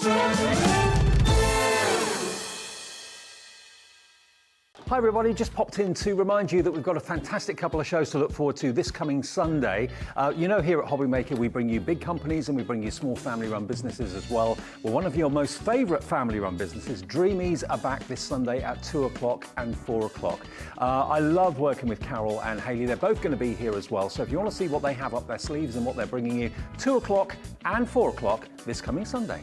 Hi everybody, just popped in to remind you that we've got a fantastic couple of shows to look forward to this coming Sunday. You know, here at Hobbymaker we bring you big companies and we bring you small family-run businesses as well. Well, one of your most favourite family-run businesses, Dreamees, are back this Sunday at 2 o'clock and 4 o'clock. I love working with Carol and Hayley. They're both going to be here as well. So if you want to see what they have up their sleeves and what they're bringing you, 2 o'clock and 4 o'clock this coming Sunday.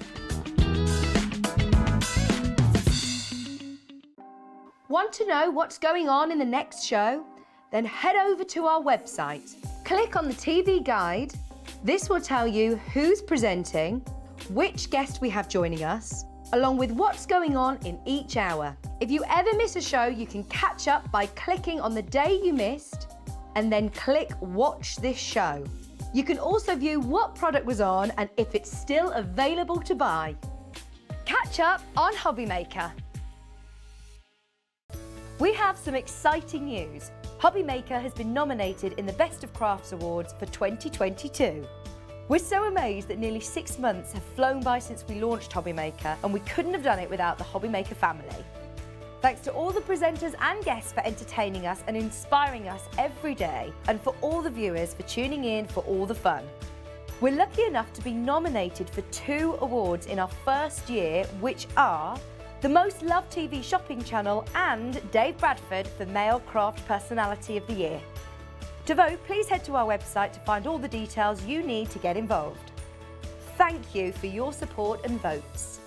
Want to know what's going on in the next show? Then head over to our website. Click on the TV guide. This will tell you who's presenting, which guest we have joining us, along with what's going on in each hour. If you ever miss a show, you can catch up by clicking on the day you missed and then click Watch This Show. You can also view what product was on and if it's still available to buy. Catch up on Hobbymaker. We have some exciting news. Hobbymaker has been nominated in the Best of Crafts Awards for 2022. We're so amazed that nearly 6 months have flown by since we launched Hobbymaker, and we couldn't have done it without the Hobbymaker family. Thanks to all the presenters and guests for entertaining us and inspiring us every day, and for all the viewers for tuning in for all the fun. We're lucky enough to be nominated for 2 awards in our first year, which are the Most Loved TV Shopping Channel and Dave Bradford for Male Craft Personality of the Year. To vote, please head to our website to find all the details you need to get involved. Thank you for your support and votes.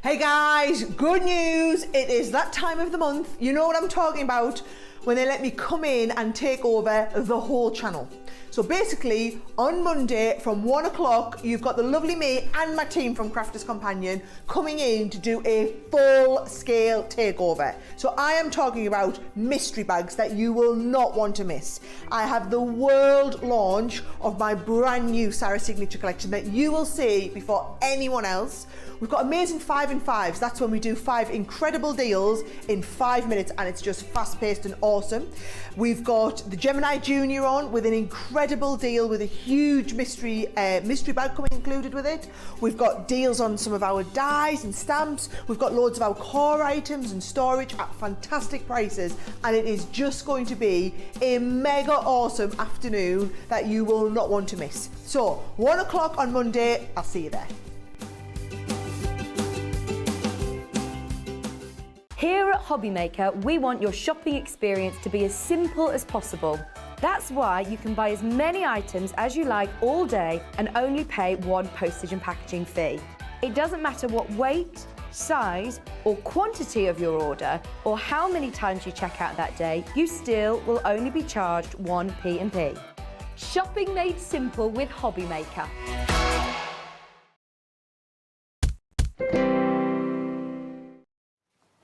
Hey guys, good news! It is that time of the month. You know what I'm talking about when they let me come in and take over the whole channel. So basically, on Monday from 1 o'clock, you've got the lovely me and my team from Crafters Companion coming in to do a full-scale takeover. So I am talking about mystery bags that you will not want to miss. I have the world launch of my brand new Sarah Signature collection that you will see before anyone else. We've got amazing 5 in 5s. That's when we do 5 incredible deals in 5 minutes, and it's just fast-paced and awesome. We've got the Gemini Junior on with an incredible deal with a huge mystery bag coming included with it. We've got deals on some of our dies and stamps. We've got loads of our core items and storage at fantastic prices, and it is just going to be a mega awesome afternoon that you will not want to miss. So 1 o'clock on Monday, I'll see you there. Here at Hobbymaker, we want your shopping experience to be as simple as possible. That's why you can buy as many items as you like all day and only pay 1 postage and packaging fee. It doesn't matter what weight, size or quantity of your order or how many times you check out that day, you still will only be charged 1 P&P. Shopping made simple with Hobbymaker.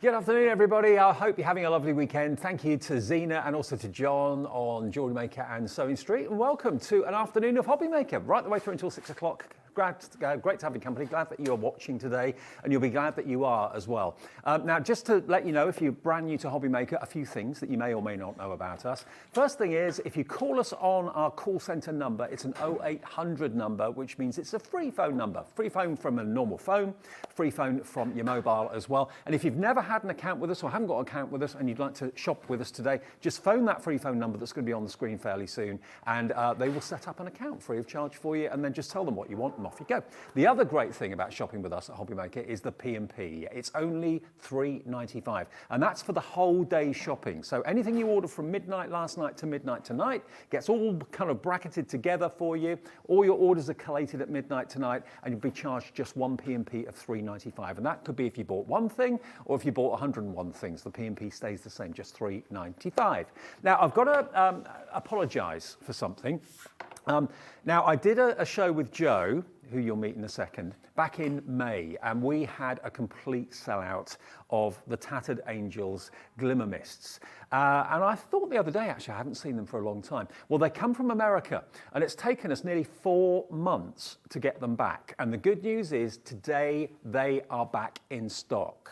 Good afternoon, everybody. I hope you're having a lovely weekend. Thank you to Zena and also to John on Jewellery Maker and Sewing Street. And welcome to an afternoon of Hobbymaker, right the way through until 6 o'clock. Great to have your company. Glad that you're watching today, and you'll be glad that you are as well. Now, just to let you know, if you're brand new to Hobbymaker, a few things that you may or may not know about us. First thing is, if you call us on our call centre number, it's an 0800 number, which means it's a free phone number. Free phone from a normal phone, free phone from your mobile as well. And if you've never had an account with us or haven't got an account with us and you'd like to shop with us today, just phone that free phone number that's going to be on the screen fairly soon, and they will set up an account free of charge for you, and then just tell them what you want and off you go. The other great thing about shopping with us at Hobbymaker is the P&P. It's only $3.95, and that's for the whole day shopping. So anything you order from midnight last night to midnight tonight gets all kind of bracketed together for you. All your orders are collated at midnight tonight, and you'll be charged just 1 P&P of $3.95. And that could be if you bought 1 thing or if you bought 101 things. The P&P stays the same, just $3.95. Now, I've got to apologise for something. Now, I did a show with Joe, who you'll meet in a second, back in May, and we had a complete sellout of the Tattered Angels Glimmer mists. And I thought the other day, actually, I haven't seen them for a long time. Well, they come from America, and it's taken us nearly 4 months to get them back. And the good news is today they are back in stock.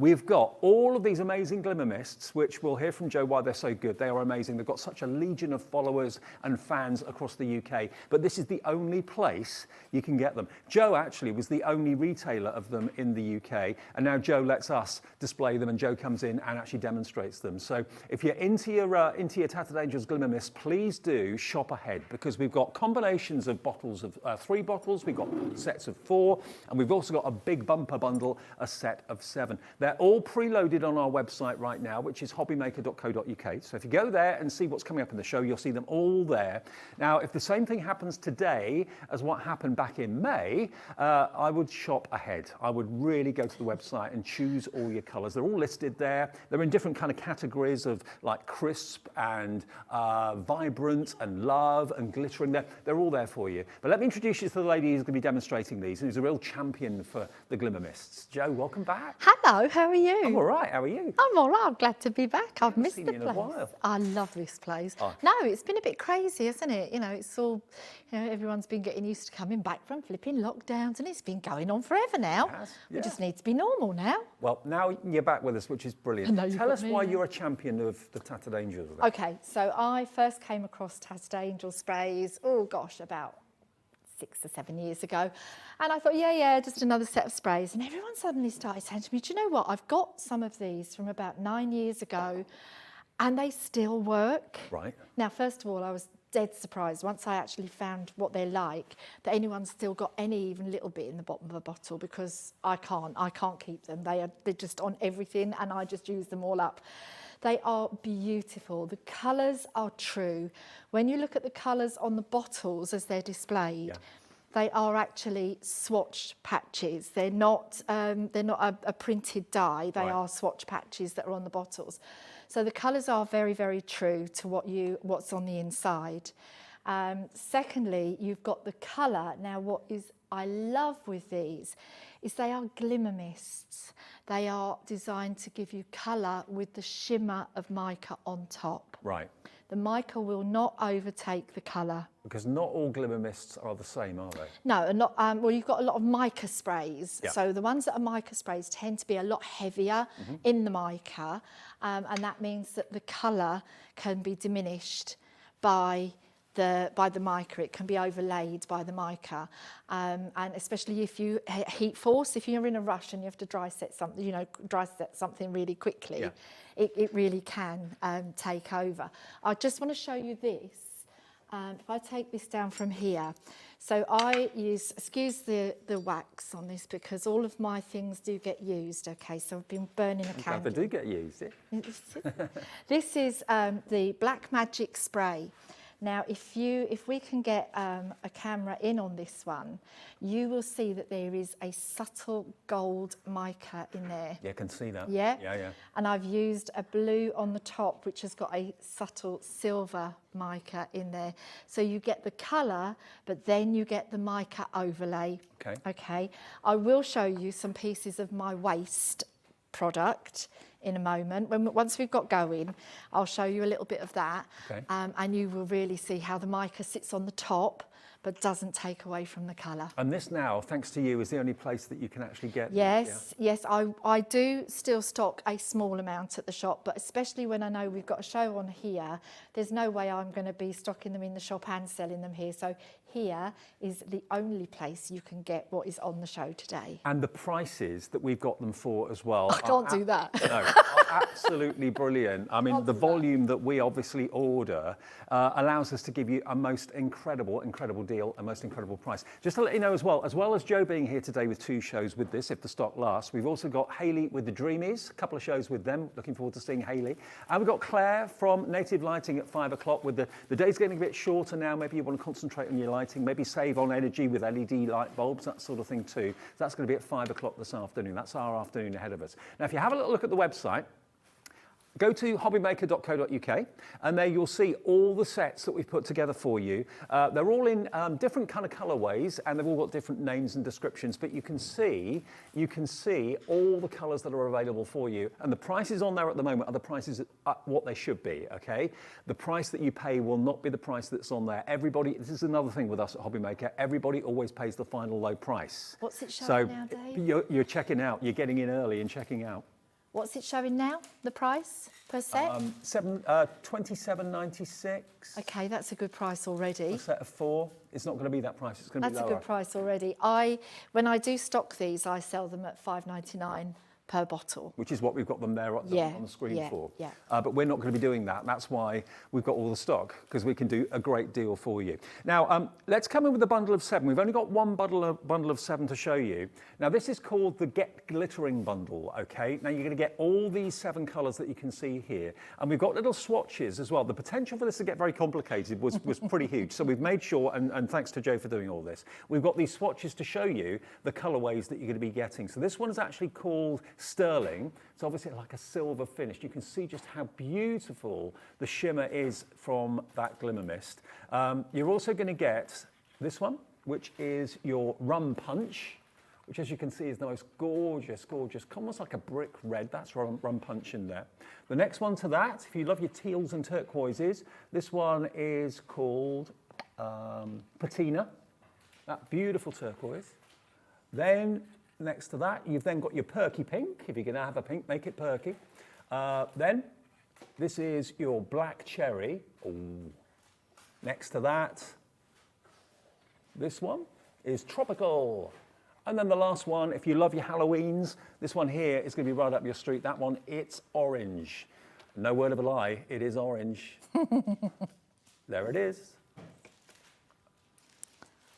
we've got all of these amazing Glimmer mists, which we'll hear from Jo why they're so good. They are amazing. They've got such a legion of followers and fans across the UK, but this is the only place you can get them. Jo actually was the only retailer of them in the UK, and now Jo lets us display them, and Jo comes in and actually demonstrates them. So if you're into your Tattered Angels Glimmer mist, please do shop ahead, because we've got combinations of bottles of 3 bottles, we've got sets of 4, and we've also got a big bumper bundle, a set of 7. They're all preloaded on our website right now, which is hobbymaker.co.uk. So if you go there and see what's coming up in the show, you'll see them all there. Now, if the same thing happens today as what happened back in May, I would shop ahead. I would really go to the website and choose all your colours. They're all listed there. They're in different kind of categories of like crisp and vibrant and love and glittering. They're all there for you. But let me introduce you to the lady who's going to be demonstrating these, who's a real champion for the Glimmer mists. Jo, welcome back. Hello, how are you? I'm all right. How are you? I'm all right. I'm glad to be back. I've missed seen the you in a place. while. I love this place. Oh. No, it's been a bit crazy, hasn't it? You know, it's all, everyone's been getting used to coming back from flipping lockdowns, and it's been going on forever now. It has, We yeah. just need to be normal now. Well, now you're back with us, which is brilliant. I know, you've Tell got us me why now. you're a champion of the Tattered Angels. Okay, so I first came across Tattered Angel sprays, oh gosh, about 6 or 7 years ago. And I thought, yeah, just another set of sprays. And everyone suddenly started saying to me, do you know what? I've got some of these from about 9 years ago and they still work. Right. Now, first of all, I was dead surprised once I actually found what they're like, that anyone's still got any even little bit in the bottom of a bottle, because I can't keep them. They're just on everything and I just use them all up. They are beautiful. The colours are true. When you look at the colours on the bottles as they're displayed, they are actually swatch patches. They're not a printed dye. They are swatch patches that are on the bottles. So the colours are very, very true to what's on the inside. Secondly, you've got the colour. Now, I love with these is they are glimmer mists. They are designed to give you colour with the shimmer of mica on top. Right. The mica will not overtake the colour. Because not all Glimmer mists are the same, are they? No, a lot. Well, you've got a lot of mica sprays. Yeah. So the ones that are mica sprays tend to be a lot heavier in the mica, and that means that the colour can be diminished by the mica. It can be overlaid by the mica, and especially if you heat force, if you're in a rush and you have to dry set something really quickly, it really can take over. I just want to show you this. If I take this down from here, so I use, excuse the wax on this because all of my things do get used, okay, so I've been burning a candle. They do get used, This is the Black Magic spray. Now, if we can get a camera in on this one, you will see that there is a subtle gold mica in there. Yeah, I can see that. Yeah? Yeah. And I've used a blue on the top, which has got a subtle silver mica in there. So you get the colour, but then you get the mica overlay. Okay. Okay. I will show you some pieces of my waste product in a moment. Once we've got going, I'll show you a little bit of that. Okay. And you will really see how the mica sits on the top, but doesn't take away from the colour. And this now, thanks to you, is the only place that you can actually get Yes, I do still stock a small amount at the shop, but especially when I know we've got a show on here, there's no way I'm going to be stocking them in the shop and selling them here. So here is the only place you can get what is on the show today. And the prices that we've got them for as well. I can't do that. No, are absolutely brilliant. I mean, the volume that we obviously order allows us to give you a most incredible deal, a most incredible price. Just to let you know as well as Jo being here today with 2 shows with this, if the stock lasts, we've also got Hayley with the Dreamees, a couple of shows with them. Looking forward to seeing Hayley. And we've got Clare from Native Lighting at 5 o'clock with the day's getting a bit shorter now. Maybe you want to concentrate on your lighting, maybe save on energy with LED light bulbs, that sort of thing too. So that's going to be at 5 o'clock this afternoon. That's our afternoon ahead of us. Now, if you have a little look at the website, go to hobbymaker.co.uk and there you'll see all the sets that we've put together for you. They're all in different kind of colorways and they've all got different names and descriptions, but you can see all the colors that are available for you, and the prices on there at the moment are the prices at what they should be, okay? The price that you pay will not be the price that's on there. Everybody, this is another thing with us at Hobbymaker, everybody always pays the final low price. What's it showing now, Dave? You're checking out, you're getting in early and checking out. What's it showing now, the price per set? $27.96. Okay, that's a good price already. A set of 4. It's not going to be that price. It's going to be That's lower. a good price already. When I do stock these, I sell them at $5.99 per bottle. Which is what we've got them there on the screen for. Yeah. But we're not going to be doing that. That's why we've got all the stock, because we can do a great deal for you. Now, let's come in with a bundle of 7. We've only got one bundle of 7 to show you. Now, this is called the Get Glittering bundle, okay? Now, you're going to get all these 7 colours that you can see here. And we've got little swatches as well. The potential for this to get very complicated was pretty huge. So we've made sure, and thanks to Joe for doing all this, we've got these swatches to show you the colourways that you're going to be getting. So this one is actually called Sterling. It's obviously like a silver finish. You can see just how beautiful the shimmer is from that Glimmer mist. You're also going to get this one, which is your Rum Punch, which, as you can see, is the most gorgeous, almost like a brick red. That's rum punch in there. The next one to that, if you love your teals and turquoises, this one is called Patina, that beautiful turquoise. Then next to that, you've then got your perky pink. If you're going to have a pink, make it perky. Then this is your black cherry. Ooh. Next to that, this one is tropical. And then the last one, if you love your Halloweens, this one here is going to be right up your street. That one, it's orange. No word of a lie, it is orange. There it is.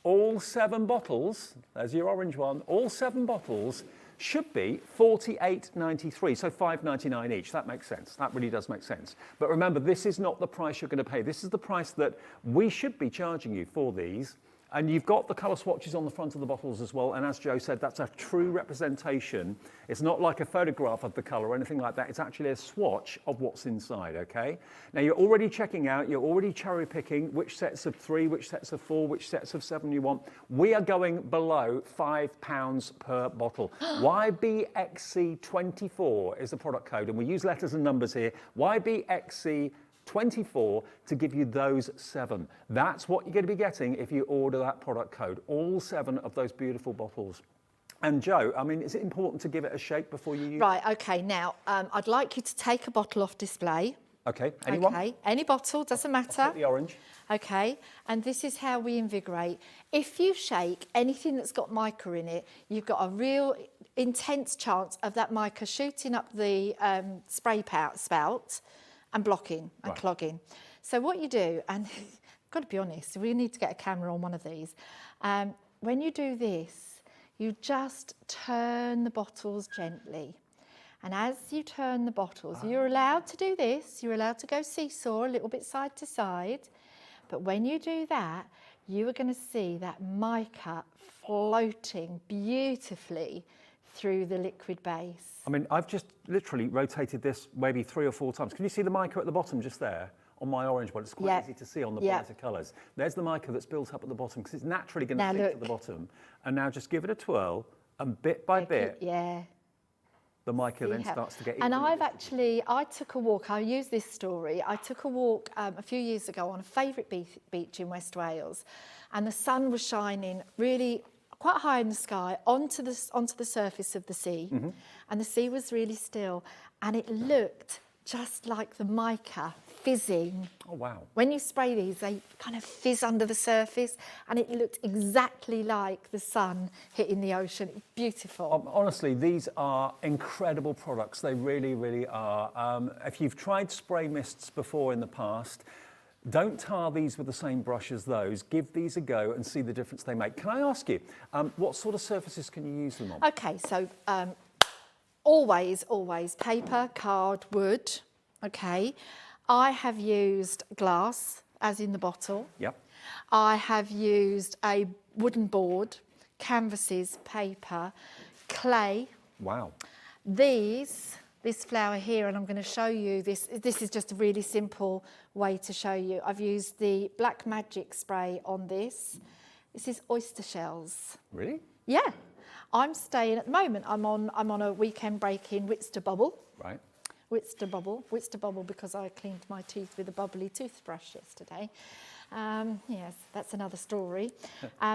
All 7 bottles, there's your orange one, all 7 bottles should be $48.93, so $5.99 each. That makes sense. That really does make sense. But remember, this is not the price you're going to pay. This is the price that we should be charging you for these. And you've got the colour swatches on the front of the bottles as well. And as Joe said, that's a true representation. It's not like a photograph of the colour or anything like that. It's actually a swatch of what's inside, okay? Now, you're already checking out, you're already cherry picking which sets of 3, which sets of 4, which sets of 7 you want. We are going below £5 per bottle. YBXC24 is the product code. And we use letters and numbers here. YBXC24 to give you those 7. That's what you're going to be getting if you order that product code. All 7 of those beautiful bottles. And Joe, I mean, is it important to give it a shake before you use it? Right, okay, now, I'd like you to take a bottle off display. Okay, anyone? Okay, any bottle, doesn't matter. The orange. Okay, and this is how we invigorate. If you shake anything that's got mica in it, you've got a real intense chance of that mica shooting up the spray spout and blocking and clogging. So what you do, and I've got to be honest, we need to get a camera on one of these. When you do this, you just turn the bottles gently. And as you turn the bottles, you're allowed to do this, you're allowed to go seesaw a little bit side to side. But when you do that, you are going to see that mica floating beautifully through the liquid base. I mean, I've just literally rotated this maybe 3 or 4 times. Can you see the mica at the bottom just there? On my orange one, it's quite easy to see on the brighter colours. There's the mica that's built up at the bottom because it's naturally going to stick to the bottom. And now just give it a twirl, and bit by bit, the mica then starts to get even. And I took a walk, I use this story, I took a walk a few years ago on a favourite beach in West Wales, and the sun was shining really quite high in the sky onto the surface of the sea, and the sea was really still, and it looked just like the mica fizzing. Oh, wow. When you spray these, they kind of fizz under the surface, and it looked exactly like the sun hitting the ocean. Beautiful. Honestly, these are incredible products. They really, really are. If you've tried spray mists before in the past, don't tar these with the same brush as those. Give these a go and see the difference they make. Can I ask you, what sort of surfaces can you use them on? Okay, so always paper, card, wood. Okay, I have used glass, as in the bottle. Yep. I have used a wooden board, canvases, paper, clay. Wow. This flower here, and I'm going to show you this. This is just a really simple way to show you. I've used the Black Magic spray on this. This is oyster shells. Really? Yeah. I'm staying at the moment. I'm on a weekend break in Whitster Bubble. Right. Whitster Bubble because I cleaned my teeth with a bubbly toothbrush yesterday. Yes, that's another story.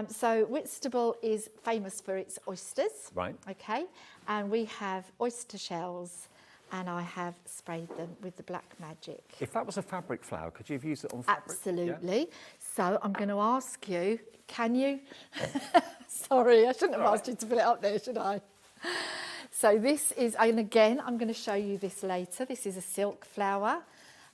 So Whitstable is famous for its oysters. Right. Okay, and we have oyster shells and I have sprayed them with the Black Magic. If that was a fabric flower, could you have used it on fabric? Absolutely. Yeah. So I'm going to ask you, can you? Sorry, I shouldn't have asked you to put it up there, should I? So this is, and again, I'm going to show you this later. This is a silk flower,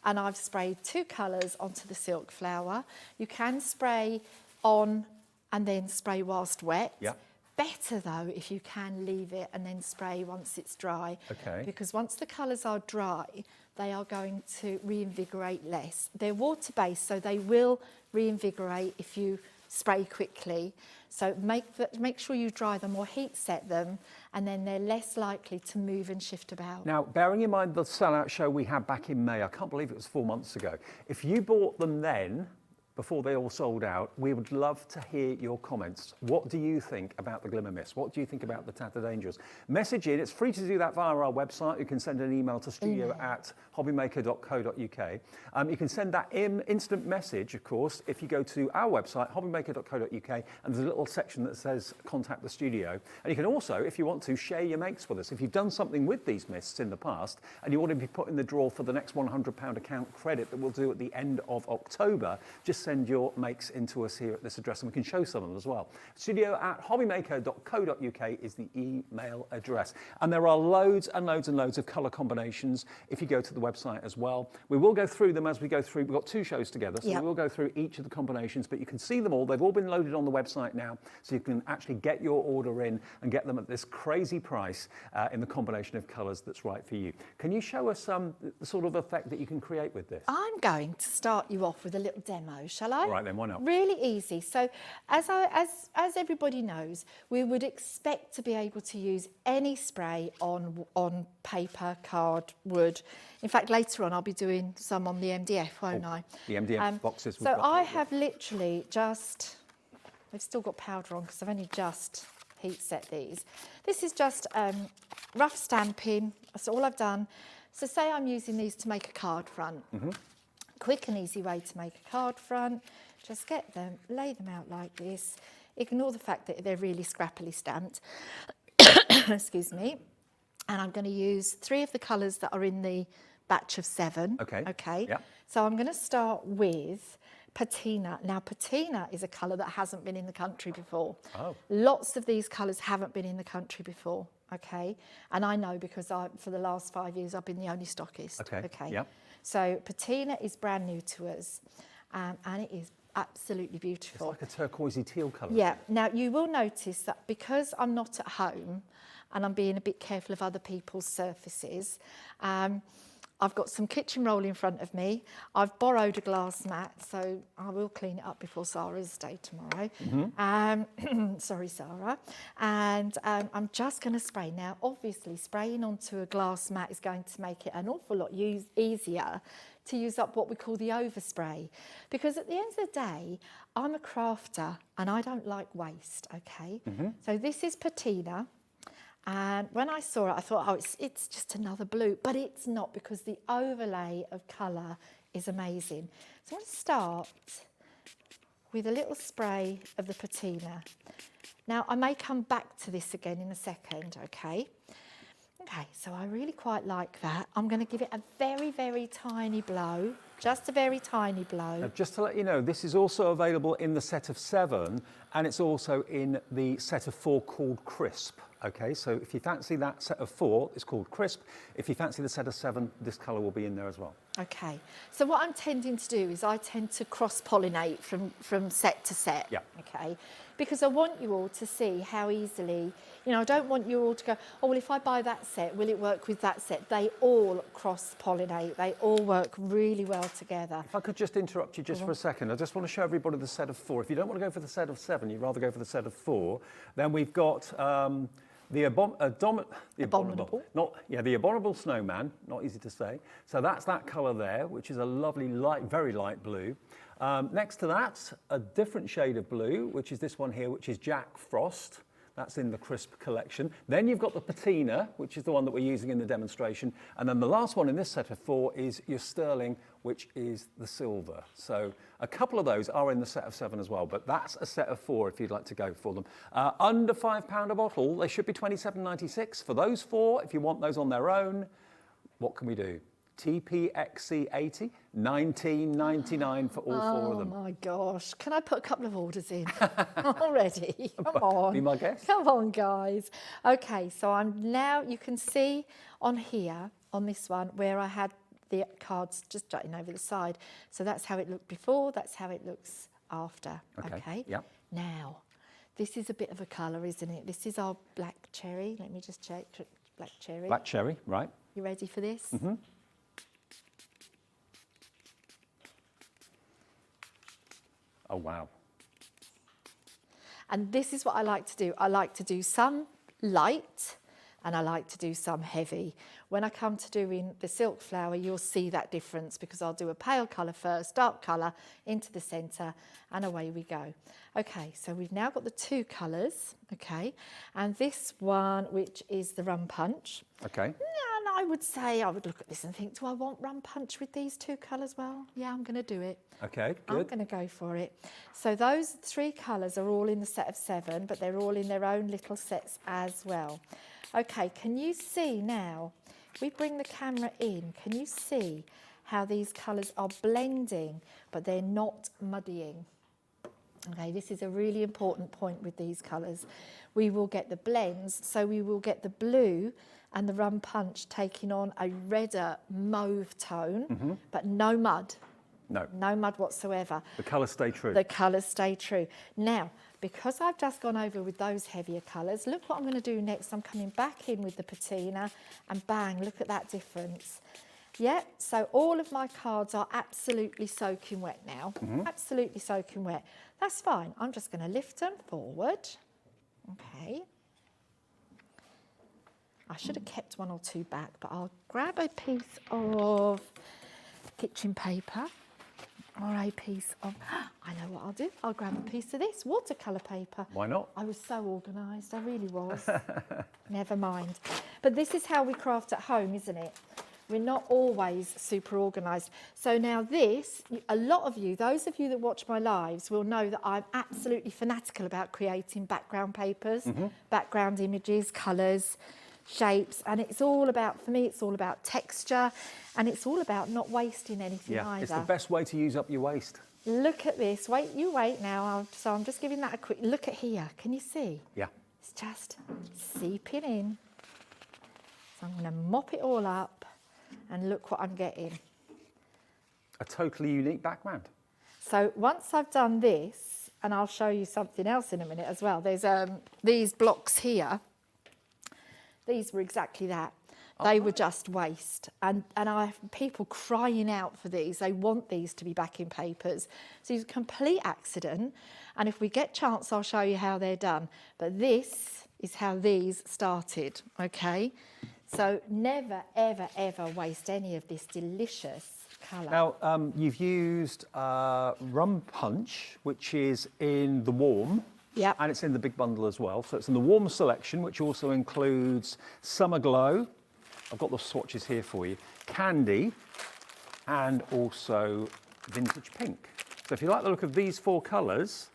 and I've sprayed 2 colours onto the silk flower. You can spray on and then spray whilst wet. Yeah. Better though if you can leave it and then spray once it's dry. Okay. Because once the colours are dry, they are going to reinvigorate less. They're water-based, so they will reinvigorate if you spray quickly. So make sure you dry them or heat set them, and then they're less likely to move and shift about. Now, bearing in mind the sellout show we had back in May, I can't believe it was 4 months ago. If you bought them then, before they all sold out, we would love to hear your comments. What do you think about the Glimmer Mist? What do you think about the Tattered Angels? Message in. It's free to do that via our website. You can send an email to studio@hobbymaker.co.uk. You can send that instant message, of course, if you go to our website, hobbymaker.co.uk, and there's a little section that says contact the studio. And you can also, if you want to, share your makes with us. If you've done something with these mists in the past and you want to be put in the draw for the next £100 account credit that we'll do at the end of October, just send your makes into us here at this address and we can show some of them as well. studio@hobbymaker.co.uk is the email address. And there are loads and loads and loads of colour combinations if you go to the website as well. We will go through them as we go through. We've got 2 shows together, so we will go through each of the combinations, but you can see them all. They've all been loaded on the website now, so you can actually get your order in and get them at this crazy price in the combination of colours that's right for you. Can you show us the sort of effect that you can create with this? I'm going to start you off with a little demo, shall I? All right then, why not? Really easy. So as everybody knows, we would expect to be able to use any spray on paper, card, wood. In fact, later on I'll be doing some on the MDF, won't I? The MDF boxes. So I have literally just, they've still got powder on because I've only just heat set these. This is just rough stamping. That's all I've done. So say I'm using these to make a card front. Quick and easy way to make a card front. Just get them, lay them out like this. Ignore the fact that they're really scrappily stamped. Excuse me. And I'm going to use 3 of the colours that are in the batch of 7. Okay. Okay. Yep. So I'm going to start with Patina. Now, Patina is a colour that hasn't been in the country before. Oh. Lots of these colours haven't been in the country before. Okay. And I know because for the last 5 years I've been the only stockist. Okay. Okay. Yep. So Patina is brand new to us, and it is absolutely beautiful. It's like a turquoisey teal colour. Yeah. Now you will notice that because I'm not at home and I'm being a bit careful of other people's surfaces, I've got some kitchen roll in front of me. I've borrowed a glass mat, so I will clean it up before Sarah's day tomorrow. Sorry, Sarah. And I'm just going to spray. Now, obviously, spraying onto a glass mat is going to make it an awful lot easier to use up what we call the overspray. Because at the end of the day, I'm a crafter and I don't like waste, okay? So this is Patina. And when I saw it, I thought, oh, it's just another blue. But it's not, because the overlay of colour is amazing. So I'm going to start with a little spray of the Patina. Now, I may come back to this again in a second, okay? Okay, so I really quite like that. I'm going to give it a very, very tiny blow, just a very tiny blow. Now, just to let you know, this is also available in the set of 7, and it's also in the set of 4 called Crisp. Okay, so if you fancy that set of 4, it's called Crisp. If you fancy the set of 7, this colour will be in there as well. Okay, so what I'm tending to do is I tend to cross-pollinate from set to set. Yeah. Okay, because I want you all to see how easily, I don't want you all to go, oh, well, if I buy that set, will it work with that set? They all cross-pollinate. They all work really well together. If I could just interrupt you just for a second, I just want to show everybody the set of 4. If you don't want to go for the set of 7, you'd rather go for the set of 4, then we've got the abominable snowman, not easy to say. So that's that colour there, which is a lovely light, very light blue. Next to that, a different shade of blue, which is this one here, which is Jack Frost. That's in the Crisp collection. Then you've got the Patina, which is the one that we're using in the demonstration. And then the last one in this set of 4 is your Sterling, which is the silver. So a couple of those are in the set of 7 as well, but that's a set of 4 if you'd like to go for them. Under £5 a bottle, they should be £27.96. For those 4, if you want those on their own, What can we do? TPXC80, $19.99 for all four of them. Oh my gosh. Can I put a couple of orders in already? Come on. Be my guest. Come on, guys. Okay, so I'm now, you can see on here, on this one, where I had the cards just jutting over the side. So that's how it looked before, that's how it looks after. Okay. Yep. Now, this is a bit of a colour, isn't it? This is our black cherry. Let me just check. Black cherry. Black cherry, right. You ready for this? Mm-hmm. Oh, wow. And this is what I like to do. I like to do some light and I like to do some heavy. When I come to doing the silk flower, you'll see that difference because I'll do a pale colour first, dark colour into the centre, and away we go. Okay, so we've now got the two colours, okay, and this one, which is the rum punch. Okay. And I would say, I would look at this and think, do I want rum punch with these two colours? Well, yeah, I'm going to do it. Okay, good. I'm going to go for it. So those three colours are all in the set of 7, but they're all in their own little sets as well. Okay, can you see now, if we bring the camera in, can you see how these colours are blending, but they're not muddying? Okay, this is a really important point with these colours. We will get the blends, so we will get the blue and the rum punch taking on a redder mauve tone, but no mud. No. No mud whatsoever. The colours stay true. The colours stay true. Now, because I've just gone over with those heavier colours, look what I'm going to do next. I'm coming back in with the patina and bang, look at that difference. Yeah, so all of my cards are absolutely soaking wet now. Absolutely soaking wet. That's fine. I'm just going to lift them forward. Okay. I should have kept one or two back, but I'll grab a piece of kitchen paper or a piece of, I know what I'll do. I'll grab a piece of this watercolour paper. Why not? I was so organised, I really was. Never mind. But this is how we craft at home, isn't it? We're not always super organised. So now this, a lot of you, those of you that watch my lives will know that I'm absolutely fanatical about creating background papers, background images, colours, shapes, and it's all about, for me, it's all about texture, and it's all about not wasting anything either. It's the best way to use up your waste. Look at this. Wait, you wait now. So I'm just giving that a quick look at here. Can you see? Yeah. It's just seeping in. So I'm going to mop it all up, and look what I'm getting. A totally unique background. So once I've done this, and I'll show you something else in a minute as well. There's these blocks here. These were exactly that. They were just waste. And I have people crying out for these. They want these to be backing papers. So it's a complete accident. And if we get chance, I'll show you how they're done. But this is how these started, okay? So never, ever, ever waste any of this delicious colour. Now, you've used rum punch, which is in the warm. Yep. And it's in the big bundle as well. So it's in the warm selection, which also includes Summer Glow. I've got the swatches here for you. Candy, and also Vintage Pink. So if you like the look of these four colours,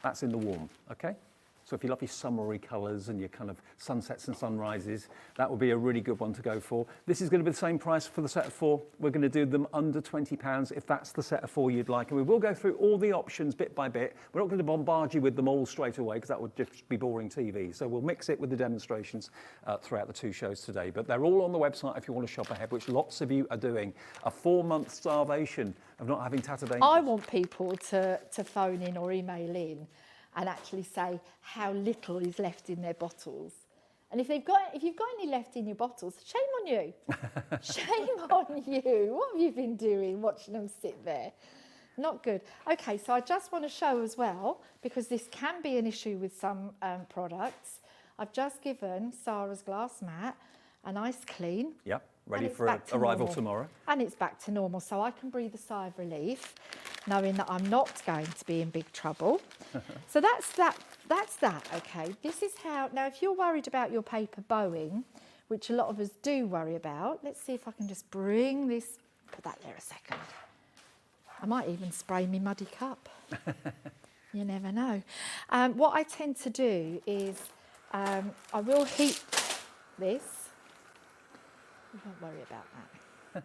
that's in the warm, okay? So if you love your summery colours and your kind of sunsets and sunrises, that would be a really good one to go for. This is going to be the same price for the set of 4. We're going to do them under £20 if that's the set of 4 you'd like. And we will go through all the options bit by bit. We're not going to bombard you with them all straight away because that would just be boring TV. So we'll mix it with the demonstrations throughout the 2 shows today. But they're all on the website if you want to shop ahead, which lots of you are doing. A 4-month starvation of not having Tattered Angels. I want people to phone in or email in and actually say how little is left in their bottles. And if you've got any left in your bottles, shame on you. Shame on you. What have you been doing, watching them sit there? Not good. Okay, so I just want to show as well, because this can be an issue with some products. I've just given Sarah's glass mat a nice clean. Yep, ready for arrival tomorrow. And it's back to normal, so I can breathe a sigh of relief, knowing that I'm not going to be in big trouble. So that's that, okay? This is how, now if you're worried about your paper bowing, which a lot of us do worry about, let's see if I can just bring this, put that there a second. I might even spray me muddy cup. You never know. What I tend to do is I will heat this. We won't worry about that.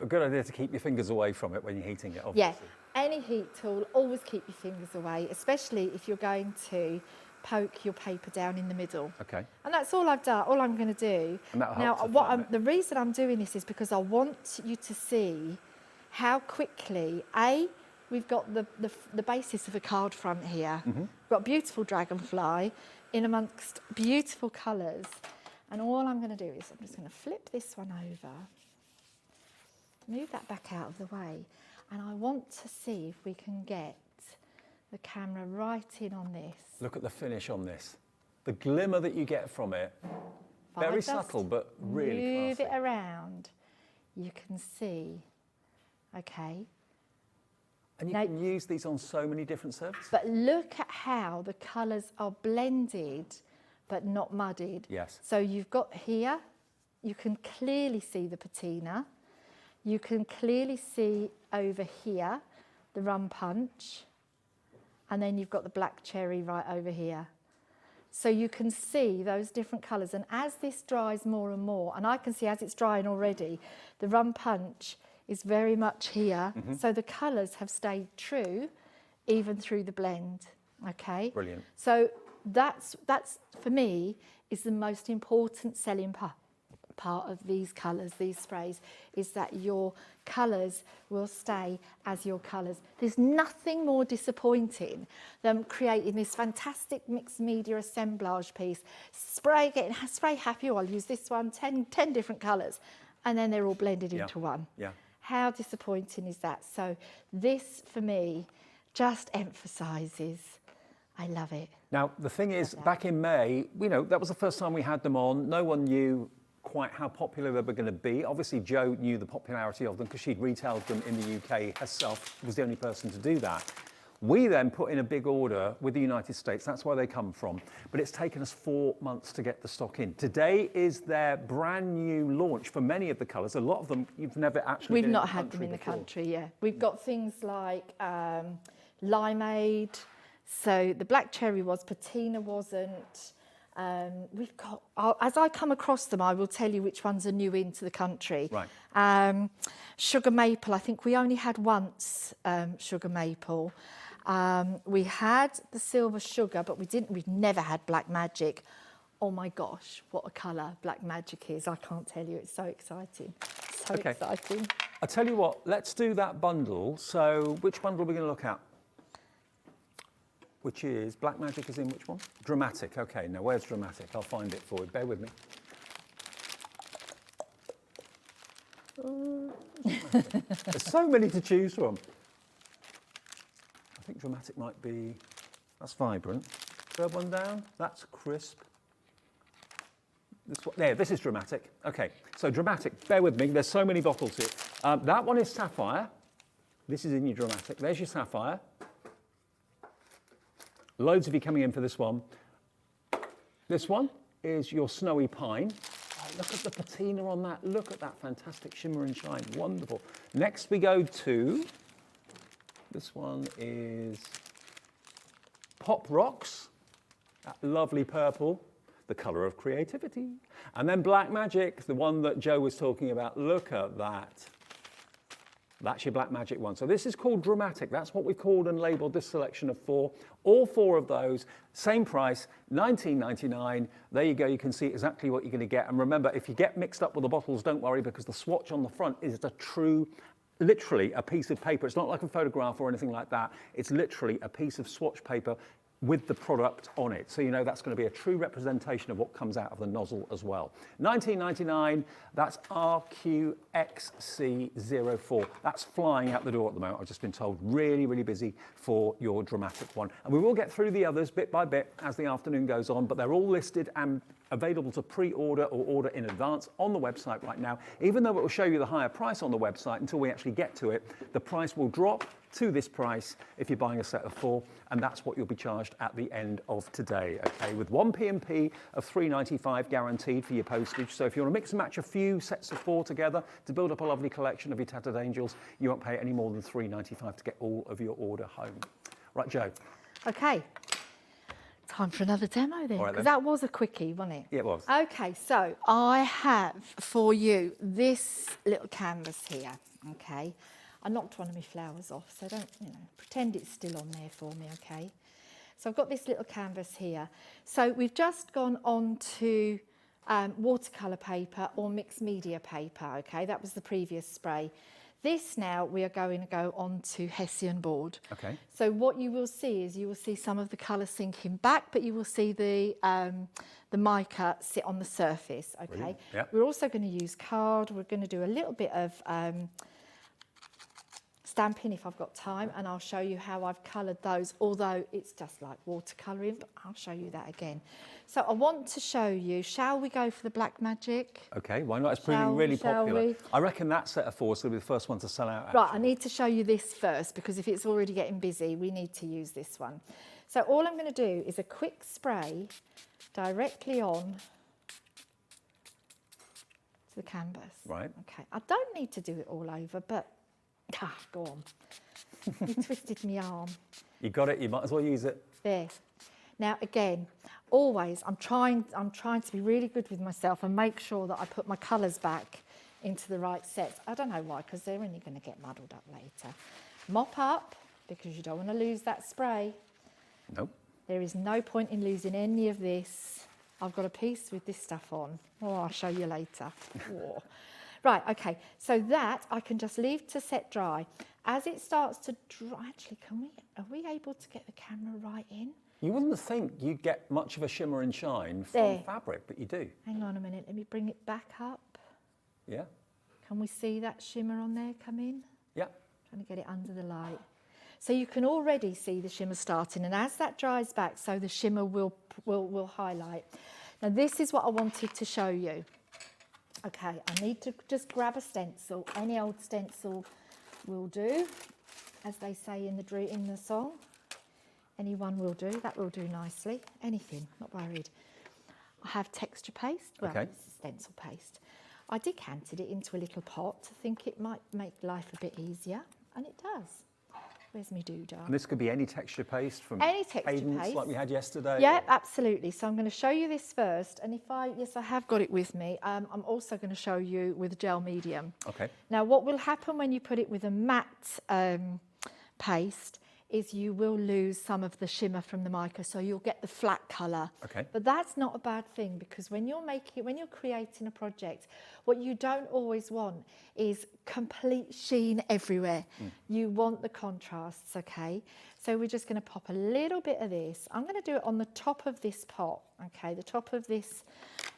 A good idea to keep your fingers away from it when you're heating it, Yeah, obviously. any heat tool, always keep your fingers away, especially if you're going to poke your paper down in the middle. Okay. And that's all I've done, all I'm going to do. And that'll Now, help to flatten it. the reason I'm doing this is because I want you to see how quickly, we've got the basis of a card front here. Mm-hmm. We've got a beautiful dragonfly in amongst beautiful colours. And all I'm going to do is I'm just going to flip this one over, move that back out of the way, and I want to see if we can get the camera right in on this. Look at the finish on this. The glimmer that you get from it, If I very just subtle, but really move classy. it around, you can see, okay. And you Now- can use these on so many different surfaces. But look at how the colours are blended, but not muddied. Yes. So you've got here, you can clearly see the patina. You can clearly see over here the rum punch. And then you've got the black cherry right over here. So you can see those different colours. And as this dries more and more, and I can see as it's drying already, the rum punch is very much here. Mm-hmm. So the colours have stayed true even through the blend, okay? Brilliant. So that's for me, is the most important selling part of these colours, these sprays, is that your colours will stay as your colours. There's nothing more disappointing than creating this fantastic mixed media assemblage piece, spray happy, oh, I'll use this one, 10 different colours, and then they're all blended Yeah. into one. Yeah. How disappointing is that? So this, for me, just emphasises, I love it. Now, the thing is, that. back in May, that was the first time we had them on. No one knew quite how popular they were going to be. Obviously, Jo knew the popularity of them because she'd retailed them in the UK herself, was the only person to do that. We then put in a big order with the United States. That's where they come from. But it's taken us 4 months to get the stock in. Today is their brand new launch for many of the colours. A lot of them you've never actually We've been not in the had them country in the before. country, yeah. We've got things like limeade. So the black cherry was, patina wasn't. We've got, as I come across them, I will tell you which ones are new into the country. Right. Sugar maple, I think we only had once sugar maple. We had the silver sugar, but we've never had black magic. Oh my gosh, what a colour black magic is. I can't tell you, it's so exciting. So Okay. exciting. I'll tell you what, let's do that bundle. So which bundle are we going to look at? Which is, Black Magic is in which one? Dramatic, okay, now where's Dramatic? I'll find it for you, bear with me. There's so many to choose from. I think Dramatic might be, that's vibrant. Third one down, that's crisp. This is Dramatic. Okay, so Dramatic, bear with me, there's so many bottles here. That one is Sapphire. This is in your Dramatic. There's your Sapphire. Loads of you coming in for this one. This one is your Snowy Pine. Oh, look at the patina on that. Look at that fantastic shimmer and shine. Wonderful. Next we go to, this one is Pop Rocks. That lovely purple, the colour of creativity. And then Black Magic, the one that Jo was talking about. Look at that. That's your Black Magic one. So this is called Dramatic. That's what we've called and labelled this selection of 4. All 4 of those, same price, $19.99. There you go, you can see exactly what you're going to get. And remember, if you get mixed up with the bottles, don't worry, because the swatch on the front is a true, literally a piece of paper. It's not like a photograph or anything like that. It's literally a piece of swatch paper with the product on it. So you know that's going to be a true representation of what comes out of the nozzle as well. $19.99, that's RQXC04. That's flying out the door at the moment. I've just been told really, really busy for your Dramatic one. And we will get through the others bit by bit as the afternoon goes on, but they're all listed and available to pre-order or order in advance on the website right now. Even though it will show you the higher price on the website, until we actually get to it, the price will drop to this price if you're buying a set of 4, and that's what you'll be charged at the end of today, okay, with 1 P&P of $3.95 guaranteed for your postage. So if you want to mix and match a few sets of 4 together to build up a lovely collection of your Tattered Angels, you won't pay any more than $3.95 to get all of your order home. Right, Jo. Okay. Time for another demo then, All right because then. that was a quickie, wasn't it? Yeah, it was. Okay, so I have for you this little canvas here, okay? I knocked one of my flowers off, so don't, pretend it's still on there for me, okay? So I've got this little canvas here. So we've just gone on to watercolour paper or mixed media paper, okay? That was the previous spray. This now we are going to go on to Hessian board. Okay. So what you will see is you will see some of the colour sinking back, but you will see the mica sit on the surface, okay? Brilliant. Yep. We're also going to use card. We're going to do a little bit of stamping if I've got time, and I'll show you how I've coloured those, although it's just like watercolouring, but I'll show you that again. So I want to show you, shall we go for the Black Magic? Okay, why not? It's proving really popular. I reckon that set of four is going to be the first one to sell out. Right, I need to show you this first, because if it's already getting busy, we need to use this one. So all I'm going to do is a quick spray directly on to the canvas. Right. Okay, I don't need to do it all over, but go on. You twisted my arm. You got it, you might as well use it. There. Now again, always I'm trying to be really good with myself and make sure that I put my colours back into the right sets. I don't know why, because they're only going to get muddled up later. Mop up, because you don't want to lose that spray. Nope. There is no point in losing any of this. I've got a piece with this stuff on. Oh, I'll show you later. Oh. Right, okay, so that I can just leave to set dry. As it starts to dry, actually, are we able to get the camera right in? You wouldn't think you'd get much of a shimmer and shine from There. fabric, but you do. Hang on a minute, let me bring it back up. Yeah, Can we see that shimmer on there come in? yeah. Trying to get it under the light. So you can already see the shimmer starting, and as that dries back, so the shimmer will highlight. Now this is what I wanted to show you. Okay, I need to just grab a stencil. Any old stencil will do, as they say in the song. Any one will do. That will do nicely. Anything, not worried. I have texture paste. Well, Okay. it's stencil paste. I decanted it into a little pot to think it might make life a bit easier, and it does. Where's my doodah? And this could be any texture paste from Any texture Cadence paste. like we had yesterday. Yeah, or- absolutely. So I'm going to show you this first, and yes, I have got it with me. I'm also going to show you with gel medium. Okay. Now, what will happen when you put it with a matte paste is you will lose some of the shimmer from the mica, so you'll get the flat colour. Okay. But that's not a bad thing, because when you're creating a project, what you don't always want is complete sheen everywhere. You want the contrasts, okay? So we're just going to pop a little bit of this. I'm going to do it on the top of this pot, okay, the top of this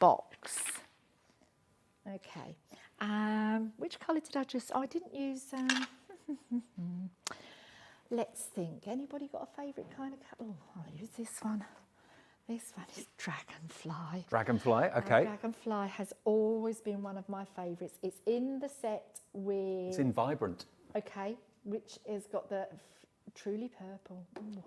box. Okay. Which colour did I just? Oh, I didn't use. Let's think. Anybody got a favourite kind of colour? Oh, I'll use this one. This one is Dragonfly. Dragonfly, okay. Dragonfly has always been one of my favourites. It's in the set with. It's in Vibrant. Okay, which has got the Truly Purple. Ooh,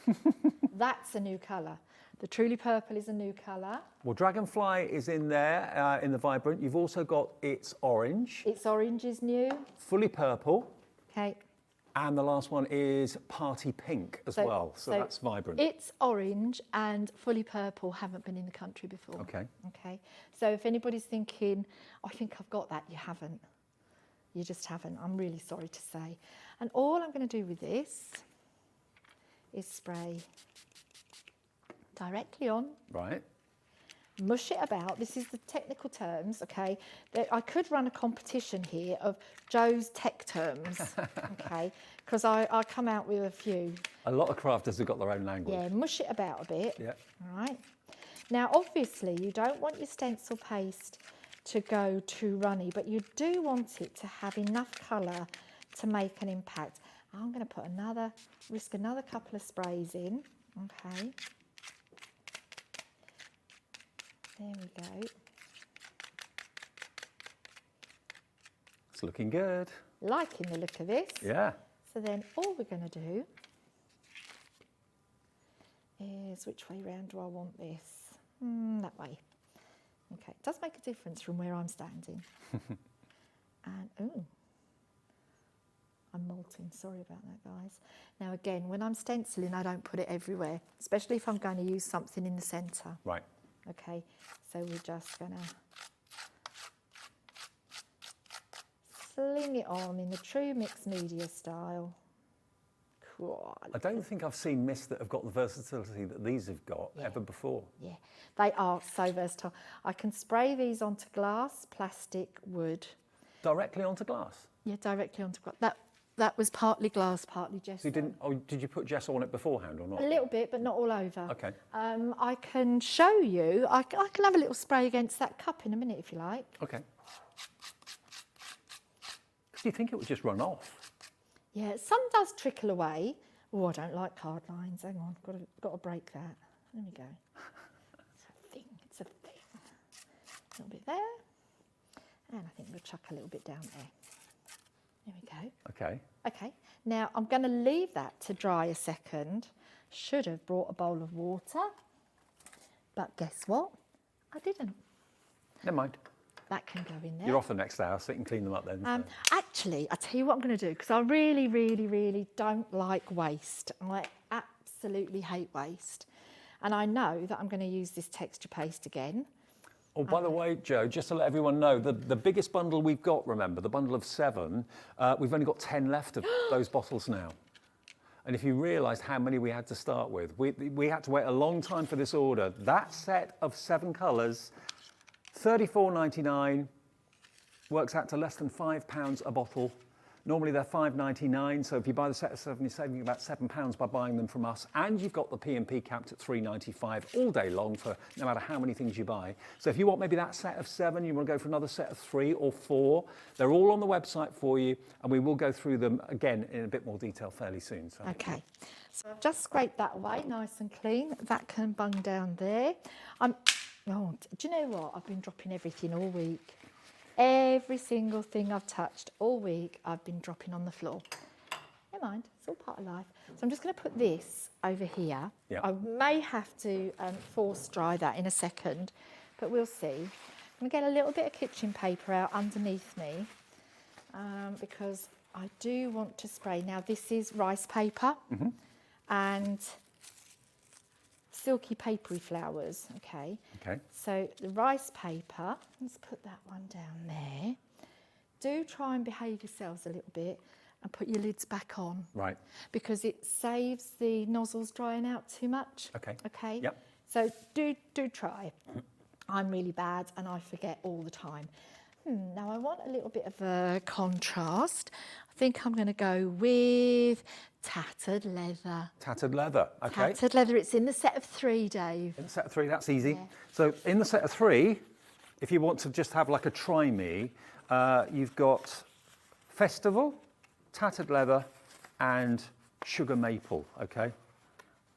lovely. That's a new colour. The Truly Purple is a new colour. Well, Dragonfly is in there, in the Vibrant. You've also got It's Orange, Its orange is new. Fully Purple, Okay. and the last one is Party Pink as well. So that's Vibrant. It's Orange and Fully Purple haven't been in the country before. Okay. Okay. So if anybody's thinking, I think I've got that, you haven't. You just haven't. I'm really sorry to say. And all I'm going to do with this is spray directly on, Right. mush it about. This is the technical terms, okay? I could run a competition here of Joe's tech terms, okay? Because I come out with a few. A lot of crafters have got their own language. Yeah, mush it about a bit. Yeah. All right. Now, obviously, you don't want your stencil paste to go too runny, but you do want it to have enough colour to make an impact. I'm going to put risk another couple of sprays in, okay? There we go. It's looking good. Liking the look of this. Yeah. So then all we're going to do is, which way round do I want this? That way. Okay, it does make a difference from where I'm standing. And, ooh, I I'm molting, sorry about that, guys. Now again, when I'm stenciling, I don't put it everywhere, especially if I'm going to use something in the centre. Right. Okay, so we're just going to sling it on in the true mixed media style. Cool. I don't think I've seen mists that have got the versatility that these have got ever before. Yeah, they are so versatile. I can spray these onto glass, plastic, wood. Directly onto glass? Yeah, directly onto glass. That was partly glass, partly gesso. So you didn't, oh, did you put gesso on it beforehand or not? A little bit, but not all over. Okay. I can show you. I can have a little spray against that cup in a minute if you like. Okay. Because you think it would just run off. Yeah, some does trickle away. Oh, I don't like hard lines. Hang on, got to break that. There we go. It's a thing. A little bit there. And I think we'll chuck a little bit down there. There we go. Okay. Okay, now I'm going to leave that to dry a second. Should have brought a bowl of water, but guess what? I didn't. Never mind. That can go in there. You're off the next hour, so you can clean them up then. So. Actually, I'll tell you what I'm going to do, because I really, really, really don't like waste. I absolutely hate waste. And I know that I'm going to use this texture paste again. Oh, by the way, Jo, just to let everyone know, the biggest bundle we've got, remember, the bundle of 7, we've only got 10 left of those bottles now. And if you realised how many we had to start with, we had to wait a long time for this order. That set of 7 colours, $34.99, works out to less than £5 a bottle. Normally they're $5.99, so if you buy the set of 7, you're saving about £7 by buying them from us. And you've got the P&P capped at $3.95 all day long for no matter how many things you buy. So if you want maybe that set of 7, you want to go for another set of 3 or 4, they're all on the website for you, and we will go through them again in a bit more detail fairly soon. So. Okay, so I've just scraped that away nice and clean. That can bung down there. Oh, do you know what? I've been dropping everything all week. Every single thing I've touched all week, I've been dropping on the floor. Never mind, it's all part of life. So I'm just going to put this over here. Yeah. I may have to force dry that in a second, but we'll see. I'm going to get a little bit of kitchen paper out underneath me because I do want to spray. Now, this is rice paper and silky papery flowers, okay? Okay. So the rice paper, let's put that one down there. Do try and behave yourselves a little bit and put your lids back on. Right. Because it saves the nozzles drying out too much. Okay. Okay? Yep. So do try. I'm really bad and I forget all the time. Now I want a little bit of a contrast. I think I'm going to go with tattered leather. Tattered leather, okay. Tattered leather, it's in the set of 3, Dave. In the set of 3, that's easy. Yeah. So in the set of 3, if you want to just have like a try me, you've got Festival, Tattered Leather and Sugar Maple, okay?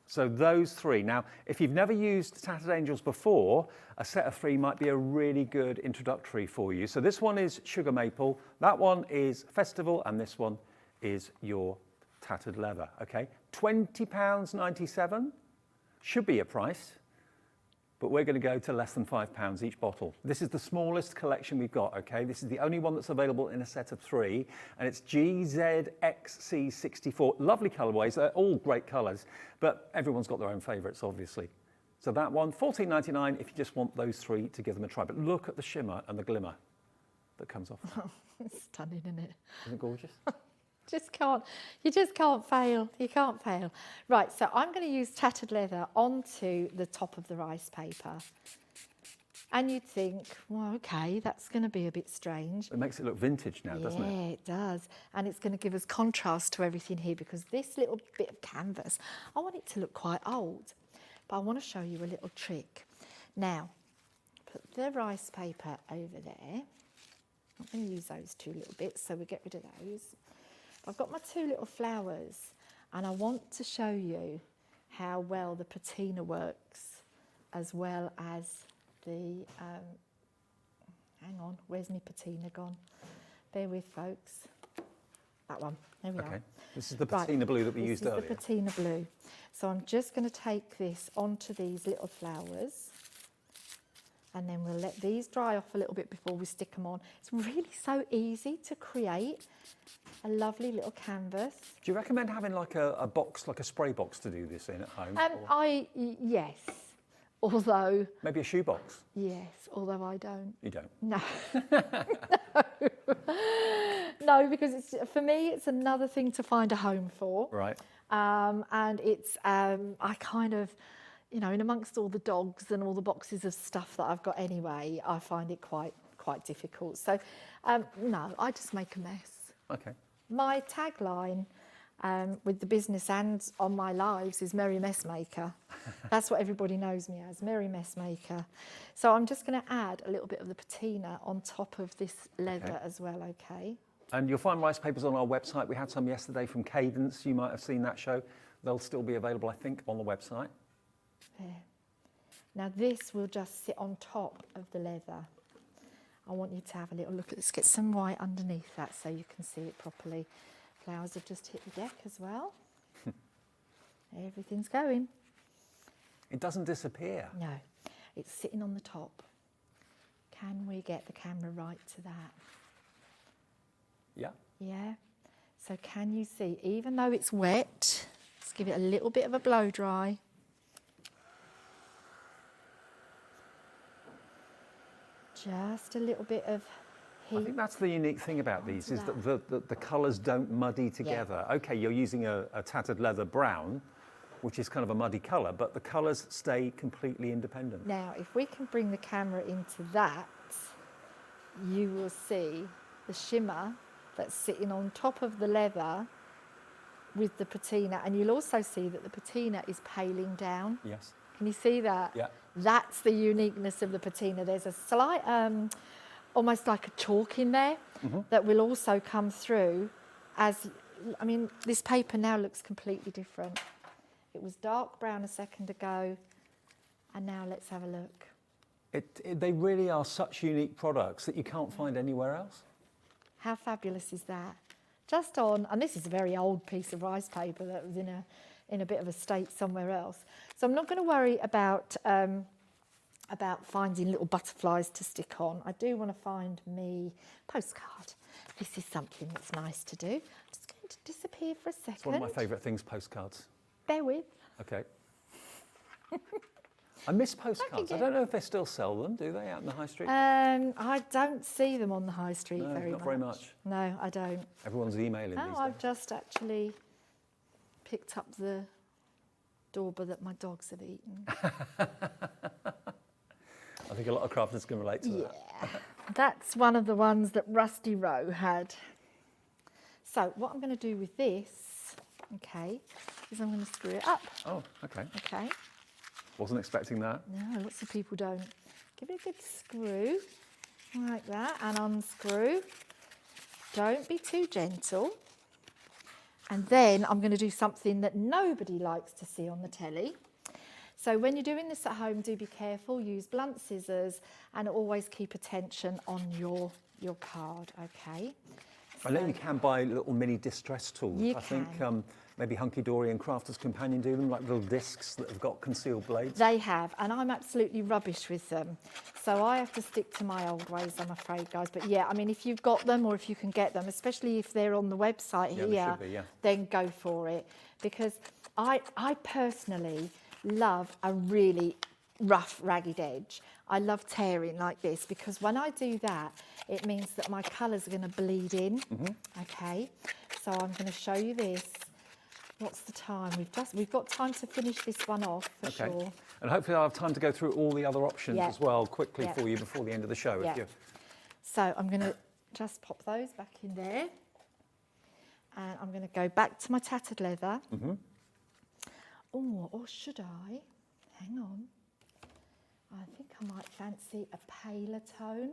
So those 3. Now, if you've never used Tattered Angels before, a set of 3 might be a really good introductory for you. So this one is Sugar Maple, that one is Festival, and this one is your Tattered Leather, okay? £20.97 should be your price, but we're going to go to less than £5 each bottle. This is the smallest collection we've got, okay? This is the only one that's available in a set of 3, and it's GZXC64. Lovely colourways, they're all great colours, but everyone's got their own favourites, obviously. So that one, $14.99 if you just want those 3 to give them a try. But look at the shimmer and the glimmer that comes off. It's stunning, isn't it? Isn't it gorgeous? You just can't fail. You can't fail. Right, so I'm going to use tattered leather onto the top of the rice paper. And you'd think, well, okay, that's going to be a bit strange. It makes it look vintage now, doesn't it? Yeah, it does. And it's going to give us contrast to everything here because this little bit of canvas, I want it to look quite old. But I want to show you a little trick. Now, put the rice paper over there. I'm going to use those 2 little bits, so we get rid of those. I've got my 2 little flowers, and I want to show you how well the patina works, as well as the, hang on, where's my patina gone? Bear with, folks. That one, there we are. This is the patina blue that we used earlier. This is the patina blue. So I'm just going to take this onto these little flowers, and then we'll let these dry off a little bit before we stick them on. It's really so easy to create. a lovely little canvas. Do you recommend having like a box, like a spray box to do this in at home? Yes, although, Maybe a shoe box? yes, although I don't. You don't? No. No, because for me, it's another thing to find a home for. Right. And it's, I kind of, you know, in amongst all the dogs and all the boxes of stuff that I've got anyway, I find it quite difficult. So, no, I just make a mess. Okay. My tagline with the business and on my lives is Merry Messmaker. That's what everybody knows me as, Merry Messmaker. So I'm just going to add a little bit of the patina on top of this leather as well, okay? And you'll find rice papers on our website. We had some yesterday from Cadence. You might have seen that show. They'll still be available, I think, on the website. There. Now this will just sit on top of the leather. I want you to have a little look at this. Get some white underneath that so you can see it properly. Flowers have just hit the deck as well. Everything's going. It doesn't disappear. No, it's sitting on the top. Can we get the camera right to that? Yeah. Yeah. So can you see, even though it's wet, let's give it a little bit of a blow dry. Just a little bit of heat. I think that's the unique thing about these, is that the colours don't muddy together. Yeah. Okay, you're using a tattered leather brown, which is kind of a muddy colour, but the colours stay completely independent. Now, if we can bring the camera into that, you will see the shimmer that's sitting on top of the leather with the patina, and you'll also see that the patina is paling down. Yes. Can you see that? Yeah. That's the uniqueness of the patina. There's a slight, almost like a chalk in there that will also come through as, I mean, this paper now looks completely different. It was dark brown a second ago, and now let's have a look. They really are such unique products that you can't find anywhere else. How fabulous is that? Just on, and this is a very old piece of rice paper that was in a bit of a state somewhere else. So I'm not going to worry about finding little butterflies to stick on. I do want to find me postcard. This is something that's nice to do. I'm just going to disappear for a second. It's one of my favourite things, postcards. Bear with. Okay. I miss postcards. I don't know if they still sell them, do they, out in the high street? I don't see them on the high street very much. Not very much. No, I don't. Everyone's emailing these days. I've just actually picked up the dauber that my dogs have eaten. I think a lot of crafters can relate to that. Yeah, that's one of the ones that Rusty Rowe had. So what I'm going to do with this, okay, is I'm going to screw it up. Oh, okay. Okay. Wasn't expecting that. No, lots of people don't. Give it a good screw, like that, and unscrew. Don't be too gentle. And then I'm going to do something that nobody likes to see on the telly. So when you're doing this at home, do be careful, use blunt scissors, and always keep attention on your card, okay? I know you can buy little mini distress tools. You I think maybe Hunky Dory and Crafter's Companion do them, like little discs that have got concealed blades. They have, and I'm absolutely rubbish with them. So I have to stick to my old ways, I'm afraid, guys. But yeah, I mean, if you've got them or if you can get them, especially if they're on the website here, then go for it. Because I personally love a really rough, ragged edge. I love tearing like this because when I do that, it means that my colours are going to bleed in. Okay, so I'm going to show you this. What's the time? We've got time to finish this one off for sure. And hopefully I'll have time to go through all the other options as well quickly for you before the end of the show. Yeah. So I'm going to just pop those back in there, and I'm going to go back to my tattered leather. Oh, or should I? Hang on. I think I might fancy a paler tone.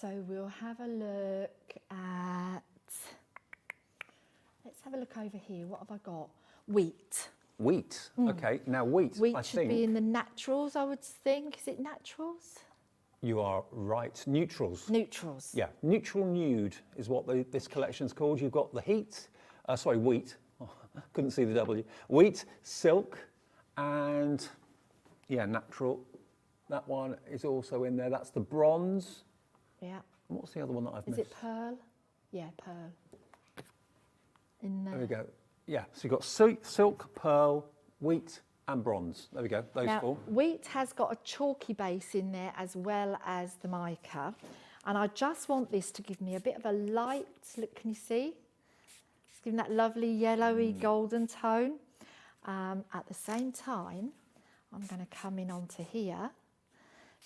So we'll have a look at, let's have a look over here. What have I got? Wheat. Wheat. Okay, now wheat, Wheat I should think be in the naturals, I would think. Is it naturals? you are right. Neutrals. Neutrals. Yeah, neutral nude is what this collection's called. You've got the wheat. Oh, couldn't see the W. Wheat, silk, and yeah, natural. That one is also in there. That's the bronze. Yeah. And what's the other one that I've missed? Is it pearl? Yeah, pearl. in there. There we go. Yeah, so you've got silk, pearl, wheat and bronze. There we go, those Now, four. wheat has got a chalky base in there as well as the mica. And I just want this to give me a bit of a light, look, can you see? It's giving that lovely yellowy golden tone. At the same time, I'm going to come in onto here.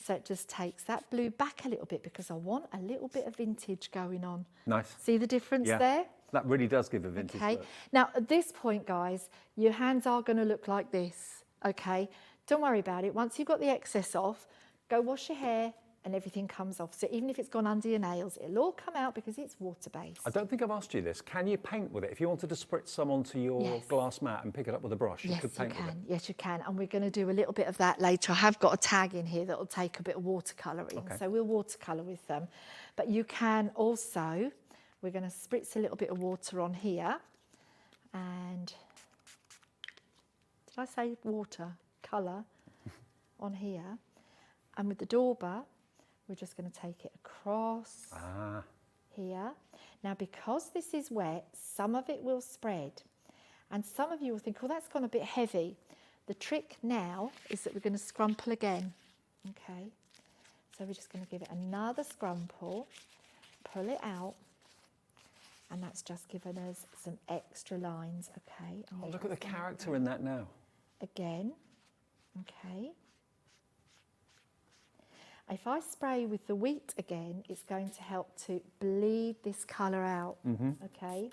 So it just takes that blue back a little bit because I want a little bit of vintage going on. Nice. See the difference there? That really does give a vintage Okay. look. Now, at this point, guys, your hands are going to look like this, okay? Don't worry about it. Once you've got the excess off, go wash your hair and everything comes off. So even if it's gone under your nails, it'll all come out because it's water-based. I don't think I've asked you this. Can you paint with it? If you wanted to spritz some onto your Yes. glass mat and pick it up with a brush, you could paint with it. Yes, you can. And we're going to do a little bit of that later. I have got a tag in here that will take a bit of watercolouring. Okay. So we'll watercolour with them. But you can also, we're going to spritz a little bit of water on here. And did I say water? Colour on here. And with the dauber, we're just going to take it across here. Now, because this is wet, some of it will spread. And some of you will think, oh, that's gone a bit heavy. The trick now is that we're going to scrumple again. Okay. So we're just going to give it another scrumple, pull it out. And that's just given us some extra lines. Okay. Oh, look at the character in that now. Again. Okay. If I spray with the wheat again, it's going to help to bleed this colour out, okay?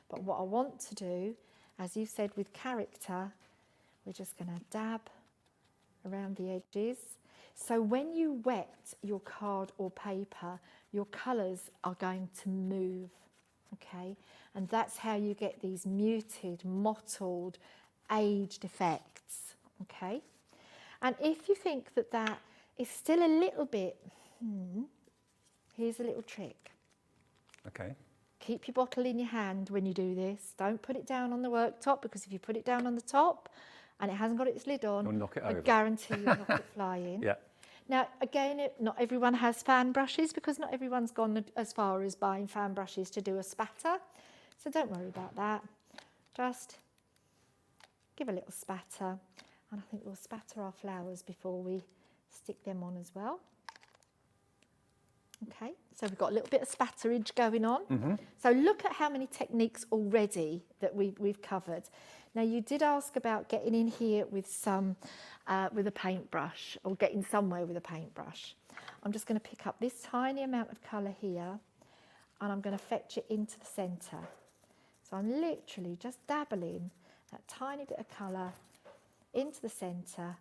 But what I want to do, as you said with character, we're just going to dab around the edges. So when you wet your card or paper, your colours are going to move, okay? And that's how you get these muted, mottled, aged effects, okay? And if you think that that is still a little bit, here's a little trick. Okay. Keep your bottle in your hand when you do this. Don't put it down on the worktop, because if you put it down on the top and it hasn't got its lid on, You'll knock it I over. guarantee you'll knock it flying. Yeah. Now, again, not everyone has fan brushes, because not everyone's gone as far as buying fan brushes to do a spatter. So don't worry about that. Just give a little spatter. And I think we'll spatter our flowers before we stick them on as well. Okay, so we've got a little bit of spatterage going on. So look at how many techniques already that we've covered. Now, you did ask about getting in here with some, with a paintbrush, or getting somewhere with a paintbrush. I'm just going to pick up this tiny amount of colour here, and I'm going to fetch it into the centre. So I'm literally just dabbling that tiny bit of colour into the centre,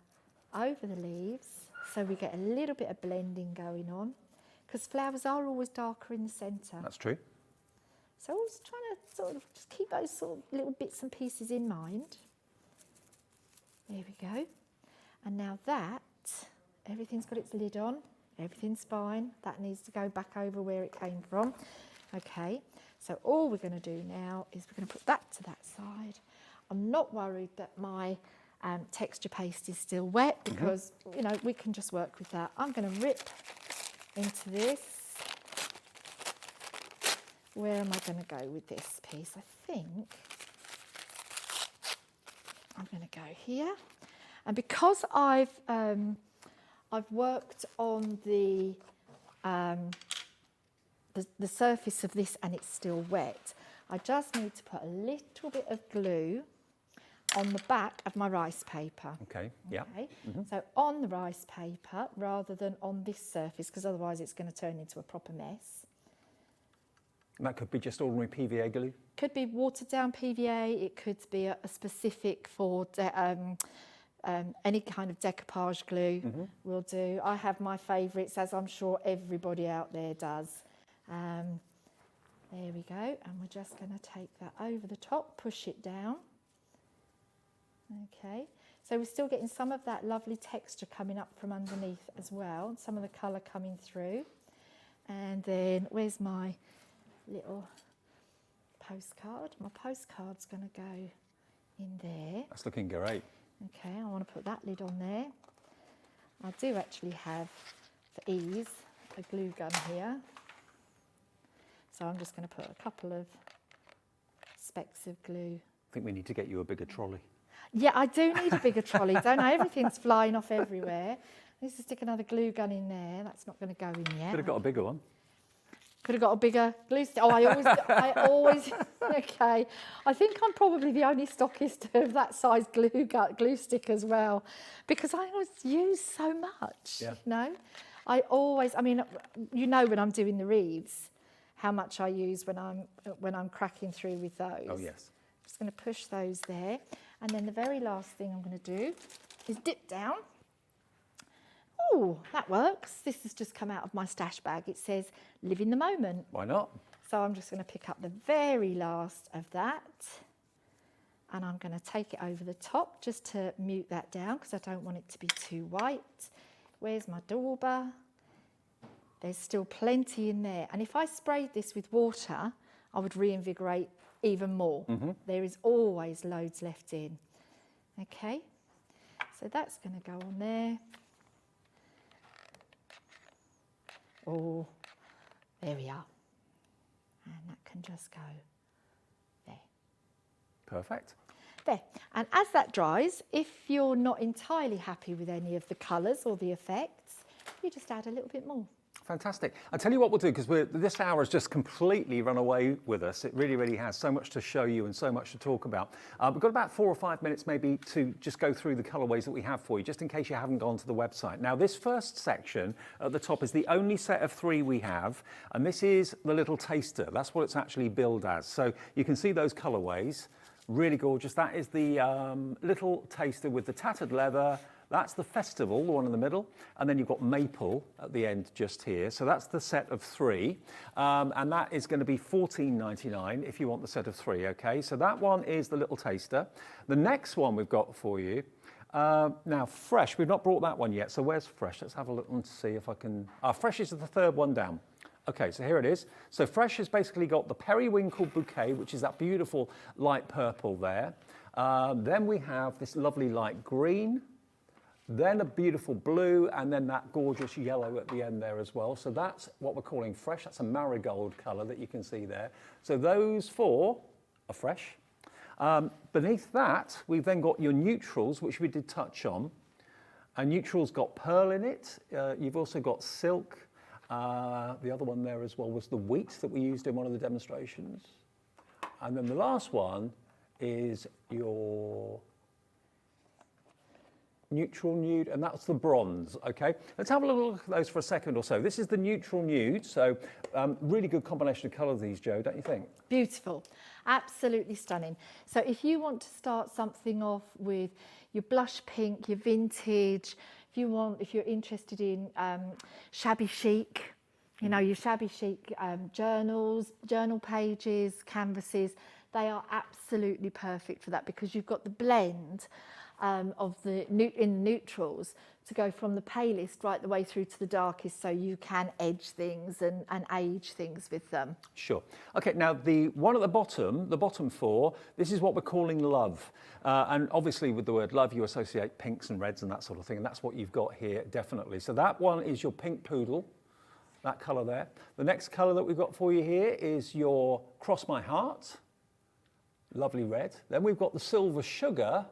over the leaves, so we get a little bit of blending going on, because flowers are always darker in the centre. That's true. So I was trying to sort of just keep those sort of little bits and pieces in mind. There we go. And now that, everything's got its lid on, everything's fine. That needs to go back over where it came from. Okay, so all we're going to do now is we're going to put that to that side. I'm not worried that my texture paste is still wet, because, you know, we can just work with that. I'm going to rip into this. Where am I going to go with this piece? I think I'm going to go here. And because I've worked on the surface of this and it's still wet, I just need to put a little bit of glue on the back of my rice paper. Okay, yeah. Okay? So on the rice paper rather than on this surface, because otherwise it's going to turn into a proper mess. And that could be just ordinary PVA glue? Could be watered down PVA, it could be a specific for any kind of decoupage glue will do. I have my favourites, as I'm sure everybody out there does. There we go, and we're just going to take that over the top, push it down. Okay, so we're still getting some of that lovely texture coming up from underneath as well, and some of the colour coming through. And then, where's my little postcard? My postcard's going to go in there. That's looking great. Okay, I want to put that lid on there. I do actually have, for ease, a glue gun here. So I'm just going to put a couple of specks of glue. I think we need to get you a bigger trolley. Yeah, I do need a bigger trolley, don't I? Everything's flying off everywhere. I need to stick another glue gun in there. That's not going to go in yet. Could have got a bigger one. Could have got a bigger glue stick. Oh, I always, okay. I think I'm probably the only stockist of that size glue stick as well, because I always use so much, Yeah. you know. I mean, you know, when I'm doing the wreaths, how much I use when I'm cracking through with those. Oh, yes. Just going to push those there. And then the very last thing I'm going to do is dip down. Oh, that works. This has just come out of my stash bag. It says, live in the moment. Why not? So I'm just going to pick up the very last of that. And I'm going to take it over the top just to mute that down because I don't want it to be too white. Where's my dauber? There's still plenty in there. And if I sprayed this with water, I would reinvigorate even more. There is always loads left in. Okay, so that's going to go on there. Oh, there we are. And that can just go there. Perfect. There. And as that dries, if you're not entirely happy with any of the colours or the effects, you just add a little bit more. Fantastic. I'll tell you what we'll do, because this hour has just completely run away with us. It really, really has. So much to show you and so much to talk about. We've got about 4 or 5 minutes maybe to just go through the colourways that we have for you, just in case you haven't gone to the website. Now, this first section at the top is the only set of 3 we have, and this is the little taster. That's what it's actually billed as. So you can see those colourways. Really gorgeous. That is the little taster with the tattered leather. That's the festival, the one in the middle, and then you've got maple at the end just here. So that's the set of 3, and that is going to be $14.99 if you want the set of 3, okay? So that one is the little taster. The next one we've got for you, now Fresh, we've not brought that one yet, so where's Fresh? Let's have a look and see if I can, Fresh is the 3rd one down. Okay, so here it is. So Fresh has basically got the periwinkle bouquet, which is that beautiful light purple there. Then we have this lovely light green, then a beautiful blue, and then that gorgeous yellow at the end there as well. So that's what we're calling Fresh. That's a marigold colour that you can see there. So those 4 are Fresh. Beneath that, we've then got your neutrals, which we did touch on. And neutrals got pearl in it. You've also got silk. The other one there as well was the wheat that we used in one of the demonstrations. And then the last one is your neutral nude, and that's the bronze, okay? Let's have a little look at those for a second or so. This is the neutral nude, so really good combination of colours these, Jo, don't you think? Beautiful, absolutely stunning. So if you want to start something off with your blush pink, your vintage, if you're interested in shabby chic, you know, your shabby chic journals, journal pages, canvases, they are absolutely perfect for that because you've got the blend of the neutrals to go from the palest right the way through to the darkest, so you can edge things and age things with them. Sure. Okay, now the one at the bottom 4, this is what we're calling love. And obviously with the word love, you associate pinks and reds and that sort of thing, and that's what you've got here, definitely. So that one is your pink poodle, that colour there. The next colour that we've got for you here is your Cross My Heart, lovely red. Then we've got the silver sugar,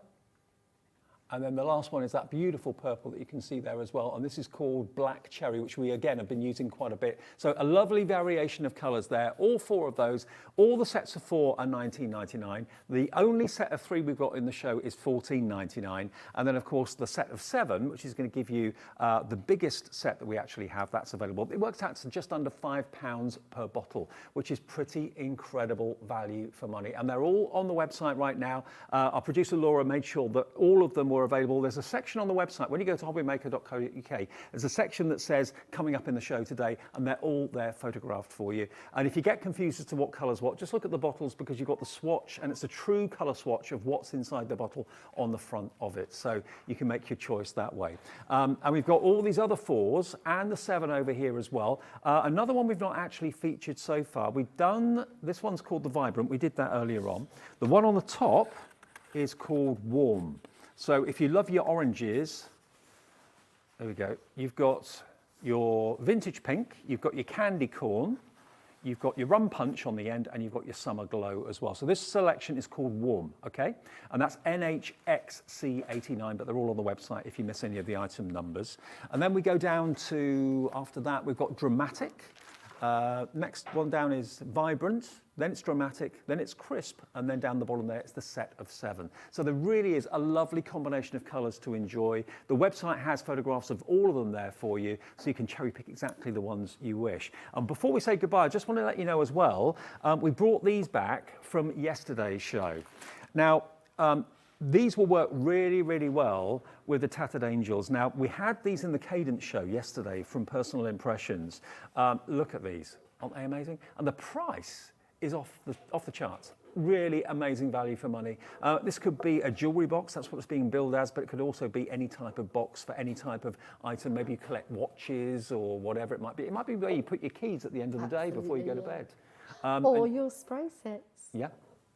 and then the last one is that beautiful purple that you can see there as well. And this is called Black Cherry, which we, again, have been using quite a bit. So a lovely variation of colours there. All 4 of those. All the sets of 4 are $19.99. The only set of 3 we've got in the show is $14.99. And then, of course, the set of 7, which is going to give you the biggest set that we actually have, that's available. It works out to just under £5 per bottle, which is pretty incredible value for money. And they're all on the website right now. Our producer, Laura, made sure that all of them were available. There's a section on the website. When you go to hobbymaker.co.uk, there's a section that says coming up in the show today, and they're all there photographed for you. And if you get confused as to what colours what, just look at the bottles, because you've got the swatch, and it's a true colour swatch of what's inside the bottle on the front of it. So you can make your choice that way. And we've got all these other 4s and the 7 over here as well. Another one we've not actually featured so far. We've done, this one's called the Vibrant. We did that earlier on. The one on the top is called Warm. So if you love your oranges, there we go. You've got your vintage pink, you've got your candy corn, you've got your rum punch on the end, and you've got your summer glow as well. So this selection is called Warm, okay? And that's NHXC89, but they're all on the website if you miss any of the item numbers. And then we go down to, after that, we've got Dramatic. Next one down is Vibrant, then it's Dramatic, then it's Crisp, and then down the bottom there, it's the set of 7. So there really is a lovely combination of colours to enjoy. The website has photographs of all of them there for you, so you can cherry pick exactly the ones you wish. And before we say goodbye, I just want to let you know as well, we brought these back from yesterday's show. Now, these will work really, really well with the Tattered Angels. Now, we had these in the Cadence show yesterday from Personal Impressions. Look at these. Aren't they amazing? And the price is off the charts. Really amazing value for money. This could be a jewellery box, that's what it's being billed as, but it could also be any type of box for any type of item. Maybe you collect watches or whatever it might be. It might be where you put your keys at the end of the day before you go to bed. Or your spray sets. Yeah.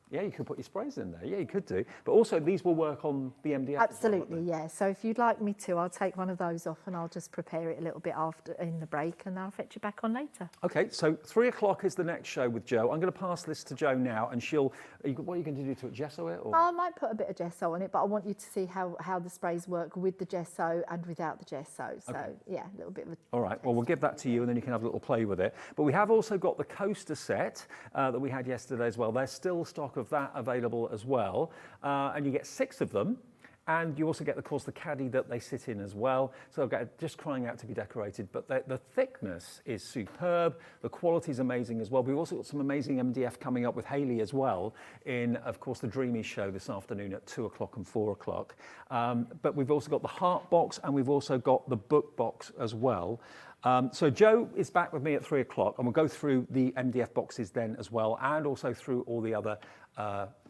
Yeah, you could put your sprays in there. Yeah, you could do. But also, these will work on the MDF. Absolutely, yeah. So if you'd like me to, I'll take one of those off and I'll just prepare it a little bit after in the break, and I'll fetch you back on later. Okay, so 3 o'clock is the next show with Jo. I'm going to pass this to Jo now, and she'll. What are you going to do to it? Gesso it? Or? I might put a bit of gesso on it, but I want you to see how the sprays work with the gesso and without the gesso. So Okay. yeah, a little bit of. All right. Well, we'll give that to you, and then you can have a little play with it. But we have also got the coaster set that we had yesterday as well. There's still stock of that available as well, and you get 6 of them. And you also get, of course, the caddy that they sit in as well. So they'll get just crying out to be decorated. But the thickness is superb. The quality is amazing as well. We've also got some amazing MDF coming up with Hayley as well in, of course, the Dreamees show this afternoon at 2 o'clock and 4 o'clock. But we've also got the heart box, and we've also got the book box as well. So Jo is back with me at 3 o'clock, and we'll go through the MDF boxes then as well, and also through all the other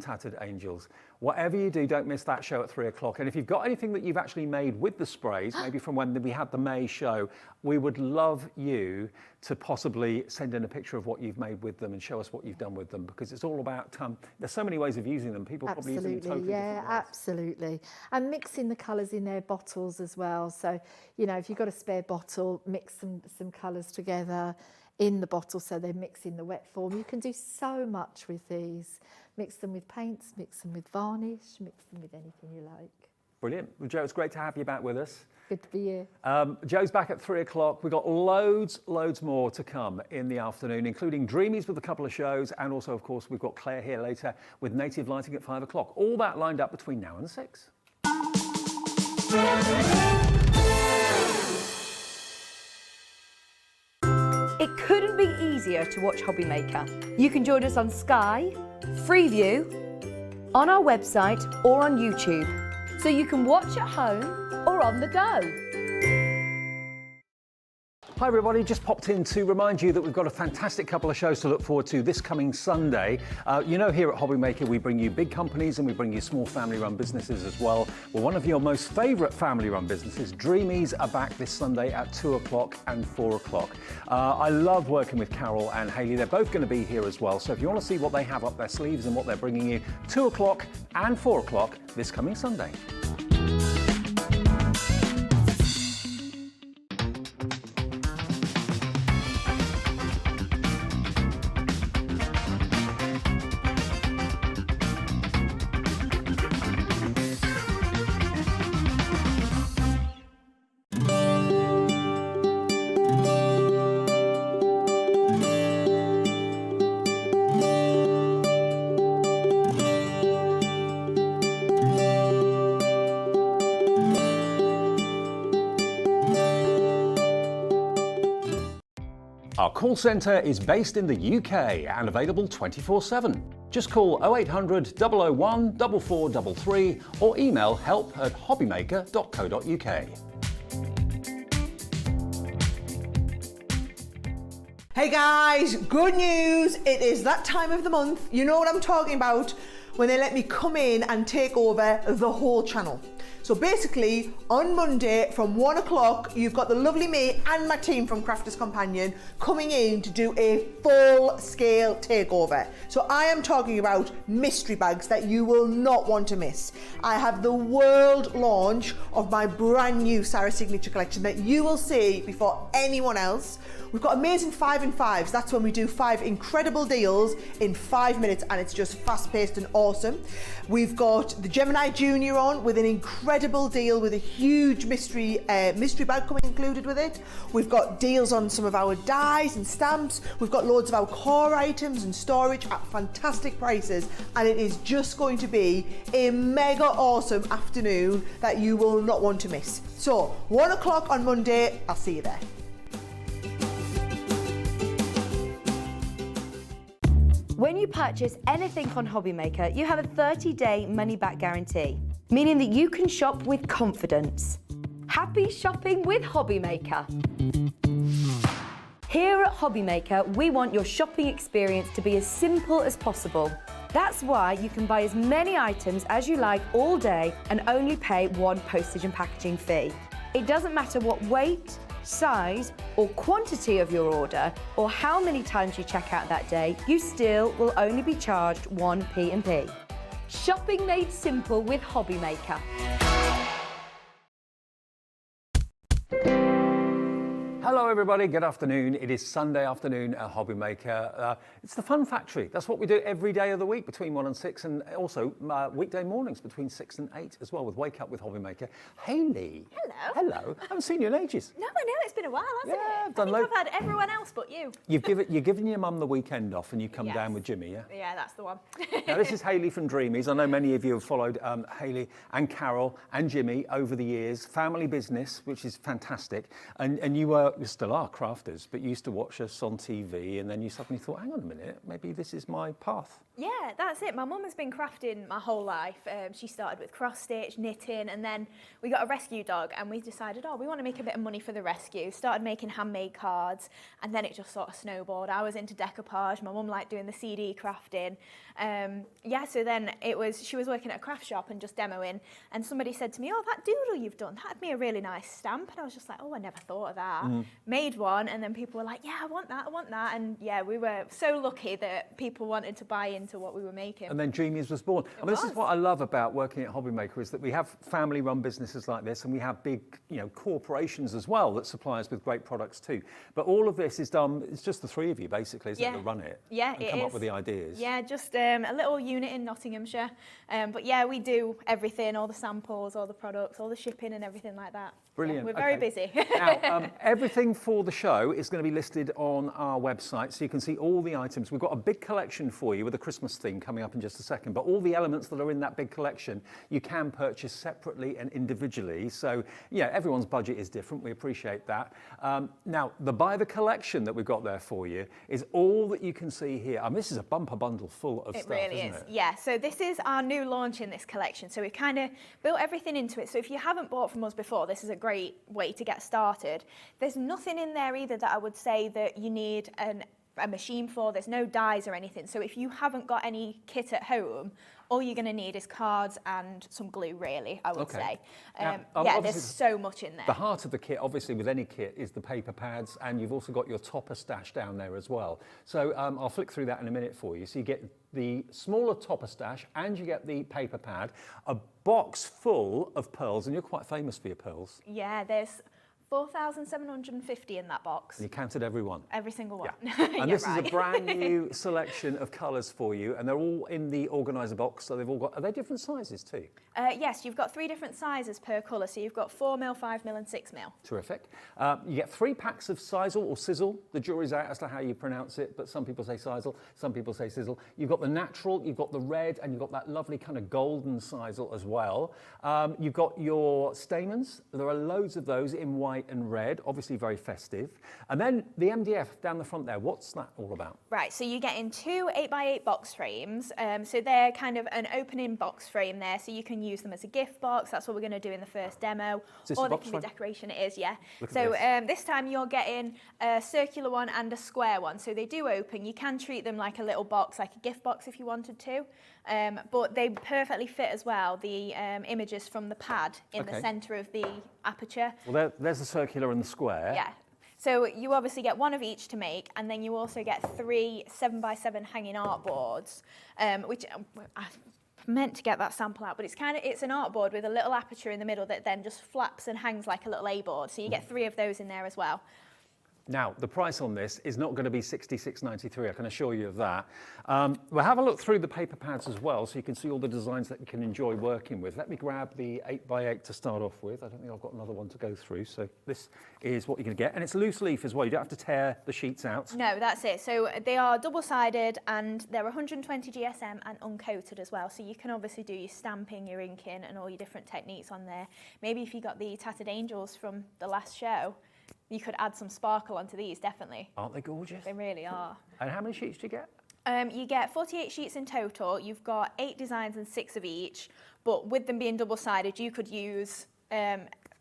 Tattered Angels. Whatever you do, don't miss that show at 3 o'clock. And if you've got anything that you've actually made with the sprays, maybe from when we had the May show, we would love you to possibly send in a picture of what you've made with them and show us what you've done with them, because it's all about, there's so many ways of using them. People probably use them in totally different ways. Absolutely. And mixing the colours in their bottles as well. So, you know, if you've got a spare bottle, mix some colours together in the bottle so they mix in the wet form. You can do so much with these. Mix them with paints, mix them with varnish, mix them with anything you like. Brilliant. Well, Jo, it's great to have you back with us. Good to be here. Jo's back at 3 o'clock. We've got loads more to come in the afternoon, including Dreamees with a couple of shows, and also, of course, we've got Clare here later with Native Lighting at 5 o'clock. All that lined up between now and 6. It couldn't be easier to watch Hobby Maker. You can join us on Sky, Freeview, on our website or on YouTube, so you can watch at home or on the go. Hi everybody, just popped in to remind you that we've got a fantastic couple of shows to look forward to this coming Sunday. You know, here at Hobby Maker we bring you big companies and we bring you small family-run businesses as well. Well, one of your most favourite family-run businesses, Dreamees, are back this Sunday at 2 o'clock and 4 o'clock. I love working with Carol and Hayley. They're both going to be here as well. So if you want to see what they have up their sleeves and what they're bringing you, 2 o'clock and 4 o'clock this coming Sunday. Our call centre is based in the UK and available 24/7. Just call 0800 001 4433 or email help@hobbymaker.co.uk. Hey guys, good news. It is that time of the month. You know what I'm talking about when they let me come in and take over the whole channel. So basically, on Monday from 1 o'clock, you've got the lovely me and my team from Crafters Companion coming in to do a full-scale takeover. So I am talking about mystery bags that you will not want to miss. I have the world launch of my brand new Sarah Signature collection that you will see before anyone else. We've got amazing 5 in 5s. That's when we do 5 incredible deals in 5 minutes, and it's just fast-paced and awesome. We've got the Gemini Junior on with an incredible deal with a huge mystery bag coming included with it. We've got deals on some of our dies and stamps. We've got loads of our core items and storage at fantastic prices, and it is just going to be a mega awesome afternoon that you will not want to miss. So 1 o'clock on Monday, I'll see you there. When you purchase anything on Hobbymaker, you have a 30-day money-back guarantee, meaning that you can shop with confidence. Happy shopping with Hobbymaker. Here at Hobbymaker, we want your shopping experience to be as simple as possible. That's why you can buy as many items as you like all day and only pay one postage and packaging fee. It doesn't matter what weight, size or quantity of your order or how many times you check out that day, you still will only be charged one P&P. Shopping made simple with Hobbymaker. Hello everybody, good afternoon. It is Sunday afternoon at Hobbymaker. It's the Fun Factory. That's what we do every day of the week between 1 and 6, and also weekday mornings between 6 and 8 as well with Wake Up with Hobbymaker. Hayley. Hello. Hello. I haven't seen you in ages. No, I know, it's been a while, hasn't Yeah, it? I've done I think I've had everyone else but you. You've given your mum the weekend off and you come Yes. down with Jimmy, yeah? Yeah, that's the one. Now, this is Hayley from Dreamees. I know many of you have followed Hayley and Carol and Jimmy over the years. Family business, which is fantastic. And you still are crafters, but you used to watch us on TV and then you suddenly thought, hang on a minute, maybe this is my path. Yeah, that's it. My mum has been crafting my whole life. She started with cross stitch, knitting, and then we got a rescue dog and we decided, we want to make a bit of money for the rescue. Started making handmade cards and then it just sort of snowballed. I was into decoupage. My mum liked doing the CD crafting. So then she was working at a craft shop and just demoing, and somebody said to me, that doodle you've done, that'd be a really nice stamp. And I was just like, I never thought of that. Made one, and then people were like, yeah, I want that. And yeah, we were so lucky that people wanted to buy into what we were making. And then Dreamees was born. This is what I love about working at Hobbymaker, is that we have family-run businesses like this, and we have big, corporations as well that supply us with great products too. But all of this is done, it's just the three of you basically, isn't it, that run it? Yeah, and come up with the ideas. Yeah, just a little unit in Nottinghamshire. But yeah, we do everything, all the samples, all the products, all the shipping and everything like that. Brilliant. Yeah, we're very busy. Now, everything for the show is going to be listed on our website, so you can see all the items. We've got a big collection for you with a Christmas theme coming up in just a second, but all the elements that are in that big collection you can purchase separately and individually. So, everyone's budget is different. We appreciate that. Now, the Buy the Collection that we've got there for you is all that you can see here. This is a bumper bundle full of stuff, It really isn't is. it? Yeah, so this is our new launch in this collection. So we've kind of built everything into it. So if you haven't bought from us before, this is a great way to get started. There's nothing in there either that I would say that you need a machine for. There's no dies or anything. So if you haven't got any kit at home, all you're going to need is cards and some glue, really, I would say. There's so much in there. The heart of the kit, obviously, with any kit, is the paper pads, and you've also got your topper stash down there as well. So I'll flick through that in a minute for you. So you get the smaller topper stash, and you get the paper pad, a box full of pearls, and you're quite famous for your pearls. Yeah, there's 4,750 in that box. And you counted every one? Every single one. Yeah. And this is a brand new selection of colours for you, and they're all in the organiser box, so they've all got, are they different sizes too? Yes, you've got 3 different sizes per colour, so you've got 4mm, 5mm and 6mm. Terrific. You get 3 packs of Sizzle or Sizzle. The jury's out as to how you pronounce it, but some people say Sizzle, some people say Sizzle. You've got the natural, you've got the red, and you've got that lovely kind of golden Sizzle as well. You've got your stamens. There are loads of those in white white and red, obviously very festive. And then the MDF down the front there, what's that all about? Right, so you get in two 8x8 box frames. So they're kind of an opening box frame there, so you can use them as a gift box. That's what we're going to do in the first demo. Or they can be decoration, it is, yeah. So this time you're getting a circular one and a square one. So they do open. You can treat them like a little box, like a gift box if you wanted to. But they perfectly fit as well, the images from the pad in the centre of the aperture. Well, there's the circular and the square. Yeah. So you obviously get one of each to make, and then you also get 3 7x7 hanging artboards, which I meant to get that sample out, but it's an artboard with a little aperture in the middle that then just flaps and hangs like a little A-board. So you get 3 of those in there as well. Now, the price on this is not going to be $66.93, I can assure you of that. We'll have a look through the paper pads as well, so you can see all the designs that you can enjoy working with. Let me grab the 8x8 to start off with. I don't think I've got another one to go through, so this is what you're going to get. And it's loose leaf as well, you don't have to tear the sheets out. No, that's it. So they are double-sided, and they're 120 GSM and uncoated as well, so you can obviously do your stamping, your inking, and all your different techniques on there. Maybe if you got the Tattered Angels from the last show, you could add some sparkle onto these, definitely. Aren't they gorgeous? They really are. And how many sheets do you get? You get 48 sheets in total. You've got 8 designs and 6 of each, but with them being double-sided, you could use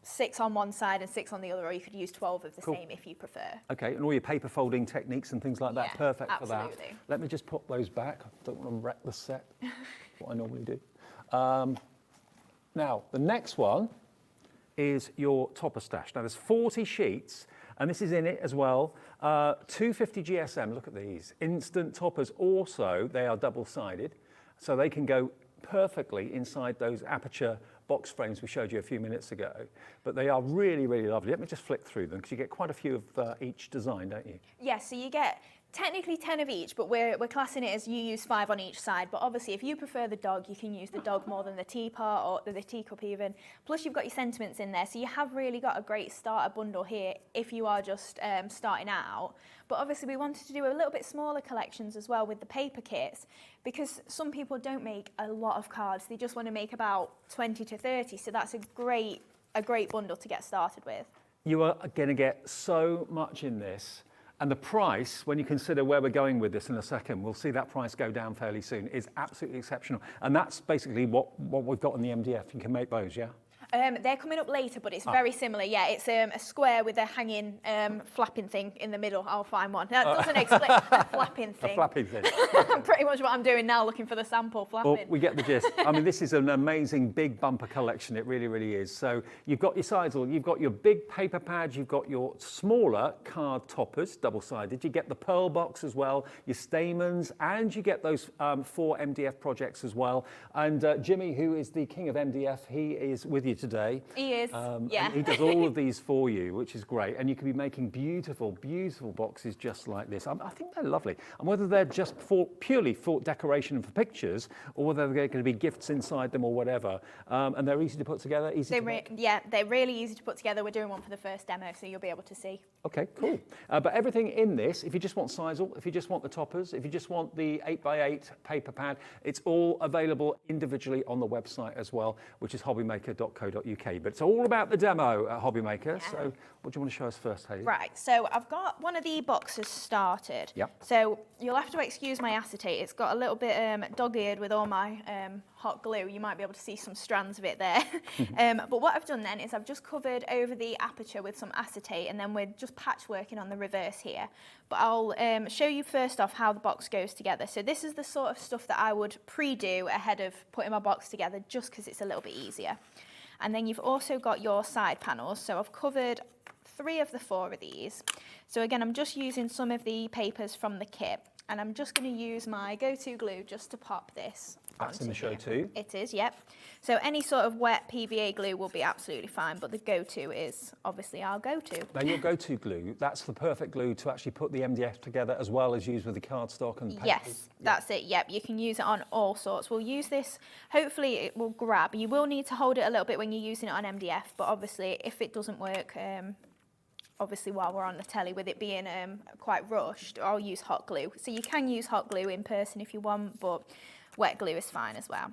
6 on one side and 6 on the other, or you could use 12 of the same if you prefer. Okay, and all your paper folding techniques and things like that, perfect for that. Absolutely. Let me just pop those back. I don't want to wreck the set, what I normally do. Now, the next one is your topper stash. Now there's 40 sheets, and this is in it as well. 250 GSM, look at these. Instant toppers also, they are double-sided, so they can go perfectly inside those aperture box frames we showed you a few minutes ago. But they are really, really lovely. Let me just flick through them, because you get quite a few of each design, don't you? Yes, so you get technically 10 of each, but we're classing it as you use 5 on each side. But obviously, if you prefer the dog, you can use the dog more than the teapot or the teacup even. Plus, you've got your sentiments in there, so you have really got a great starter bundle here if you are just starting out. But obviously, we wanted to do a little bit smaller collections as well with the paper kits, because some people don't make a lot of cards. They just want to make about 20 to 30, so that's a great bundle to get started with. You are going to get so much in this. And the price, when you consider where we're going with this in a second, we'll see that price go down fairly soon, is absolutely exceptional. And that's basically what we've got in the MDF. You can make those, yeah? They're coming up later, but it's very similar. Yeah, it's a square with a hanging flapping thing in the middle. I'll find one. That doesn't explain a flapping thing. A flapping thing. Pretty much what I'm doing now, looking for the sample flapping. Well, we get the gist. I mean, this is an amazing big bumper collection. It really, really is. So you've got your sides, you've got your big paper pads, you've got your smaller card toppers, double-sided. You get the pearl box as well, your stamens, and you get those 4 MDF projects as well. And Jimmy, who is the king of MDF, he is with you today. He is, yeah. And he does all of these for you, which is great. And you can be making beautiful, beautiful boxes just like this. I think they're lovely. And whether they're just purely for decoration and for pictures, or whether they're going to be gifts inside them or whatever. And they're easy to put together, Yeah, they're really easy to put together. We're doing one for the first demo, so you'll be able to see. Okay, cool. But everything in this, if you just want sisal, if you just want the toppers, if you just want the 8x8 paper pad, it's all available individually on the website as well, which is hobbymaker.co.uk. But it's all about the demo at Hobbymaker. Yeah. So what do you want to show us first, Hayley? Right, so I've got one of the boxes started. Yep. So you'll have to excuse my acetate. It's got a little bit dog-eared with all my hot glue. You might be able to see some strands of it there. But what I've done then is I've just covered over the aperture with some acetate, and then we're just patchworking on the reverse here. But I'll show you first off how the box goes together. So this is the sort of stuff that I would pre-do ahead of putting my box together, just because it's a little bit easier. And then you've also got your side panels. So I've covered 3 of the 4 of these. So again, I'm just using some of the papers from the kit, and I'm just going to use my go-to glue just to pop this. That's in the show too. It is, yep. So any sort of wet PVA glue will be absolutely fine, but the go-to is obviously our go-to. Now your go-to glue, that's the perfect glue to actually put the MDF together as well as use with the cardstock and papers. Yes, that's it, yep. You can use it on all sorts. We'll use this, hopefully it will grab. You will need to hold it a little bit when you're using it on MDF, but obviously if it doesn't work, obviously while we're on the telly with it being quite rushed, I'll use hot glue. So you can use hot glue in person if you want, but wet glue is fine as well.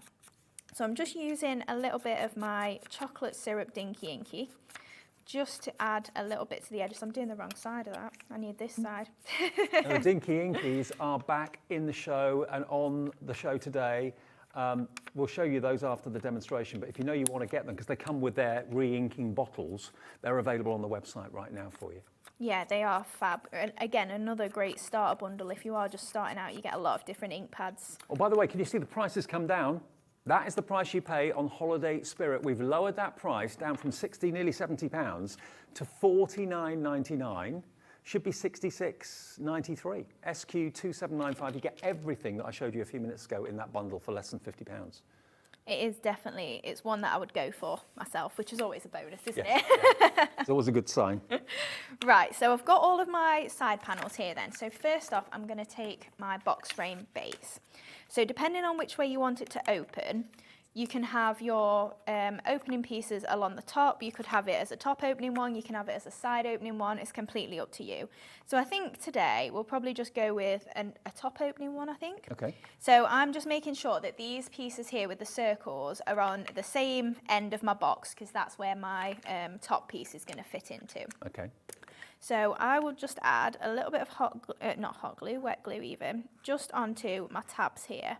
So I'm just using a little bit of my chocolate syrup Dinky Inky, just to add a little bit to the edges. I'm doing the wrong side of that. I need this side. The Dinky Inkies are back in the show and on the show today. We'll show you those after the demonstration, but if you know you want to get them, because they come with their re-inking bottles, they're available on the website right now for you. Yeah, they are fab. And again, another great starter bundle. If you are just starting out, you get a lot of different ink pads. Oh, by the way, can you see the prices come down? That is the price you pay on Holiday Spirit. We've lowered that price down from 60, nearly £70 to £49.99. Should be £66.93. SQ2795. You get everything that I showed you a few minutes ago in that bundle for less than £50. It is definitely, it's one that I would go for myself, which is always a bonus, isn't Yeah. it? It's always a good sign. Right, so I've got all of my side panels here then. So first off, I'm going to take my box frame base. So depending on which way you want it to open, you can have your opening pieces along the top. You could have it as a top opening one. You can have it as a side opening one. It's completely up to you. So I think today we'll probably just go with a top opening one, I think. Okay. So I'm just making sure that these pieces here with the circles are on the same end of my box, because that's where my top piece is going to fit into. Okay. So I will just add a little bit of wet glue even, just onto my tabs here.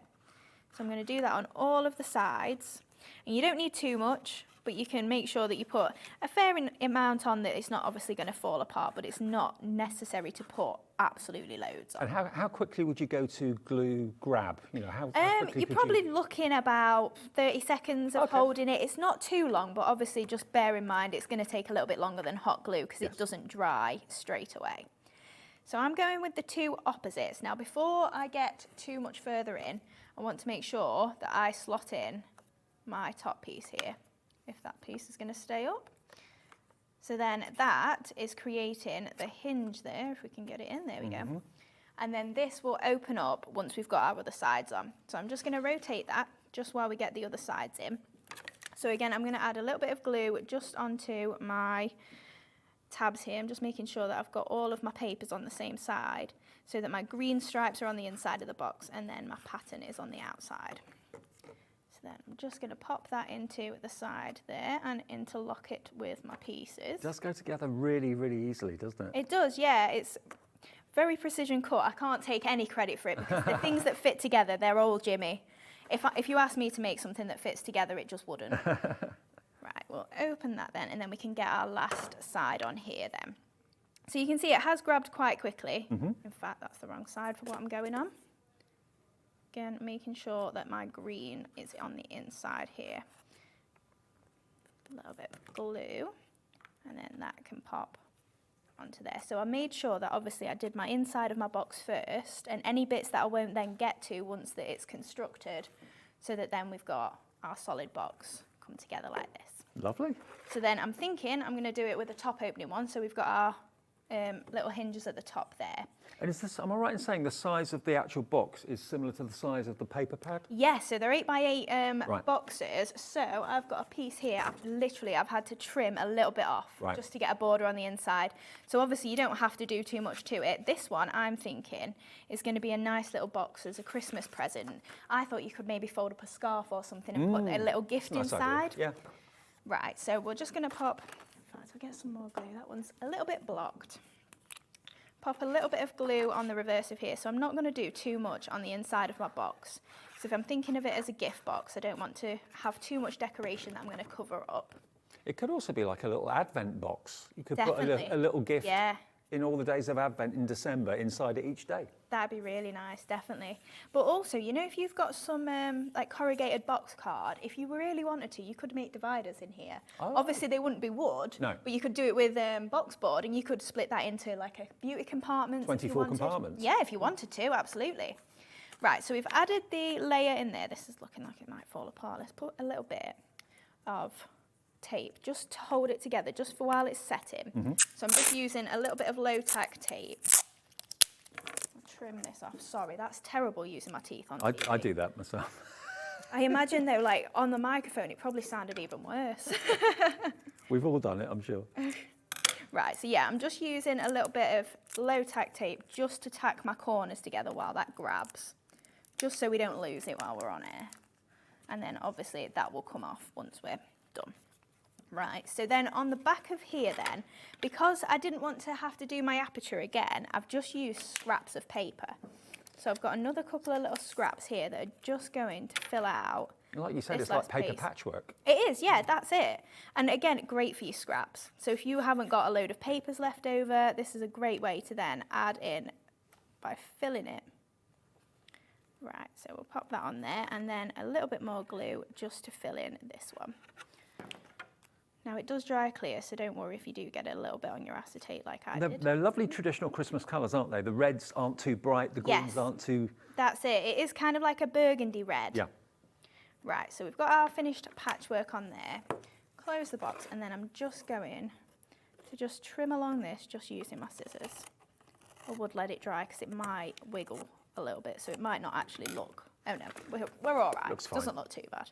So I'm going to do that on all of the sides. And you don't need too much, but you can make sure that you put a fair amount on that it's not obviously going to fall apart, but it's not necessary to put absolutely loads on. And how quickly would you go to glue grab? You know, how quickly You're could probably looking about 30 seconds of holding it. It's not too long, but obviously just bear in mind it's going to take a little bit longer than hot glue because it doesn't dry straight away. So I'm going with the two opposites. Now, before I get too much further in, I want to make sure that I slot in my top piece here, if that piece is going to stay up. So then that is creating the hinge there, if we can get it in, there we go. And then this will open up once we've got our other sides on. So I'm just going to rotate that just while we get the other sides in. So again, I'm going to add a little bit of glue just onto my tabs here. I'm just making sure that I've got all of my papers on the same side so that my green stripes are on the inside of the box and then my pattern is on the outside. So then I'm just going to pop that into the side there and interlock it with my pieces. It does go together really, really easily, doesn't it? It does, yeah. It's very precision cut. I can't take any credit for it because the things that fit together, they're all Jimmy. If you ask me to make something that fits together, it just wouldn't. Right, we'll open that then, and then we can get our last side on here then. So you can see it has grabbed quite quickly. In fact, that's the wrong side for what I'm going on. Again, making sure that my green is on the inside here. A little bit of glue, and then that can pop onto there. So I made sure that obviously I did my inside of my box first, and any bits that I won't then get to once that it's constructed, so that then we've got our solid box come together like this. Lovely. So then I'm thinking I'm going to do it with a top opening one. So we've got our little hinges at the top there. And is this, am I right in saying the size of the actual box is similar to the size of the paper pad? Yes, so they're 8x8 Right. boxes. So I've got a piece here. I've had to trim a little bit off just to get a border on the inside. So obviously you don't have to do too much to it. This one I'm thinking is going to be a nice little box as a Christmas present. I thought you could maybe fold up a scarf or something and put a little gift Nice inside. idea. Yeah. Right, so we're just going to pop, in fact, I'll get some more glue. That one's a little bit blocked. Pop a little bit of glue on the reverse of here. So I'm not going to do too much on the inside of my box. So if I'm thinking of it as a gift box, I don't want to have too much decoration that I'm going to cover up. It could also be like a little Advent box. You could Definitely. put a little gift Yeah. in all the days of Advent in December inside it each day. That'd be really nice, definitely. But also, you know, if you've got some like corrugated box card, if you really wanted to, you could make dividers in here. Oh. Obviously, they wouldn't be wood, No. but you could do it with box board, and you could split that into like a beauty compartment. 24 compartments. Yeah, if you wanted to, absolutely. Right, so we've added the layer in there. This is looking like it might fall apart. Let's put a little bit of tape just to hold it together, just for while it's setting. So I'm just using a little bit of low-tack tape. I'll trim this off. Sorry, that's terrible using my teeth on TV. I do that myself. I imagine though, like on the microphone, it probably sounded even worse. We've all done it, I'm sure. Right, so yeah, I'm just using a little bit of low-tack tape just to tack my corners together while that grabs, just so we don't lose it while we're on air. And then obviously that will come off once we're done. Right, so then on the back of here then, because I didn't want to have to do my aperture again, I've just used scraps of paper. So I've got another couple of little scraps here that are just going to fill out. Like you said, this it's like last paper piece. patchwork. It is, yeah, that's it. And again, great for your scraps. So if you haven't got a load of papers left over, this is a great way to then add in by filling it. Right, so we'll pop that on there, and then a little bit more glue just to fill in this one. Now it does dry clear, so don't worry if you do get a little bit on your acetate like I did. They're lovely traditional Christmas colours, aren't they? The reds aren't too bright, the greens Yes. aren't too... That's it. It is kind of like a burgundy red. Yeah. Right, so we've got our finished patchwork on there. Close the box, and then I'm just going to just trim along this, just using my scissors. I would let it dry because it might wiggle a little bit, so it might not actually look... Oh no, we're all right. Looks fine. Doesn't look too bad.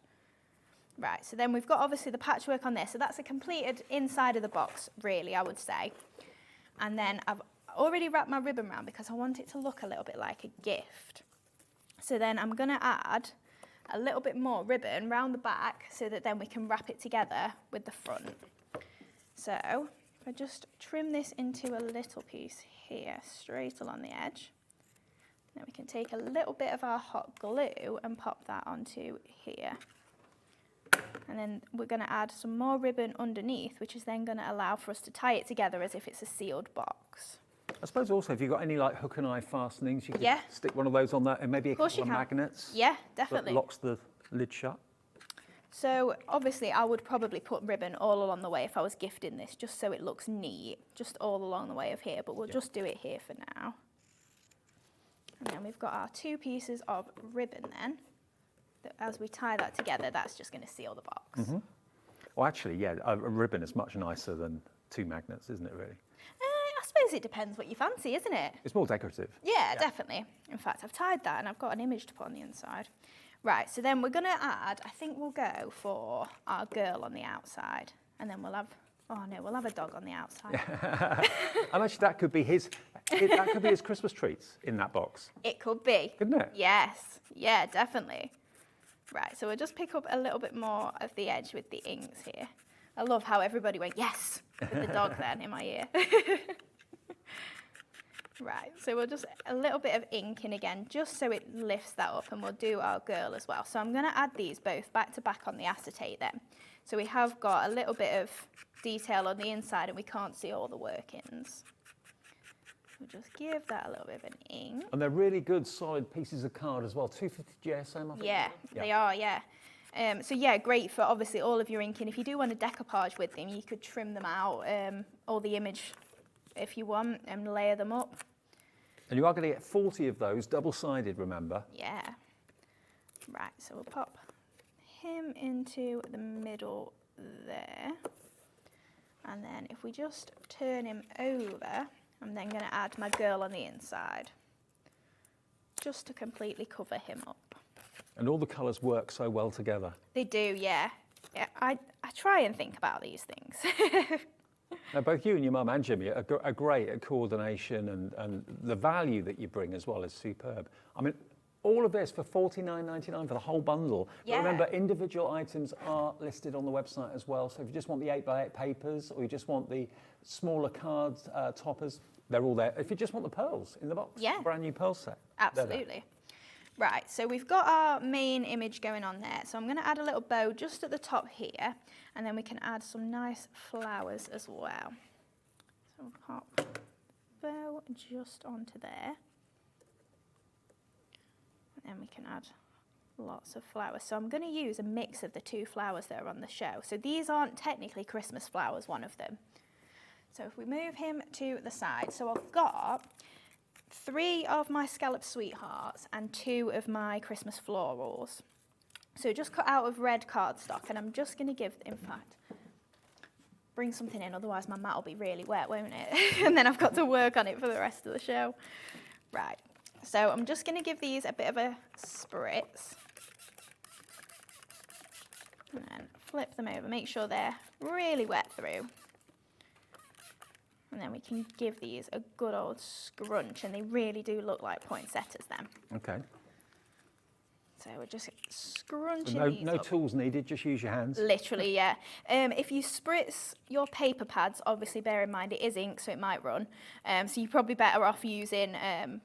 Right, so then we've got obviously the patchwork on there, so that's a completed inside of the box, really, I would say. And then I've already wrapped my ribbon around because I want it to look a little bit like a gift. So then I'm going to add a little bit more ribbon round the back so that then we can wrap it together with the front. So if I just trim this into a little piece here, straight along the edge, then we can take a little bit of our hot glue and pop that onto here. And then we're going to add some more ribbon underneath, which is then going to allow for us to tie it together as if it's a sealed box. I suppose also if you've got any like hook and eye fastenings, you could Yeah. stick one of those on there and maybe a course couple of you can. magnets. Yeah, That definitely. locks the lid shut. So obviously I would probably put ribbon all along the way if I was gifting this, just so it looks neat, just all along the way of here, but we'll just do it here for now. And then we've got our 2 pieces of ribbon then. That as we tie that together, that's just going to seal the box. Well, actually, yeah, a ribbon is much nicer than 2 magnets, isn't it, really? I suppose it depends what you fancy, isn't it? It's more decorative. Yeah, definitely. In fact, I've tied that and I've got an image to put on the inside. Right, so then we're going to add, I think we'll go for our girl on the outside. And then we'll have, oh no, we'll have a dog on the outside. And actually, that could be his Christmas treats in that box. It could be. Couldn't it? Yes, yeah, definitely. Right, so we'll just pick up a little bit more of the edge with the inks here. I love how everybody went, yes, with the dog then in my ear. Right, so we'll just a little bit of ink in again, just so it lifts that up, and we'll do our girl as well. So I'm going to add these both back to back on the acetate then. So we have got a little bit of detail on the inside and we can't see all the workings. We'll just give that a little bit of an ink. And they're really good, solid pieces of card as well. 250 GSM, I think. Yeah, they are, yeah. So yeah, great for obviously all of your inking. If you do want a decoupage with them, you could trim them out, or the image if you want, and layer them up. And you are going to get 40 of those, double-sided, remember? Yeah. Right, so we'll pop him into the middle there. And then if we just turn him over, I'm then going to add my girl on the inside, just to completely cover him up. And all the colours work so well together. They do, yeah. I try and think about these things. Now, both you and your mum and Jimmy are great at coordination, and the value that you bring as well is superb. I mean, all of this for $49.99 for the whole bundle. Yeah. But remember, individual items are listed on the website as well. So if you just want the 8x8 papers, or you just want the smaller cards, toppers, they're all there. If you just want the pearls in the box, Yeah. brand new pearl set. they're there. Absolutely. Right, so we've got our main image going on there. So I'm going to add a little bow just at the top here, and then we can add some nice flowers as well. So we'll pop bow just onto there. And then we can add lots of flowers. So I'm going to use a mix of the 2 flowers that are on the show. So these aren't technically Christmas flowers, one of them. So if we move him to the side, so I've got 3 of my scallop sweethearts and 2 of my Christmas florals. So just cut out of red cardstock, and I'm just going to give, in fact, bring something in, otherwise my mat will be really wet, won't it? And then I've got to work on it for the rest of the show. Right, so I'm just going to give these a bit of a spritz. And then flip them over, make sure they're really wet through. And then we can give these a good old scrunch, and they really do look like poinsettias then. Okay. So we're just scrunching these No up. tools needed, just use your hands. Literally, yeah. If you spritz your paper pads, obviously bear in mind it is ink, so it might run. So you're probably better off using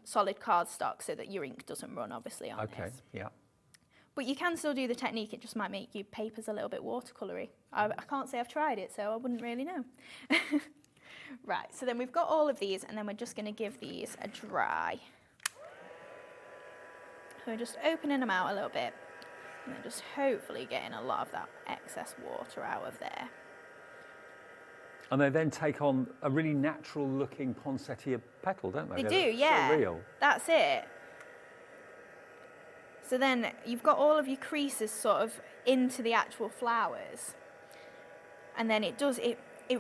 solid cardstock so that your ink doesn't run, obviously, on Okay, this. yeah. But you can still do the technique, it just might make your papers a little bit watercolory. I can't say I've tried it, so I wouldn't really know. Right, so then we've got all of these, and then we're just going to give these a dry. So we're just opening them out a little bit, and then just hopefully getting a lot of that excess water out of there. And they then take on a really natural looking poinsettia petal, don't they? They They're do, yeah. So real. That's it. So then you've got all of your creases sort of into the actual flowers. And then it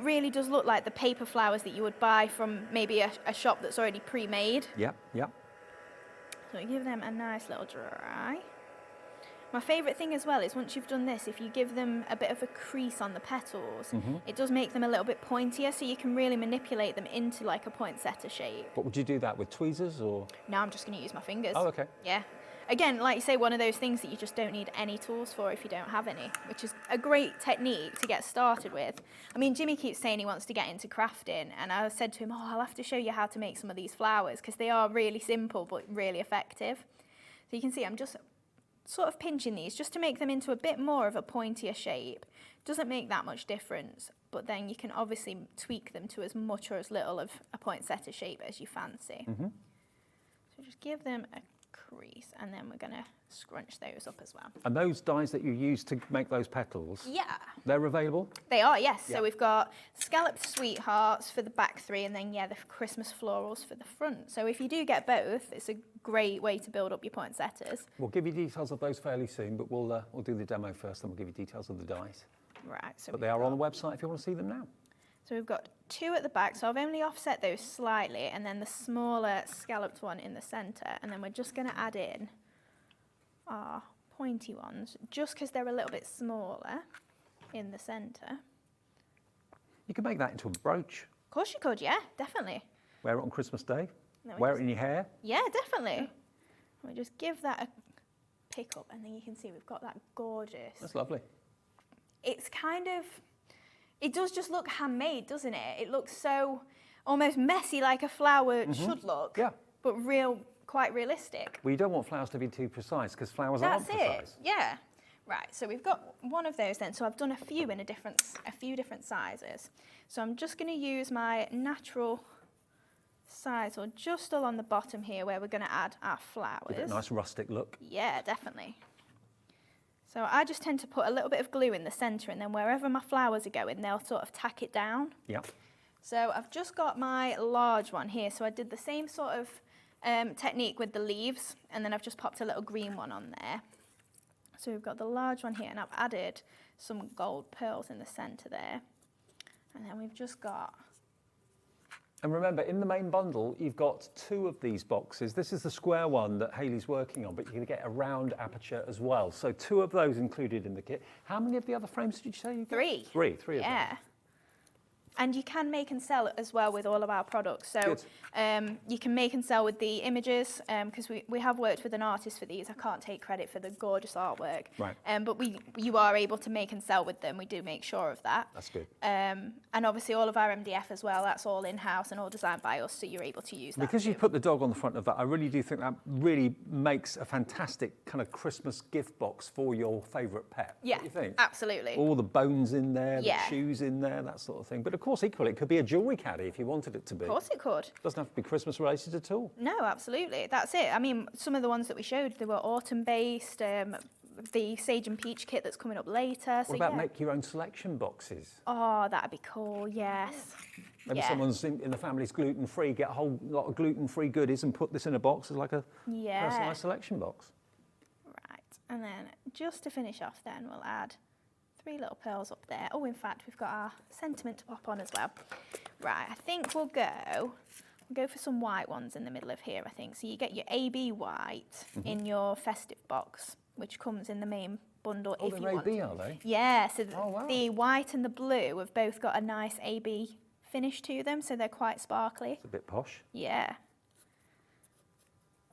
really does look like the paper flowers that you would buy from maybe a shop that's already pre-made. Yep, yep. So we give them a nice little dry. My favourite thing as well is once you've done this, if you give them a bit of a crease on the petals, it does make them a little bit pointier, so you can really manipulate them into like a poinsettia shape. But would you do that with tweezers or? Now I'm just going to use my fingers. Oh, okay. Yeah. Again, like you say, one of those things that you just don't need any tools for if you don't have any, which is a great technique to get started with. I mean, Jimmy keeps saying he wants to get into crafting, and I said to him, oh, I'll have to show you how to make some of these flowers, because they are really simple but really effective. So you can see I'm just sort of pinching these just to make them into a bit more of a pointier shape. Doesn't make that much difference, but then you can obviously tweak them to as much or as little of a poinsettia shape as you fancy. So just give them a crease, and then we're going to scrunch those up as well. And those dies that you use to make those petals, Yeah, they're available? they are, yes. Yeah. So we've got scalloped sweethearts for the back three, and then, yeah, the Christmas florals for the front. So if you do get both, it's a great way to build up your poinsettias. We'll give you details of those fairly soon, but we'll do the demo first, and we'll give you details of the dies. Right, so But they are on the website if you want to see them now. So we've got two at the back, so I've only offset those slightly, and then the smaller scalloped one in the centre, and then we're just going to add in our pointy ones, just because they're a little bit smaller in the centre. You can make that into a brooch. Of course you could, yeah, definitely. Wear it on Christmas Day. No, we Wear just- it in your hair. Yeah, definitely. We just give that a pick up, and then you can see we've got that gorgeous. That's lovely. It's kind of, it does just look handmade, doesn't it? It looks so almost messy, like a flower should look. Yeah. But quite realistic. Well, you don't want flowers to be too precise because flowers That's aren't it. precise. Yeah. Right. So we've got one of those then. So I've done a few in a few different sizes. So I'm just going to use my natural size, or just along the bottom here, where we're going to add our flowers. Give it a nice rustic look. Yeah, definitely. So I just tend to put a little bit of glue in the centre, and then wherever my flowers are going, they'll sort of tack it down. Yeah. So I've just got my large one here. So I did the same sort of technique with the leaves, and then I've just popped a little green one on there. So we've got the large one here, and I've added some gold pearls in the centre there. And then we've just got... And remember, in the main bundle, you've got two of these boxes. This is the square one that Hayley's working on, but you're going to get a round aperture as well. So two of those included in the kit. How many of the other frames did you say you got? Three. Three of them. Yeah. And you can make and sell as well with all of our products. So you can make and sell with the images, because we have worked with an artist for these. I can't take credit for the gorgeous artwork. Right. But you are able to make and sell with them. We do make sure of that. That's good. And obviously all of our MDF as well, that's all in-house and all designed by us, so you're able to use that Because you too. put the dog on the front of that, I really do think that really makes a fantastic kind of Christmas gift box for your favourite pet. Yeah, What do you think? absolutely. All the bones in there, Yeah. the shoes in there, that sort of thing. But of course, equally, it could be a jewellery caddy if you wanted it to be. Of course it could. Doesn't have to be Christmas related at all. No, absolutely. That's it. I mean, some of the ones that we showed, they were autumn-based. The Sage and Peach kit that's coming up later. So What about yeah. make your own selection boxes? Oh, that'd be cool, yes. Maybe Yeah. someone's in the family's gluten-free, get a whole lot of gluten-free goodies and put this in a box as like a Yeah. personalised selection box. Right, and then just to finish off then, we'll add 3 little pearls up there. Oh, in fact, we've got our sentiment to pop on as well. Right, I think we'll go for some white ones in the middle of here, I think. So you get your AB white in your festive box, which comes in the main bundle Oh, if you they're want. AB, are they? Yeah, so Oh, wow. the white and the blue have both got a nice AB finish to them, so they're quite sparkly. It's a bit posh. Yeah.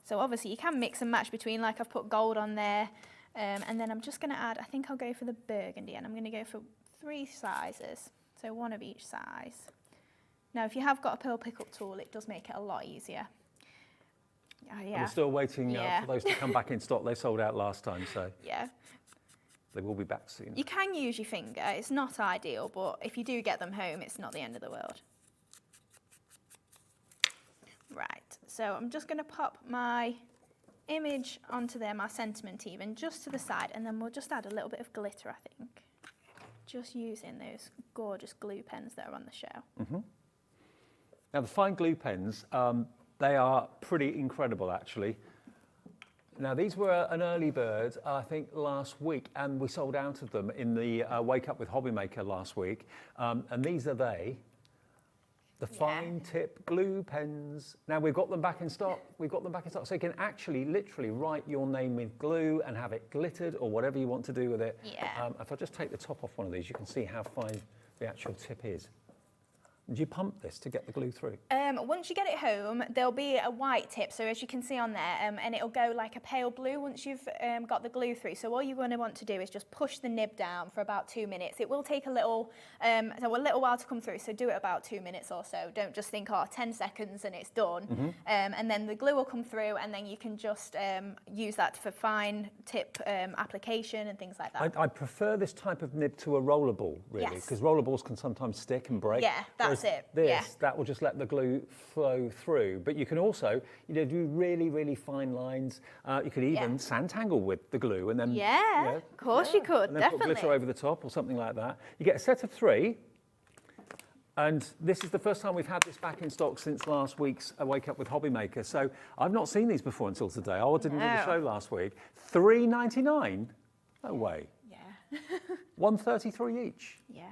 So obviously you can mix and match between, like I've put gold on there. And then I'm just going to add, I think I'll go for the burgundy, and I'm going to go for 3 sizes. So 1 of each size. Now, if you have got a pearl pick-up tool, it does make it a lot easier. Yeah. We're still waiting for those to come back in stock. They sold out last time, so Yeah. they will be back soon. You can use your finger. It's not ideal, but if you do get them home, it's not the end of the world. Right, so I'm just going to pop my image onto there, my sentiment even, just to the side, and then we'll just add a little bit of glitter, I think. Just using those gorgeous glue pens that are on the show. Mm-hmm. Now, the fine glue pens, they are pretty incredible, actually. Now, these were an early bird, I think, last week, and we sold out of them in the Wake Up with Hobby Maker last week. And these are they. The fine tip glue pens. Now we've got them back in stock. So you can actually literally write your name with glue and have it glittered or whatever you want to do with it. Yeah. If I just take the top off one of these, you can see how fine the actual tip is. Do you pump this to get the glue through? Once you get it home, there'll be a white tip, so as you can see on there, and it'll go like a pale blue once you've got the glue through. So all you're going to want to do is just push the nib down for about 2 minutes. It will take a little while to come through, so do it about 2 minutes or so. Don't just think, 10 seconds and it's done. Mm-hmm. And then the glue will come through, and then you can just use that for fine tip application and things like that. I prefer this type of nib to a rollerball, really, because rollerballs can sometimes stick and break. Yeah, that's it. That will just let the glue flow through. But you can also, do really, really fine lines. You could even sand-tangle with the glue and then... Of course you could, and then definitely. put glitter over the top or something like that. You get a set of 3. And this is the first time we've had this back in stock since last week's Wake Up with Hobby Maker. So I've not seen these before until today. I didn't do the show last week. $3.99? No way. Yeah. $1.33 each. Yeah.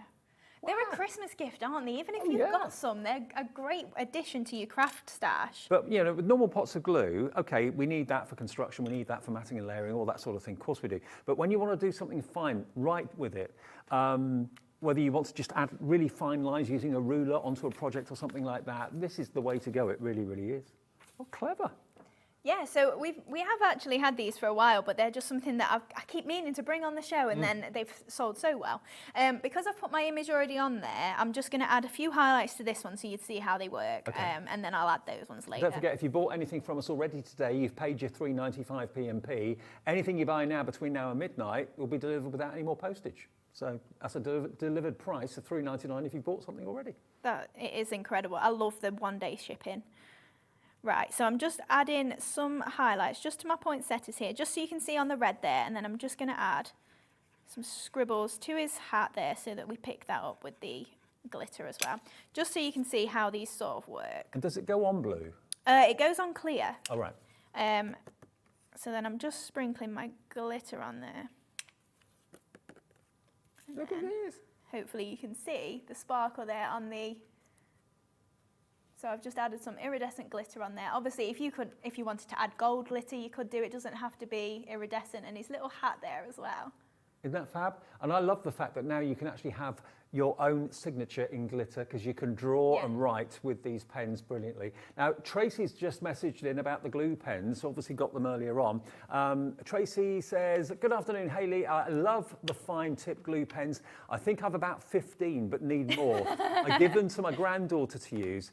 They're a Christmas gift, aren't they? Even if you've got some, they're a great addition to your craft stash. But, with normal pots of glue, okay, we need that for construction, we need that for matting and layering, all that sort of thing. Of course we do. But when you want to do something fine, right with it, whether you want to just add really fine lines using a ruler onto a project or something like that, this is the way to go. It really, really is. Oh, clever. Yeah, so we have actually had these for a while, but they're just something that I keep meaning to bring on the show, and then they've sold so well. Because I've put my image already on there, I'm just going to add a few highlights to this one so you'd see how they work, and then I'll add those ones later. Don't forget, if you bought anything from us already today, you've paid your $3.95 PMP. Anything you buy now between now and midnight will be delivered without any more postage. So that's a delivered price of $3.99 if you bought something already. It is incredible. I love the one-day shipping. Right, so I'm just adding some highlights just to my poinsettias here, just so you can see on the red there, and then I'm just going to add some scribbles to his hat there so that we pick that up with the glitter as well, just so you can see how these sort of work. And does it go on blue? It goes on clear. All right. So then I'm just sprinkling my glitter on there. Look at this. Hopefully you can see the sparkle there on the... So I've just added some iridescent glitter on there. Obviously, if you wanted to add gold glitter, you could do. It doesn't have to be iridescent. And his little hat there as well. Isn't that fab? And I love the fact that now you can actually have your own signature in glitter because you can draw and write with these pens brilliantly. Now, Tracy's just messaged in about the glue pens, obviously got them earlier on. Tracy says, good afternoon, Hayley. I love the fine tip glue pens. I think I've about 15, but need more. I give them to my granddaughter to use,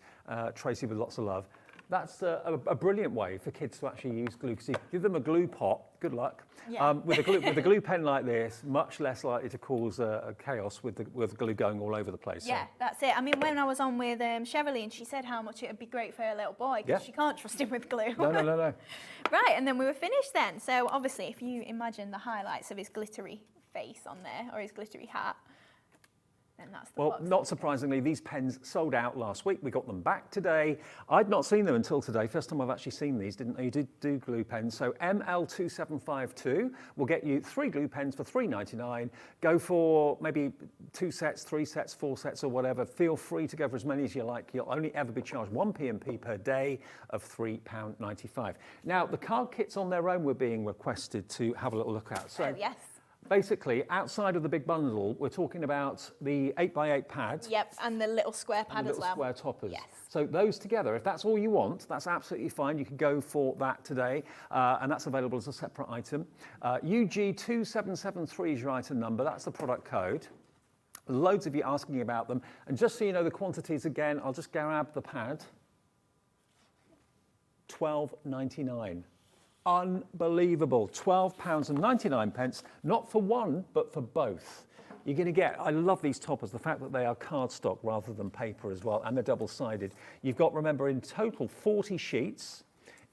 Tracy with lots of love. That's a brilliant way for kids to actually use glue, because you give them a glue pot, good luck. Yeah. With a glue pen like this, much less likely to cause a chaos with the glue going all over the place. Yeah, that's it. I mean, when I was on with Sherilyn, she said how much it would be great for her little boy, because she can't trust him with glue. No. Right, and then we were finished then. So obviously, if you imagine the highlights of his glittery face on there, or his glittery hat, then that's the box. Not surprisingly, these pens sold out last week. We got them back today. I'd not seen them until today. First time I've actually seen these, didn't know you did do glue pens. So ML2752 will get you 3 glue pens for $3.99. Go for maybe 2 sets, 3 sets, 4 sets or whatever. Feel free to go for as many as you like. You'll only ever be charged 1 PMP per day of £3.95. Now, the card kits on their own were being requested to have a little look at. So, yes. basically, outside of the big bundle, we're talking about the 8x8 pad. Yep, and the little square pad and as the well. little square toppers. Yes. So those together, if that's all you want, that's absolutely fine. You can go for that today, and that's available as a separate item. UG2773 is your item number. That's the product code. Loads of you asking about them. And just so you know the quantities again, I'll just grab the pad. £12.99. Unbelievable. £12.99, not for one, but for both. You're going to get, I love these toppers, the fact that they are cardstock rather than paper as well, and they're double-sided. You've got, remember, in total 40 sheets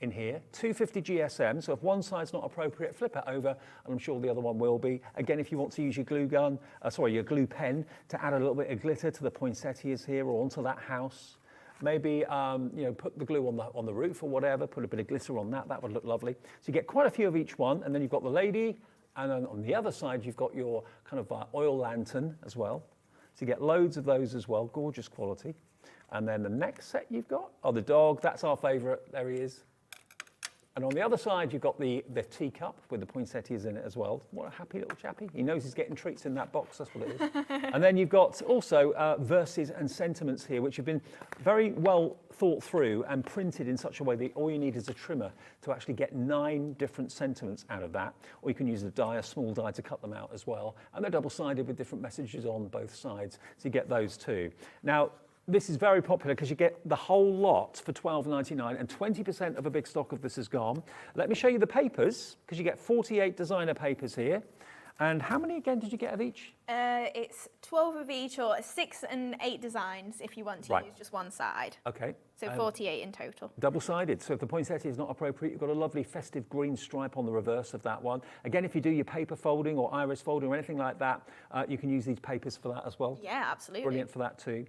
in here, 250 GSM, so if one side's not appropriate, flip it over, and I'm sure the other one will be. Again, if you want to use your glue gun, your glue pen to add a little bit of glitter to the poinsettias here or onto that house. Maybe put the glue on the roof or whatever, put a bit of glitter on that, that would look lovely. So you get quite a few of each one, and then you've got the lady, and then on the other side you've got your kind of oil lantern as well. So you get loads of those as well, gorgeous quality. And then the next set you've got, the dog, that's our favourite, there he is. And on the other side, you've got the teacup with the poinsettias in it as well. What a happy little chappy. He knows he's getting treats in that box, that's what it is. And then you've got also verses and sentiments here, which have been very well thought through and printed in such a way that all you need is a trimmer to actually get 9 different sentiments out of that. Or you can use a small die to cut them out as well. And they're double-sided with different messages on both sides. So you get those too. Now, this is very popular because you get the whole lot for £12.99 and 20% of a big stock of this is gone. Let me show you the papers because you get 48 designer papers here. And how many again did you get of each? It's 12 of each or 6 and 8 designs if you want to use just one side. Okay. So 48 in total. Double-sided. So if the poinsettia is not appropriate, you've got a lovely festive green stripe on the reverse of that one. Again, if you do your paper folding or iris folding or anything like that, you can use these papers for that as well. Yeah, absolutely. Brilliant for that too.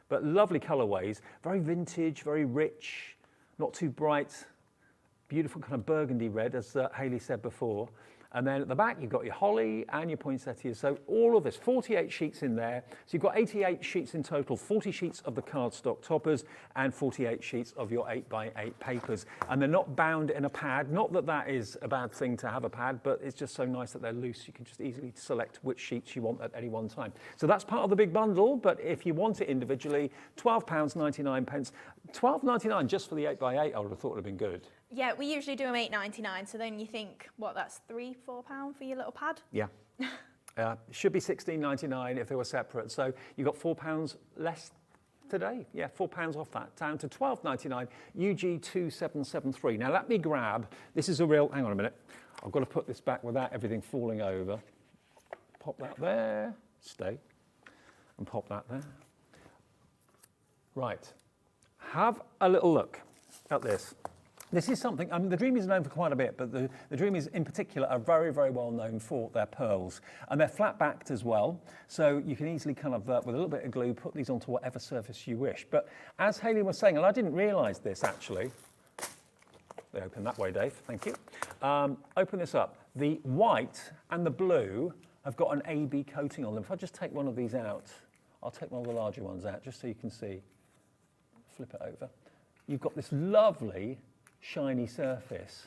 But lovely colourways, very vintage, very rich, not too bright, beautiful kind of burgundy red, as Hayley said before. And then at the back, you've got your holly and your poinsettias. So all of this, 48 sheets in there. So you've got 88 sheets in total, 40 sheets of the cardstock toppers and 48 sheets of your 8x8 papers. And they're not bound in a pad. Not that that is a bad thing to have a pad, but it's just so nice that they're loose. You can just easily select which sheets you want at any one time. So that's part of the big bundle. But if you want it individually, £12.99. £12.99 just for the 8x8, I would have thought would have been good. Yeah, we usually do them £8.99, so then you think, that's £3-4 for your little pad? Yeah. It should be £16.99 if they were separate. So you got £4 less today. Yeah, £4 off that, down to £12.99, UG2773. Now let me grab, this is a real, hang on a minute, I've got to put this back without everything falling over. Pop that there, stay, and pop that there. Right, have a little look at this. This is something, I mean, the Dreamees are known for quite a bit, but the Dreamees in particular are very, very well known for their pearls. And they're flat-backed as well, so you can easily kind of, with a little bit of glue, put these onto whatever surface you wish. But as Hayley was saying, and I didn't realise this actually, they open that way, Dave, thank you. Open this up. The white and the blue have got an AB coating on them. If I just take one of these out, I'll take one of the larger ones out, just so you can see. Flip it over. You've got this lovely shiny surface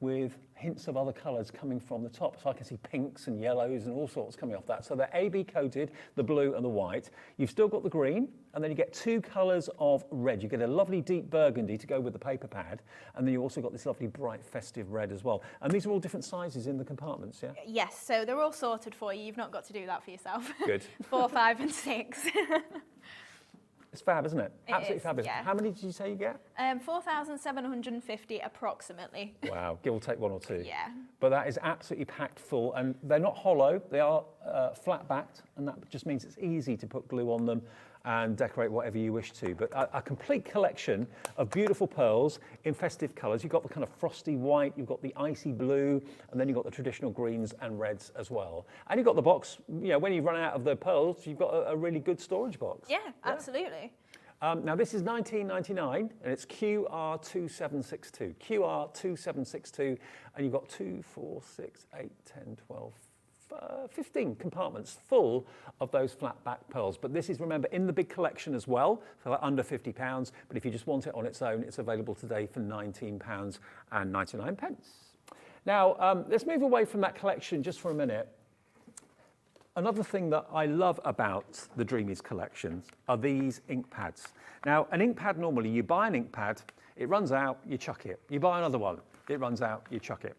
with hints of other colours coming from the top. So I can see pinks and yellows and all sorts coming off that. So they're AB coated, the blue and the white. You've still got the green, and then you get 2 colours of red. You get a lovely deep burgundy to go with the paper pad, and then you also got this lovely bright festive red as well. And these are all different sizes in the compartments, yeah? Yes, so they're all sorted for you. You've not got to do that for yourself. Good. 4, 5 and 6. It's fab, isn't it? It Absolutely is, fabulous. yeah. How many did you say you get? 4,750 approximately. Wow, give or take 1 or 2. Yeah. But that is absolutely packed full, and they're not hollow, they are flat-backed, and that just means it's easy to put glue on them and decorate whatever you wish to. But a complete collection of beautiful pearls in festive colours. You've got the kind of frosty white, you've got the icy blue, and then you've got the traditional greens and reds as well. And you've got the box, when you run out of the pearls, you've got a really good storage box. Yeah, absolutely. Now this is $19.99 and it's QR2762. QR2762, and you've got 2, 4, 6, 8, 10, 12, 15 compartments full of those flat back pearls. But this is, remember, in the big collection as well, so like under £50. But if you just want it on its own, it's available today for £19.99. Now, let's move away from that collection just for a minute. another thing that I love about the Dreamies collections are these ink pads. Now, an ink pad, normally you buy an ink pad, it runs out, you chuck it. You buy another one, it runs out, you chuck it.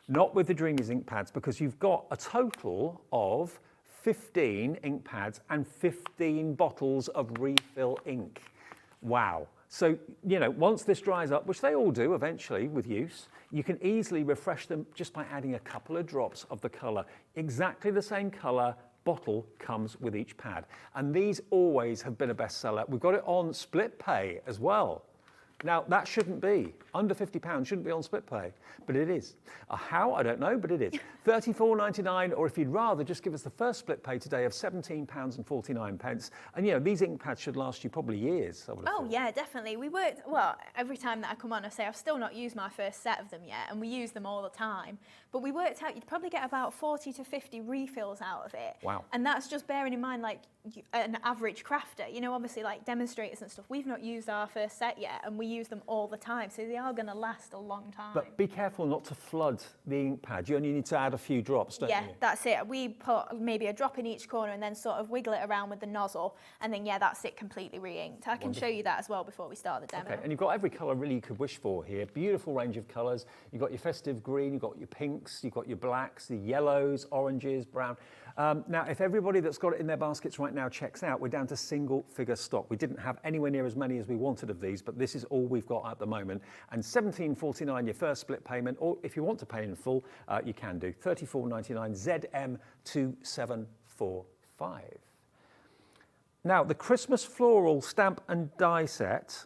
Not with the Dreamies ink pads, because you've got a total of 15 ink pads and 15 bottles of refill ink. Wow. So, you know, once this dries up, which they all do eventually with use, you can easily refresh them just by adding a couple of drops of the colour. Exactly the same colour bottle comes with each pad. And these always have been a bestseller. We've got it on split pay as well. Now, that shouldn't be. Under £50 shouldn't be on split pay, but it is. How? I don't know, but it is. £34.99, or if you'd rather, just give us the first split pay today of £17.49. And, you know, these ink pads should last you probably years, I would have thought. Yeah, definitely. We worked, well, every time that I come on, I say I've still not used my first set of them yet, and we use them all the time. But we worked out you'd probably get about 40 to 50 refills out of it. Wow. And that's just bearing in mind, like, an average crafter, you know, obviously like demonstrators and stuff, we've not used our first set yet, and we use them all the time, so they are going to last a long time. But be careful not to flood the ink pad. You only need to add a few drops, don't you? Yeah, that's it. We put maybe a drop in each corner and then sort of wiggle it around with the nozzle, and then, yeah, that's it, completely re-inked. I can show you that as well before we start the demo. Okay, and you've got every colour really you could wish for here. Beautiful range of colours. You've got your festive green, you've got your pinks, you've got your blacks, the yellows, oranges, brown. Now, if everybody that's got it in their baskets right now checks out, we're down to single figure stock. We didn't have anywhere near as many as we wanted of these, but this is all we've got at the moment. And £17.49 your first split payment, or if you want to pay in full, you can do. £34.99 ZM2745. Now, the Christmas floral stamp and die set,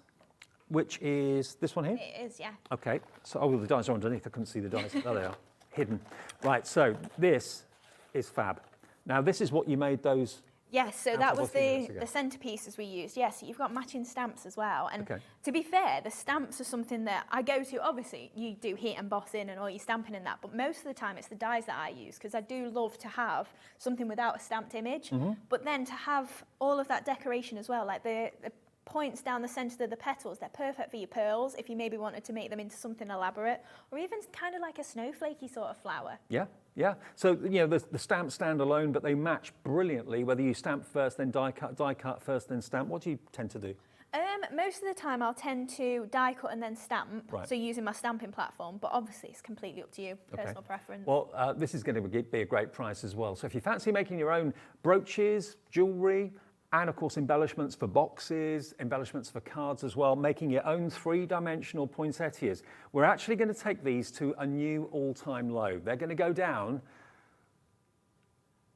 which is this one here? It is, yeah. Okay, so the dies are underneath. I couldn't see the dies. There they are, hidden. Right, so this is fab. Now, this is what you made those. Yes, so out that of was a few minutes ago. the centerpieces we used. Yes, so you've got matching stamps as well. And Okay. to be fair, the stamps are something that I go to. Obviously, you do heat embossing and all your stamping and that, but most of the time it's the dies that I use, because I do love to have something without a stamped image. But then to have all of that decoration as well, like the points down the centre of the petals, they're perfect for your pearls if you maybe wanted to make them into something elaborate, or even kind of like a snowflakey sort of flower. Yeah, yeah. So, you know, the stamps stand alone, but they match brilliantly, whether you stamp first, then die cut first, then stamp. What do you tend to do? Most of the time I'll tend to die cut and then stamp, Right. so using my stamping platform, but obviously it's completely up to you, personal preference. Well, this is going to be a great price as well. So if you fancy making your own brooches, jewellery, and of course embellishments for boxes, embellishments for cards as well, making your own three-dimensional poinsettias, we're actually going to take these to a new all-time low. They're going to go down,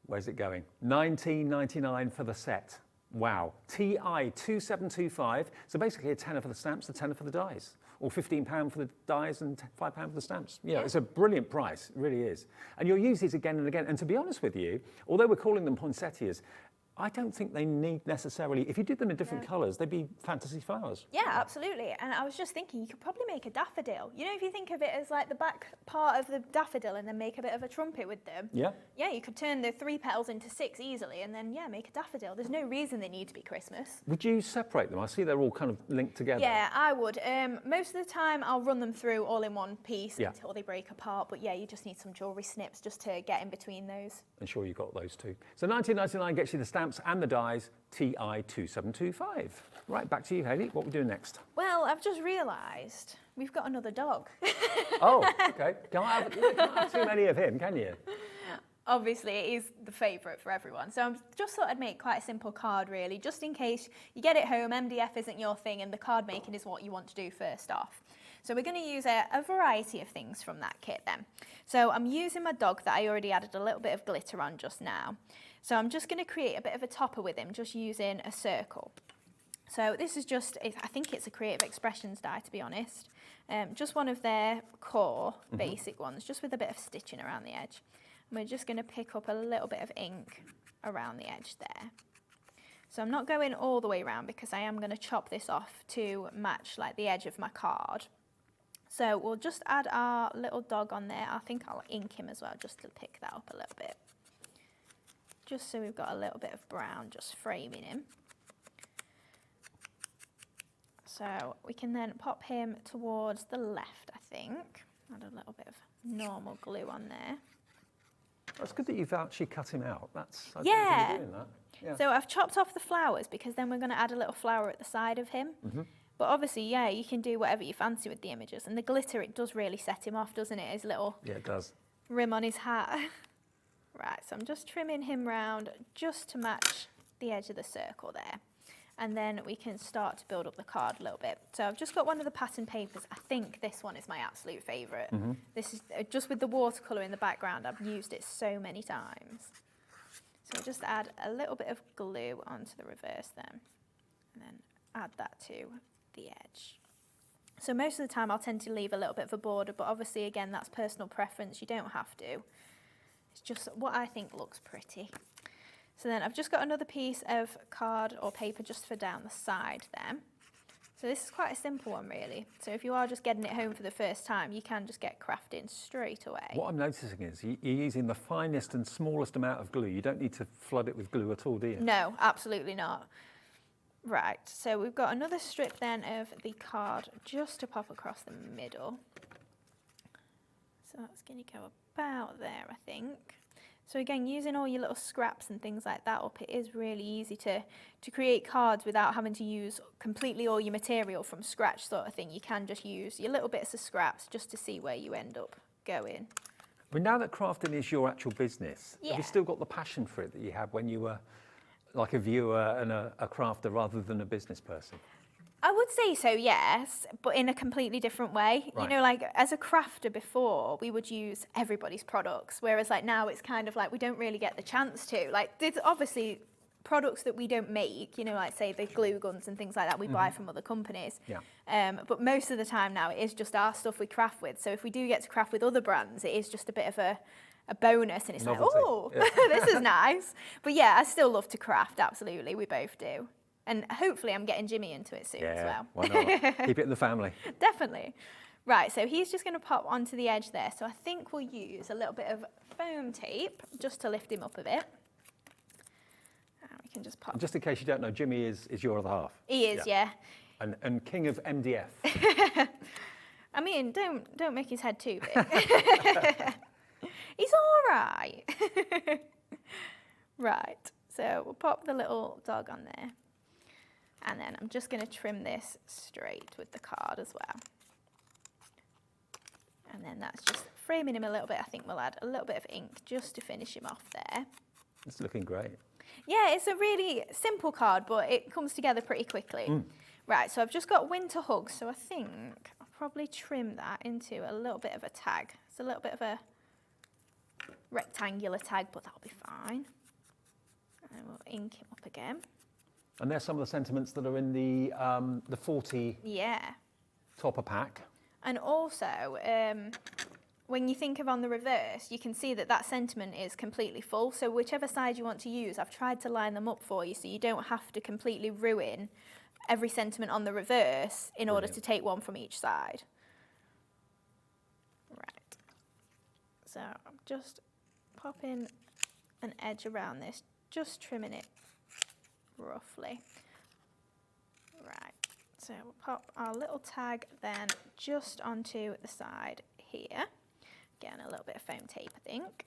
where's it going? £19.99 for the set. Wow. TI 2725, so basically a tenner for the stamps, a tenner for the dies, or £15 for the dies and £5 for the stamps. You know, it's a brilliant price, it really is. And you'll use these again and again. And to be honest with you, although we're calling them poinsettias, I don't think they need necessarily, if you did them in different colours, they'd be fantasy flowers. Yeah, absolutely. And I was just thinking, you could probably make a daffodil. You know, if you think of it as like the back part of the daffodil and then make a bit of a trumpet with them. Yeah. Yeah, you could turn the 3 petals into 6 easily and then, yeah, make a daffodil. There's no reason they need to be Christmas. Would you separate them? I see they're all kind of linked together. Yeah, I would. Most of the time, I'll run them through all in one piece Yeah. until they break apart. But yeah, you just need some jewellery snips just to get in between those. I'm sure you got those too. So £19.99 gets you the stamps and the dies, TI 2725. Right, back to you, Hayley. What are we doing next? Well, I've just realised we've got another dog. Oh, okay. You can't have too many of him, can you? Obviously, it is the favourite for everyone. So I just thought I'd make quite a simple card, really, just in case you get it home, MDF isn't your thing, and the card making is what you want to do first off. So we're going to use a variety of things from that kit then. So I'm using my dog that I already added a little bit of glitter on just now. So I'm just going to create a bit of a topper with him, just using a circle. So this is just, I think it's a Creative Expressions die, to be honest. Just one of their core basic ones, just with a bit of stitching around the edge. And we're just going to pick up a little bit of ink around the edge there. So I'm not going all the way around because I am going to chop this off to match like the edge of my card. So we'll just add our little dog on there. I think I'll ink him as well, just to pick that up a little bit. Just so we've got a little bit of brown just framing him. So we can then pop him towards the left, I think. Add a little bit of normal glue on there. It's good that you've actually cut him out. That's I Yeah. don't think you're doing that. Yeah. So I've chopped off the flowers because then we're going to add a little flower at the side of him. But obviously, yeah, you can do whatever you fancy with the images. And the glitter, it does really set him off, doesn't it? His little Yeah, it does. rim on his hat. Right, so I'm just trimming him round just to match the edge of the circle there. And then we can start to build up the card a little bit. So I've just got one of the pattern papers. I think this one is my absolute favourite. This is just with the watercolour in the background. I've used it so many times. So just add a little bit of glue onto the reverse then. And then add that to the edge. So most of the time I'll tend to leave a little bit of a border, but obviously again, that's personal preference. You don't have to. It's just what I think looks pretty. So then I've just got another piece of card or paper just for down the side then. So this is quite a simple one really. So if you are just getting it home for the first time, you can just get crafting straight away. What I'm noticing is you're using the finest and smallest amount of glue. You don't need to flood it with glue at all, do you? No, absolutely not. Right, so we've got another strip then of the card just to pop across the middle. So that's going to go about there, I think. So again, using all your little scraps and things like that up, it is really easy to create cards without having to use completely all your material from scratch sort of thing. You can just use your little bits of scraps just to see where you end up going. But now that crafting is your actual business, have Yeah. you still got the passion for it that you had when you were like a viewer and a crafter rather than a business person? I would say so, yes, but in a completely different way. Right. You know, like as a crafter before, we would use everybody's products, whereas like now it's kind of like we don't really get the chance to. Like there's obviously products that we don't make, you know, like say the glue guns and things like that we buy from other companies. Yeah. But most of the time now it is just our stuff we craft with. So if we do get to craft with other brands, it is just a bit of a bonus and it's Novelty. like, oh, Yeah. this is nice. But yeah, I still love to craft, absolutely, we both do. And hopefully I'm getting Jimmy into it soon as well. Why not? Keep it in the family. Definitely. Right, so he's just going to pop onto the edge there. So I think we'll use a little bit of foam tape just to lift him up a bit. And we can just pop. Just in case you don't know, Jimmy is your other half. He is, yeah. And king of MDF. I mean, don't make his head too big. He's all right. Right, so we'll pop the little dog on there. And then I'm just going to trim this straight with the card as well. And then that's just framing him a little bit. I think we'll add a little bit of ink just to finish him off there. It's looking great. Yeah, it's a really simple card, but it comes together pretty quickly. Right, so I've just got winter hugs, so I think I'll probably trim that into a little bit of a tag. It's a little bit of a rectangular tag, but that'll be fine. And then we'll ink him up again. And there's some of the sentiments that are in the 40 Yeah. topper pack. And also, when you think of on the reverse, you can see that that sentiment is completely full. So whichever side you want to use, I've tried to line them up for you so you don't have to completely ruin every sentiment on the reverse in order to take one from each side. Right. So I'm just popping an edge around this, just trimming it roughly. Right. So we'll pop our little tag then just onto the side here. Again, a little bit of foam tape, I think.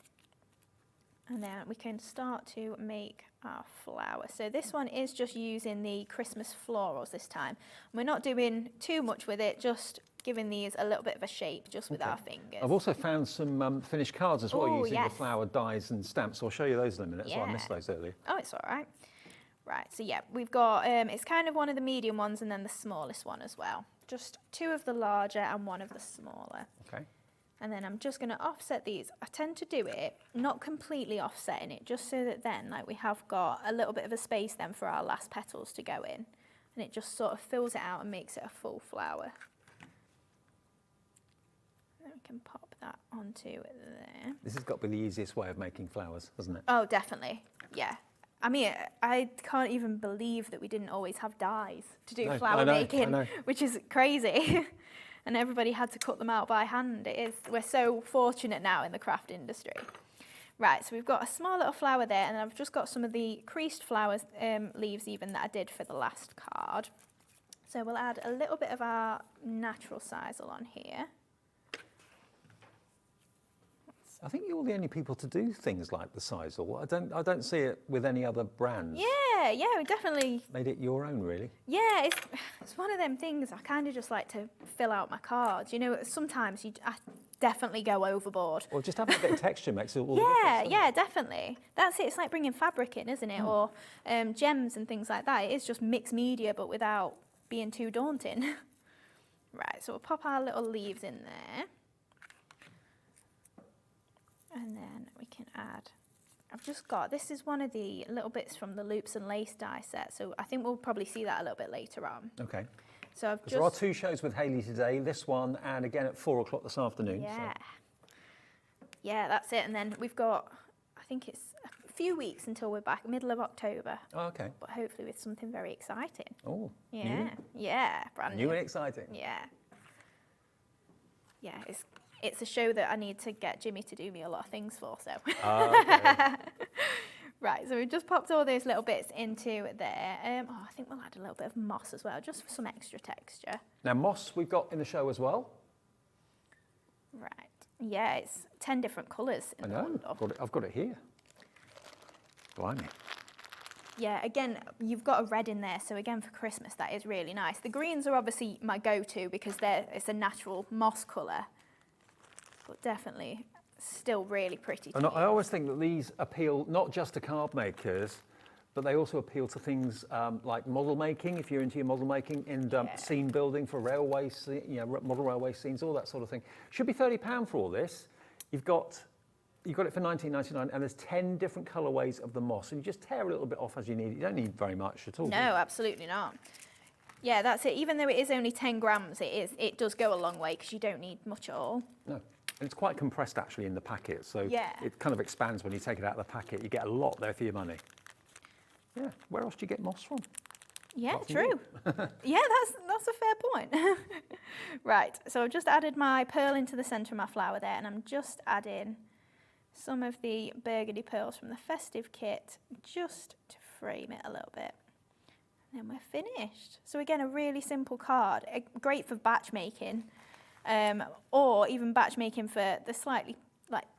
And then we can start to make our flower. So this one is just using the Christmas florals this time. We're not doing too much with it, just giving these a little bit of a shape just with our fingers. I've also found some finished cards as well Ooh, using the yes. flower dyes and stamps. I'll show you those in a minute. So I Yeah. missed those earlier. Oh, it's all right. Right, so yeah, we've got, it's kind of one of the medium ones and then the smallest one as well. Just two of the larger and one of the smaller. Okay. And then I'm just going to offset these. I tend to do it, not completely offsetting it, just so that then like we have got a little bit of a space then for our last petals to go in. And it just sort of fills it out and makes it a full flower. And then we can pop that onto there. This has got to be the easiest way of making flowers, hasn't it? Oh, definitely, yeah. I mean, I can't even believe that we didn't always have dyes to do No, flower I know, making, I know. which is crazy. And everybody had to cut them out by hand. We're so fortunate now in the craft industry. Right, so we've got a small little flower there, and I've just got some of the creased flowers, leaves even, that I did for the last card. So we'll add a little bit of our natural sisal on here. Let's I think you're the only people to do things like the sisal. I don't see it with any other brands. Yeah, we definitely Made it your own, really. Yeah, it's one of them things. I kind of just like to fill out my cards. You know, sometimes I definitely go overboard. Or just having a bit of texture makes it all the Yeah, difference. yeah, definitely. That's it. It's like bringing fabric in, isn't it? Or gems and things like that. It is just mixed media, but without being too daunting. Right, so we'll pop our little leaves in there. And then we can add, I've just got, this is one of the little bits from the loops and lace die set, so I think we'll probably see that a little bit later on. Okay. So I've just... There are 2 shows with Hayley today, this one and again at 4 o'clock this afternoon. Yeah. So. Yeah, that's it. And then we've got, I think it's a few weeks until we're back, middle of October. Oh, okay. But hopefully with something very exciting. Oh, Yeah, new. yeah, brand new. New and exciting. Yeah. Yeah, it's a show that I need to get Jimmy to do me a lot of things for, so. Okay. Right, so we've just popped all those little bits into there. I think we'll add a little bit of moss as well, just for some extra texture. Now, moss we've got in the show as well. Right. Yeah, it's 10 different colours I in know, the bundle. I've got it here. Blimey. Yeah, again, you've got a red in there, so again, for Christmas, that is really nice. The greens are obviously my go-to because it's a natural moss colour, but definitely still really pretty. And I always think that these appeal not just to card makers, but they also appeal to things like model making, if you're into your model making, and scene building for railway, model railway scenes, all that sort of thing. Should be £30 for all this. You've got it for £19.99, and there's 10 different colourways of the moss, and you just tear a little bit off as you need it. You don't need very much at all. No, absolutely not. Yeah, that's it. Even though it is only 10 grams, it does go a long way because you don't need much at all. No. And it's quite compressed actually in the packet, so Yeah. it kind of expands when you take it out of the packet. You get a lot there for your money. Yeah. Where else do you get moss from? Yeah, Apart from true. Yeah, that's a fair point. Right, so I've just added my pearl into the centre of my flower there, and I'm just adding some of the burgundy pearls from the festive kit just to frame it a little bit. And then we're finished. So again, a really simple card, great for batch making, or even batch making for the slightly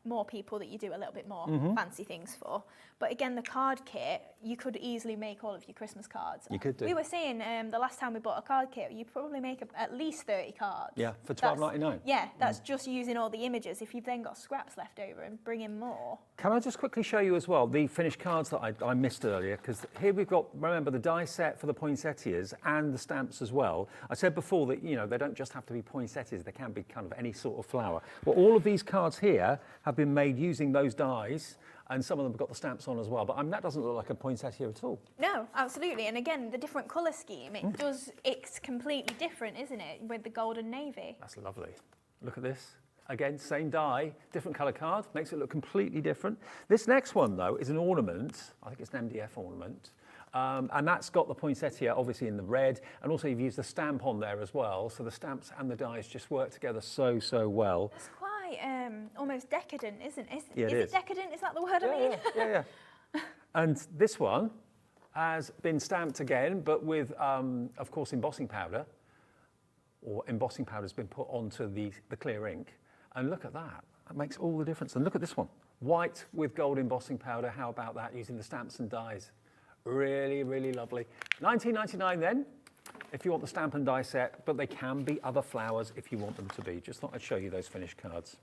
more people that you do a little bit more fancy things for. But again, the card kit, you could easily make all of your Christmas cards. You could do. We were saying the last time we bought a card kit, you probably make at least 30 cards. Yeah, for £12.99. Yeah, that's just using all the images. If you've then got scraps left over and bring in more. Can I just quickly show you as well the finished cards that I missed earlier? Because here we've got, remember, the die set for the poinsettias and the stamps as well. I said before that, they don't just have to be poinsettias. They can be kind of any sort of flower. Well, all of these cards here have been made using those dies, and some of them have got the stamps on as well. But that doesn't look like a poinsettia at all. No, absolutely. And again, the different colour scheme, it's completely different, isn't it, with the gold and navy? That's lovely. Look at this. Again, same die, different colour card, makes it look completely different. This next one, though, is an ornament. I think it's an MDF ornament. And that's got the poinsettia, obviously, in the red. And also, you've used the stamp on there as well. So the stamps and the dies just work together so, so well. It's quite almost decadent, isn't it? Yeah, is it decadent? Is that the word I mean? Yeah. And this one has been stamped again, but with, of course, embossing powder. Or embossing powder has been put onto the clear ink. And look at that. That makes all the difference. And look at this one. White with gold embossing powder. How about that, using the stamps and dies? Really, really lovely. £19.99 then, if you want the stamp and die set, but they can be other flowers if you want them to be. Just thought I'd show you those finished cards.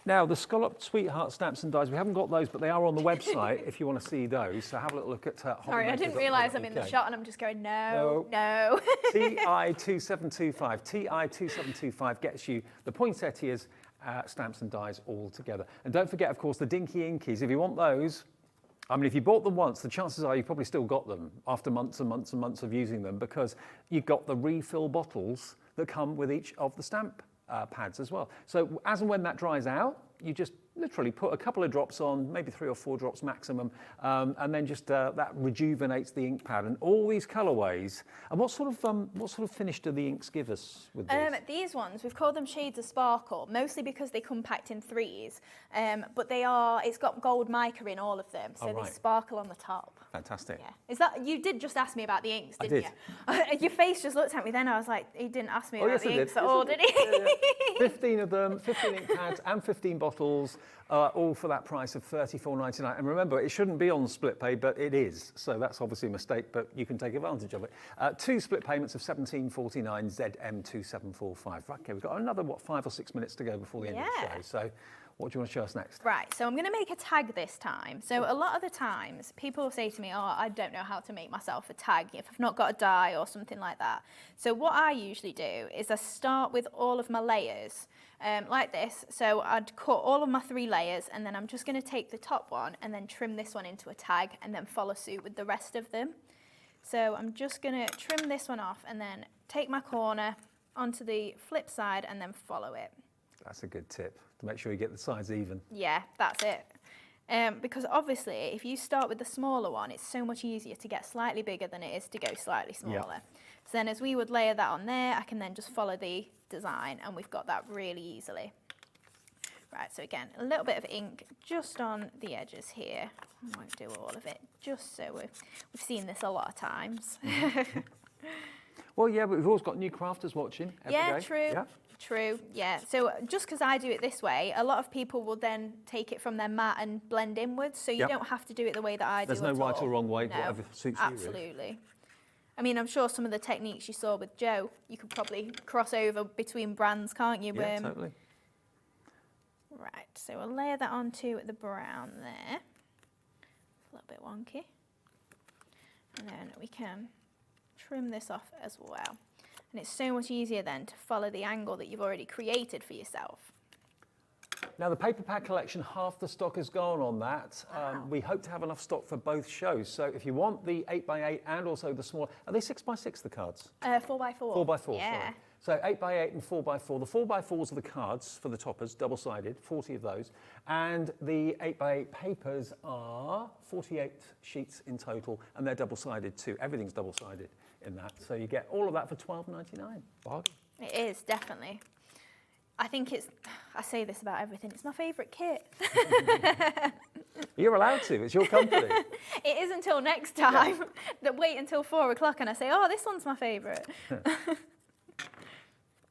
Now, the Scalloped Sweetheart stamps and dies, we haven't got those, but they are on the website if you want to see those. So have a little look at Sorry, I didn't realise I'm in the shot and I'm just going, no. TI2725. TI2725 gets you the poinsettias, stamps and dies all together. And don't forget, of course, the Dinky Inkies. If you want those, if you bought them once, the chances are you've probably still got them after months and months and months of using them, because you've got the refill bottles that come with each of the stamp pads as well. So as and when that dries out, you just literally put a couple of drops on, maybe 3 or 4 drops maximum, and then just that rejuvenates the ink pad. And all these colourways. And what sort of finish do the inks give us with these? These ones, we've called them shades of sparkle, mostly because they come packed in 3s, but it's got gold mica in all of them, so they sparkle on the top. Fantastic. Yeah. You did just ask me about the inks, didn't you? Your face just looked at me then, I was like, he didn't ask me about the inks at all, did he? Yeah. 15 of them, 15 ink pads and 15 bottles, all for that price of $34.99. And remember, it shouldn't be on split pay, but it is. So that's obviously a mistake, but you can take advantage of it. 2 split payments of $17.49 ZM2745. Okay, we've got another, 5 or 6 minutes to go before the end of the show. So what do you want to show us next? Right, so I'm going to make a tag this time. So a lot of the times, people will say to me, oh, I don't know how to make myself a tag if I've not got a die or something like that. So what I usually do is I start with all of my layers like this. So I'd cut all of my 3 layers, and then I'm just going to take the top one and then trim this one into a tag and then follow suit with the rest of them. So I'm just going to trim this one off and then take my corner onto the flip side and then follow it. That's a good tip, to make sure you get the sides even. Yeah, that's it. Because obviously, if you start with the smaller one, it's so much easier to get slightly bigger than it is to go slightly smaller. So then as we would layer that on there, I can then just follow the design, and we've got that really easily. Right, so again, a little bit of ink just on the edges here. I won't do all of it, just so we've seen this a lot of times. Well, yeah, but we've always got new crafters watching every day. True. Yeah. True, yeah. So just because I do it this way, a lot of people will then take it from their mat and blend inwards, so you don't have to do it the way that I do. There's no right or wrong way, whatever suits you. Absolutely. I mean, I'm sure some of the techniques you saw with Joe, you could probably cross over between brands, can't you? Yeah, totally. Right, so we'll layer that onto the brown there. A little bit wonky. And then we can trim this off as well. And it's so much easier then to follow the angle that you've already created for yourself. Now, the paper pad collection, half the stock has gone on that. We hope to have enough stock for both shows. So if you want the 8x8 and also the smaller, are they 6x6, the cards? 4x4. 4x4, yeah. sorry. So 8x8 and 4x4. The 4x4s are the cards for the toppers, double-sided, 40 of those. And the 8x8 papers are 48 sheets in total, and they're double-sided too. Everything's double-sided in that. So you get all of that for $12.99. Bargain. It is, definitely. I think I say this about everything, it's my favourite kit. You're allowed to, it's your company. It is until next time. That wait until 4 o'clock and I say, oh, this one's my favourite.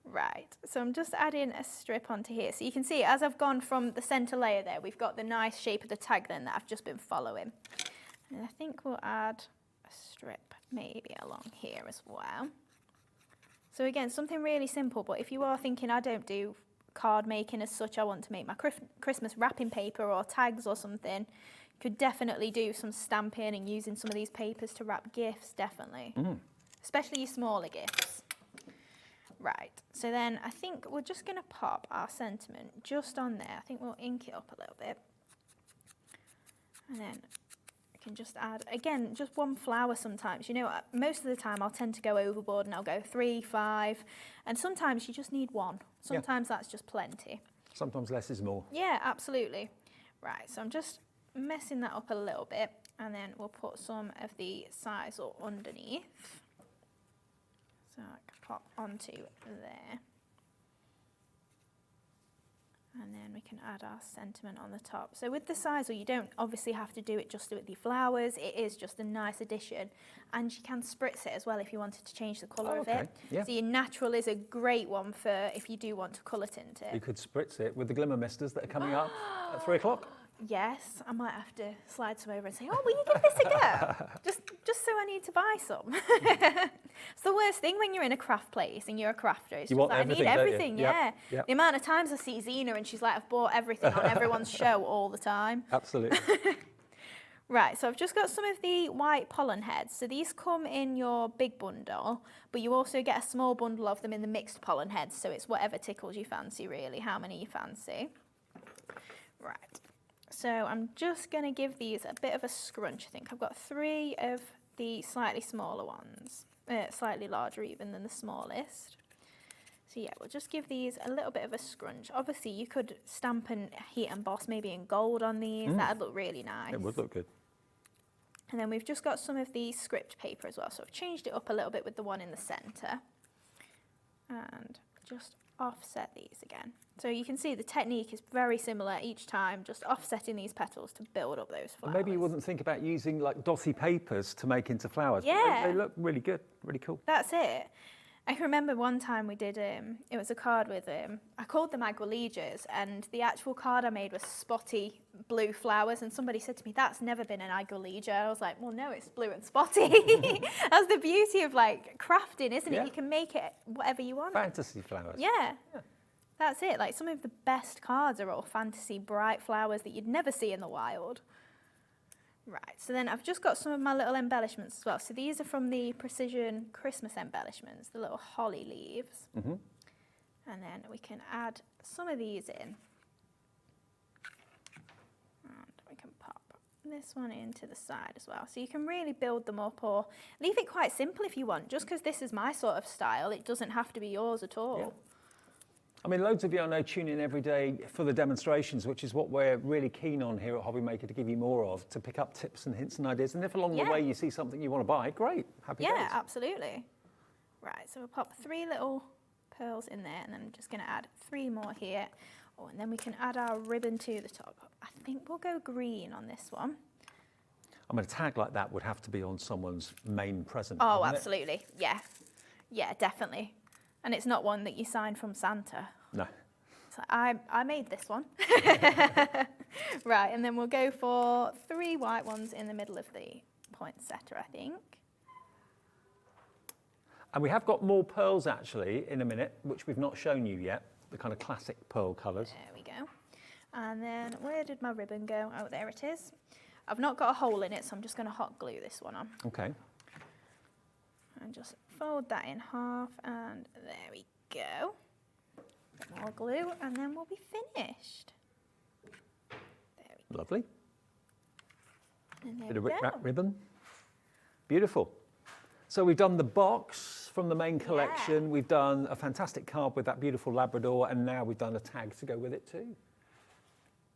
Right, so I'm just adding a strip onto here. So you can see as I've gone from the centre layer there, we've got the nice shape of the tag then that I've just been following. And I think we'll add a strip maybe along here as well. So again, something really simple, but if you are thinking I don't do card making as such, I want to make my Christmas wrapping paper or tags or something, you could definitely do some stamping and using some of these papers to wrap gifts, definitely. Especially your smaller gifts. Right, so then I think we're just going to pop our sentiment just on there. I think we'll ink it up a little bit. And then I can just add, again, just one flower sometimes. You know, most of the time I'll tend to go overboard and I'll go 3, 5, and sometimes you just need 1. Sometimes that's just plenty. Sometimes less is more. Yeah, absolutely. Right, so I'm just messing that up a little bit, and then we'll put some of the sisal underneath. So I can pop onto there. And then we can add our sentiment on the top. So with the sisal, you don't obviously have to do it just with the flowers. It is just a nice addition. And you can spritz it as well if you wanted to change the colour of it. Yeah. So your natural is a great one for if you do want to colour tint it. You could spritz it with the Glimmer misters that are coming up at 3 o'clock. Yes, I might have to slide some over and say, oh, will you give this a go? just so I need to buy some. It's the worst thing when you're in a craft place and you're a crafter. It's you just want like, everything, I need everything, don't you? yeah. Yep. The amount of times I see Zena and she's like, I've bought everything on everyone's show all the time. Absolutely. Right, so I've just got some of the white pollen heads. So these come in your big bundle, but you also get a small bundle of them in the mixed pollen heads. So it's whatever tickles you fancy, really, how many you fancy. Right. So I'm just going to give these a bit of a scrunch. I think I've got 3 of the slightly smaller ones, slightly larger even than the smallest. So yeah, we'll just give these a little bit of a scrunch. Obviously, you could stamp and heat emboss maybe in gold on these. That'd look really nice. It would look good. And then we've just got some of the script paper as well. So I've changed it up a little bit with the one in the centre. And just offset these again. So you can see the technique is very similar each time, just offsetting these petals to build up those flowers. Maybe you wouldn't think about using like dotty papers to make into flowers. But Yeah. they look really good, really cool. That's it. I can remember one time we did, it was a card with, I called them aguilijas, and the actual card I made was spotty blue flowers, and somebody said to me, that's never been an aguilija. I was like, well, no, it's blue and spotty. That's the beauty of like crafting, isn't it? Yeah. You can make it whatever you want. Fantasy flowers. Yeah. That's it. Like some of the best cards are all fantasy bright flowers that you'd never see in the wild. Right, so then I've just got some of my little embellishments as well. So these are from the Precision Christmas embellishments, the little holly leaves. Mm-hmm. And then we can add some of these in. And we can pop this one into the side as well. So you can really build them up or leave it quite simple if you want. Just because this is my sort of style, it doesn't have to be yours at all. Yeah. I mean, loads of you I know tune in every day for the demonstrations, which is what we're really keen on here at Hobby Maker to give you more of, to pick up tips and hints and ideas. And if along the way you see something you want to buy, great, happy days. Yeah, absolutely. Right, so we'll pop 3 little pearls in there, and then I'm just going to add 3 more here. Oh, and then we can add our ribbon to the top. I think we'll go green on this one. I mean, a tag like that would have to be on someone's main present. Oh, wouldn't it? absolutely. Yeah. Yeah, definitely. And it's not one that you sign from Santa. No. So I made this one. Right, and then we'll go for 3 white ones in the middle of the poinsettia, I think. And we have got more pearls actually in a minute, which we've not shown you yet, the kind of classic pearl colours. There we go. And then where did my ribbon go? Oh, there it is. I've not got a hole in it, so I'm just going to hot glue this one on. Okay. And just fold that in half, and there we go. Bit more glue, and then we'll be finished. There we go. Lovely. And there Bit of we rip-wrap go. ribbon. Beautiful. So we've done the box from the main collection. We've done a fantastic card with that beautiful Labrador, and now we've done a tag to go with it too.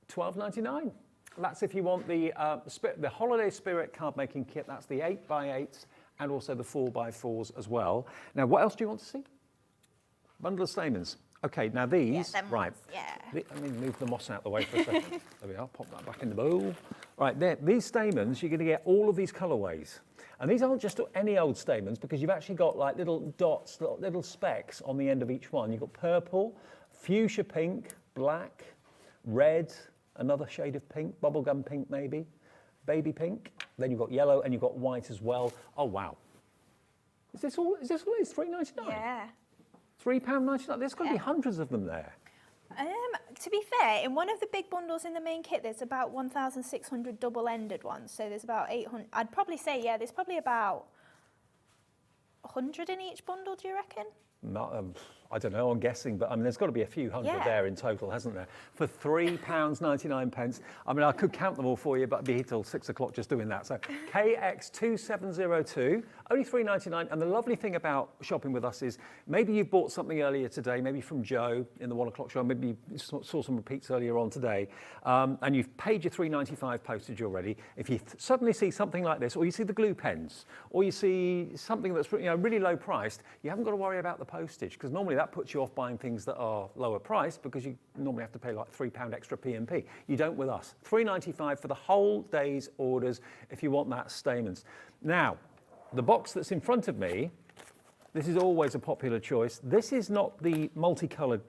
$12.99. That's if you want the Holiday Spirit card making kit. That's the 8x8s and also the 4x4s as well. Now, what else do you want to see? Bundle of stamens. Okay, now these, them right. ones, yeah. Let me move the moss out of the way for a second. There we are, pop that back in the bowl. Right, there, these stamens, you're going to get all of these colourways. And these aren't just any old stamens, because you've actually got like little dots, little specks on the end of each one. You've got purple, fuchsia pink, black, red, another shade of pink, bubblegum pink maybe, baby pink. Then you've got yellow and you've got white as well. Oh, wow. Is this all it is? $3.99? Yeah. £3.99? There's got to be Yeah. hundreds of them there. To be fair, in one of the big bundles in the main kit, there's about 1,600 double-ended ones. So there's about 800. I'd probably say, yeah, there's probably about 100 in each bundle, do you reckon? Not, I don't know, I'm guessing, but I mean, there's got to be a few hundred Yeah. there in total, hasn't there? For £3.99. I mean, I could count them all for you, but I'd be here till 6 o'clock just doing that. So KX2702, only £3.99. And the lovely thing about shopping with us is maybe you bought something earlier today, maybe from Joe in the 1 o'clock show, maybe you saw some repeats earlier on today, and you've paid your £3.95 postage already. If you suddenly see something like this, or you see the glue pens, or you see something that's really low priced, you haven't got to worry about the postage, because normally that puts you off buying things that are lower priced, because you normally have to pay like £3 extra P&P. You don't with us. £3.95 for the whole day's orders if you want that stamens. Now, the box that's in front of me, this is always a popular choice. This is not the multicoloured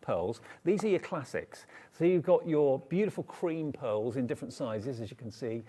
pearls. These are your classics. So you've got your beautiful cream pearls in different sizes, as you can see.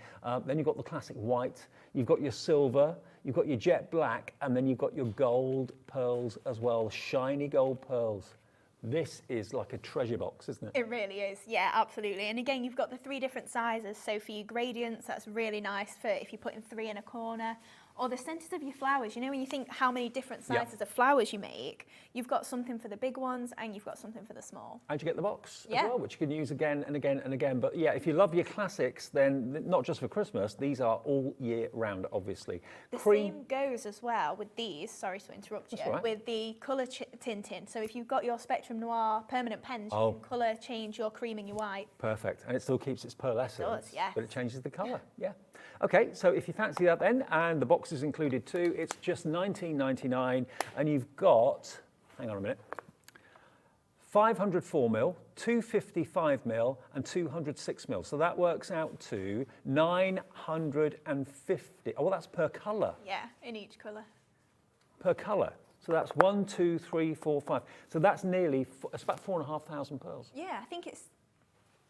Then you've got the classic white. You've got your silver. You've got your jet black. And then you've got your gold pearls as well, shiny gold pearls. This is like a treasure box, isn't it? It really is, yeah, absolutely. And again, you've got the 3 different sizes. So for your gradients, that's really nice for if you're putting 3 in a corner, Or the centres of your flowers. You know, when you think how many different sizes of flowers you make, you've got something for the big ones and you've got something for the small. And you get the box Yeah. as well, which you can use again and again and again. But yeah, if you love your classics, then not just for Christmas, these are all year round, obviously. The same goes as well with these, sorry to interrupt you, That's all right. with the colour tinting. So if you've got your Spectrum Noir permanent pens, Oh. you can colour change your cream and your white. Perfect, and it still keeps its pearlescence, does, yes. but it changes the colour, yeah. Okay, so if you fancy that then, and the box is included too, it's just $19.99, and you've got, hang on a minute, 500 4mm, 255 mil, and 206 mil. So that works out to 950. Oh, well, that's per colour. Yeah, in each colour. Per colour. So that's 1, 2, 3, 4, 5. So that's nearly, it's about 4,500 pearls. Yeah, I think it's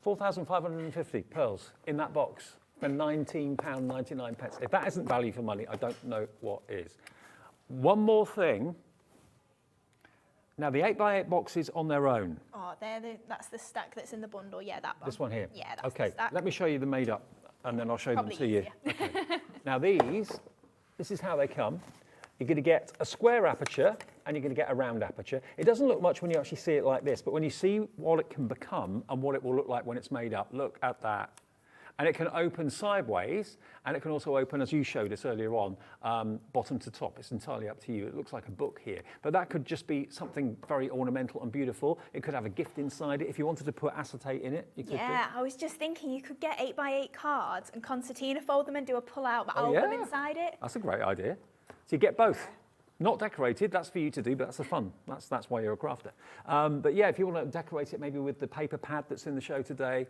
4,550 pearls in that box for £19.99. If that isn't value for money, I don't know what is. One more thing. Now, the 8x8 boxes on their own. Oh, that's the stack that's in the bundle. Yeah, that one. This one here? Yeah, that's the Okay, stack. let me show you the made up, and then I'll show them Probably to you. easier. Okay. Now, this is how they come. You're going to get a square aperture, and you're going to get a round aperture. It doesn't look much when you actually see it like this, but when you see what it can become and what it will look like when it's made up, look at that. And it can open sideways, and it can also open, as you showed us earlier on, bottom to top. It's entirely up to you. It looks like a book here. But that could just be something very ornamental and beautiful. It could have a gift inside it. If you wanted to put acetate in it, you could Yeah, I was just thinking you could get 8x8 cards and concertina fold them and do a pull-out album yeah. inside it. That's a great idea. So you get both. Not decorated, that's for you to do, but that's the fun. That's why you're a crafter. But yeah, if you want to decorate it maybe with the paper pad that's in the show today,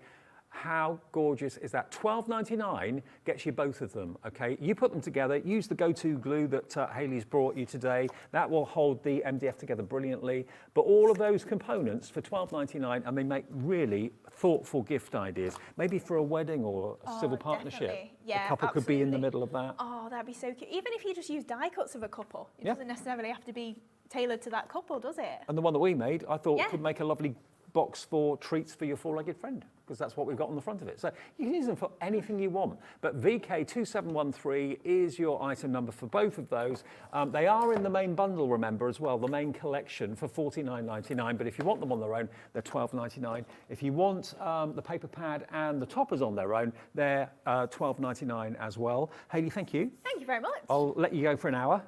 how gorgeous is that? $12.99 gets you both of them, okay? You put them together, use the go-to glue that Hayley's brought you today. That will hold the MDF together brilliantly. But all of those components for $12.99, and they make really thoughtful gift ideas. Maybe for a wedding or a civil partnership. Definitely. Yeah, a couple could be in the absolutely. middle of that. Oh, that'd be so cute. Even if you just use die cuts of a couple, it Yeah. doesn't necessarily have to be tailored to that couple, does it? And the one that we made, I thought Yeah. could make a lovely box for treats for your four-legged friend, because that's what we've got on the front of it. So you can use them for anything you want. But VK2713 is your item number for both of those. They are in the main bundle, remember, as well, the main collection for $49.99. But if you want them on their own, they're $12.99. If you want the paper pad and the toppers on their own, they're $12.99 as well. Hayley, thank you. Thank you very much. I'll let you go for an hour.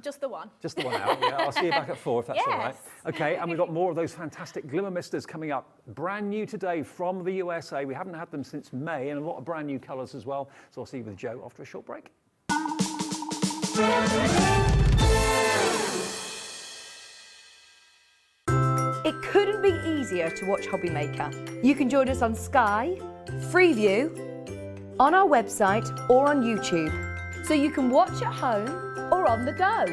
Just the one. Just the 1 hour, yeah. I'll see you back at 4 if that's all right. Yes. Okay, and we've got more of those fantastic Glimmer misters coming up. Brand new today from the USA. We haven't had them since May, and a lot of brand new colours as well. So I'll see you with Joe after a short break. It couldn't be easier to watch Hobby Maker. You can join us on Sky, Freeview, on our website or on YouTube. So you can watch at home or on the go.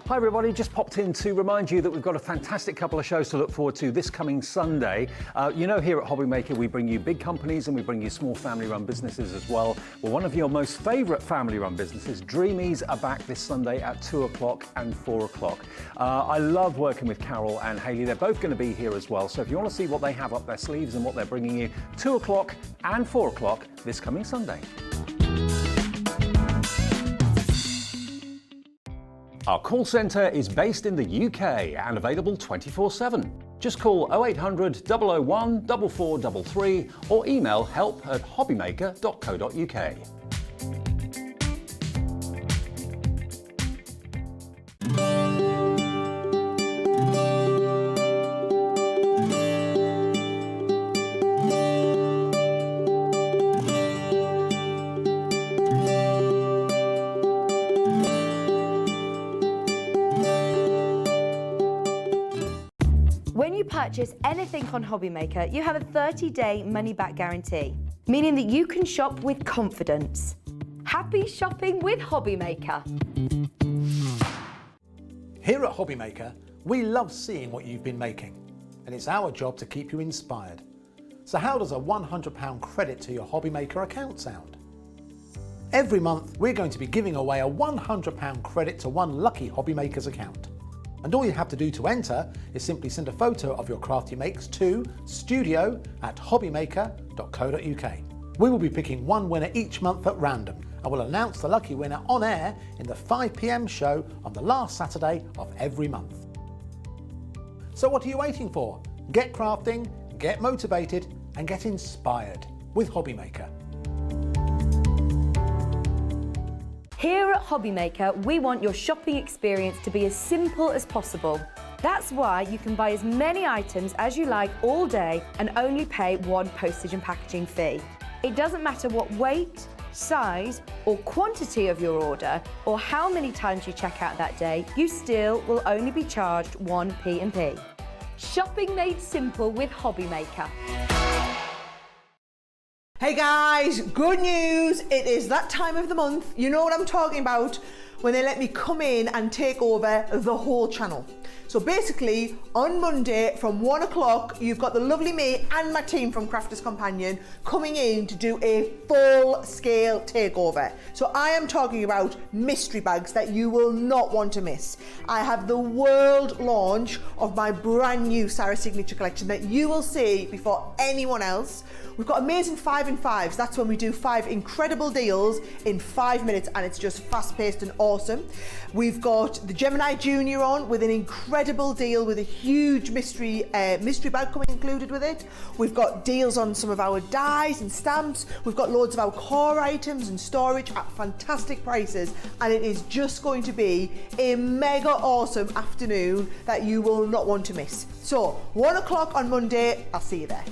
Hi everybody, just popped in to remind you that we've got a fantastic couple of shows to look forward to this coming Sunday. You know, here at Hobby Maker we bring you big companies and we bring you small family-run businesses as well. Well, one of your most favourite family-run businesses, Dreamees, are back this Sunday at 2 o'clock and 4 o'clock. I love working with Carol and Hayley. They're both going to be here as well. So if you want to see what they have up their sleeves and what they're bringing you, 2 o'clock and 4 o'clock this coming Sunday. Our call centre is based in the UK and available 24/7. Just call 0800 001 4433 or email help@hobbymaker.co.uk. When you purchase anything on Hobby Maker, you have a 30-day money-back guarantee, meaning that you can shop with confidence. Happy shopping with Hobby Maker. Here at Hobby Maker, we love seeing what you've been making, and it's our job to keep you inspired. So how does a £100 credit to your Hobby Maker account sound? Every month, we're going to be giving away a £100 credit to one lucky hobby maker's account. And all you have to do to enter is simply send a photo of your craft you makes to studio@hobbymaker.co.uk. We will be picking one winner each month at random and will announce the lucky winner on air in the 5 p.m. show on the last Saturday of every month. So what are you waiting for? Get crafting, get motivated and get inspired with Hobby Maker. Here at Hobby Maker, we want your shopping experience to be as simple as possible. That's why you can buy as many items as you like all day and only pay one postage and packaging fee. It doesn't matter what weight, size or quantity of your order or how many times you check out that day, you still will only be charged one P&P. Shopping made simple with Hobby Maker. Hey guys, good news. It is that time of the month. You know what I'm talking about when they let me come in and take over the whole channel. So basically, on Monday from 1 o'clock, you've got the lovely me and my team from Crafters Companion coming in to do a full-scale takeover. So I am talking about mystery bags that you will not want to miss. I have the world launch of my brand new Sarah Signature collection that you will see before anyone else. We've got amazing 5 in 5s. That's when we do 5 incredible deals in 5 minutes and it's just fast-paced and awesome. We've got the Gemini Junior on with an incredible deal with a huge mystery bag coming included with it. We've got deals on some of our dies and stamps. We've got loads of our core items and storage at fantastic prices. And it is just going to be a mega awesome afternoon that you will not want to miss. So 1 o'clock on Monday, I'll see you there.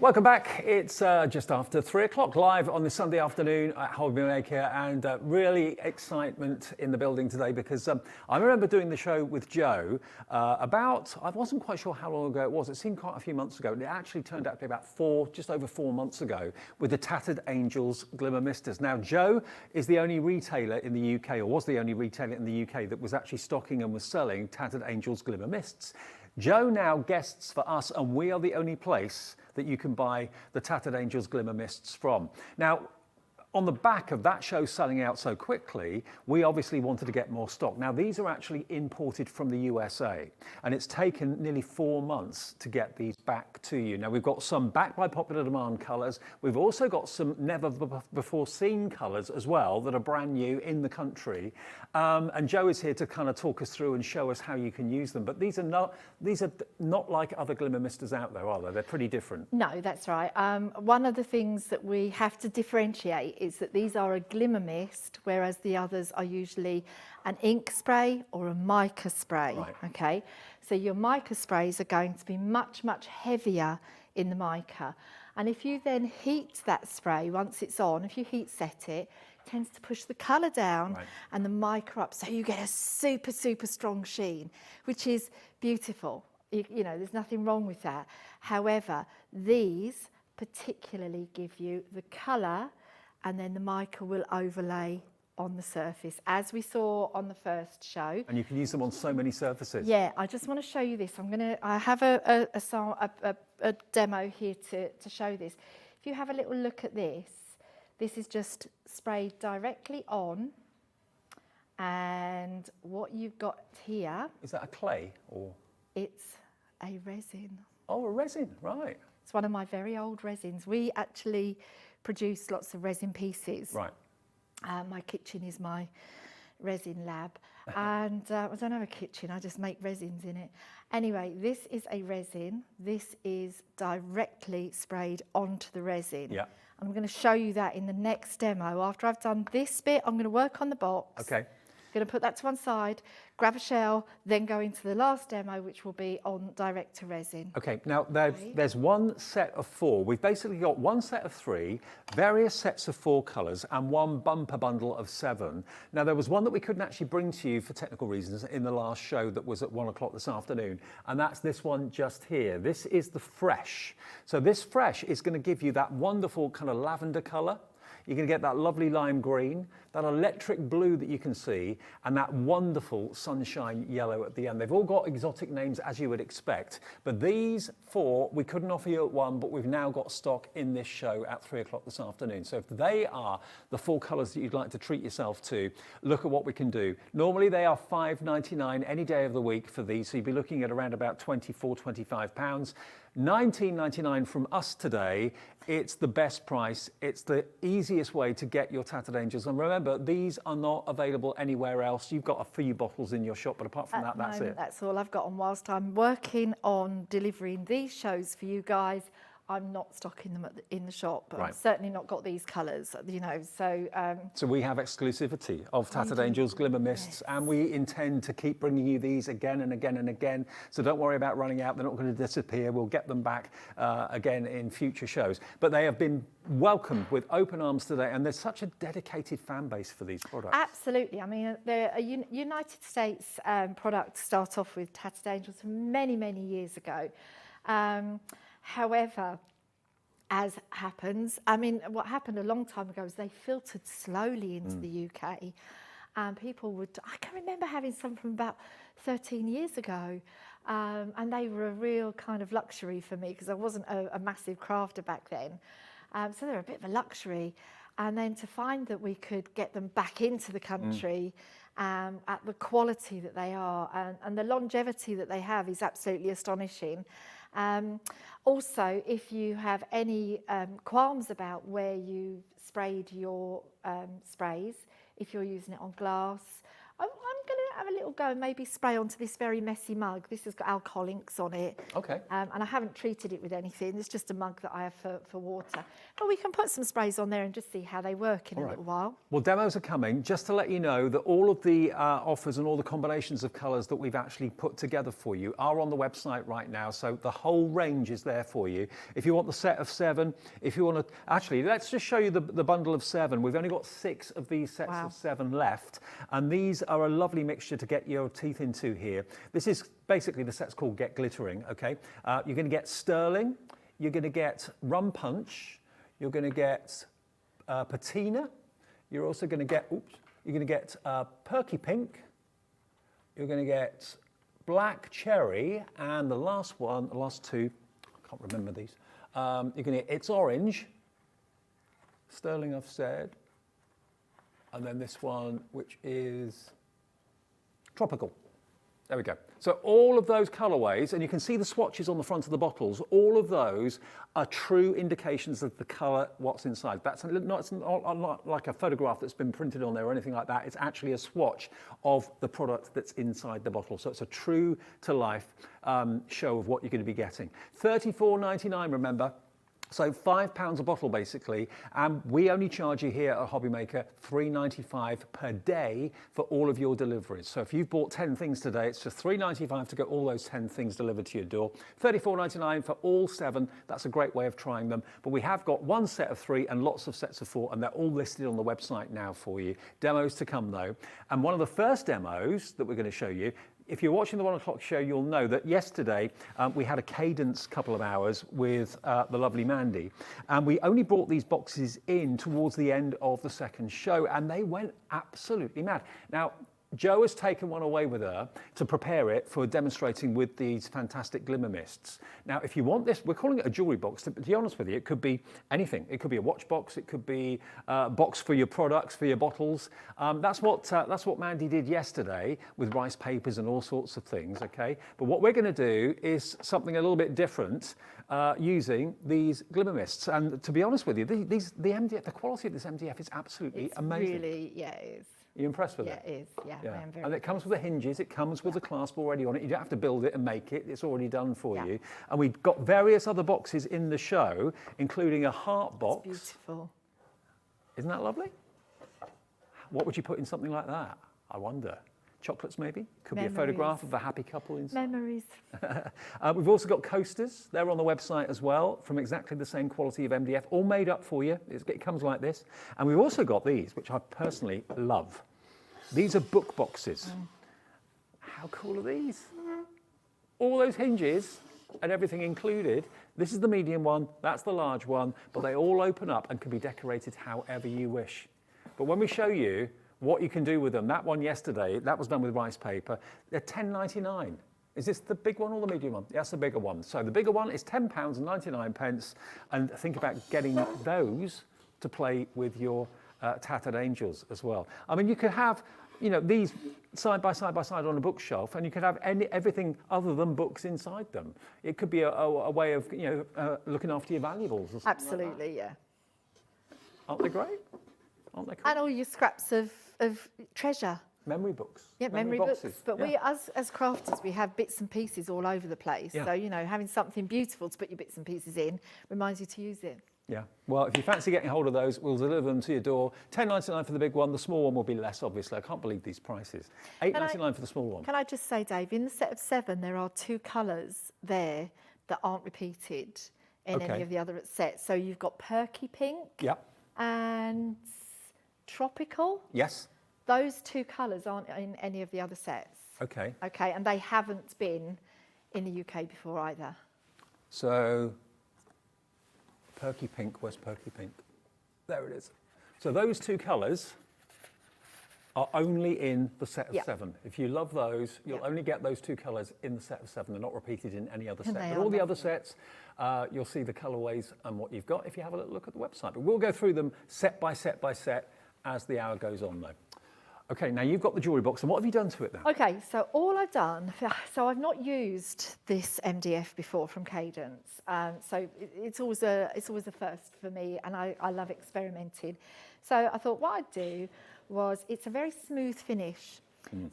Welcome back. It's just after 3 o'clock live on this Sunday afternoon at Hobby Maker, and really excitement in the building today because I remember doing the show with Joe I wasn't quite sure how long ago it was. It seemed quite a few months ago. And it actually turned out to be about just over 4 months ago with the Tattered Angels Glimmer Misters. Now, Joe is the only retailer in the UK, or was the only retailer in the UK that was actually stocking and was selling Tattered Angels Glimmer Mists. Joe now guests for us, and we are the only place that you can buy the Tattered Angels Glimmer Mists from. Now, on the back of that show selling out so quickly, we obviously wanted to get more stock. Now, these are actually imported from the USA, and it's taken nearly 4 months to get these back to you. Now, we've got some back by popular demand colours. We've also got some never before seen colours as well that are brand new in the country. And Joe is here to kind of talk us through and show us how you can use them. But these are not like other Glimmer Misters out there, are they? They're pretty different. No, that's right. One of the things that we have to differentiate is that these are a glimmer mist, whereas the others are usually an ink spray or a mica spray. Right. Okay, so your mica sprays are going to be much, much heavier in the mica. And if you then heat that spray, once it's on, if you heat set it, tends to push the colour down and the mica up, so you get a super, super strong sheen, which is beautiful. You know, there's nothing wrong with that. However, these particularly give you the colour, and then the mica will overlay on the surface, as we saw on the first show. And you can use them on so many surfaces. Yeah, I just want to show you this. I have a demo here to show this. If you have a little look at this, this is just sprayed directly on, and what you've got here... Is that a clay or...? It's a resin. Oh, a resin, right. It's one of my very old resins. We actually produce lots of resin pieces. Right. My kitchen is my resin lab. And I don't have a kitchen, I just make resins in it. Anyway, this is a resin. This is directly sprayed onto the resin. Yeah. I'm going to show you that in the next demo. After I've done this bit, I'm going to work on the box. Okay. Going to put that to one side, grab a shell, then go into the last demo, which will be on direct to resin. Okay, now there's one set of 4. We've basically got one set of 3, various sets of 4 colours, and one bumper bundle of 7. Now, there was one that we couldn't actually bring to you for technical reasons in the last show that was at 1 o'clock this afternoon, and that's this one just here. This is the Fresh. So this Fresh is going to give you that wonderful kind of lavender colour. You're going to get that lovely lime green, that electric blue that you can see, and that wonderful sunshine yellow at the end. They've all got exotic names, as you would expect, but these four, we couldn't offer you at one, but we've now got stock in this show at 3 o'clock this afternoon. So if they are the four colours that you'd like to treat yourself to, look at what we can do. Normally they are £5.99 any day of the week for these, so you'd be looking at around about £24, £25. £19.99 from us today. It's the best price. It's the easiest way to get your Tattered Angels. And remember, these are not available anywhere else. You've got a few bottles in your shop, but apart from that, that's it. That's all I've got on. Whilst I'm working on delivering these shows for you guys, I'm not stocking them in the shop. Right. I've certainly not got these colours, you know, so... So we have exclusivity of Tattered Angels Glimmer Mists, and we intend to keep bringing you these again and again and again. So don't worry about running out. They're not going to disappear. We'll get them back again in future shows. But they have been welcomed with open arms today, and there's such a dedicated fan base for these products. Absolutely. I mean, they're a United States product to start off with, Tattered Angels, many, many years ago. However, as happens, I mean, what happened a long time ago is they filtered slowly into the UK, and people would, I can remember having some from about 13 years ago, and they were a real kind of luxury for me because I wasn't a massive crafter back then. So they were a bit of a luxury. And then to find that we could get them back into the country at the quality that they are and the longevity that they have is absolutely astonishing. Also, if you have any qualms about where you sprayed your sprays, if you're using it on glass, I'm going to have a little go and maybe spray onto this very messy mug. This has got alcohol inks on it. Okay. And I haven't treated it with anything. It's just a mug that I have for water. But we can put some sprays on there and just see how they work in a little while. Well, demos are coming. Just to let you know that all of the offers and all the combinations of colours that we've actually put together for you are on the website right now. So the whole range is there for you. If you want the set of 7, if you want to... Actually, let's just show you the bundle of 7. We've only got 6 of these sets of 7 left. And these are a lovely mixture to get your teeth into here. This is basically the set's called Get Glittering, okay? You're going to get Sterling, you're going to get Rum Punch, you're going to get Patina, you're also going to get, you're going to get Perky Pink, you're going to get Black Cherry, and the last one, the last 2, I can't remember these, you're going to get It's Orange, Sterling I've said, and then this one, which is Tropical. There we go. So all of those colourways, and you can see the swatches on the front of the bottles, all of those are true indications of the colour, what's inside. It's not like a photograph that's been printed on there or anything like that. It's actually a swatch of the product that's inside the bottle. So it's a true to life show of what you're going to be getting. £34.99, remember. So £5 a bottle, basically, and we only charge you here at Hobby Maker $3.95 per day for all of your deliveries. So if you've bought 10 things today, it's just $3.95 to get all those 10 things delivered to your door. $34.99 for all 7. That's a great way of trying them. But we have got one set of 3 and lots of sets of 4, and they're all listed on the website now for you. Demos to come, though. And one of the first demos that we're going to show you, if you're watching the 1 o'clock show, you'll know that yesterday we had a cadence couple of hours with the lovely Mandy. And we only brought these boxes in towards the end of the second show, and they went absolutely mad. Now, Jo has taken one away with her to prepare it for demonstrating with these fantastic Glimmer Mists. Now, if you want this, we're calling it a jewellery box. To be honest with you, it could be anything. It could be a watch box. It could be a box for your products, for your bottles. That's what Mandy did yesterday with rice papers and all sorts of things, okay? But what we're going to do is something a little bit different using these Glimmer Mists. And to be honest with you, the quality of this MDF is absolutely amazing. Really, yeah, it is. Are you impressed with it? Yeah, it is. Yeah, I am very. And it comes with the hinges, it comes with the clasp already on it. You don't have to build it and make it, it's already done for you. And we've got various other boxes in the show, including a heart box. It's beautiful. Isn't that lovely? What would you put in something like that? I wonder. Chocolates, maybe? Could Memories. Be a photograph of the happy couple inside. Memories. We've also got coasters. They're on the website as well, from exactly the same quality of MDF, all made up for you. It comes like this. And we've also got these, which I personally love. These are book boxes. How cool are these? All those hinges and everything included. This is the medium one, that's the large one, but they all open up and can be decorated however you wish. But when we show you what you can do with them, that one yesterday, that was done with rice paper, they're £10.99. Is this the big one or the medium one? That's the bigger one. So the bigger one is £10.99, and think about getting those to play with your Tattered Angels as well. I mean, you could have, you know, these side by side on a bookshelf, and you could have everything other than books inside them. It could be a way of, you know, looking after your valuables. Or something Absolutely, like yeah. Aren't they great? Aren't they cool? And all your scraps of treasure. Memory books. Yeah, memory books. But yeah. we, as crafters, we have bits and pieces all over the place. Yeah. So, you know, having something beautiful to put your bits and pieces in reminds you to use it. Yeah. Well, if you fancy getting hold of those, we'll deliver them to your door. £10.99 for the big one. The small one will be less, obviously. I can't believe these prices. £8.99 for the small one. Can I just say, Dave, in the set of 7, there are 2 colours there that aren't repeated in any of the other sets. So you've got Perky Pink and Tropical. Yes. Those 2 colours aren't in any of the other sets. Okay. Okay, and they haven't been in the UK before either. So, Perky Pink, where's Perky Pink? There it is. So those 2 colours are only in the set of 7. If you love those, you'll only get those 2 colours in the set of 7. They're not repeated in any other set. But all the other sets, you'll see the colourways and what you've got if you have a little look at the website. But we'll go through them set by set by set as the hour goes on, though. Okay, now you've got the jewellery box, and what have you done to it then? Okay, so all I've done, so I've not used this MDF before from Cadence, so it's always a first for me, and I love experimenting. So I thought what I'd do was, it's a very smooth finish,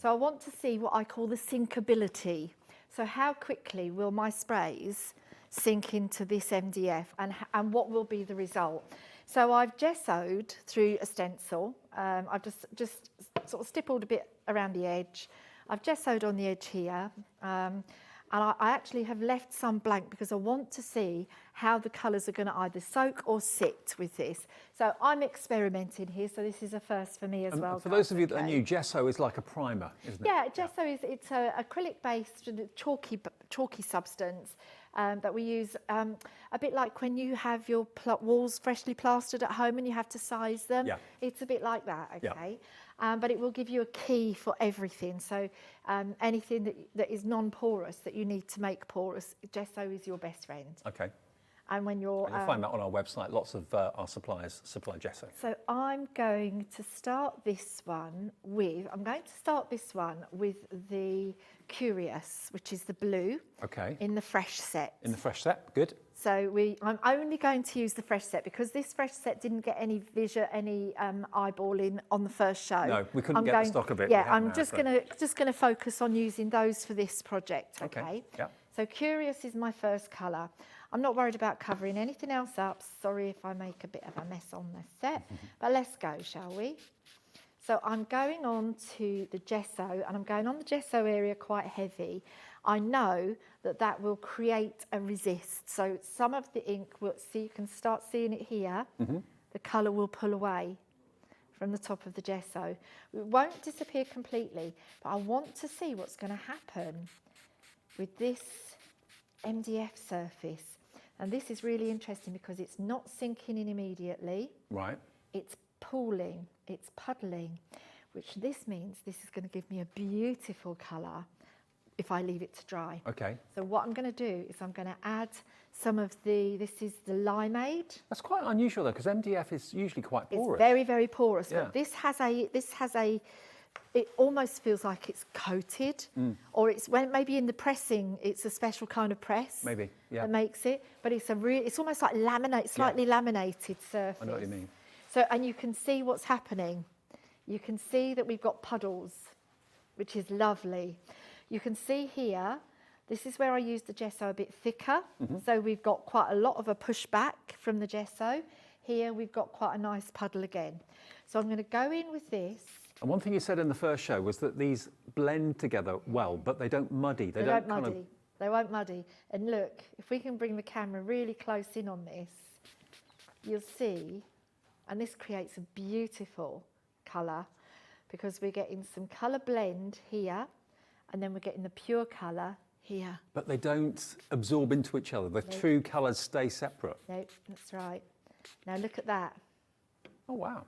so I want to see what I call the sinkability. So how quickly will my sprays sink into this MDF, and what will be the result? So I've gessoed through a stencil. I've just sort of stippled a bit around the edge. I've gessoed on the edge here. And I actually have left some blank because I want to see how the colours are going to either soak or sit with this. So I'm experimenting here, so this is a first for me as well. For those of you that are new, gesso is like a primer, isn't it? Yeah, gesso it's an acrylic-based chalky substance that we use a bit like when you have your walls freshly plastered at home and you have to size them. Yeah. It's a bit like that, okay? Yeah. But it will give you a key for everything. So anything that is non-porous that you need to make porous, gesso is your best friend. Okay. And when you'll find that on our website. Lots of our suppliers supply gesso. So I'm going to start this one with the Curious, which is the blue. Okay. In the fresh set. In the fresh set, good. So I'm only going to use the fresh set because this fresh set didn't get any eyeballing on the first show. No, we couldn't get the stock of it. Yeah, I'm just gonna focus on using those for this project. Okay. Yeah. So Curious is my first colour. I'm not worried about covering anything else up. Sorry if I make a bit of a mess on the set, but let's go, shall we? So I'm going on to the gesso, and I'm going on the gesso area quite heavy. I know that will create a resist. So some of the ink will see, you can start seeing it here. The colour will pull away from the top of the gesso. It won't disappear completely, but I want to see what's going to happen with this MDF surface. And this is really interesting because it's not sinking in immediately. Right. It's pooling, it's puddling, which this means this is going to give me a beautiful colour if I leave it to dry. Okay. So what I'm going to do is I'm going to add some of this is the limeade. That's quite unusual though, because MDF is usually quite porous. It's very, very porous, but this has a, it almost feels like it's coated, or it's maybe in the pressing, it's a special kind of press. Maybe, yeah. That makes it, but it's it's almost like slightly laminated surface. I know what you mean. So, and you can see what's happening. You can see that we've got puddles, which is lovely. You can see here, this is where I used the gesso a bit thicker. So we've got quite a lot of a pushback from the gesso. Here we've got quite a nice puddle again. So I'm going to go in with this. And one thing you said in the first show was that these blend together well, but they don't muddy. They don't muddy. They won't muddy. And look, if we can bring the camera really close in on this, you'll see, and this creates a beautiful colour because we're getting some colour blend here, and then we're getting the pure colour here. But they don't absorb into each other. The two colours stay separate. No, that's right. Now look at that. Oh, wow.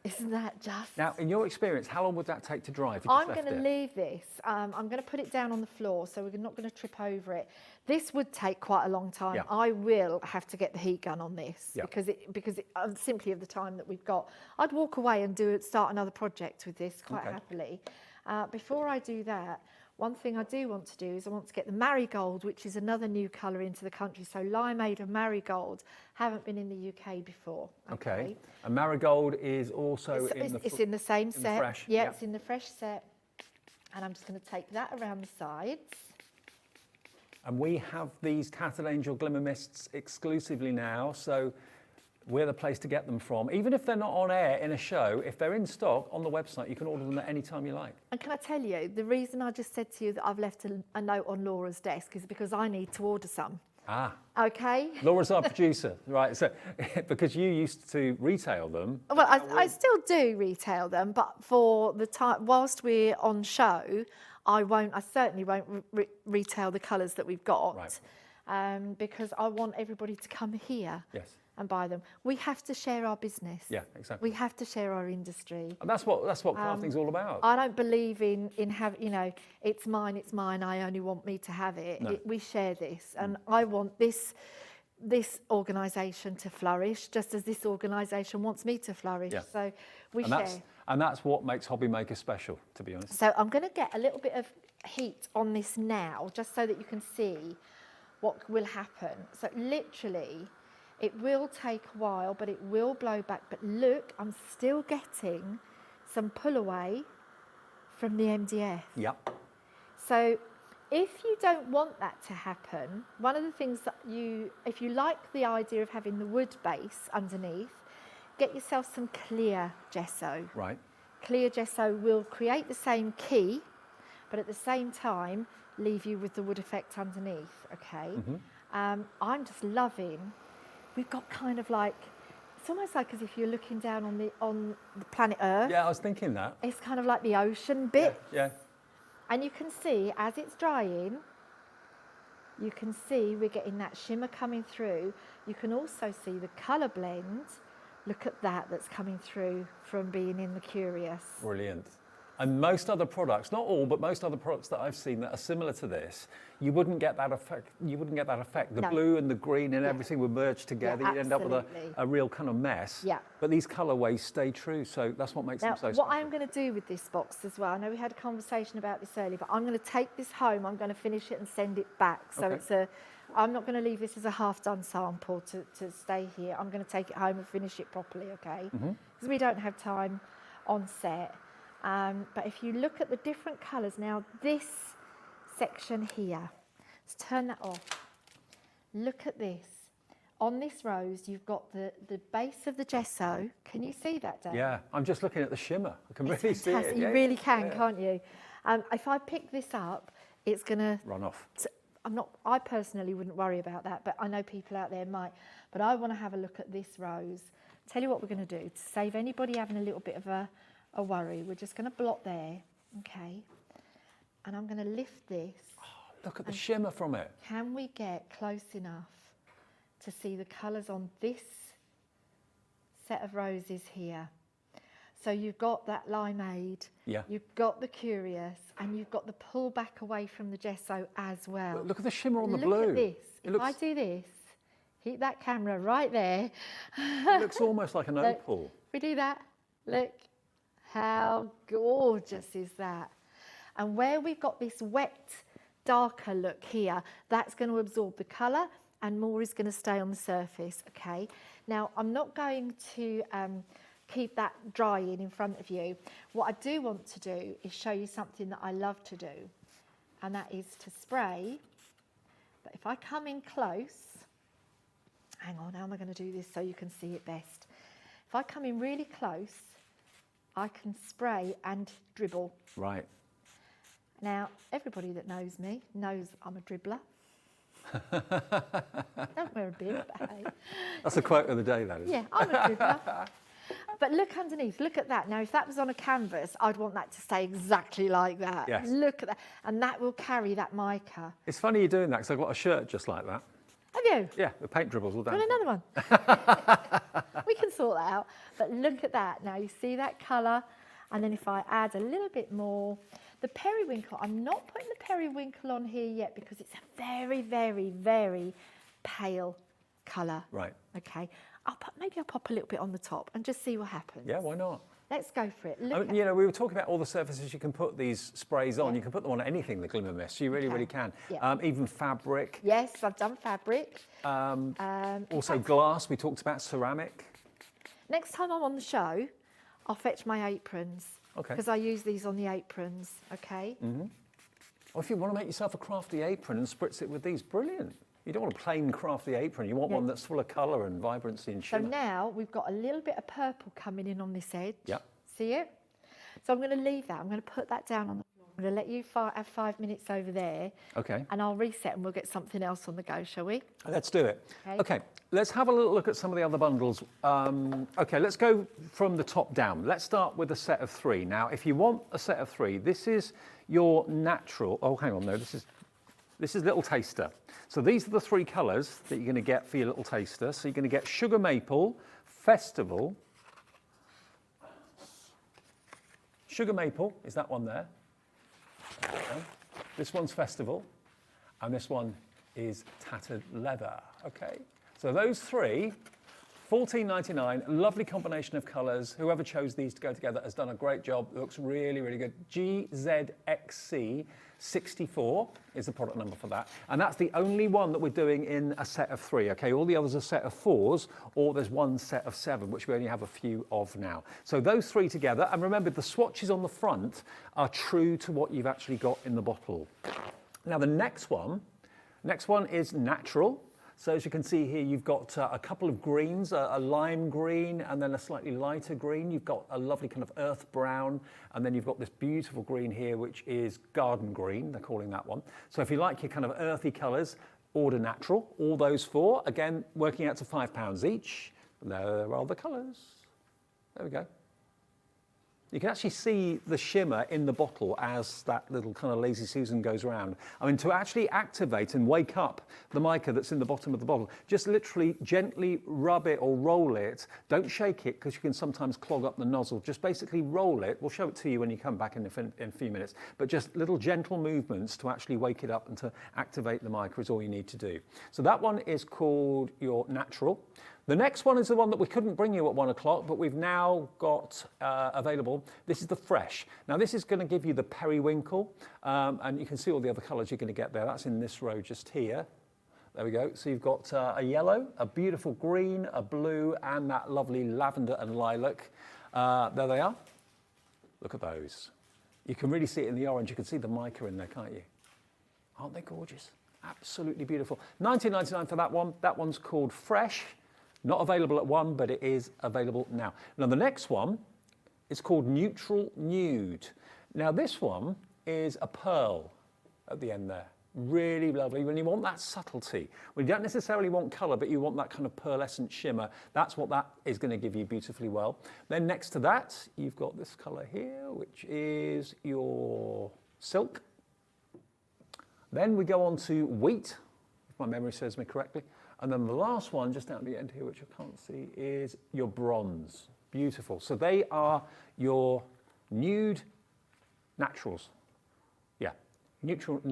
Isn't that just? Now, in your experience, how long would that take to dry if you just I'm left going to it? leave this. I'm going to put it down on the floor, so we're not going to trip over it. This would take quite a long time. Yeah. I will have to get the heat gun on this Yeah. because simply of the time that we've got. I'd walk away and start another project with this quite happily. Before I do that, one thing I do want to do is I want to get the marigold, which is another new colour into the country. So limeade and marigold haven't been in the UK before. Okay. And marigold is also It's in the same set. the fresh. Yeah, it's in the fresh set. And I'm just going to take that around the sides. And we have these Tattered Angel Glimmer Mists exclusively now, so we're the place to get them from. Even if they're not on air in a show, if they're in stock on the website, you can order them at any time you like. And can I tell you, the reason I just said to you that I've left a note on Laura's desk is because I need to order some. Ah. Okay? Laura's our producer, right? So, because you used to retail them. Well, I still do retail them, but for the time, whilst we're on show, I certainly won't retail the colours that we've got. Right. Because I want everybody to come here. Yes. And buy them. We have to share our business. Yeah, exactly. We have to share our industry. And that's what crafting's all about. I don't believe in it's mine, I only want me to have it. No. We share this, and I want this organisation to flourish, just as this organisation wants me to flourish. Yeah. So we and share. That's what makes Hobby Maker special, to be honest. So I'm going to get a little bit of heat on this now, just so that you can see what will happen. So literally, it will take a while, but it will blow back. But look, I'm still getting some pull away from the MDF. Yep. So if you don't want that to happen, one of the things that if you like the idea of having the wood base underneath, get yourself some clear gesso. Right. Clear gesso will create the same key, but at the same time, leave you with the wood effect underneath, okay? Mm-hmm. I'm just loving. We've got kind of like, it's almost like as if you're looking down on the planet Earth. Yeah, I was thinking that. It's kind of like the ocean bit. Yeah. And you can see, as it's drying, you can see we're getting that shimmer coming through. You can also see the colour blend. Look at that's coming through from being in the Curious. Brilliant. And most other products, not all, but most other products that I've seen that are similar to this, you wouldn't get that effect. The No. blue and the green and everything would merge together. Yeah, You'd end up with absolutely. a real kind of mess. Yeah. But these colourways stay true, so that's what makes Now, them so what special. I'm going to do with this box as well, I know we had a conversation about this earlier, but I'm going to take this home, I'm going to finish it and send it back. So Okay. I'm not going to leave this as a half-done sample to stay here. I'm going to take it home and finish it properly, okay? Because we don't have time on set. But if you look at the different colours, now this section here, let's turn that off. Look at this. On this rose, you've got the base of the gesso. Can you see that, Dan? Yeah, I'm just looking at the shimmer. I can It's really see it. fantastic. Yeah, You really can, yeah. can't you? If I pick this up, it's going to... Run off. I personally wouldn't worry about that, but I know people out there might. But I want to have a look at this rose. Tell you what we're going to do, to save anybody having a little bit of a worry, we're just going to blot there, okay? And I'm going to lift this. Oh, look at the shimmer from it. Can we get close enough to see the colours on this set of roses here? So you've got that limeade, Yeah. you've got the Curious, and you've got the pull back away from the gesso as well. Look at the shimmer on the Look blue. at this. It If I do this, keep that camera right there. It looks almost like an Look. opal. We do that. Look, how gorgeous is that? And where we've got this wet, darker look here, that's going to absorb the colour and more is going to stay on the surface, okay? Now, I'm not going to keep that drying in front of you. What I do want to do is show you something that I love to do, and that is to spray. But if I come in close, hang on, how am I going to do this so you can see it best? If I come in really close, I can spray and dribble. Right. Now, everybody that knows me knows I'm a dribbler. Don't wear a bib, but hey. That's the quote of the day, that is. Yeah, I'm a dribbler. But look underneath, look at that. Now, if that was on a canvas, I'd want that to stay exactly like that. Yes. Look at that. And that will carry that mica. It's funny you're doing that because I've got a shirt just like that. Have you? Yeah, the paint dribbles all down. Got another one. We can sort that out. But look at that. Now, you see that colour? And then if I add a little bit more, the periwinkle, I'm not putting the periwinkle on here yet because it's a very, very, very pale colour. Right. Okay. Maybe I'll pop a little bit on the top and just see what happens. Yeah, why not? Let's go for it. I mean, you know, we were talking about all the surfaces you can put these sprays on. You can put them on anything, the Glimmer Mist. You really, really can. Yeah. Even fabric. Yes, I've done fabric. Also glass. We talked about ceramic. Next time I'm on the show, I'll fetch my aprons. Okay. Because I use these on the aprons, okay? Or if you want to make yourself a crafty apron and spritz it with these, brilliant. You don't want a plain crafty apron. You want one that's full of colour and vibrancy and So shimmer. now we've got a little bit of purple coming in on this edge. Yep. See it? So I'm going to leave that. I'm going to put that down on the floor. I'm going to let you have 5 minutes over there. Okay. And I'll reset and we'll get something else on the go, shall we? Let's do it. Okay, let's have a little look at some of the other bundles. Okay, let's go from the top down. Let's start with a set of 3. Now, if you want a set of 3, this is your natural. Oh, hang on, no, this is Little Taster. So these are the 3 colours that you're going to get for your Little Taster. So you're going to get Sugar Maple, Festival. Sugar Maple is that one there. Okay. This one's Festival, and this one is Tattered Leather. Okay, so those 3, $14.99, lovely combination of colours. Whoever chose these to go together has done a great job. It looks really, really good. GZXC64 is the product number for that. And that's the only one that we're doing in a set of 3, okay? All the others are set of 4s, or there's one set of 7, which we only have a few of now. So those 3 together, and remember the swatches on the front are true to what you've actually got in the bottle. Now the next one is Natural. So as you can see here, you've got a couple of greens, a lime green and then a slightly lighter green. You've got a lovely kind of earth brown, and then you've got this beautiful green here, which is garden green, they're calling that one. So if you like your kind of earthy colours, order Natural, all those 4. Again, working out to £5 each. There are the colours. There we go. You can actually see the shimmer in the bottle as that little kind of Lazy Susan goes around. I mean, to actually activate and wake up the mica that's in the bottom of the bottle, just literally gently rub it or roll it. Don't shake it because you can sometimes clog up the nozzle. Just basically roll it. We'll show it to you when you come back in a few minutes. But just little gentle movements to actually wake it up and to activate the mica is all you need to do. So that one is called your Natural. The next one is the one that we couldn't bring you at 1 o'clock, but we've now got available. This is the Fresh. Now this is going to give you the periwinkle, and you can see all the other colours you're going to get there. That's in this row just here. There we go. So you've got a yellow, a beautiful green, a blue, and that lovely lavender and lilac. There they are. Look at those. You can really see it in the orange. You can see the mica in there, can't you? Aren't they gorgeous? Absolutely beautiful. $19.99 for that one. That one's called Fresh. Not available at 1, but it is available now. Now the next one is called Neutral Nude. Now this one is a pearl at the end there. Really lovely. When you want that subtlety, when you don't necessarily want colour, but you want that kind of pearlescent shimmer, that's what that is going to give you beautifully well. Then next to that, you've got this colour here, which is your Silk. Then we go on to Wheat, if my memory serves me correctly. And then the last one, just down at the end here, which I can't see, is your Bronze. Beautiful. So they are your nude naturals. Yeah, neutral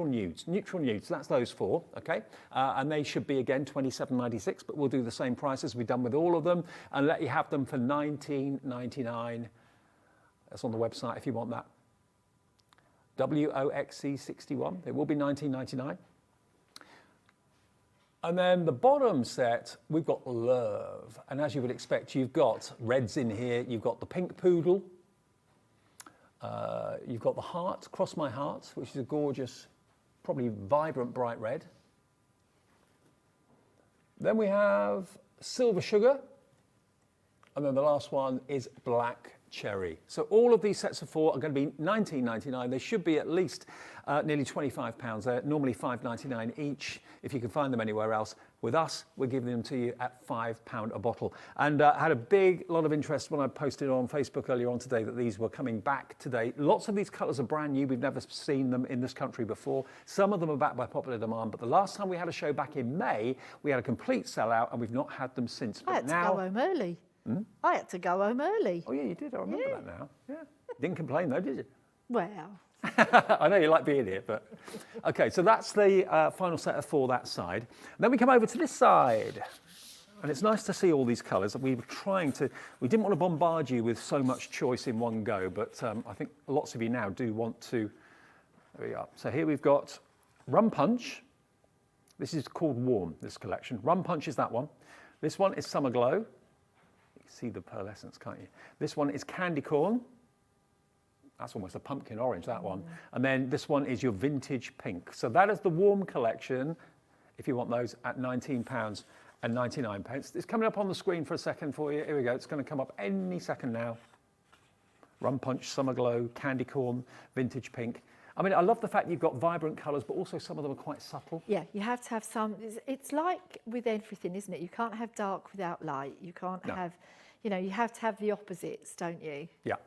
nudes. Neutral nudes, that's those 4, okay? And they should be, again, $27.96, but we'll do the same price as we've done with all of them and let you have them for $19.99. That's on the website if you want that. WOXC61, it will be $19.99. And then the bottom set, we've got Love. And as you would expect, you've got reds in here. You've got the pink poodle. You've got the heart, Cross My Heart, which is a gorgeous, probably vibrant bright red. Then we have Silver Sugar. And then the last one is Black Cherry. So all of these sets of 4 are going to be $19.99. They should be at least nearly £25. They're normally $5.99 each. If you can find them anywhere else, With us, we're giving them to you at £5 a bottle. And had a big lot of interest when I posted on Facebook earlier on today that these were coming back today. Lots of these colours are brand new. We've never seen them in this country before. Some of them are back by popular demand, but the last time we had a show back in May, we had a complete sellout and we've not had them since. I had to go home early. I had to go home early. Oh yeah, you did. I remember that now. Yeah. Didn't complain though, did you? Well, I know you like being here, but okay. So that's the final set of 4 that side. And then we come over to this side, and it's nice to see all these colours. We didn't want to bombard you with so much choice in one go, but I think lots of you now do want to. There we are. So here we've got Rum Punch. This is called Warm. This collection. Rum Punch is that one. This one is Summer Glow. You can see the pearlescence, can't you? This one is Candy Corn. That's almost a pumpkin orange, that one. And then this one is your Vintage Pink. So that is the Warm collection, if you want those, at £19.99. It's coming up on the screen for a second for you. Here we go. It's going to come up any second now. Rum Punch, Summer Glow, Candy Corn, Vintage Pink. I mean, I love the fact you've got vibrant colours, but also some of them are quite subtle. yeah, you have to have some. It's like with everything, isn't it? You can't have dark without light. You can't have, you know, you have to have the opposites, don't you? Yeah.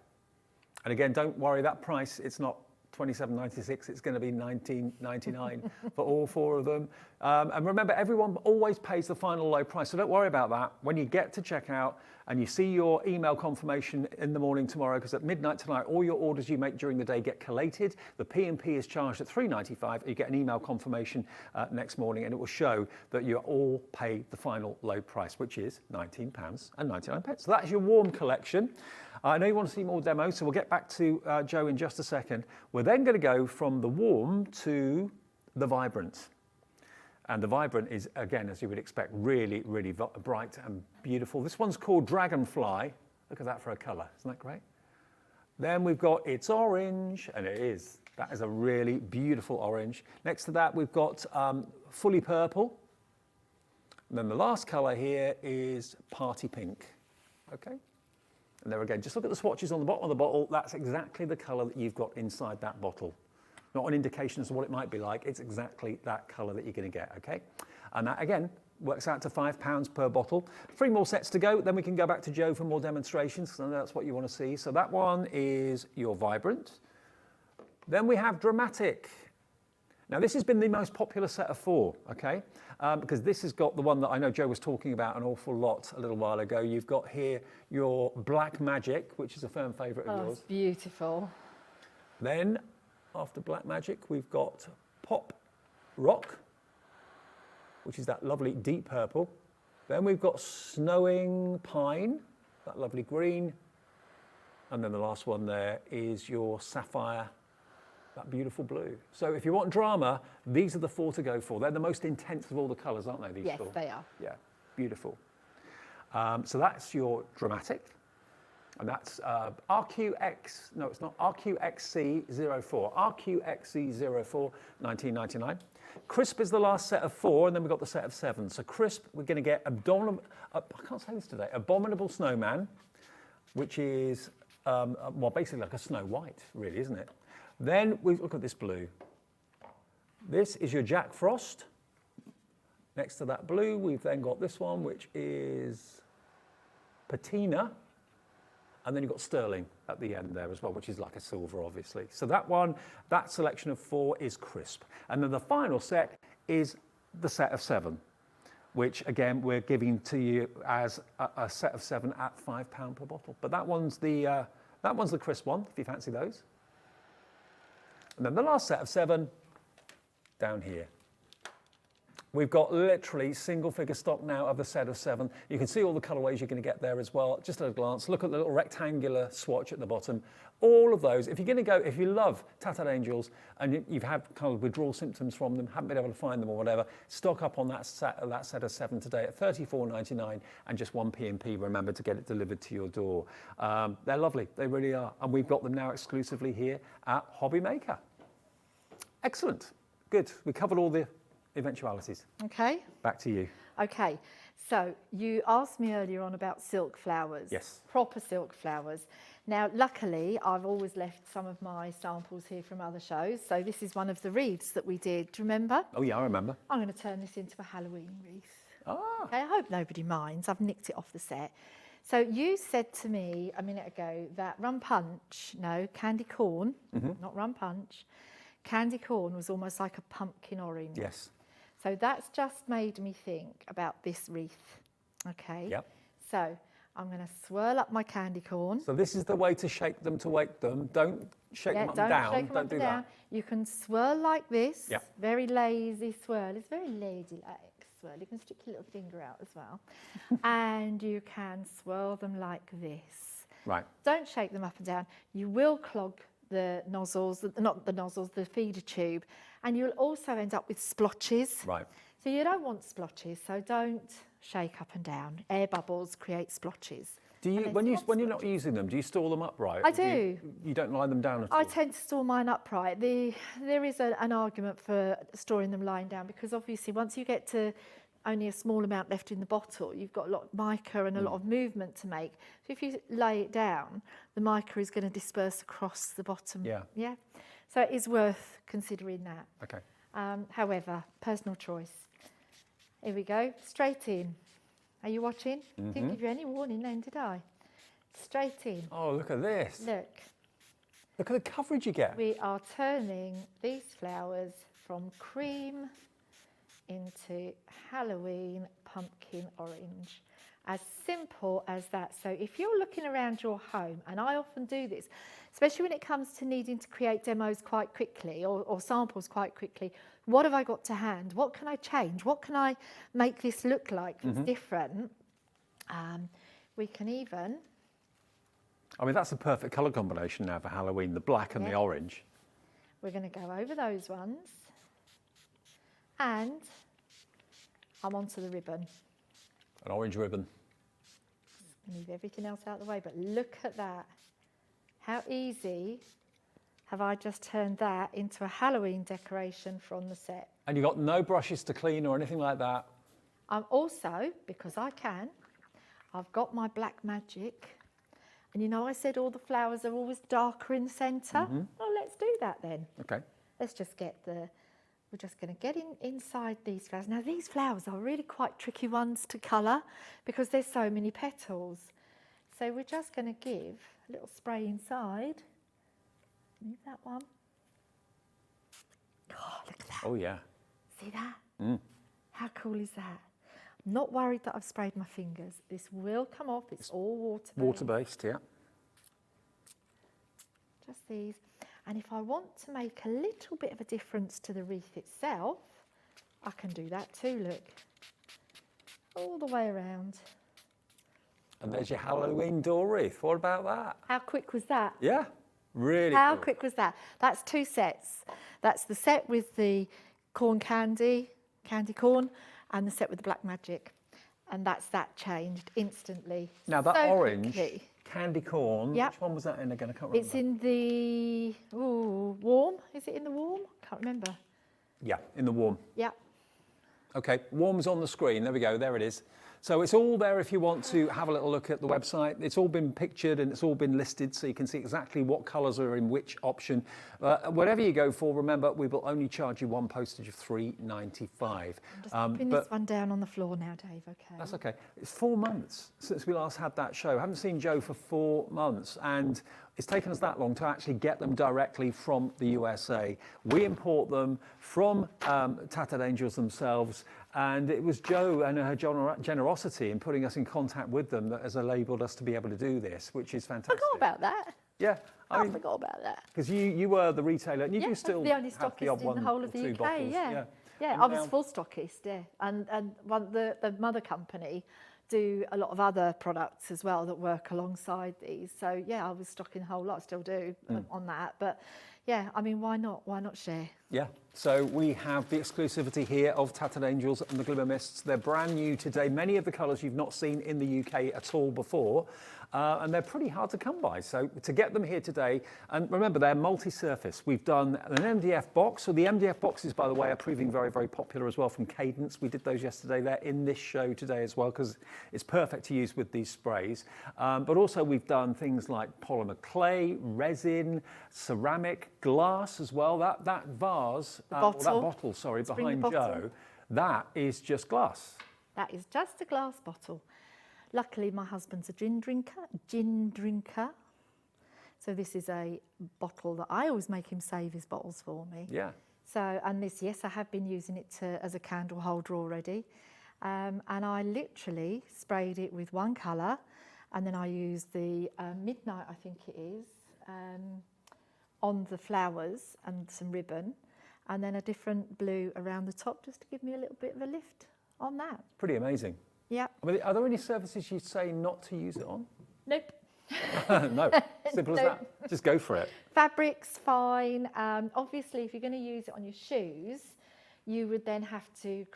And again, don't worry, that price, it's not $27.96, it's going to be $19.99 for all 4 of them. And remember, everyone always pays the final low price, so don't worry about that. When you get to checkout and you see your email confirmation in the morning tomorrow, because at midnight tonight, all your orders you make during the day get collated. The P&P is charged at $3.95. You get an email confirmation next morning, and it will show that you all paid the final low price, which is £19.99. So that's your Warm collection. I know you want to see more demos, so we'll get back to Joe in just a second. We're then going to go from the Warm to the Vibrant. And the Vibrant is, again, as you would expect, really, really bright and beautiful. This one's called Dragonfly. Look at that for a colour. Isn't that great? Then we've got It's Orange, and it is. That is a really beautiful orange. Next to that, we've got Fully Purple. And then the last colour here is Party Pink. Okay? And there again, just look at the swatches on the bottom of the bottle. That's exactly the colour that you've got inside that bottle. Not an indication as to what it might be like. It's exactly that colour that you're going to get, okay? And that, again, works out to £5 per bottle. 3 more sets to go. Then we can go back to Joe for more demonstrations, because I know that's what you want to see. So that one is your Vibrant. Then we have Dramatic. Now, this has been the most popular set of 4, okay? Because this has got the one that I know Joe was talking about an awful lot a little while ago. You've got here your Black Magic, which is a firm favourite of yours. It's beautiful. Then, after Black Magic, we've got Pop Rock, which is that lovely deep purple. Then we've got Snowing Pine, that lovely green. And then the last one there is your Sapphire, that beautiful blue. So if you want drama, these are the 4 to go for. They're the most intense of all the colours, aren't they, these 4? Yes, they are. Yeah, beautiful. So that's your Dramatic. And that's RQX, no, it's not, RQXC04. RQXC04, 1999. Crisp is the last set of 4, and then we've got the set of 7. So Crisp, we're going to get I can't say this today, Abominable Snowman, which is, well, basically like a Snow White, really, isn't it? Then we look at this blue. This is your Jack Frost. Next to that blue, we've then got this one, which is Patina. And then you've got Sterling at the end there as well, which is like a silver, obviously. So that one, that selection of 4 is Crisp. And then the final set is the set of 7, which again, we're giving to you as a set of 7 at £5 per bottle. But that one's the Crisp one, if you fancy those. And then the last set of 7, down here. We've got literally single figure stock now of the set of 7. You can see all the colourways you're going to get there as well. Just at a glance, look at the little rectangular swatch at the bottom. All of those, if you're going to go, if you love Tattered Angels and you've had kind of withdrawal symptoms from them, haven't been able to find them or whatever, stock up on that set of 7 today at $34.99 and just 1 P&P. Remember to get it delivered to your door. They're lovely, they really are. And we've got them now exclusively here at Hobby Maker. Excellent, good. We covered all the eventualities. Okay. Back to you. Okay, so you asked me earlier on about silk flowers. Yes. Proper silk flowers. Now, luckily, I've always left some of my samples here from other shows. So this is one of the wreaths that we did. Do you remember? Oh yeah, I remember. I'm going to turn this into a Halloween wreath. Okay, I hope nobody minds. I've nicked it off the set. So you said to me a minute ago that rum punch, no, candy corn, not rum punch, candy corn was almost like a pumpkin orange. Yes. So that's just made me think about this wreath. Okay. Yep. So I'm going to swirl up my candy corn. So this is the way to shake them to wake them. Don't shake them up and down. Shake them up and down. You can swirl like this. Yep. Very lazy swirl. It's very ladylike swirl. You can stick your little finger out as well. And you can swirl them like this. Right. Don't shake them up and down. You will clog the nozzles, not the nozzles, the feeder tube. And you'll also end up with splotches. Right. So you don't want splotches, so don't shake up and down. Air bubbles create splotches. Do you, when you're not using them, do you store them upright? I do. You don't lie them down at all? I tend to store mine upright. There is an argument for storing them lying down because obviously once you get to only a small amount left in the bottle, you've got a lot of mica and a lot of movement to make. So if you lay it down, the mica is going to disperse across the bottom. Yeah. Yeah. So it is worth considering that. Okay. However, personal choice. Here we go, straight in. Are you watching? Didn't give you any warning then, did I? Straight in. Oh, look at this. Look, Look at the coverage you get. we are turning these flowers from cream into Halloween pumpkin orange. As simple as that. So if you're looking around your home, and I often do this, especially when it comes to needing to create demos quite quickly or samples quite quickly, what have I got to hand? What can I change? What can I make this look like that's different? We can even... I mean, that's a perfect colour combination now for Halloween, the black and the orange. We're going to go over those ones. And I'm onto the ribbon. An orange ribbon. Move everything else out of the way, but look at that. How easy have I just turned that into a Halloween decoration from the set. And you've got no brushes to clean or anything like that? I'm also, because I can, I've got my black magic. And you know I said all the flowers are always darker in the centre? Well, let's do that then. Okay. Let's just get the... We're just going to get inside these flowers. Now, these flowers are really quite tricky ones to colour because there's so many petals. So we're just going to give a little spray inside. Move that one. Oh, look at that. Oh, yeah. See that? How cool is that? I'm not worried that I've sprayed my fingers. This will come off. It's all water-based. Water-based, yeah. Just these. And if I want to make a little bit of a difference to the wreath itself, I can do that too, look. All the way around. And there's your Halloween door wreath. What about that? How quick was that? Yeah, really How cool. quick was that? That's two sets. That's the set with the corn candy corn, and the set with the black magic. And that's that changed instantly. Now that so orange, quickly. candy corn, Yep. which one was that in again? I can't remember. It's in the warm. Is it in the warm? Can't remember. Yeah, in the warm. Yeah. Okay, warm's on the screen. There we go, there it is. So it's all there if you want to have a little look at the website. It's all been pictured and it's all been listed so you can see exactly what colours are in which option. Whatever you go for, remember, we will only charge you one postage of $3.95. I'm just putting this one down on the floor now, Dave, okay? That's okay. It's 4 months since we last had that show. I haven't seen Joe for 4 months, and it's taken us that long to actually get them directly from the USA. We import them from Tattered Angels themselves, and it was Jo and her generosity in putting us in contact with them that has enabled us to be able to do this, which is fantastic. Forgot about that. Yeah. I forgot about that. Because you were the retailer, and you do still the only have the stockist odd in one the whole or of the two UK. bottles. Yeah, And I was now- full stockist. Yeah, and the mother company do a lot of other products as well that work alongside these. So yeah, I was stocking a whole lot. Still do on that. But yeah, I mean, why not? Why not share? Yeah, so we have the exclusivity here of Tattered Angels and the Glimmer Mists. They're brand new today. Many of the colours you've not seen in the UK at all before. And they're pretty hard to come by. So to get them here today, and remember, they're multi-surface. We've done an MDF box. So the MDF boxes, by the way, are proving very, very popular as well from Cadence. We did those yesterday. They're in this show today as well because it's perfect to use with these sprays. But also we've done things like polymer clay, resin, ceramic, glass as well. That vase, or that bottle, sorry, behind bottle. Joe, that is just glass. That is just a glass bottle. Luckily, my husband's a gin drinker. So this is a bottle that I always make him save his bottles for me. Yeah. So, and this, yes, I have been using it as a candle holder already. And I literally sprayed it with one colour, and then I used the Midnight, I think it is, on the flowers and some ribbon, and then a different blue around the top just to give me a little bit of a lift on that. Pretty amazing. Yeah. I mean, are there any surfaces you'd say not to use it on? Nope. No, simple as that. Just go for it. Fabric's fine. Obviously, if you're going to use it on your shoes, you would then have to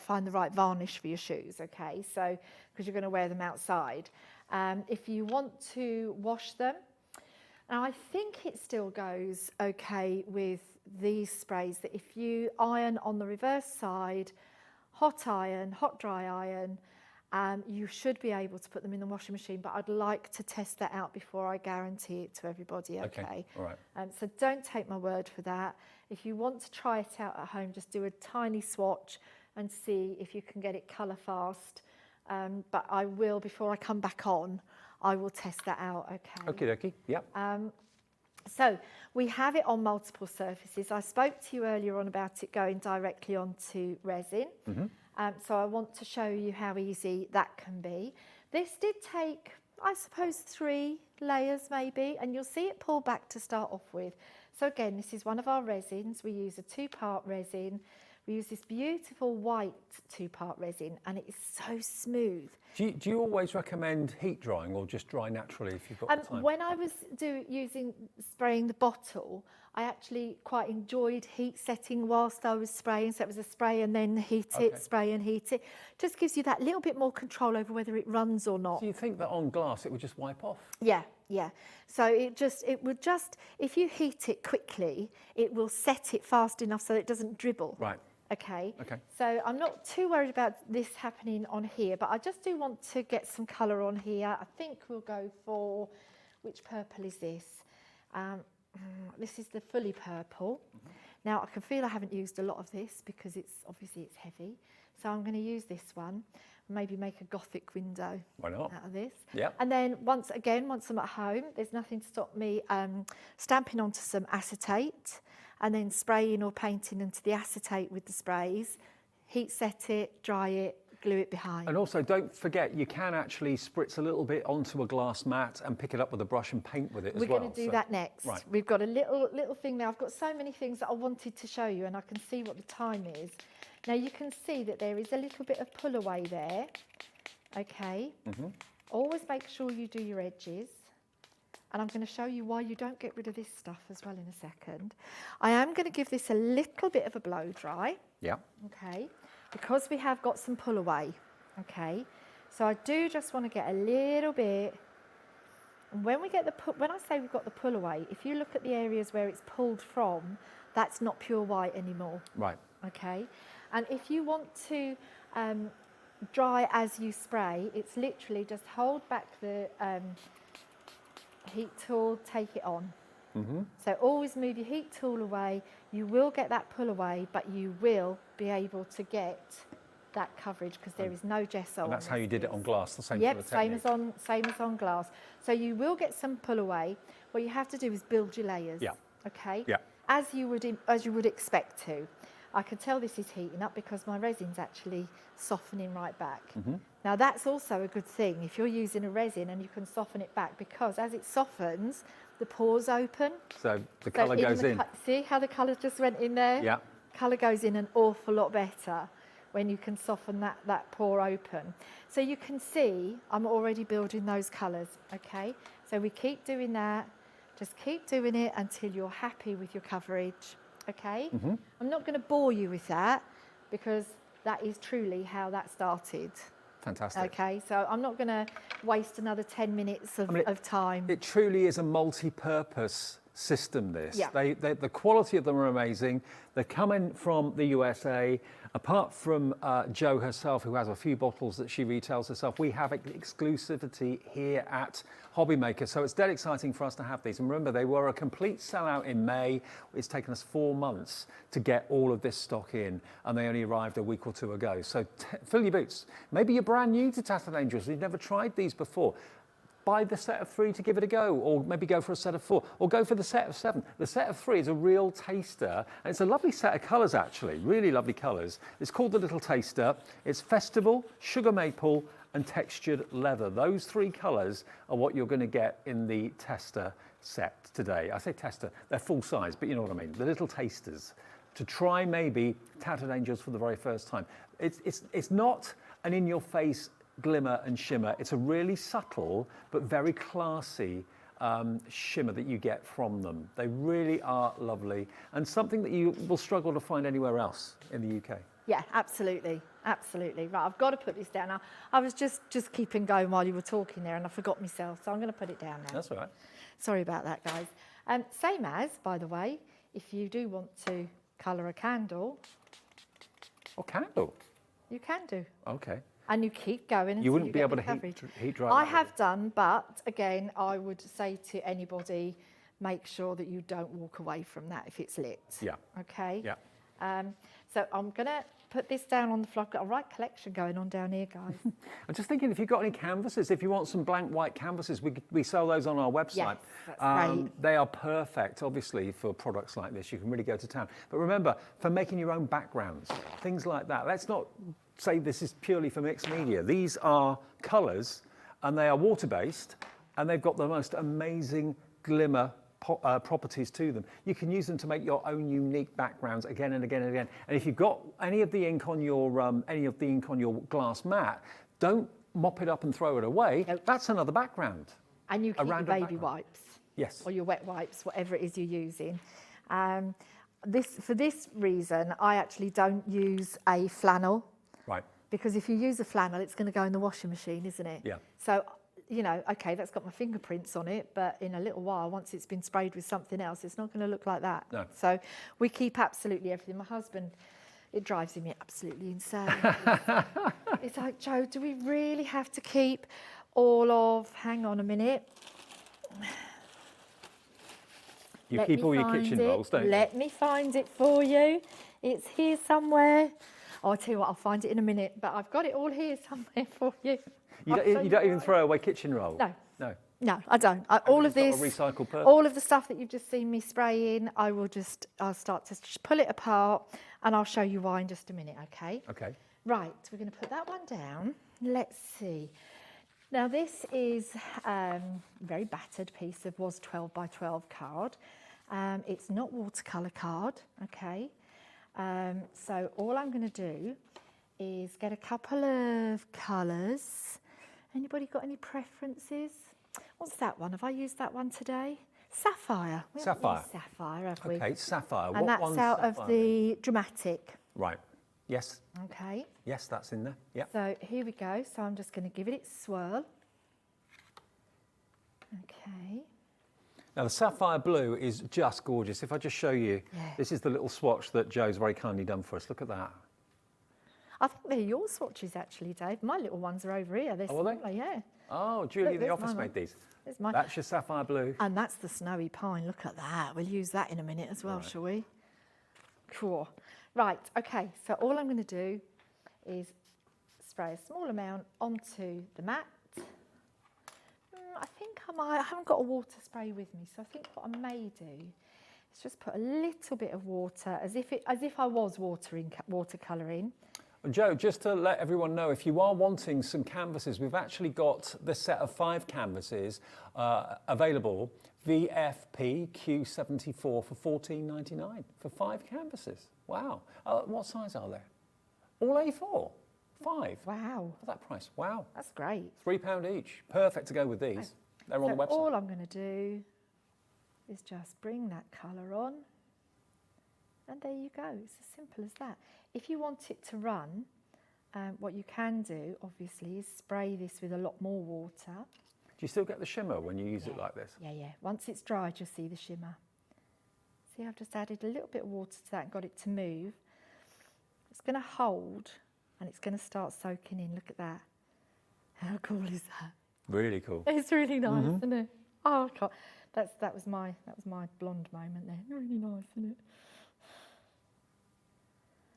find the right varnish for your shoes, okay? So, because you're going to wear them outside. If you want to wash them, now I think it still goes okay with these sprays, that if you iron on the reverse side, hot dry iron, you should be able to put them in the washing machine, but I'd like to test that out before I guarantee it to everybody, okay? All right. So don't take my word for that. If you want to try it out at home, just do a tiny swatch and see if you can get it colour fast. But I will, before I come back on, I will test that out, okay? Okie dokie, yep. So we have it on multiple surfaces. I spoke to you earlier on about it going directly onto resin. So I want to show you how easy that can be. This did take, I suppose, 3 layers maybe, and you'll see it pull back to start off with. So again, this is one of our resins. We use a 2-part resin. We use this beautiful white 2-part resin, and it is so smooth. Do you always recommend heat drying or just dry naturally if you've got the time? When I was spraying the bottle, I actually quite enjoyed heat setting whilst I was spraying. So it was a spray and then heat it, spray and heat it. Just gives you that little bit more control over whether it runs or not. Do you think that on glass it would just wipe off? Yeah. So it would just, if you heat it quickly, it will set it fast enough so that it doesn't dribble. Right. Okay. Okay. So I'm not too worried about this happening on here, but I just do want to get some colour on here. I think we'll go for, which purple is this? This is the fully purple. Now I can feel I haven't used a lot of this because it's heavy. So I'm going to use this one, maybe make a gothic window. Why not? Out of this. Yeah. And then once I'm at home, there's nothing to stop me stamping onto some acetate and then spraying or painting into the acetate with the sprays, heat set it, dry it, glue it behind. And also don't forget, you can actually spritz a little bit onto a glass mat and pick it up with a brush and paint with it as well. We're going to do that next. Right. We've got a little thing now. I've got so many things that I wanted to show you, and I can see what the time is. Now you can see that there is a little bit of pull away there. Okay. Always make sure you do your edges. And I'm going to show you why you don't get rid of this stuff as well in a second. I am going to give this a little bit of a blow dry. Yeah. Okay. Because we have got some pull away. Okay. So I do just want to get a little bit. And when I say we've got the pull away, if you look at the areas where it's pulled from, that's not pure white anymore. Right. Okay. And if you want to dry as you spray, it's literally just hold back the heat tool, take it on. So always move your heat tool away. You will get that pull away, but you will be able to get that coverage because there is no gesso. And that's how you did it on glass, the same yep, sort of technique. same as on glass. So you will get some pull away. What you have to do is build your layers. Yeah. Okay. Yeah. As you would expect to. I can tell this is heating up because my resin's actually softening right back. Now that's also a good thing if you're using a resin and you can soften it back, because as it softens, the pores open. So the colour goes in. See how the colour just went in there? Yeah. Colour goes in an awful lot better when you can soften that pore open. So you can see I'm already building those colours, okay? So we keep doing that. Just keep doing it until you're happy with your coverage. Okay, I'm not going to bore you with that because that is truly how that started. Fantastic. Okay, so I'm not going to waste another 10 minutes of time. It truly is a multi-purpose system, this. Yeah. The quality of them are amazing. They're coming from the USA. Apart from Jo herself, who has a few bottles that she retails herself, we have exclusivity here at Hobby Maker. So it's dead exciting for us to have these. And remember, they were a complete sellout in May. It's taken us 4 months to get all of this stock in, and they only arrived a week or two ago. So fill your boots. Maybe you're brand new to Tattered Angels. You've never tried these before. Buy the set of 3 to give it a go, or maybe go for a set of 4, or go for the set of 7. The set of 3 is a real taster, and it's a lovely set of colours actually, really lovely colours. It's called the Little Taster. It's Festival, Sugar Maple, and Textured Leather. Those 3 colours are what you're going to get in the tester set today. I say tester, they're full size, but you know what I mean. The Little Tasters. To try maybe Tattered Angels for the very first time. It's not an in-your-face glimmer and shimmer. It's a really subtle but very classy shimmer that you get from them. They really are lovely, and something that you will struggle to find anywhere else in the UK. Yeah, absolutely, absolutely. Right, I've got to put this down now. I was just keeping going while you were talking there, and I forgot myself, so I'm going to put it down now. That's all right. Sorry about that, guys. Same as, by the way, if you do want to colour a candle. Or candle. You can do. Okay. And you keep going until You wouldn't be get able the to coverage. heat dry. I that, have done, but again, I would say to anybody, make sure that you don't walk away from that if it's lit. Yeah. Okay? Yeah. So I'm going to put this down on the floor. I've got a right collection going on down here, guys. I'm just thinking, if you've got any canvases, if you want some blank white canvases, we sell those on our website. Yes, that's great. They are perfect, obviously, for products like this. You can really go to town. But remember, for making your own backgrounds, things like that, let's not say this is purely for mixed media. These are colours, and they are water-based, and they've got the most amazing glimmer properties to them. You can use them to make your own unique backgrounds again and again and again. And if you've got any of the ink on your glass mat, don't mop it up and throw it away. Nope. That's another background. And you keep your random baby background. wipes. Yes. Or your wet wipes, whatever it is you're using. For this reason, I actually don't use a flannel. Right. Because if you use a flannel, it's going to go in the washing machine, isn't it? Yeah. So, you know, okay, that's got my fingerprints on it, but in a little while, once it's been sprayed with something else, it's not going to look like that. No. So we keep absolutely everything. My husband, it drives him absolutely insane. It's like, Jo, do we really have to keep all of, hang on a minute. You keep all your kitchen rolls, don't you? Let me find it for you. It's here somewhere. Oh, I'll tell you what, I'll find it in a minute, but I've got it all here somewhere for you. You don't even throw away kitchen roll? No. No. No, I don't. All of this, Everything's got a recycled purpose. all of the stuff that you've just seen me spraying, I'll start to pull it apart, and I'll show you why in just a minute, okay? Okay. Right, we're going to put that one down. Let's see. Now this is a very battered piece of was 12 by 12 card. It's not watercolour card, okay? So all I'm going to do is get a couple of colours. Anybody got any preferences? What's that one? Have I used that one today? Sapphire. We haven't Sapphire. used sapphire, have we? Okay, sapphire. And that's out of the Dramatic. Right. Yes. Okay. Yes, that's in there. Yeah. So here we go. So I'm just going to give it its swirl. Okay. Now the sapphire blue is just gorgeous. If I just show you, Yeah. this is the little swatch that Jo's very kindly done for us. Look at that. I think they're your swatches actually, Dave. My little ones are over here. They're Oh, are they? smaller, yeah. Oh, Julie Look, in the there's office mine. made these. There's mine. That's your sapphire blue. And that's the snowy pine. Look at that. We'll use that in a minute as well, Right. shall we? Cool. Right, okay. So all I'm going to do is spray a small amount onto the mat. I think I haven't got a water spray with me, so I think what I may do is just put a little bit of water, as if I was watercolouring. Jo, just to let everyone know, if you are wanting some canvases, we've actually got the set of 5 canvases available, VFP Q74 for $14.99 for 5 canvases. Wow. What size are they? All A4. 5. Wow, For that price. Wow. that's great. £3 each. Perfect to go with these. They're on the So website. all I'm going to do is just bring that colour on, and there you go. It's as simple as that. If you want it to run, what you can do, obviously, is spray this with a lot more water. you still get the shimmer when you use it like this? Yeah, yeah. Once it's dried, you'll see the shimmer. See, I've just added a little bit of water to that and got it to move. It's going to hold and it's going to start soaking in. Look at that. How cool is that? Really cool. It's really nice, isn't it? Oh, I can't. That was my blonde moment there. Really nice, isn't it?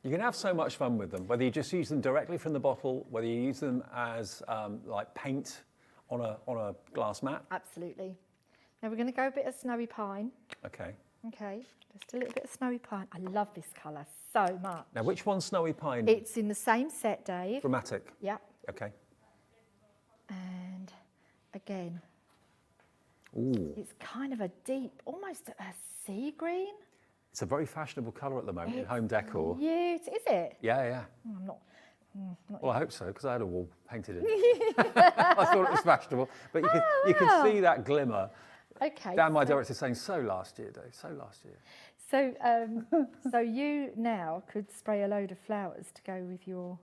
You can have so much fun with them, whether you just use them directly from the bottle, whether you use them as like paint on a glass mat. Absolutely. Now we're going to go a bit of snowy pine. Okay. Okay, just a little bit of snowy pine. I love this colour so much. Now, which one's Snowy Pine? It's in the same set, Dave. Dramatic. Yep. Okay. And again, Ooh. it's kind of a deep, almost a sea green. It's a very fashionable colour at the moment in home decor. Is it? Yeah, yeah. I'm not. Well, I hope so, because I had a wall painted in. I thought it was fashionable. But you can see that glimmer. Okay. Dan, my director, saying, so last year, Dave, so last year. So, so you now could spray a load of flowers to go with your.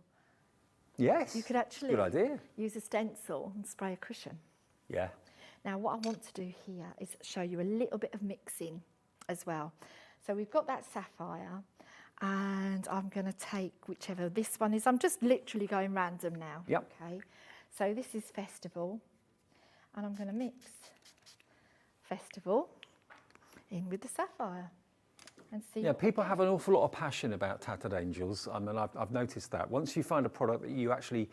Yes. You could actually Good idea. use a stencil and spray a cushion. Yeah. Now, what I want to do here is show you a little bit of mixing as well. So we've got that sapphire, and I'm going to take whichever this one is. I'm just literally going random now. Yep. Okay. So this is Festival, and I'm going to mix Festival in with the sapphire and see. Yeah, people have an awful lot of passion about Tattered Angels. I mean, I've noticed that. Once you find a product that you actually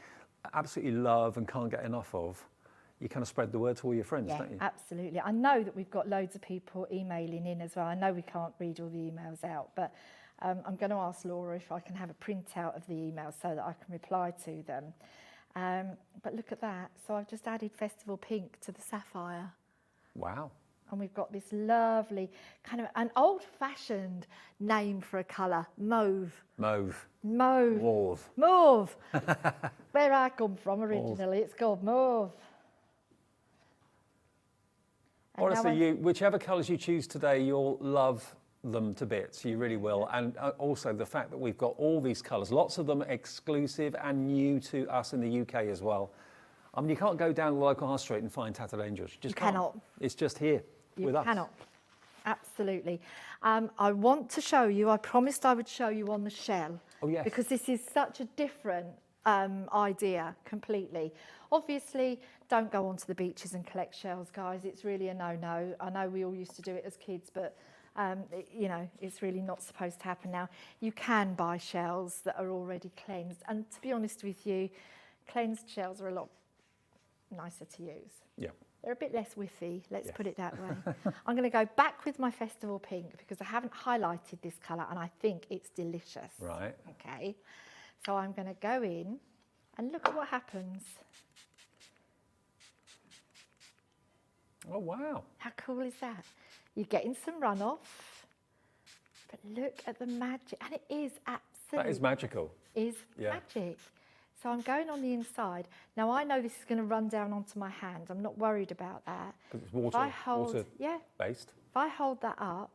absolutely love and can't get enough of, you kind of spread the word to all your friends, don't you? Absolutely. I know that we've got loads of people emailing in as well. I know we can't read all the emails out, but I'm going to ask Laura if I can have a printout of the emails so that I can reply to them. But look at that. So I've just added Festival Pink to the sapphire. Wow. And we've got this lovely, kind of an old-fashioned name for a colour, mauve. Mauve. Mauve. Mauve. Mauve. Where I come from originally, it's called mauve. And Honestly, whichever colours you choose today, you'll love them to bits. You really will. And also the fact that we've got all these colours, lots of them exclusive and new to us in the UK as well. I mean, you can't go down the local high street and find Tattered Angels. You just can't. cannot. It's just here with us. You cannot. Absolutely. I want to show you, I promised I would show you on the shell. Oh, yes. Because this is such a different idea completely. Obviously, don't go onto the beaches and collect shells, guys. It's really a no-no. I know we all used to do it as kids, but you know, it's really not supposed to happen now. You can buy shells that are already cleansed. And to be honest with you, cleansed shells are a lot nicer to use. Yeah. They're a bit less whiffy, let's put it that way. I'm going to go back with my Festival Pink because I haven't highlighted this colour and I think it's delicious. Right. Okay. So I'm going to go in and look at what happens. Oh, wow. How cool is that? You're getting some runoff, but look at the magic. And it is absolutely. That is magical. Magic. So I'm going on the inside. Now I know this is going to run down onto my hand. I'm not worried about that. Because it's water, If I hold, water-based. If I hold that up,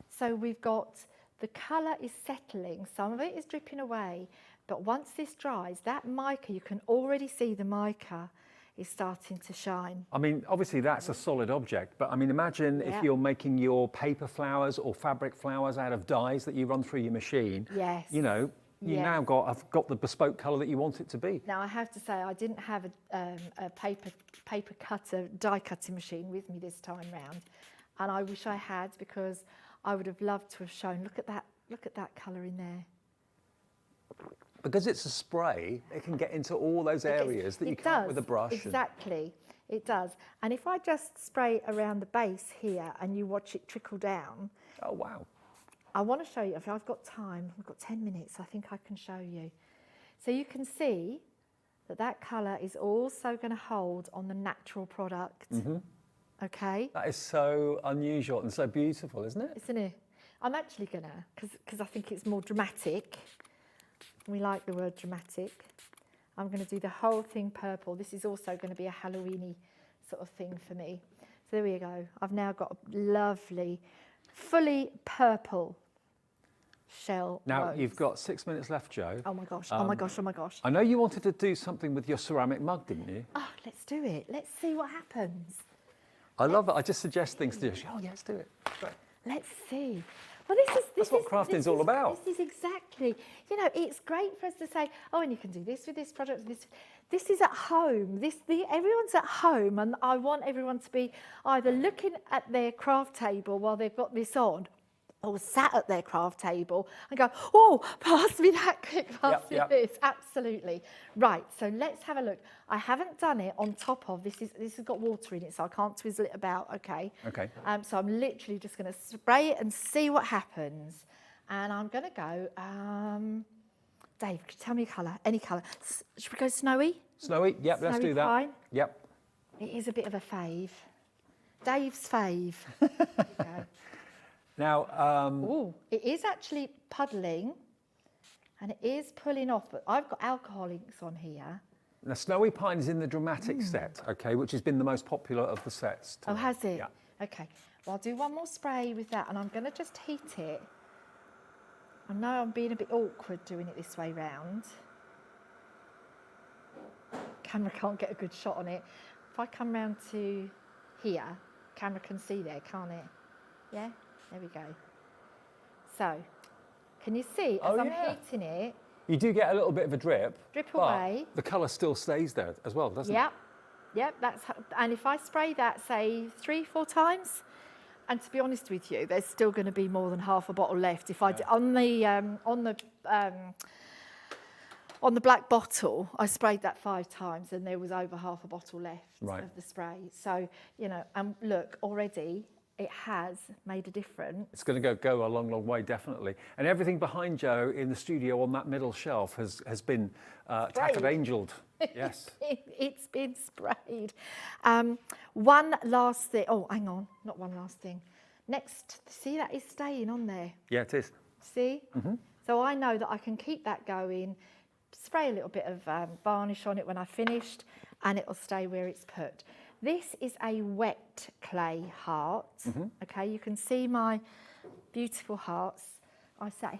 so we've got the colour is settling. Some of it is dripping away. But once this dries, that mica, you can already see the mica is starting to shine. I mean, obviously that's a solid object, but I mean, imagine if you're making your paper flowers or fabric flowers out of dyes that you run through your machine. Yes. You know, you now have got the bespoke colour that you want it to be. Now I have to say I didn't have a paper cutter, die cutting machine with me this time round, and I wish I had because I would have loved to have shown. Look at that colour in there. Because it's a spray, it can get into all those areas that you can't with a brush. Exactly, it does. And if I just spray around the base here and you watch it trickle down. Oh, wow. I want to show you, if I've got time, we've got 10 minutes, I think I can show you. So you can see that that colour is also going to hold on the natural product. Mm-hmm. Okay? That is so unusual and so beautiful, isn't it? Isn't it? I'm actually going to, because I think it's more dramatic. We like the word dramatic. I'm going to do the whole thing purple. This is also going to be a Halloween-y sort of thing for me. So there we go. I've now got a lovely, fully purple shell Now, rose. you've got 6 minutes left, Jo. Oh my gosh, oh my gosh, oh my gosh. I know you wanted to do something with your ceramic mug, didn't you? Oh, let's do it. Let's see what happens. I love it. I just suggest things to you. Oh, yeah, let's do it. Great. Let's see. Well, That's what crafting's all about. This is exactly, you know, it's great for us to say, oh, and you can do this with this product. This is at home. Everyone's at home, and I want everyone to be either looking at their craft table while they've got this on, or sat at their craft table and go, oh, pass me that quick, pass me this. Absolutely. Right, so let's have a look. I haven't done it on top of, this has got water in it, so I can't twizzle it about, okay? Okay. So I'm literally just going to spray it and see what happens. And I'm going to go, Dave, tell me a colour, any colour. Should we go snowy? Snowy? Yep, let's Snowy do that. pine? Yep. It is a bit of a fave. Dave's fave. There you go. Now, Oh, it is actually puddling and it is pulling off, but I've got alcohol inks on here. now Snowy Pine is in the dramatic set, okay, which has been the most popular of the sets. Oh, has it? Yeah. Okay. Well, I'll do one more spray with that and I'm going to just heat it. I know I'm being a bit awkward doing it this way round. Camera can't get a good shot on it. If I come round to here, camera can see there, can't it? Yeah? There we go. So, can you see as I'm heating it? You do get a little bit of a drip. Drip but away. The colour still stays there as well, doesn't it? Yep. And if I spray that, say 3-4 times, and to be honest with you, there's still going to be more than half a bottle left. If I on the black bottle, I sprayed that 5 times, and there was over half a bottle left of the spray. So you know, and look already. It has made a difference. It's going to go a long, long way, definitely. And everything behind Jo in the studio on that middle shelf has been Tattered Angeled. Yes. It's been sprayed. One last thing. Oh, hang on. Not one last thing. Next, see that is staying on there. Yeah, it is. See? Mm-hmm. So I know that I can keep that going, spray a little bit of varnish on it when I finished, and it'll stay where it's put. This is a wet clay heart. Okay, you can see my beautiful hearts. I sat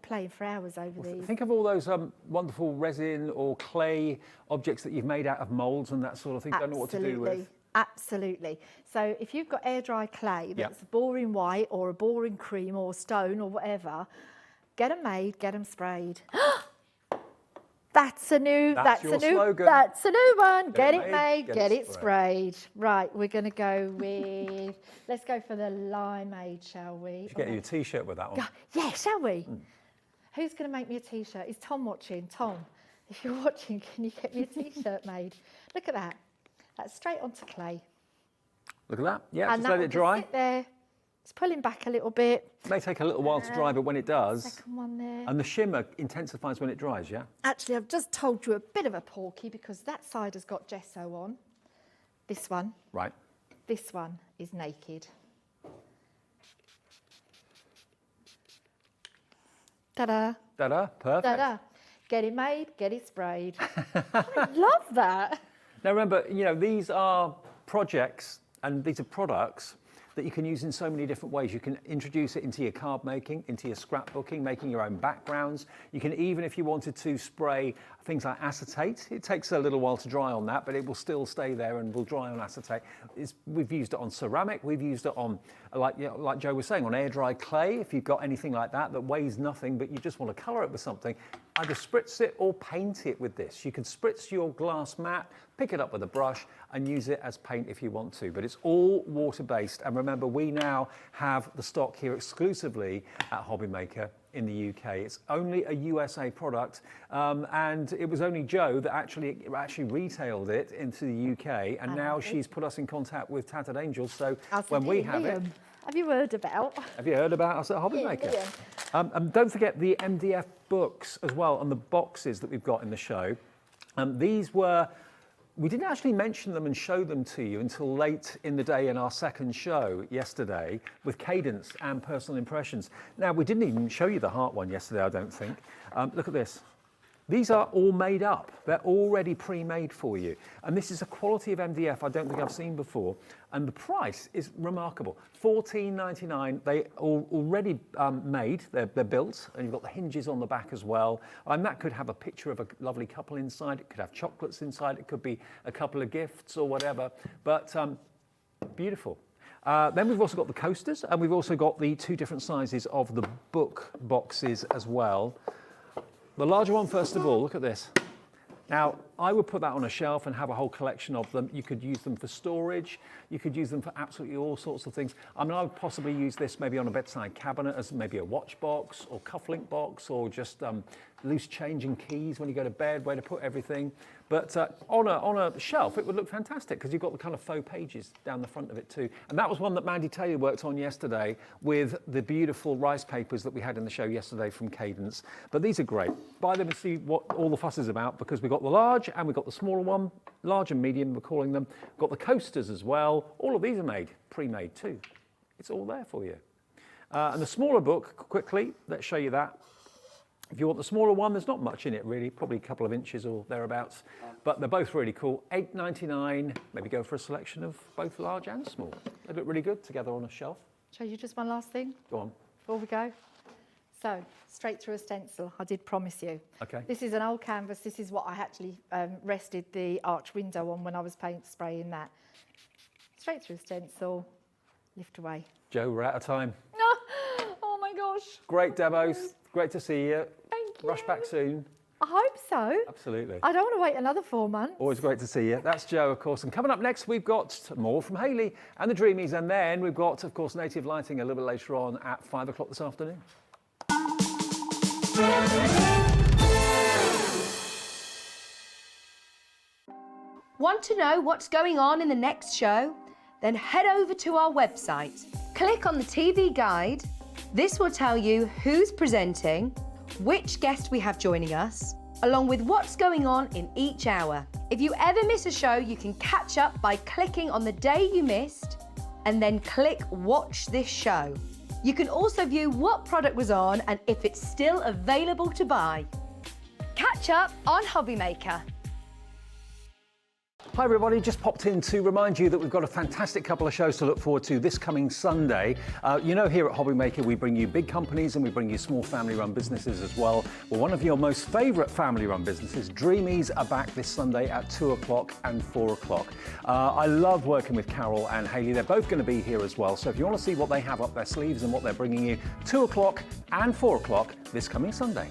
playing for hours over these. Think of all those wonderful resin or clay objects that you've made out of moulds and that sort of thing. Don't know what to do with. Absolutely. So if you've got air dry clay that's a boring white or a boring cream or stone or whatever, get them made, get them sprayed. That's a new slogan. That's a new one. Get it made, get it sprayed. Right, we're going to go with, let's go for the limeade, shall we? You should get you a t-shirt with that one. Yeah, shall we? Who's going to make me a t-shirt? Is Tom watching? Tom, if you're watching, can you get me a t-shirt made? Look at that. That's straight onto clay. Look at that. Yeah, and just let it dry. Sit there. It's pulling back a little bit. It may take a little while to dry, but when it does, second one there. And the shimmer intensifies when it dries, yeah? Actually, I've just told you a bit of a porky because that side has got gesso on. This one. Right. This one is naked. Ta-da. Ta-da, perfect. Ta-da. Get it made, get it sprayed. I love that. Now remember, you know, these are projects and these are products that you can use in so many different ways. You can introduce it into your card making, into your scrapbooking, making your own backgrounds. You can even, if you wanted to, spray things like acetate. It takes a little while to dry on that, but it will still stay there and will dry on acetate. We've used it on ceramic. We've used it on, like Jo was saying, on air dry clay. If you've got anything like that that weighs nothing, but you just want to colour it with something, either spritz it or paint it with this. You can spritz your glass mat, pick it up with a brush and use it as paint if you want to, but it's all water-based. And remember, we now have the stock here exclusively at Hobby Maker in the UK. It's only a USA product, and it was only Jo that actually retailed it into the UK, and now she's put us in contact with Tattered Angels, so when we have it... Have you heard about? Have you heard about us at Hobby Maker? And don't forget the MDF books as well, and the boxes that we've got in the show. These were... We didn't actually mention them and show them to you until late in the day in our second show yesterday with Cadence and Personal Impressions. Now, we didn't even show you the heart one yesterday, I don't think. Look at this. These are all made up. They're already pre-made for you. And this is a quality of MDF I don't think I've seen before. And the price is remarkable. $14.99. They are already made. They're built. And you've got the hinges on the back as well. And that could have a picture of a lovely couple inside. It could have chocolates inside. It could be a couple of gifts or whatever. But beautiful. Then we've also got the coasters. And we've also got the 2 different sizes of the book boxes as well. The larger one, first of all, look at this. Now, I would put that on a shelf and have a whole collection of them. You could use them for storage. You could use them for absolutely all sorts of things. I mean, I would possibly use this maybe on a bedside cabinet as maybe a watch box or cufflink box or just loose change and keys when you go to bed, where to put everything. But on a shelf, it would look fantastic because you've got the kind of faux pages down the front of it too. And that was one that Mandy Taylor worked on yesterday with the beautiful rice papers that we had in the show yesterday from Cadence. But these are great. Buy them and see what all the fuss is about, because we've got the large and we've got the smaller one, large and medium we're calling them. We've got the coasters as well. All of these are made, pre-made too. It's all there for you. And the smaller book, quickly, let's show you that. If you want the smaller one, there's not much in it really, probably a couple of inches or thereabouts, but they're both really cool. $8.99, maybe go for a selection of both large and small. They look really good together on a shelf. Show you just one last thing Go on. before we go. So, straight through a stencil, I did promise you. Okay. This is an old canvas. This is what I actually rested the arch window on when I was paint spraying that. Straight through a stencil, lift away. Jo, we're out of time. Oh my gosh. Great demos. Great to see you. Thank you. Rush back soon. I hope so. Absolutely. I don't want to wait another 4 months. Always great to see you. That's Jo, of course. And coming up next, we've got more from Hayley and the Dreamies. And then we've got, of course, Native Lighting a little bit later on at 5 o'clock this afternoon. Want to know what's going on in the next show? Then head over to our website. Click on the TV guide. This will tell you who's presenting, which guest we have joining us, along with what's going on in each hour. If you ever miss a show, you can catch up by clicking on the day you missed and then click Watch This Show. You can also view what product was on and if it's still available to buy. Catch up on Hobby Maker. Hi everybody, just popped in to remind you that we've got a fantastic couple of shows to look forward to this coming Sunday. You know, here at Hobby Maker we bring you big companies and we bring you small family-run businesses as well. Well, one of your most favourite family-run businesses, Dreamees, are back this Sunday at 2 o'clock and 4 o'clock. I love working with Carol and Hayley. They're both going to be here as well. So if you want to see what they have up their sleeves and what they're bringing you, 2 o'clock and 4 o'clock this coming Sunday.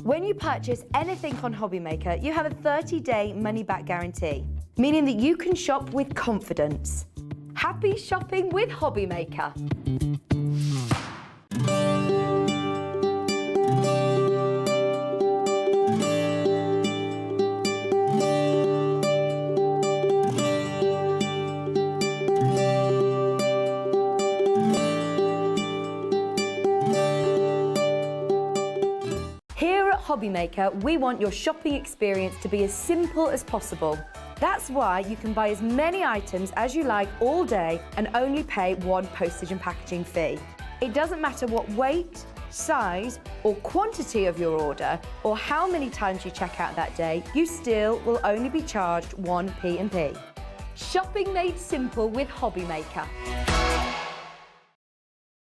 When you purchase anything on Hobby Maker, you have a 30-day money-back guarantee, meaning that you can shop with confidence. Happy shopping with Hobby Maker. Hobby Maker, we want your shopping experience to be as simple as possible. That's why you can buy as many items as you like all day and only pay one postage and packaging fee. It doesn't matter what weight, size or quantity of your order or how many times you check out that day, you still will only be charged one P&P. Shopping made simple with Hobby Maker.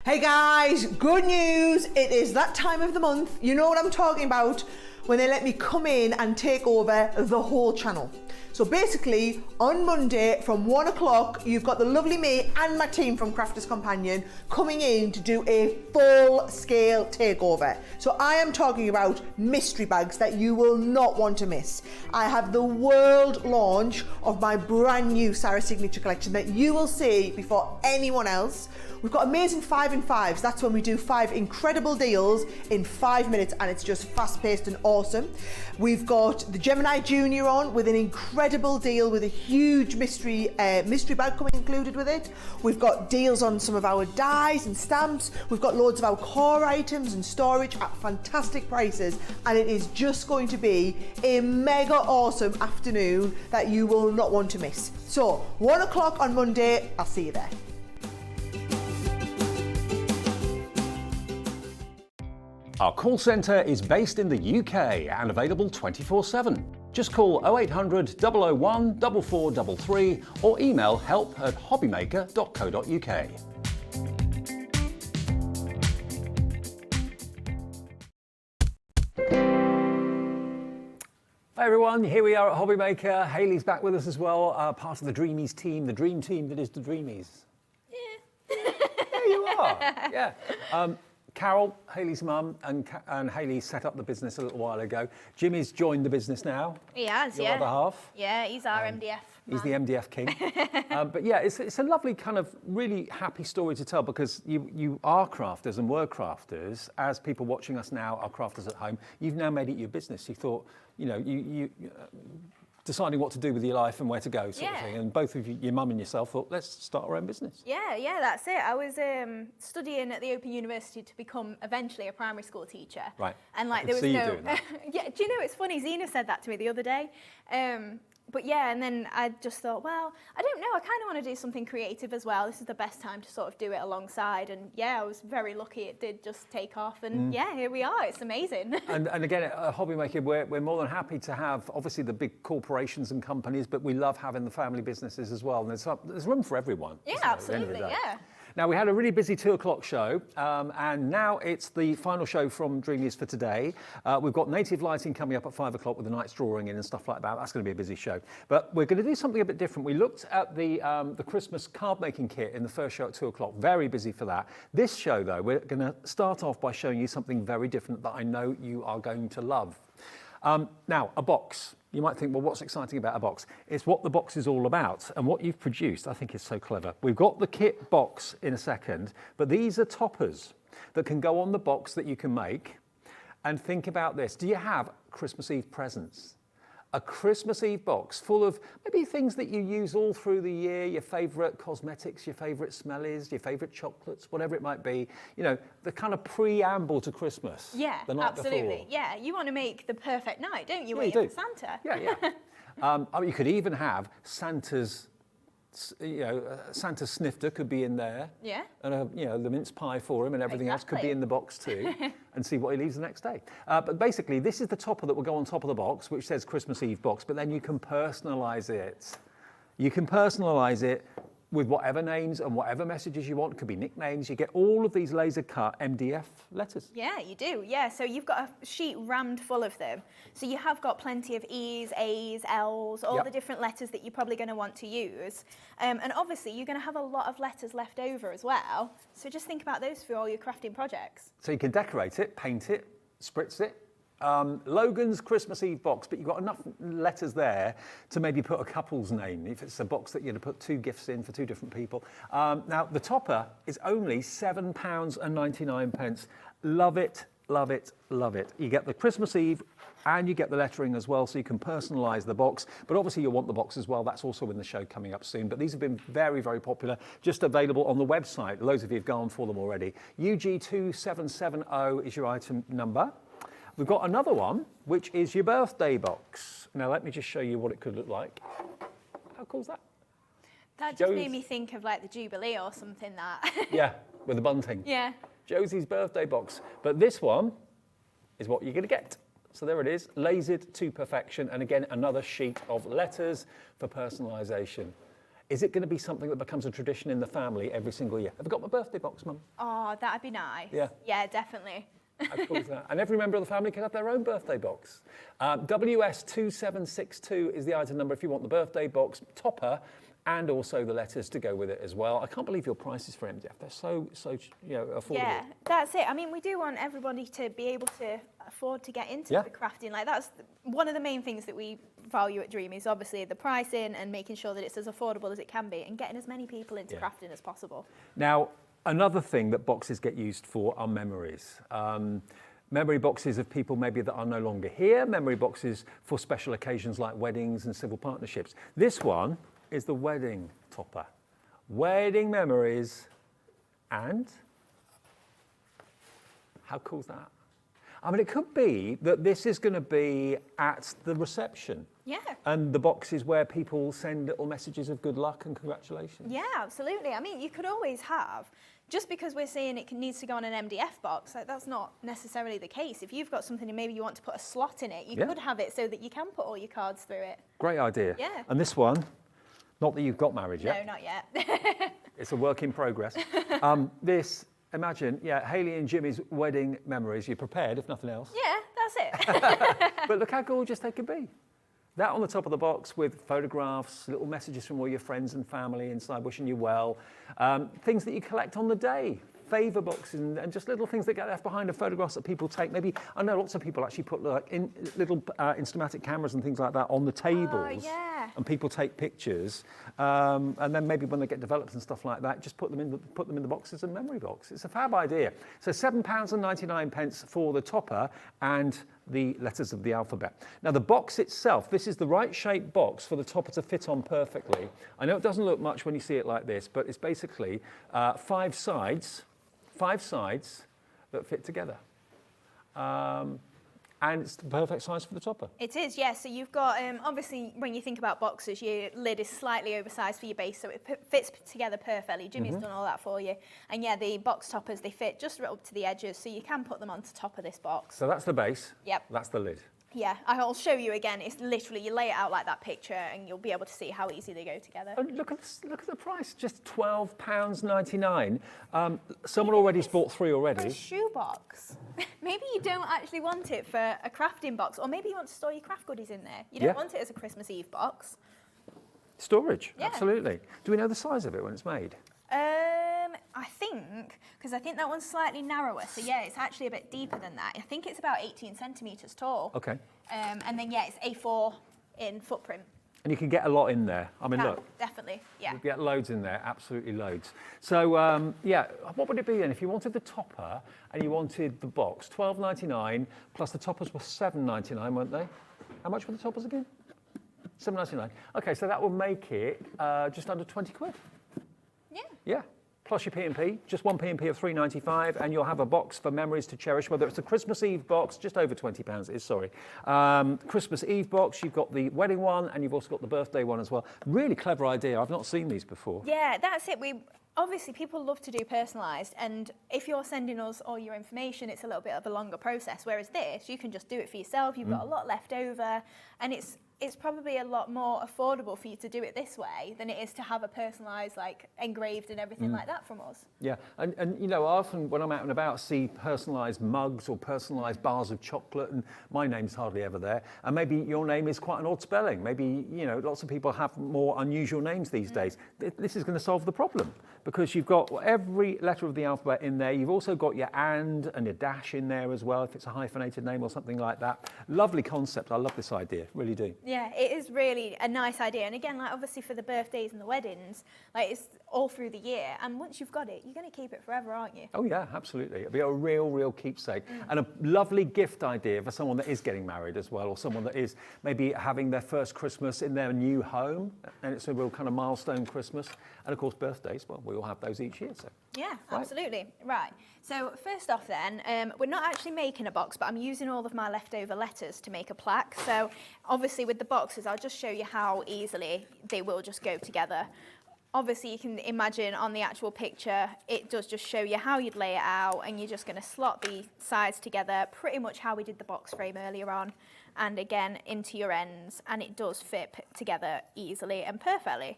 Hey guys, good news. It is that time of the month. You know what I'm talking about when they let me come in and take over the whole channel. So basically, on Monday from 1 o'clock, you've got the lovely me and my team from Crafters Companion coming in to do a full-scale takeover. So I am talking about mystery bags that you will not want to miss. I have the world launch of my brand new Sarah Signature collection that you will see before anyone else. We've got amazing 5 in 5s. That's when we do 5 incredible deals in 5 minutes and it's just fast-paced and awesome. We've got the Gemini Junior on with an incredible deal with a huge mystery bag coming included with it. We've got deals on some of our dies and stamps. We've got loads of our core items and storage at fantastic prices, and it is just going to be a mega awesome afternoon that you will not want to miss. So 1 o'clock on Monday, I'll see you there. Our call centre is based in the UK and available 24/7. Just call 0800 001 4433 or email help@hobbymaker.co.uk. Hi everyone, here we are at Hobbymaker. Hayley's back with us as well, part of the Dreamees team, the dream team that is the Dreamees. Yeah. There you are, yeah. Carol, Hayley's mum, and Hayley set up the business a little while ago. Jimmy's joined the business now. He has, your other half. Yeah, he's our MDF. He's the MDF king. But yeah, it's a lovely kind of really happy story to tell because you are crafters and were crafters. As people watching us now are crafters at home, you've now made it your business. You thought, you know, you deciding what to do with your life and where to go sort of thing. And both of you, your mum and yourself, thought, let's start our own business. Yeah, that's it. I was studying at the Open University to become eventually a primary school teacher. Right. And like there was no yeah, do you know it's funny, Zena said that to me the other day. But yeah, and then I just thought, well, I don't know, I kind of want to do something creative as well. This is the best time to sort of do it alongside. And yeah, I was very lucky it did just take off. And yeah, here we are. It's amazing. And again, at Hobbymaker, we're more than happy to have, obviously, the big corporations and companies, but we love having the family businesses as well. And there's room for everyone. Yeah, absolutely, yeah. Now, we had a really busy 2 o'clock show, and now it's the final show from Dreamees for today. We've got native lighting coming up at 5 o'clock with the nights drawing in and stuff like that. That's going to be a busy show. But we're going to do something a bit different. We looked at the Christmas card making kit in the first show at 2 o'clock. Very busy for that. This show, though, we're going to start off by showing you something very different that I know you are going to love. Now, a box. You might think, well, what's exciting about a box? It's what the box is all about, and what you've produced, I think, is so clever. We've got the kit box in a second, but these are toppers that can go on the box that you can make. And think about this. Do you have Christmas Eve presents? A Christmas Eve box full of maybe things that you use all through the year, your favourite cosmetics, your favourite smellies, your favourite chocolates, whatever it might be. You know, the kind of preamble to Christmas. Yeah, the night absolutely. before. Yeah, you want to make the perfect night, don't you? Yeah, you do. For Santa. Yeah. I mean, you could even have Santa's, Santa's snifter could be in there. Yeah. And, the mince pie for him and everything else could be in the box too. And see what he leaves the next day. But basically, this is the topper that will go on top of the box, which says Christmas Eve box, but then you can personalise it. You can personalise it with whatever names and whatever messages you want. It could be nicknames. You get all of these laser cut MDF letters. Yeah, you do. Yeah, so you've got a sheet rammed full of them. So you have got plenty of E's, A's, L's, all the different letters that you're probably going to want to use. And obviously, you're going to have a lot of letters left over as well. So just think about those for all your crafting projects. So you can decorate it, paint it, spritz it. Logan's Christmas Eve box, but you've got enough letters there to maybe put a couple's name, if it's a box that you're going to put 2 gifts in for 2 different people. Now, the topper is only £7.99. Love it, love it, love it. You get the Christmas Eve and you get the lettering as well, so you can personalise the box. But obviously you'll want the box as well. That's also in the show coming up soon. But these have been very, very popular, just available on the website. Loads of you have gone for them already. UG2770 is your item number. We've got another one, which is your birthday box. Now, let me just show you what it could look like. How cool is that? That just made me think of like the Jubilee or something that. Yeah, with the bunting. Yeah. Josie's birthday box. But this one is what you're going to get. So there it is, lasered to perfection. And again, another sheet of letters for personalisation. Is it going to be something that becomes a tradition in the family every single year? Have you got my birthday box, Mum? Oh, that'd be nice. Yeah. Yeah, definitely. How cool is that? And every member of the family can have their own birthday box. WS2762 is the item number if you want the birthday box topper and also the letters to go with it as well. I can't believe your prices for MDF. They're so affordable. Yeah, that's it. I mean, we do want everybody to be able to afford to get into the crafting. Like that's one of the main things that we value at Dreamees, obviously the pricing and making sure that it's as affordable as it can be and getting as many people into crafting as possible. Now, another thing that boxes get used for are memories. Memory boxes of people maybe that are no longer here, memory boxes for special occasions like weddings and civil partnerships. This one is the wedding topper. Wedding memories, and how cool is that? I mean, it could be that this is going to be at the reception. Yeah. And the box is where people send little messages of good luck and congratulations. Yeah, absolutely. I mean, you could always have, just because we're saying it needs to go on an MDF box, like, that's not necessarily the case. If you've got something and maybe you want to put a slot in it, you could have it so that you can put all your cards through it. Great idea. Yeah. And this one, not that you've got married yet. No, not yet. It's a work in progress. This, imagine, Hayley and Jimmy's wedding memories. You're prepared, if nothing else. Yeah, that's it. But look how gorgeous they could be. That on the top of the box with photographs, little messages from all your friends and family inside wishing you well. Things that you collect on the day. Favour boxes and just little things that get left behind of photographs that people take. Maybe, I know lots of people actually put little Instamatic cameras and things like that on the tables. Yeah. And people take pictures. And then maybe when they get developed and stuff like that, just put them in the boxes and memory box. It's a fab idea. So £7.99 for the topper and the letters of the alphabet. Now the box itself, this is the right shaped box for the topper to fit on perfectly. I know it doesn't look much when you see it like this, but it's basically 5 sides that fit together. And it's the perfect size for the topper. It is, yeah. So you've got, obviously, when you think about boxes, your lid is slightly oversized for your base, so it fits together perfectly. Jimmy's done all that for you. And yeah, the box toppers, they fit just right up to the edges, so you can put them onto top of this box. So that's the base. Yep. That's the lid. Yeah, I'll show you again. It's literally, you lay it out like that picture and you'll be able to see how easy they go together. And look at the price, just £12.99. Someone already's bought 3 already. A shoebox. Maybe you don't actually want it for a crafting box, or maybe you want to store your craft goodies in there. You don't want it as a Christmas Eve box. Storage, Yeah. absolutely. Do we know the size of it when it's made? I think, because I think that one's slightly narrower, so yeah, it's actually a bit deeper than that. I think it's about 18 centimetres tall. Okay. And then yeah, it's A4 in footprint. And you can get a lot in there. I mean, look. Definitely, yeah. You get loads in there, absolutely loads. So, yeah, what would it be then? If you wanted the topper and you wanted the box, £12.99 plus the toppers were £7.99, weren't they? How much were the toppers again? £7.99. Okay, so that would make it just under 20 quid. Yeah. Yeah. Plus your P&P, just one P&P of £3.95, and you'll have a box for memories to cherish, whether it's a Christmas Eve box, just over £20 it is, sorry. Christmas Eve box, you've got the wedding one, and you've also got the birthday one as well. Really clever idea. I've not seen these before. Yeah, that's it. Obviously, people love to do personalised, and if you're sending us all your information, it's a little bit of a longer process, whereas this, you can just do it for yourself. You've got a lot left over, and it's probably a lot more affordable for you to do it this way than it is to have a personalised, like, engraved and everything like that from us. Yeah, and you know, often when I'm out and about, I see personalised mugs or personalised bars of chocolate, and my name's hardly ever there. And maybe your name is quite an odd spelling. Maybe, you know, lots of people have more unusual names these days. This is going to solve the problem, because you've got every letter of the alphabet in there. You've also got your and your dash in there as well, if it's a hyphenated name or something like that. Lovely concept. I love this idea, really do. Yeah, it is really a nice idea. And again, like, obviously for the birthdays and the weddings, like, it's all through the year. And once you've got it, you're going to keep it forever, aren't you? Oh yeah, absolutely. It'll be a real keepsake. And a lovely gift idea for someone that is getting married as well, or someone that is maybe having their first Christmas in their new home. And it's a real kind of milestone Christmas. And of course, birthdays, well, we all have those each year. So. Yeah, absolutely. Right. So first off then, we're not actually making a box, but I'm using all of my leftover letters to make a plaque. So obviously with the boxes, I'll just show you how easily they will just go together. Obviously you can imagine on the actual picture, it does just show you how you'd lay it out, and you're just going to slot the sides together pretty much how we did the box frame earlier on, and again into your ends, and it does fit together easily and perfectly.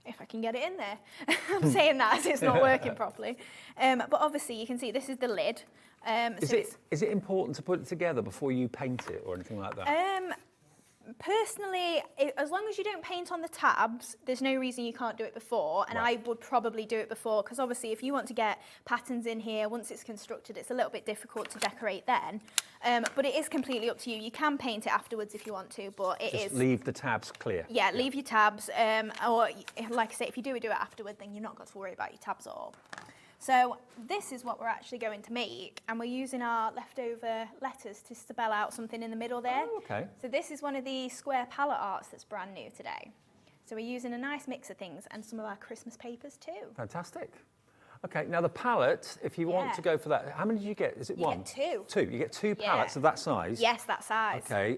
If I can get it in there. I'm saying that as it's not working properly. But obviously you can see this is the lid. Is it important to put it together before you paint it or anything like that? Personally, as long as you don't paint on the tabs, there's no reason you can't do it before, and I would probably do it before, because obviously if you want to get patterns in here, once it's constructed, it's a little bit difficult to decorate then. But it is completely up to you. You can paint it afterwards if you want to, but Just leave the tabs clear. Yeah, leave your tabs, or like I say, if you do it afterward, then you're not got to worry about your tabs at all. So this is what we're actually going to make, and we're using our leftover letters to spell out something in the middle there. Oh, okay. So this is one of the square palette arts that's brand new today. So we're using a nice mix of things and some of our Christmas papers too. Fantastic. Okay, now the palette, if you want Yeah. to go for that, how many did you get? Is it You one? get two. Two. You get two Yeah. palettes of that size? Yes, that size. Okay,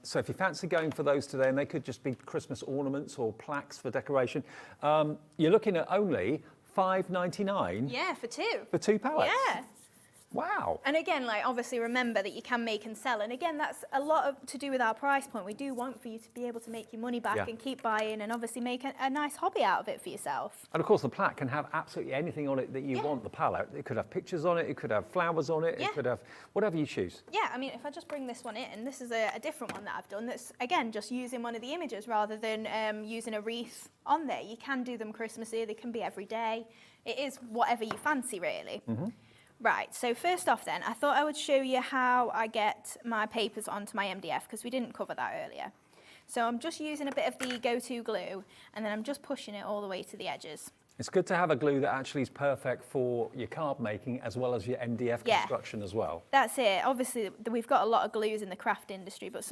so if you fancy going for those today, and they could just be Christmas ornaments or plaques for decoration, you're looking at only $5.99 Yeah, for two. for two palettes. Yeah. Wow. And again, like obviously remember that you can make and sell. And again, that's a lot of to do with our price point. We do want for you to be able to make your money back Yeah. and keep buying and obviously make a nice hobby out of it for yourself. And of course, the plaque can have absolutely anything on it that you Yeah. want, the palette. It could have pictures on it, it could have flowers on it, Yeah. it could have whatever you choose. Yeah, I mean, if I just bring this one in, this is a different one that I've done that's, again, just using one of the images rather than using a wreath on there. You can do them Christmassy, they can be every day. It is whatever you fancy, really. Right, so first off then, I thought I would show you how I get my papers onto my MDF because we didn't cover that earlier. So I'm just using a bit of the go-to glue and then I'm just pushing it all the way to the edges. It's good to have a glue that actually is perfect for your card making as well as your MDF Yeah. construction as well. That's it. Obviously, we've got a lot of glues in the craft industry, but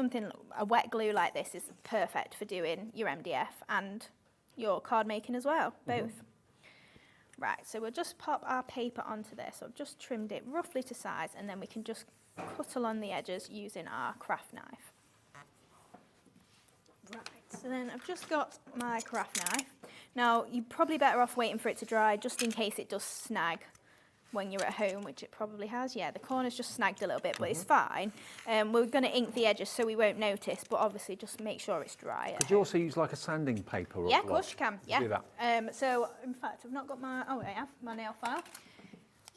a wet glue like this is perfect for doing your MDF and your card making as well, both. Right, so we'll just pop our paper onto this. I've just trimmed it roughly to size, and then we can just cut along the edges using our craft knife. Right, so then I've just got my craft knife. Now, you're probably better off waiting for it to dry just in case it does snag when you're at home, which it probably has. Yeah, the corner's just snagged a little bit, but it's fine. We're going to ink the edges so we won't notice, but obviously just make sure it's dry. Could you also use like a sanding paper? Or Yeah, of course you can. Yeah. Do that. So, in fact, I've not got my... Oh, I have my nail file.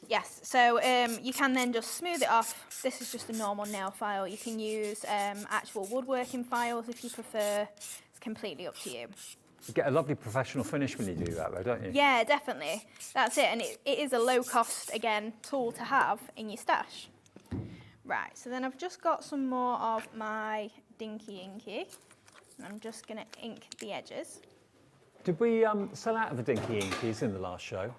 Yes, so you can then just smooth it off. This is just a normal nail file. You can use actual woodworking files if you prefer. It's completely up to you. You get a lovely professional finish when you do that though, don't you? Yeah, definitely. That's it. And it is a low-cost, again, tool to have in your stash. Right, so then I've just got some more of my Dinky Inky. And I'm just going to ink the edges. Did we sell out of the Dinky Inkies in the last show?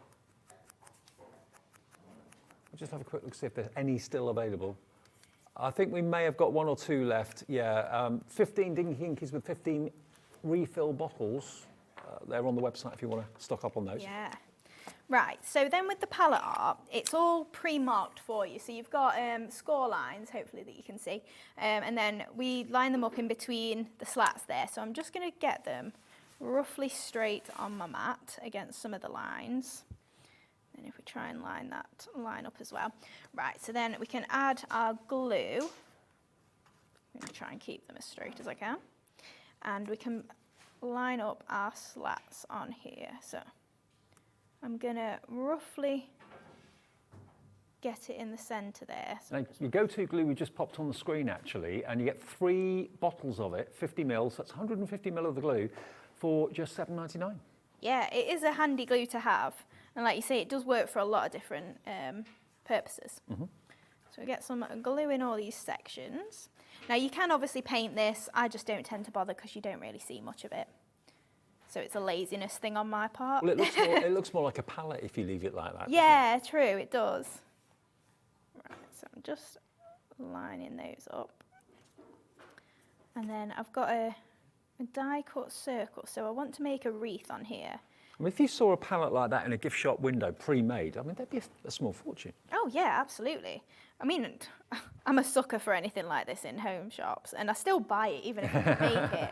I'll just have a quick look, see if there's any still available. I think we may have got one or two left. Yeah, 15 Dinky Inkies with 15 refill bottles. They're on the website if you want to stock up on those. Yeah. Right, so then with the palette art, it's all pre-marked for you. So you've got score lines, hopefully, that you can see. And then we line them up in between the slats there. So I'm just going to get them roughly straight on my mat against some of the lines. And if we try and line up as well. Right, so then we can add our glue. I'm going to try and keep them as straight as I can. And we can line up our slats on here. So I'm going to roughly get it in the centre there. So Now, your go-to glue we just popped on the screen actually, and you get 3 bottles of it, 50 mils, so that's 150 mil of the glue for just $7.99. yeah, it is a handy glue to have. And like you say, it does work for a lot of different purposes. So we get some glue in all these sections. Now you can obviously paint this. I just don't tend to bother because you don't really see much of it. So it's a laziness thing on my part. Well, it looks more like a palette if you leave it like that. Yeah, true, it does. Right, so I'm just lining those up. And then I've got a die cut circle, so I want to make a wreath on here. I mean, if you saw a palette like that in a gift shop window, pre-made, I mean, that'd be a small fortune. Oh yeah, absolutely. I mean, I'm a sucker for anything like this in home shops, and I still buy it even if I can make it.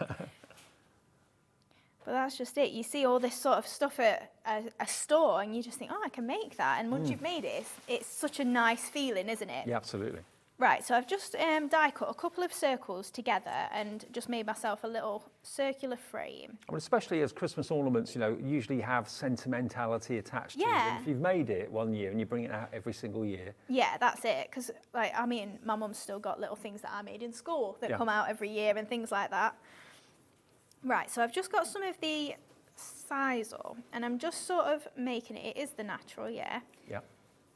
But that's just it. You see all this sort of stuff at a store, and you just think, oh, I can make that. And once you've made it, it's such a nice feeling, isn't it? Yeah, absolutely. Right, so I've just die cut a couple of circles together and just made myself a little circular frame. I mean, especially as Christmas ornaments, you know, usually have sentimentality attached to Yeah. them. If you've made it one year and you bring it out every single year. Yeah, that's it. Because, like, I mean, my mum's still got little things that I made in school that Yeah. come out every year and things like that. Right, so I've just got some of the sisal, and I'm just sort of making it. It is the natural, yeah. Yeah.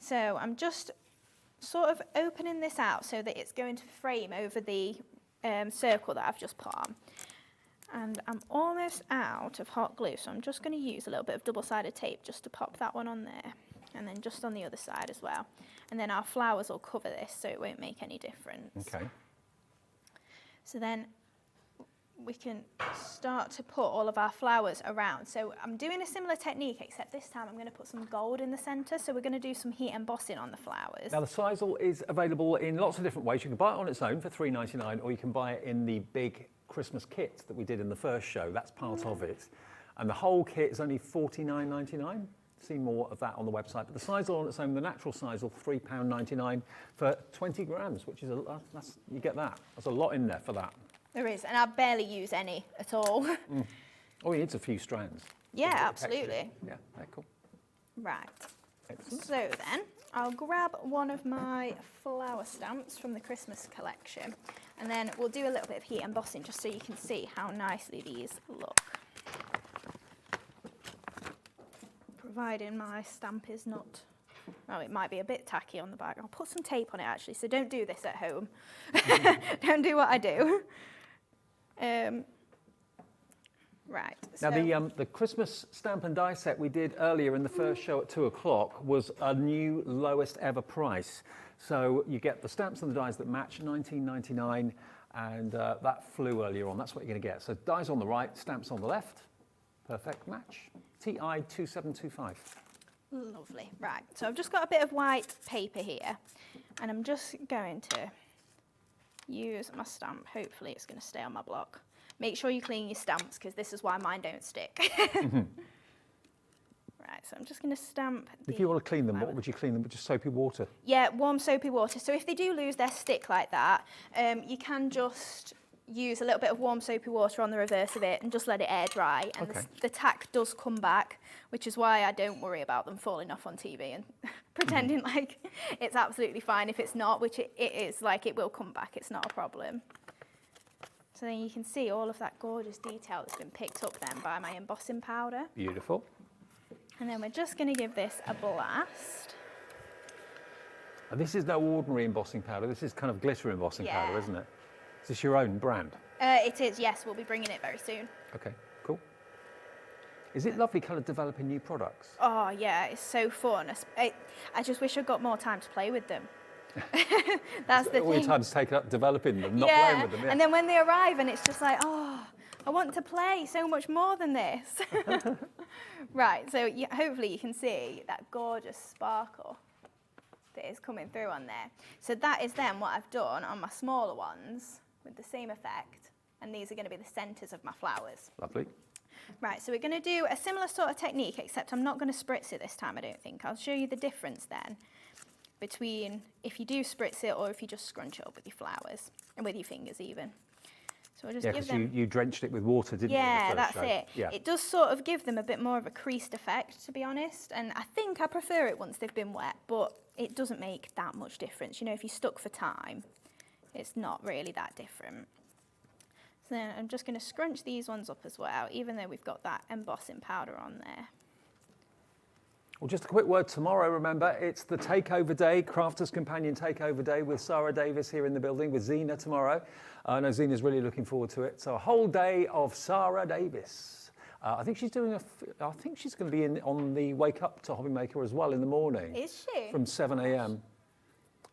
So I'm just sort of opening this out so that it's going to frame over the circle that I've just put on. And I'm almost out of hot glue, so I'm just going to use a little bit of double-sided tape just to pop that one on there, and then just on the other side as well. And then our flowers will cover this, so it won't make any difference. Okay. So then we can start to put all of our flowers around. So I'm doing a similar technique, except this time I'm going to put some gold in the centre. So we're going to do some heat embossing on the flowers. Now the sisal is available in lots of different ways. You can buy it on its own for $3.99, or you can buy it in the big Christmas kit that we did in the first show. That's part of it. And the whole kit is only $49.99. See more of that on the website. But the sisal on its own, the natural sisal, £3.99 for 20 grams, which is you get that. There's a lot in there for that. There is, and I barely use any at all. Oh, it needs a few strands. Yeah, absolutely. Yeah, very cool. Right. Excellent. So then, I'll grab one of my flower stamps from the Christmas collection, and then we'll do a little bit of heat embossing just so you can see how nicely these look. Providing my stamp is not, well, it might be a bit tacky on the back. I'll put some tape on it actually, so don't do this at home. Don't do what I do. Right. Now the Christmas stamp and die set we did earlier in the first show at 2 o'clock was a new lowest ever price. So you get the stamps and the dies that match, $19.99, and that flew earlier on. That's what you're going to get. So dies on the right, stamps on the left. Perfect match. TI 2725. Lovely. Right. So I've just got a bit of white paper here, and I'm just going to use my stamp. Hopefully it's going to stay on my block. Make sure you clean your stamps, because this is why mine don't stick. Right, so I'm just going to stamp. If you want to clean them, what would you clean them with? Just soapy water? Yeah, warm soapy water. So if they do lose their stick like that, you can just use a little bit of warm soapy water on the reverse of it and just let it air dry. And Okay. the tack does come back, which is why I don't worry about them falling off on TV and pretending like it's absolutely fine if it's not, which it is. Like, it will come back. It's not a problem. So then you can see all of that gorgeous detail that's been picked up then by my embossing powder. Beautiful. And then we're just going to give this a blast. And this is no ordinary embossing powder. This is kind of glitter embossing powder, Yeah. isn't it? Is this your own brand? It is, yes. We'll be bringing it very soon. Okay, cool. Is it lovely kind of developing new products? Oh, yeah, it's so fun. I just wish I'd got more time to play with them. That's the All your thing. time's taken up developing them, not playing with them. Yeah. And then when they arrive and it's just like, oh, I want to play so much more than this. Right, so hopefully you can see that gorgeous sparkle that is coming through on there. So that is then what I've done on my smaller ones with the same effect. And these are going to be the centres of my flowers. Lovely. Right, so we're going to do a similar sort of technique, except I'm not going to spritz it this time, I don't think. I'll show you the difference then between if you do spritz it or if you just scrunch it up with your flowers and with your fingers even. So we'll just Yeah, give because them... you drenched it with water, didn't you? in the Yeah, first that's show? it. Yeah. It does sort of give them a bit more of a creased effect, to be honest. And I think I prefer it once they've been wet, but it doesn't make that much difference. You know, if you're stuck for time, it's not really that different. So then I'm just going to scrunch these ones up as well, even though we've got that embossing powder on there. Well, just a quick word tomorrow, remember, it's the Takeover Day, Crafters Companion Takeover Day with Sarah Davis here in the building, with Zena tomorrow. I know Zena's really looking forward to it. So a whole day of Sarah Davis. I think she's doing I think she's going to be on the Wake Up to Hobby Maker as well in the morning. Is she? From 7 a.m.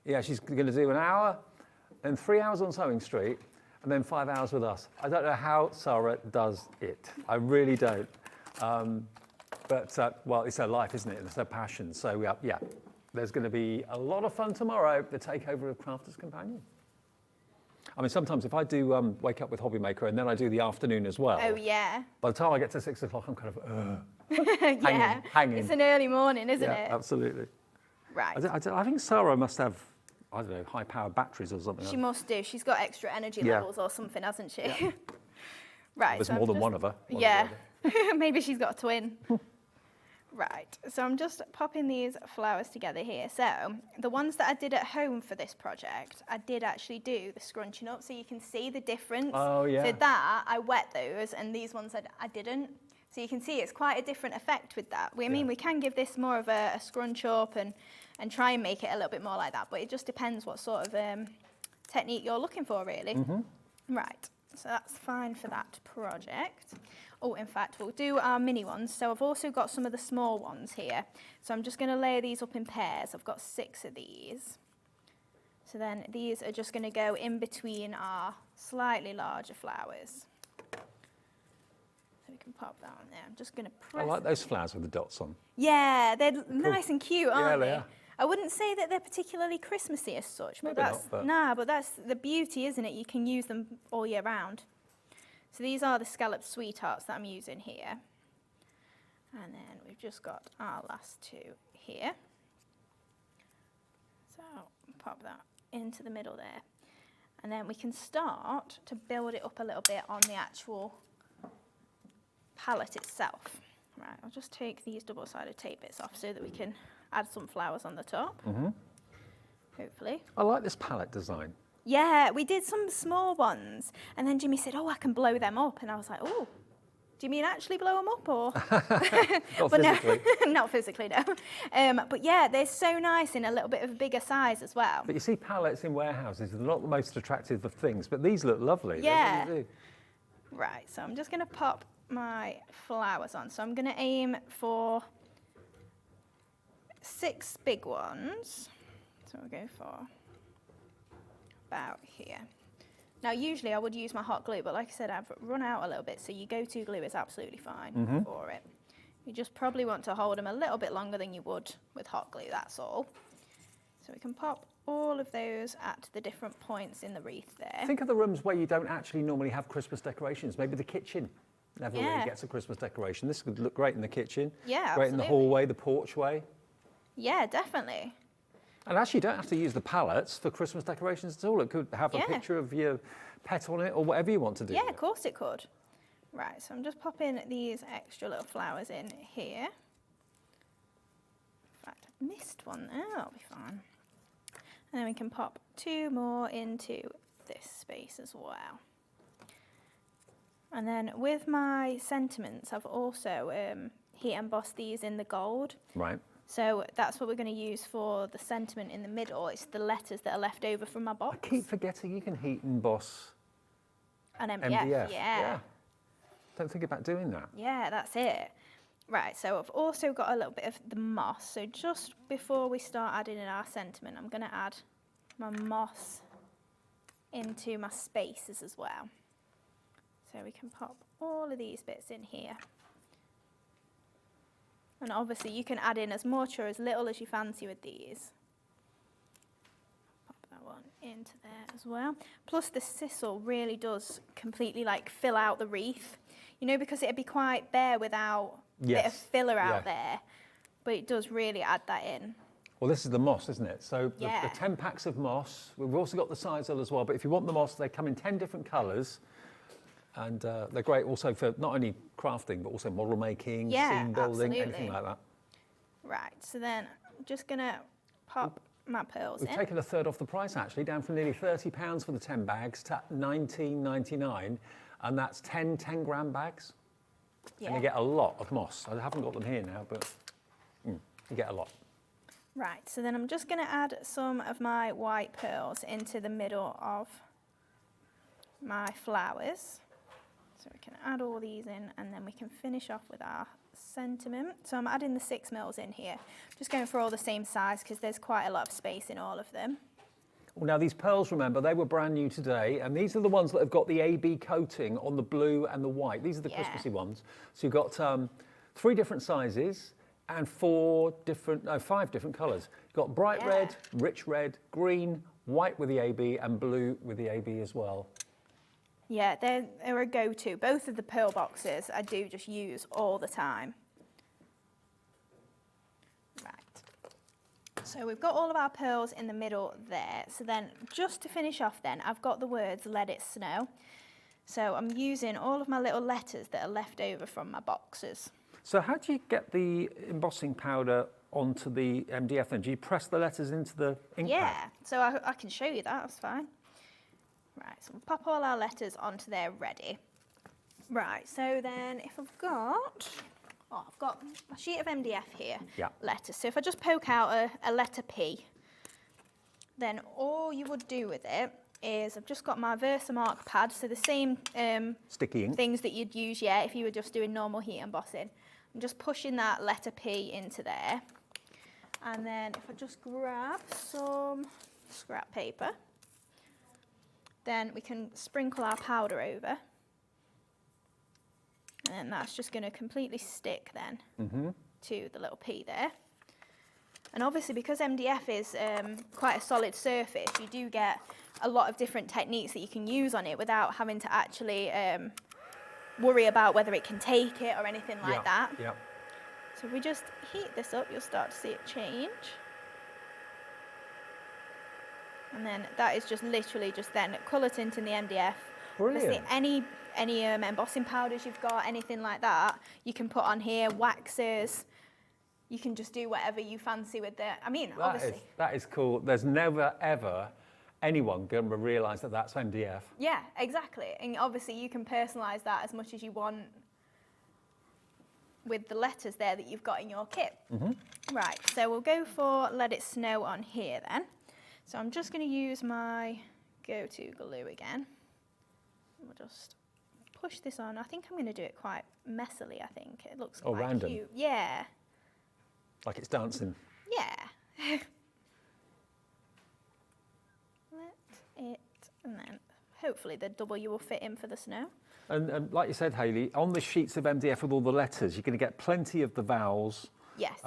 Yeah, she's going to do an hour, then 3 hours on Sewing Street, and then 5 hours with us. I don't know how Sarah does it. I really don't. But, well, it's her life, isn't it? It's her passion. So, yeah, there's going to be a lot of fun tomorrow, the takeover of Crafters Companion. I mean, sometimes if I do Wake Up with Hobby Maker and then I do the afternoon as well, Oh, yeah. by the time I get to 6 o'clock, I'm kind of, Yeah. hanging. It's an early morning, isn't yeah, it? absolutely. Right. I think Sarah must have, I don't know, high-powered batteries or something. She must do. She's got extra energy Yeah. levels or something, hasn't she? Right. There's so more I'm than just- one of her. One or the Yeah. other. Maybe she's got a twin. Right, so I'm just popping these flowers together here. So the ones that I did at home for this project, I did actually do the scrunching up, so you can see the difference. Oh, yeah. So that, I wet those, and these ones I didn't. So you can see it's quite a different effect with that. I mean, we can give this more of a scrunch up and try and make it a little bit more like that, but it just depends what sort of technique you're looking for, really. Right, so that's fine for that project. Oh, in fact, we'll do our mini ones. So I've also got some of the small ones here. So I'm just going to layer these up in pairs. I've got 6 of these. So then these are just going to go in between our slightly larger flowers. can pop that on there. I'm just going to I press. like those flowers with the dots on. Yeah, they're nice and cute, aren't they they? are. I wouldn't say that they're particularly Christmassy as such, but Maybe not, but- but that's the beauty, isn't it? You can use them all year round. So these are the scalloped sweethearts that I'm using here. And then we've just got our last two here. So pop that into the middle there. And then we can start to build it up a little bit on the actual palette itself. Right, I'll just take these double-sided tape bits off so that we can add some flowers on the top, hopefully. I like this palette design. Yeah, we did some small ones, and then Jimmy said, oh, I can blow them up, and I was like, oh, do you mean actually blow them up, or? Not But physically. No, not physically, no. But yeah, they're so nice in a little bit of a bigger size as well. But you see palettes in warehouses, they're not the most attractive of things, but these look lovely. They Yeah. really do. Right, so I'm just going to pop my flowers on. So I'm going to aim for 6 big ones. So we'll go for about here. Now, usually I would use my hot glue, but like I said, I've run out a little bit, so your go-to glue is absolutely fine for it. You just probably want to hold them a little bit longer than you would with hot glue, that's all. So we can pop all of those at the different points in the wreath there. Think of the rooms where you don't actually normally have Christmas decorations. Maybe the kitchen never really Yeah. gets a Christmas decoration. This could look great in the kitchen. Yeah, Great in the absolutely. hallway, the porchway. Yeah, definitely. And actually, you don't have to use the palettes for Christmas decorations at all. It could have a Yeah. picture of your pet on it or whatever you want to do. Yeah, with of course it could. Right, so I'm just popping these extra little flowers in here. In fact, I've missed one there, that'll be fine. And then we can pop 2 more into this space as well. And then with my sentiments, I've also heat embossed these in the gold. Right. So that's what we're going to use for the sentiment in the middle. It's the letters that are left over from my box. I keep forgetting you can heat emboss An MDF, MDF. yeah. Don't think about doing that. Yeah, that's it. Right, so I've also got a little bit of the moss. So just before we start adding in our sentiment, I'm going to add my moss into my spaces as well. So we can pop all of these bits in here. And obviously you can add in as much or as little as you fancy with these. Pop that one into there as well. Plus the sisal really does completely like fill out the wreath. You know, because it'd be quite bare without a bit of Yes. filler out Yeah. there. But it does really add that in. Well, this is the moss, isn't it? So Yeah. the 10 packs of moss. We've also got the sisal as well. But if you want the moss, they come in 10 different colours. And they're great also for not only crafting, but also model making, Yeah, scene building, anything absolutely. like that. Right, so then I'm just going to pop my pearls We've in. taken a third off the price, actually, down from nearly £30 for the 10 bags to £19.99. And that's 10 10-gram bags. Yeah. And you get a lot of moss. I haven't got them here now, but you get a lot. Right, so then I'm just going to add some of my white pearls into the middle of my flowers. So we can add all these in and then we can finish off with our sentiment. So I'm adding the 6 mils in here. Just going for all the same size because there's quite a lot of space in all of them. Well, now these pearls, remember, they were brand new today, and these are the ones that have got the AB coating on the blue and the white. These are the Yeah. Christmassy ones. So you've got 3 different sizes and 5 different colours. You've got bright Yeah. red, rich red, green, white with the AB, and blue with the AB as well. Yeah, they're a go-to. Both of the pearl boxes I do just use all the time. Right. So we've got all of our pearls in the middle there. So then just to finish off then, I've got the words "Let It Snow." So I'm using all of my little letters that are left over from my boxes. So how do you get the embossing powder onto the MDF then? Do you press the letters into the ink Yeah, pad? so I can show you that, that's fine. Right, so we'll pop all our letters onto there ready. Right, so then if I've got a sheet of MDF here, Yeah. letters. So if I just poke out a letter P, then all you would do with it is I've just got my Versamark pad, so the same Sticky ink. things that you'd use, yeah, if you were just doing normal heat embossing. I'm just pushing that letter P into there. And then if I just grab some scrap paper, then we can sprinkle our powder over. And then that's just going to completely stick then to the little P there. And obviously because MDF is quite a solid surface, you do get a lot of different techniques that you can use on it without having to actually worry about whether it can take it or anything like that. Yeah. So if we just heat this up, you'll start to see it change. And then that is just literally just then colour tint in the MDF. Brilliant. Obviously, any embossing powders you've got, anything like that, you can put on here, waxes. You can just do whatever you fancy with it. I mean, obviously. That is cool. There's never, ever anyone going to realise that that's MDF. Yeah, exactly. And obviously you can personalise that as much as you want with the letters there that you've got in your kit. Right, so we'll go for Let It Snow on here then. So I'm just going to use my go-to glue again. We'll just push this on. I think I'm going to do it quite messily, I think. It looks quite random. cute. Yeah. Like it's dancing. Yeah. And then hopefully the W will fit in for the snow. And like you said, Hayley, on the sheets of MDF with all the letters, you're going to get plenty of the vowels. Yes.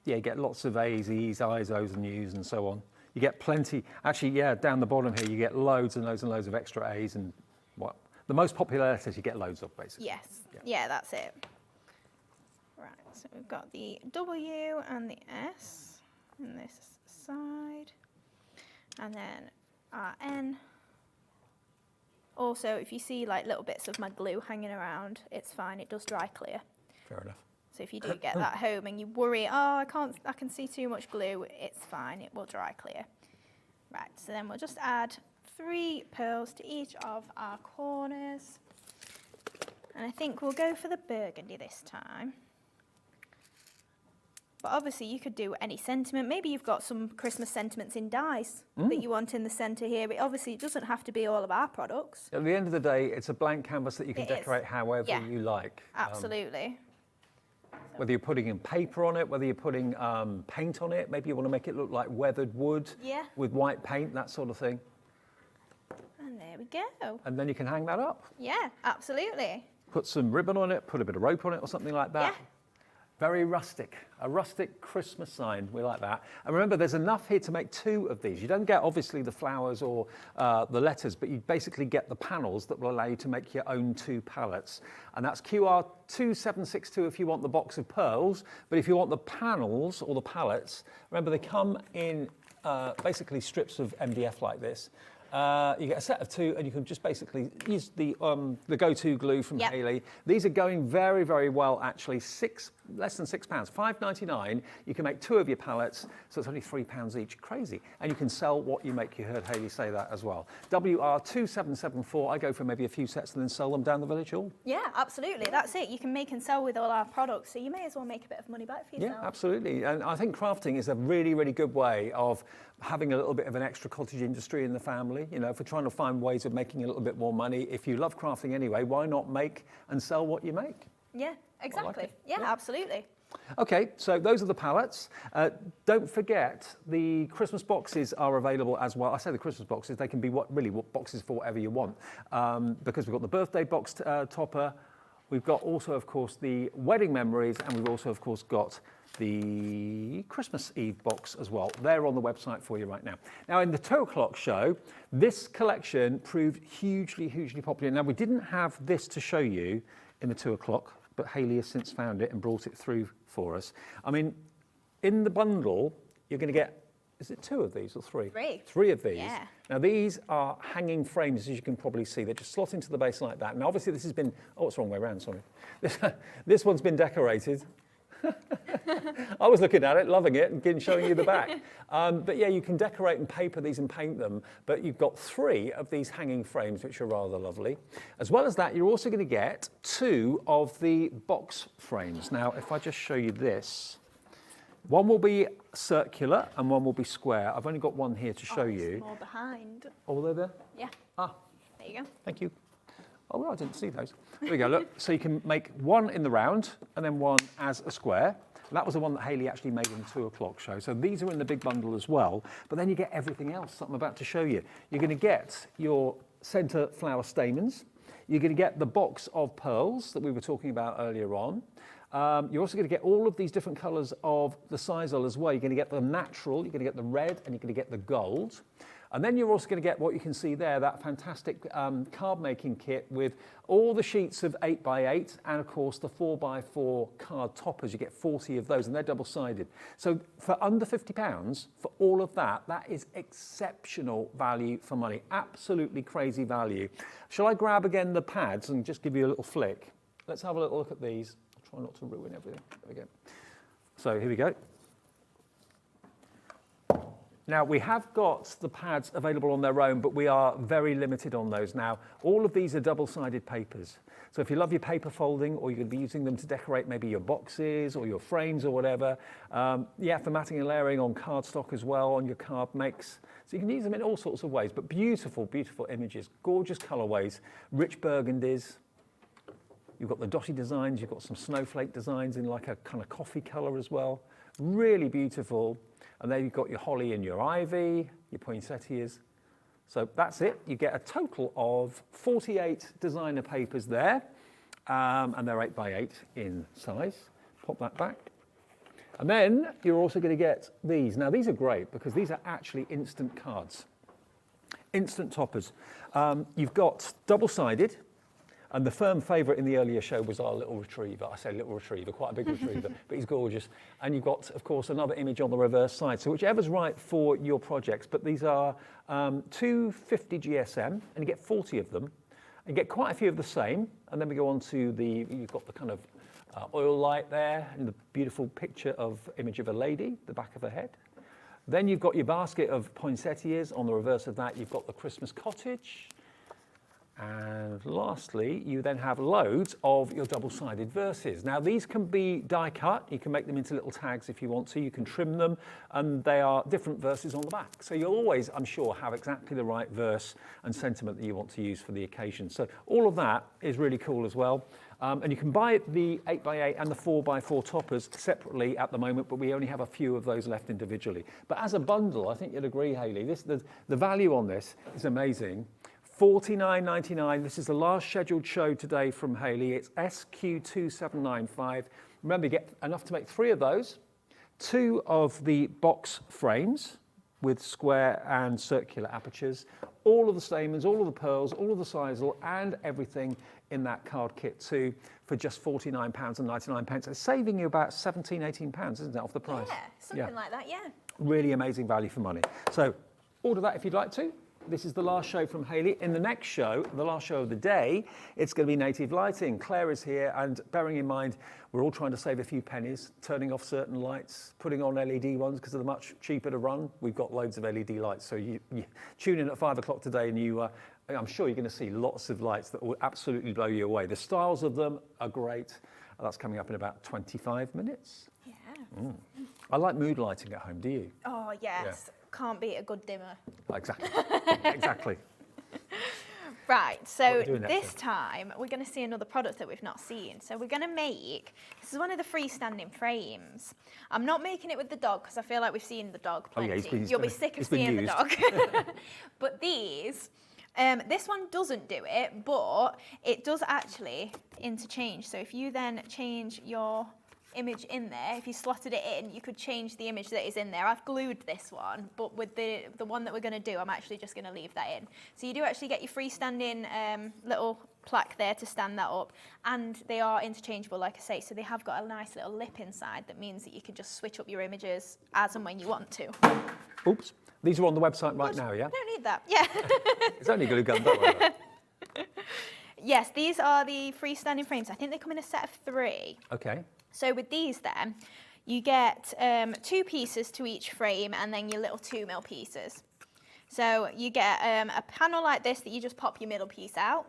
You get lots of A's, E's, I's, O's and U's and so on. You get plenty, actually, down the bottom here, you get loads and loads and loads of extra A's and what? The most popular letters you get loads of, basically. Yes. Yeah, that's it. Right, so we've got the W and the S on this side. And then our N. Also, if you see like little bits of my glue hanging around, it's fine, it does dry clear. Fair enough. So if you do get that home and you worry, I can see too much glue, it's fine, it will dry clear. Right, so then we'll just add 3 pearls to each of our corners. And I think we'll go for the burgundy this time. But obviously you could do any sentiment. Maybe you've got some Christmas sentiments in dies that you want in the centre here. But obviously it doesn't have to be all of our products. At the end of the day, it's a blank canvas that you can decorate however you like. Absolutely. Whether you're putting in paper on it, whether you're putting paint on it, maybe you want to make it look like weathered wood with white paint, that sort of thing. And there we go. And then you can hang that up. Yeah, absolutely. Put some ribbon on it, put a bit of rope on it or something like that. Yeah. Very rustic, a rustic Christmas sign, we like that. And remember, there's enough here to make 2 of these. You don't get, obviously, the flowers or the letters, but you basically get the panels that will allow you to make your own 2 palettes. And that's QR 2762 if you want the box of pearls, but if you want the panels or the palettes, remember they come in basically strips of MDF like this. You get a set of 2 and you can just basically use the go-to glue from Hayley. These are going very, very well actually. Less than £6, £5.99. You can make 2 of your palettes, so it's only £3 each. Crazy. And you can sell what you make. You heard Hayley say that as well. WR2774, I go for maybe a few sets and then sell them down the village hall. Yeah, absolutely. That's it. You can make and sell with all our products, so you may as well make a bit of money back for yourself. Yeah, absolutely. And I think crafting is a really, really good way of having a little bit of an extra cottage industry in the family. You know, if we're trying to find ways of making a little bit more money, if you love crafting anyway, why not make and sell what you make? Yeah, exactly. Like yeah, absolutely. Okay, so those are the palettes. Don't forget, the Christmas boxes are available as well. I say the Christmas boxes, they can be what boxes for whatever you want. Because we've got the birthday box topper, we've got also, of course, the wedding memories, and we've also, of course, got the Christmas Eve box as well. They're on the website for you right now. Now, in the 2 o'clock show, this collection proved hugely, hugely popular. Now, we didn't have this to show you in the 2 o'clock, but Hayley has since found it and brought it through for us. I mean, in the bundle, you're going to get, is it 2 of these or 3? 3. 3 of these. Yeah. Now, these are hanging frames, as you can probably see. They just slot into the base like that. Now, obviously, this has been, it's the wrong way around, sorry. This one's been decorated. I was looking at it, loving it, and showing you the back. But yeah, you can decorate and paper these and paint them, but you've got 3 of these hanging frames, which are rather lovely. As well as that, you're also going to get 2 of the box frames. Now, if I just show you this, one will be circular and one will be square. I've only got one here to show you. More behind. Oh, they're there? Yeah. Ah. There you go. Thank you. Oh, well, I didn't see those. There we go, look. So you can make one in the round and then one as a square. That was the one that Hayley actually made in the 2 o'clock show. So these are in the big bundle as well. But then you get everything else that I'm about to show you. You're going to get your centre flower stamens. you're going to get the box of pearls that we were talking about earlier on. You're also going to get all of these different colours of the sisal as well. You're going to get the natural, you're going to get the red, and you're going to get the gold. And then you're also going to get what you can see there, that fantastic card making kit with all the sheets of 8x8 and of course the 4x4 card toppers. You get 40 of those and they're double-sided. So for under £50 for all of that, that is exceptional value for money. Absolutely crazy value. Shall I grab again the pads and just give you a little flick? Let's have a little look at these. I'll try not to ruin everything. There we go. So here we go. Now, we have got the pads available on their own, but we are very limited on those now. All of these are double-sided papers. So if you love your paper folding, or you're going to be using them to decorate maybe your boxes or your frames or whatever, yeah, for matting and layering on cardstock as well, on your card makes. So you can use them in all sorts of ways, but beautiful, beautiful images, gorgeous colorways, rich burgundies. You've got the dotty designs, you've got some snowflake designs in like a kind of coffee color as well. Really beautiful. And then you've got your holly and your ivy, your poinsettias. So that's it. You get a total of 48 designer papers there, and they're 8x8 in size. Pop that back. And then you're also going to get these. Now these are great because these are actually instant cards, instant toppers. You've got double-sided. And the firm favourite in the earlier show was our little retriever. I say little retriever, quite a big retriever, but he's gorgeous. And you've got, of course, another image on the reverse side. So whichever's right for your projects. But these are 250 GSM, and you get 40 of them. And you get quite a few of the same. And then we go on to you've got the kind of oil light there, and the beautiful picture of image of a lady, the back of her head. Then you've got your basket of poinsettias. On the reverse of that, you've got the Christmas cottage. And lastly, you then have loads of your double-sided verses. Now, these can be die-cut. You can make them into little tags if you want to. You can trim them, and they are different verses on the back. So you'll always, I'm sure, have exactly the right verse and sentiment that you want to use for the occasion. So all of that is really cool as well. And you can buy the 8x8 and the 4x4 toppers separately at the moment, but we only have a few of those left individually. But as a bundle, I think you'll agree, Hayley, the value on this is amazing. $49.99. This is the last scheduled show today from Hayley. It's SQ2795. Remember, you get enough to make 3 of those, 2 of the box frames with square and circular apertures, all of the stamens, all of the pearls, all of the sisal, and everything in that card kit too, for just £49.99. It's saving you about £17, £18, isn't it, off the price? Yeah, something like that, yeah. Really amazing value for money. So order that if you'd like to. This is the last show from Hayley. In the next show, the last show of the day, it's going to be native lighting. Claire is here, and bearing in mind, we're all trying to save a few pennies, turning off certain lights, putting on LED ones because they're much cheaper to run. We've got loads of LED lights, so you tune in at 5 o'clock today and I'm sure you're going to see lots of lights that will absolutely blow you away. The styles of them are great. That's coming up in about 25 minutes. Yeah. I like mood lighting at home, do you? Oh, yes. Yeah. Can't beat a good dimmer. Exactly. Exactly. Right, so this time we're going to see another product that we've not seen. So we're going to make, this is one of the freestanding frames. I'm not making it with the dog because I feel like we've seen the dog plenty. Oh, yeah, You'll be sick of seeing the dog. But these, this one doesn't do it, but it does actually interchange. So if you then change your image in there, if you slotted it in, you could change the image that is in there. I've glued this one, but with the one that we're going to do, I'm actually just going to leave that in. So you do actually get your freestanding little plaque there to stand that up, and they are interchangeable, like I say, so they have got a nice little lip inside that means that you can just switch up your images as and when you want to. Oops, these are on the website right now, yeah? I don't need that, yeah. It's only glue gun, don't worry about it. Yes, these are the freestanding frames. I think they come in a set of 3. Okay. So with these then, you get 2 pieces to each frame and then your little 2mm pieces. So you get a panel like this that you just pop your middle piece out,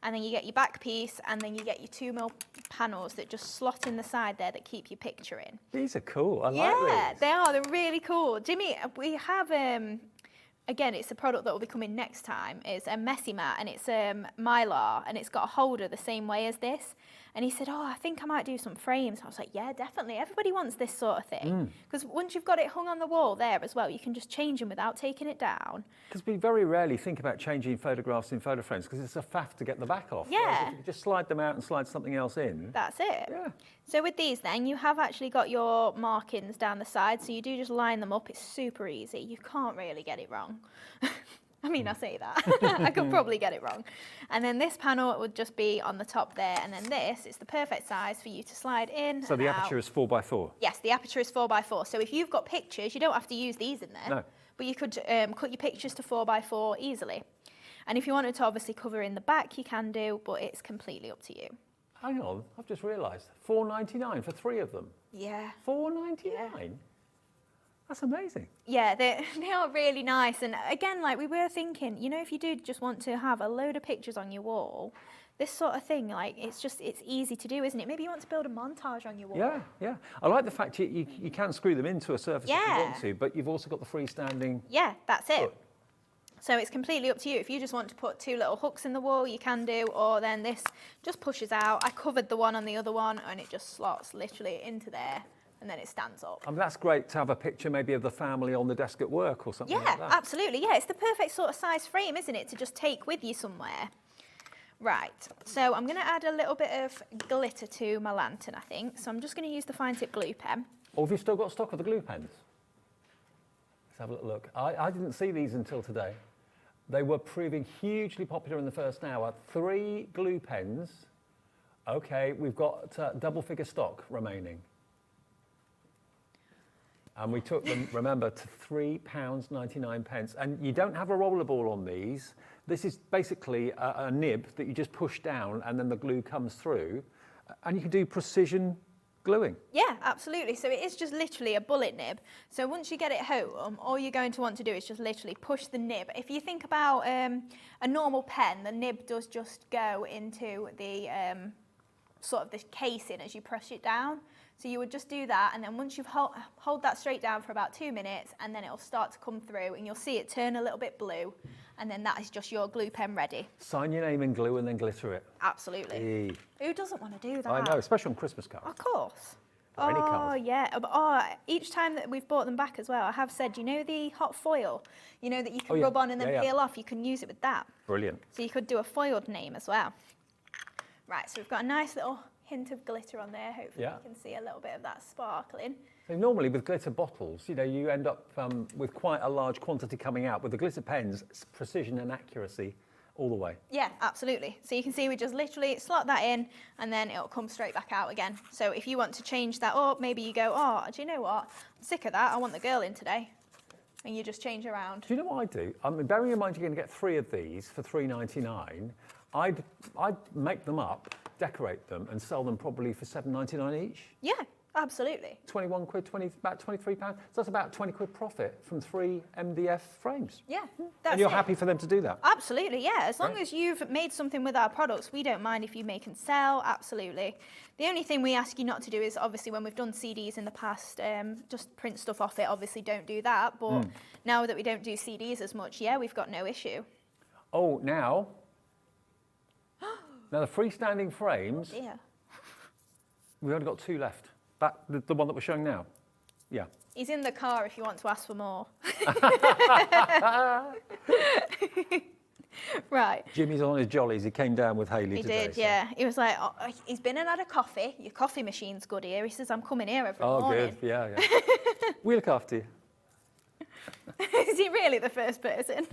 and then you get your back piece, and then you get your 2mm panels that just slot in the side there that keep your picture in. These are cool, I like these. Yeah, they are, they're really cool. Jimmy, we have, again, it's a product that will be coming next time. It's a messy mat, and it's Mylar, and it's got a holder the same way as this. And he said, oh, I think I might do some frames. I was like, yeah, definitely. Everybody wants this sort of thing. Because once you've got it hung on the wall there as well, you can just change them without taking it down. Because we very rarely think about changing photographs in photo frames because it's a faff to get the back off. Yeah. Whereas if you just slide them out and slide something else in. That's it. Yeah. So with these then, you have actually got your markings down the side, so you do just line them up. It's super easy. You can't really get it wrong. I mean, I say that. I could probably get it wrong. And then this panel would just be on the top there, and then this is the perfect size for you to slide in. So the aperture is 4x4? Yes, the aperture is 4x4. So if you've got pictures, you don't have to use these in there. No. But you could cut your pictures to 4x4 easily. And if you wanted to obviously cover in the back, you can do, but it's completely up to you. Hang on, I've just realised. $4.99 for 3 of them. Yeah. $4.99? Yeah. That's amazing. Yeah, they are really nice. And again, like we were thinking, you know, if you did just want to have a load of pictures on your wall, this sort of thing, like it's easy to do, isn't it? Maybe you want to build a montage on your wall. Yeah, yeah. I like the fact you can screw them into a surface if you want to, but you've also got the freestanding. Yeah, that's it. hook. So it's completely up to you. If you just want to put 2 little hooks in the wall, you can do, or then this just pushes out. I covered the one on the other one and it just slots literally into there and then it stands up. I mean, that's great to have a picture maybe of the family on the desk at work or something Yeah, like that. absolutely. Yeah, it's the perfect sort of size frame, isn't it, to just take with you somewhere. Right, so I'm going to add a little bit of glitter to my lantern, I think. So I'm just going to use the fine tip glue pen. Or have you still got stock of the glue pens? Let's have a little look. I didn't see these until today. They were proving hugely popular in the first hour. 3 glue pens. Okay, we've got double figure stock remaining. And we took them, remember, to £3.99. And you don't have a roller ball on these. This is basically a nib that you just push down and then the glue comes through. And you can do precision gluing. Yeah, absolutely. So it is just literally a bullet nib. So once you get it home, all you're going to want to do is just literally push the nib. If you think about a normal pen, the nib does just go into the sort of the casing as you press it down. So you would just do that, and then once you've hold that straight down for about 2 minutes, and then it'll start to come through, and you'll see it turn a little bit blue, and then that is just your glue pen ready. Sign your name in glue and then glitter it. Absolutely. Who doesn't want to do that? I know, especially on Christmas cards. Of course. Or any Oh, card. yeah. Each time that we've bought them back as well, I have said, you know the hot foil? You know that you can yeah. rub on and then Yeah, yeah. peel off? You can use it with that. Brilliant. So you could do a foiled name as well. Right, so we've got a nice little hint of glitter on there. Hopefully Yeah. you can see a little bit of that sparkling. So normally with glitter bottles, you know, you end up with quite a large quantity coming out. With the glitter pens, it's precision and accuracy all the way. Yeah, absolutely. So you can see we just literally slot that in and then it'll come straight back out again. So if you want to change that up, maybe you go, oh, do you know what? I'm sick of that. I want the girl in today. And you just change around. Do you know what I do? I mean, bearing in mind you're going to get 3 of these for £3.99, I'd make them up, decorate them, and sell them probably for £7.99 each. Yeah, absolutely. 21 quid, about £23. So that's about 20 quid profit from 3 MDF frames. Yeah, that's And you're it. happy for them to do that? Absolutely, yeah. As long Great. as you've made something with our products, we don't mind if you make and sell, absolutely. The only thing we ask you not to do is, obviously, when we've done CDs in the past, just print stuff off it. Obviously, don't do that. But now that we don't do CDs as much, yeah, we've got no issue. Oh, now the freestanding frames, Yeah. we've only got 2 left. The one that we're showing now? Yeah. He's in the car if you want to ask for more. Right. Jimmy's on his jollies. He came down with Hayley He today. did, yeah. He was like, oh, he's been and had a coffee. Your coffee machine's good here. He says, I'm coming here every Oh, morning. good. Yeah, yeah. We look after you. Is he really the first person?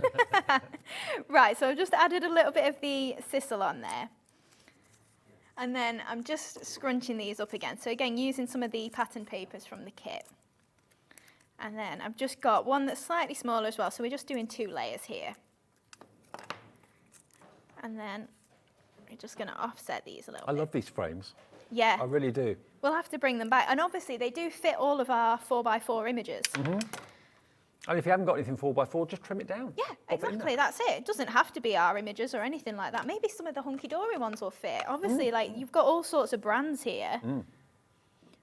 Right, so I've just added a little bit of the sisal on there. And then I'm just scrunching these up again. So again, using some of the pattern papers from the kit. And then I've just got one that's slightly smaller as well. So we're just doing 2 layers here. And then we're just going to offset these a little I bit. love these frames. Yeah, I really do. we'll have to bring them back. And obviously they do fit all of our 4x4 images. And if you haven't got anything 4x4, just trim it down. Yeah, Pop it in exactly. That's it. It doesn't have to be our images or anything like that. Maybe some of the hunky-dory ones will fit. Obviously, like you've got all sorts of brands here.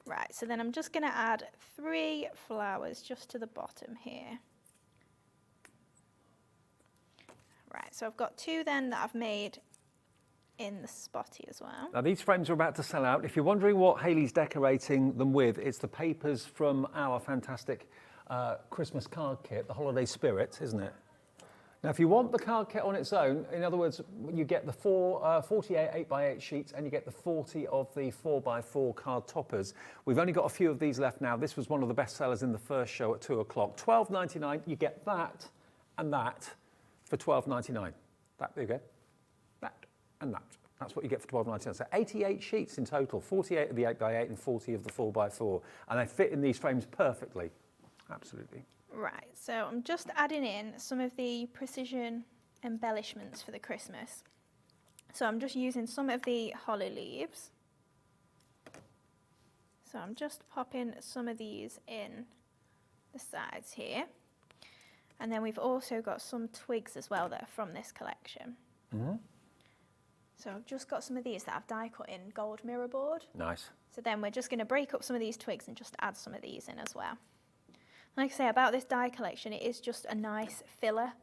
Right, so then I'm just going to add 3 flowers just to the bottom here. Right, so I've got 2 then that I've made in the spotty as well. Now these frames are about to sell out. If you're wondering what Hayley's decorating them with, it's the papers from our fantastic Christmas card kit, the Holiday Spirit, isn't it? Now if you want the card kit on its own, in other words, you get the 48 8x8 sheets and you get the 40 of the 4x4 card toppers. We've only got a few of these left now. This was one of the best sellers in the first show at 2 o'clock. $12.99, you get that and that for $12.99. There you go. That and that. That's what you get for $12.99. So 88 sheets in total, 48 of the 8x8 and 40 of the 4x4. And they fit in these frames perfectly. Absolutely. Right, so I'm just adding in some of the precision embellishments for the Christmas. So I'm just using some of the holly leaves. So I'm just popping some of these in the sides here. And then we've also got some twigs as well that are from this collection. Mm-hmm. So I've just got some of these that I've die cut in gold mirror board. Nice. So then we're just going to break up some of these twigs and just add some of these in as well. Like I say, about this die collection, it is just a nice filler.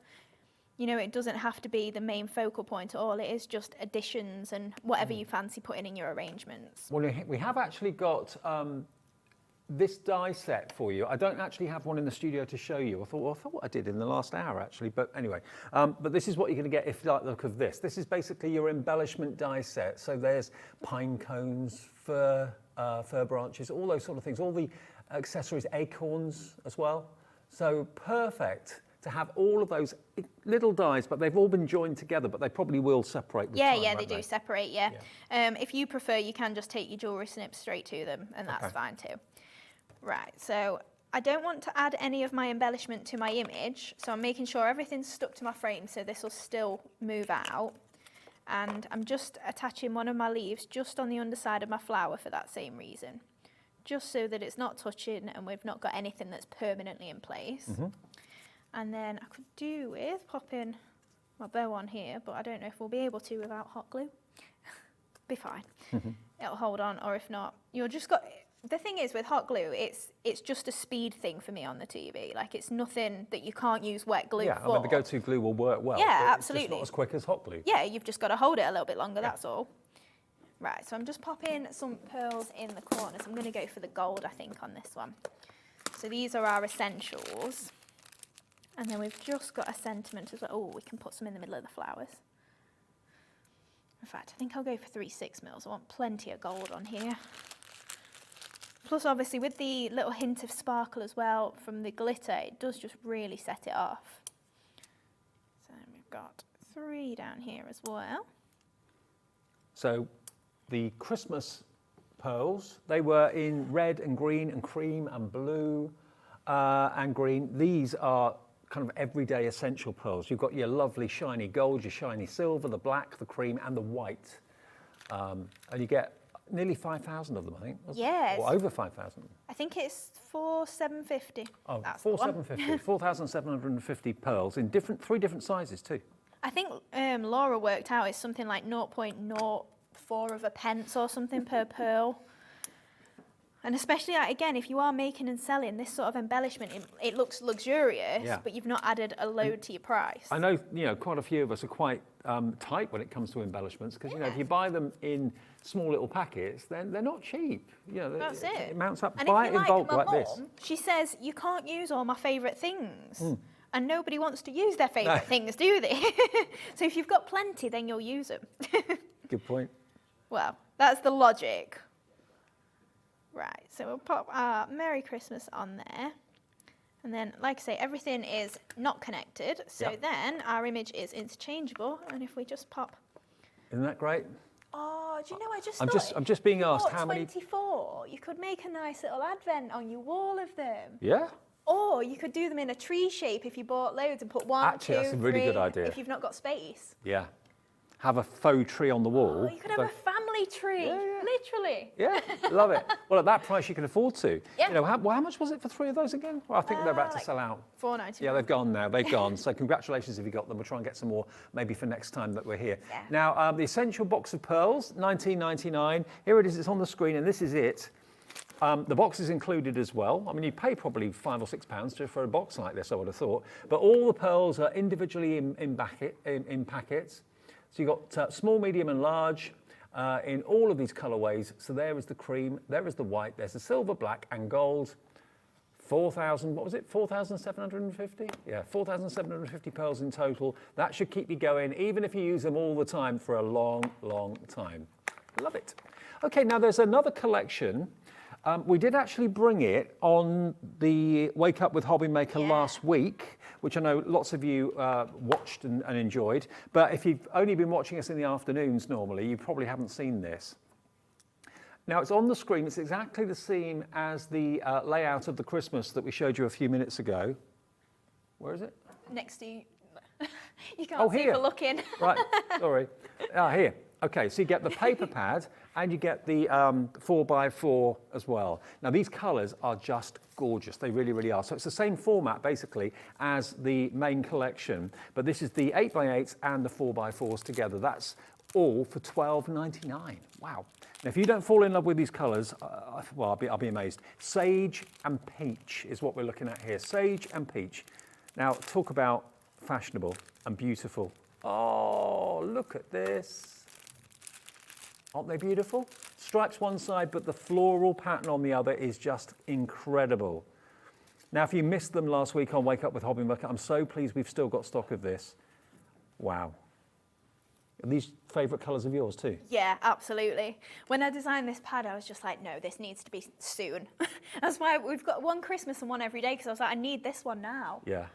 You know, it doesn't have to be the main focal point at all. It is just additions and whatever you fancy putting in your arrangements. Well, we have actually got this die set for you. I don't actually have one in the studio to show you. I thought I did in the last hour actually, but anyway. But this is what you're going to get if you like the look of this. This is basically your embellishment die set. So there's pine cones, fir branches, all those sort of things, all the accessories, acorns as well. So perfect to have all of those little dies, but they've all been joined together, but they probably will separate with time, Yeah, won't they do separate, yeah. If you prefer, you can just take your jewellery snips straight to them, and that's fine too. Right, so I don't want to add any of my embellishment to my image, so I'm making sure everything's stuck to my frame, so this will still move out. And I'm just attaching one of my leaves just on the underside of my flower for that same reason. Just so that it's not touching and we've not got anything that's permanently in place. Mm-hmm. And then I could do with popping my bow on here, but I don't know if we'll be able to without hot glue. Be fine. Mm-hmm. It'll hold on, or if not, you'll just got... The thing is with hot glue, it's just a speed thing for me on the TV. Like, it's nothing that you can't use wet glue for. Yeah, I mean, the go-to glue will work well. Yeah, absolutely. It's just not as quick as hot glue. Yeah, you've just got to hold it a little bit longer, that's all. Right, so I'm just popping some pearls in the corners. I'm going to go for the gold, I think, on this one. So these are our essentials. And then we've just got a sentiment as well. Oh, we can put some in the middle of the flowers. In fact, I think I'll go for 3 6mm. I want plenty of gold on here. Plus, obviously, with the little hint of sparkle as well from the glitter, it does just really set it off. So we've got 3 down here as well. So the Christmas pearls, they were in red and green and cream and blue and green. These are kind of everyday essential pearls. You've got your lovely shiny gold, your shiny silver, the black, the cream and the white. And you get nearly 5,000 of them, I think. Yes. Or over 5,000. I think it's 4,750. Oh, that's 4,750. 4,750 pearls in 3 different sizes too. I think Laura worked out it's something like 0.04 of a pence or something per pearl. And especially, again, if you are making and selling this sort of embellishment, it looks luxurious, but you've not added a load to your price. I know, quite a few of us are quite tight when it comes to embellishments, because, if you buy them in small little packets, then they're not cheap. That's it. It mounts up. And Buy if it you in bulk my like mum, this. She says, you can't use all my favourite things. And nobody wants to use their favourite things, do they? So if you've got plenty, then you'll use them. Good point. Well, that's the logic. Right, so we'll pop our Merry Christmas on there. And then, like I say, everything is not connected. So then our image is interchangeable. And if we just pop... Isn't that great? Oh, do you know, I'm just being asked how many... 24, you could make a nice little advent on your wall of them. Yeah. Or you could do them in a tree shape if you bought loads and put 1, Actually, 2, that's a really 3, good idea. if you've not got space. Yeah. Have a faux tree on the wall. Oh, you could have a family tree, literally. Yeah, love it. Well, at that price, you can afford to. Yeah. How much was it for 3 of those again? Well, I think they're about to sell out. $4.99. Yeah, they've gone now. They've gone. So congratulations if you got them. We'll try and get some more maybe for next time that we're here. Yeah. Now, the Essential Box of Pearls, $19.99. Here it is. It's on the screen, and this is it. The box is included as well. I mean, you pay probably £5 or £6 for a box like this, I would have thought. But all the pearls are individually in packets. So you've got small, medium and large in all of these colourways. So there is the cream, there is the white, there's the silver, black and gold. 4,000, what was it, 4,750? Yeah, 4,750 pearls in total. That should keep you going, even if you use them all the time for a long, long time. Love it. Okay, now there's another collection. We did actually bring it on the Wake Up with Hobby Maker last week, which I know lots of you watched and enjoyed. But if you've only been watching us in the afternoons normally, you probably haven't seen this. Now it's on the screen, it's exactly the same as the layout of the Christmas that we showed you a few minutes ago. Where is it? Next to you. You can't see for looking. Right, sorry. Here. Okay, so you get the paper pad and you get the 4x4 as well. Now these colours are just gorgeous, they really, really are. So it's the same format basically as the main collection, but this is the 8x8s and the 4x4s together. That's all for $12.99. Wow. Now, if you don't fall in love with these colours, well, I'll be amazed. Sage and peach is what we're looking at here. Sage and peach. Now, talk about fashionable and beautiful. Oh, look at this. Aren't they beautiful? Stripes one side, but the floral pattern on the other is just incredible. Now, if you missed them last week on Wake Up with Hobby Maker, I'm so pleased we've still got stock of this. Wow. Are these favourite colours of yours too? Yeah, absolutely. When I designed this pad, I was just like, no, this needs to be soon. That's why we've got one Christmas and one every day, because I was like, I need this one now. Yeah.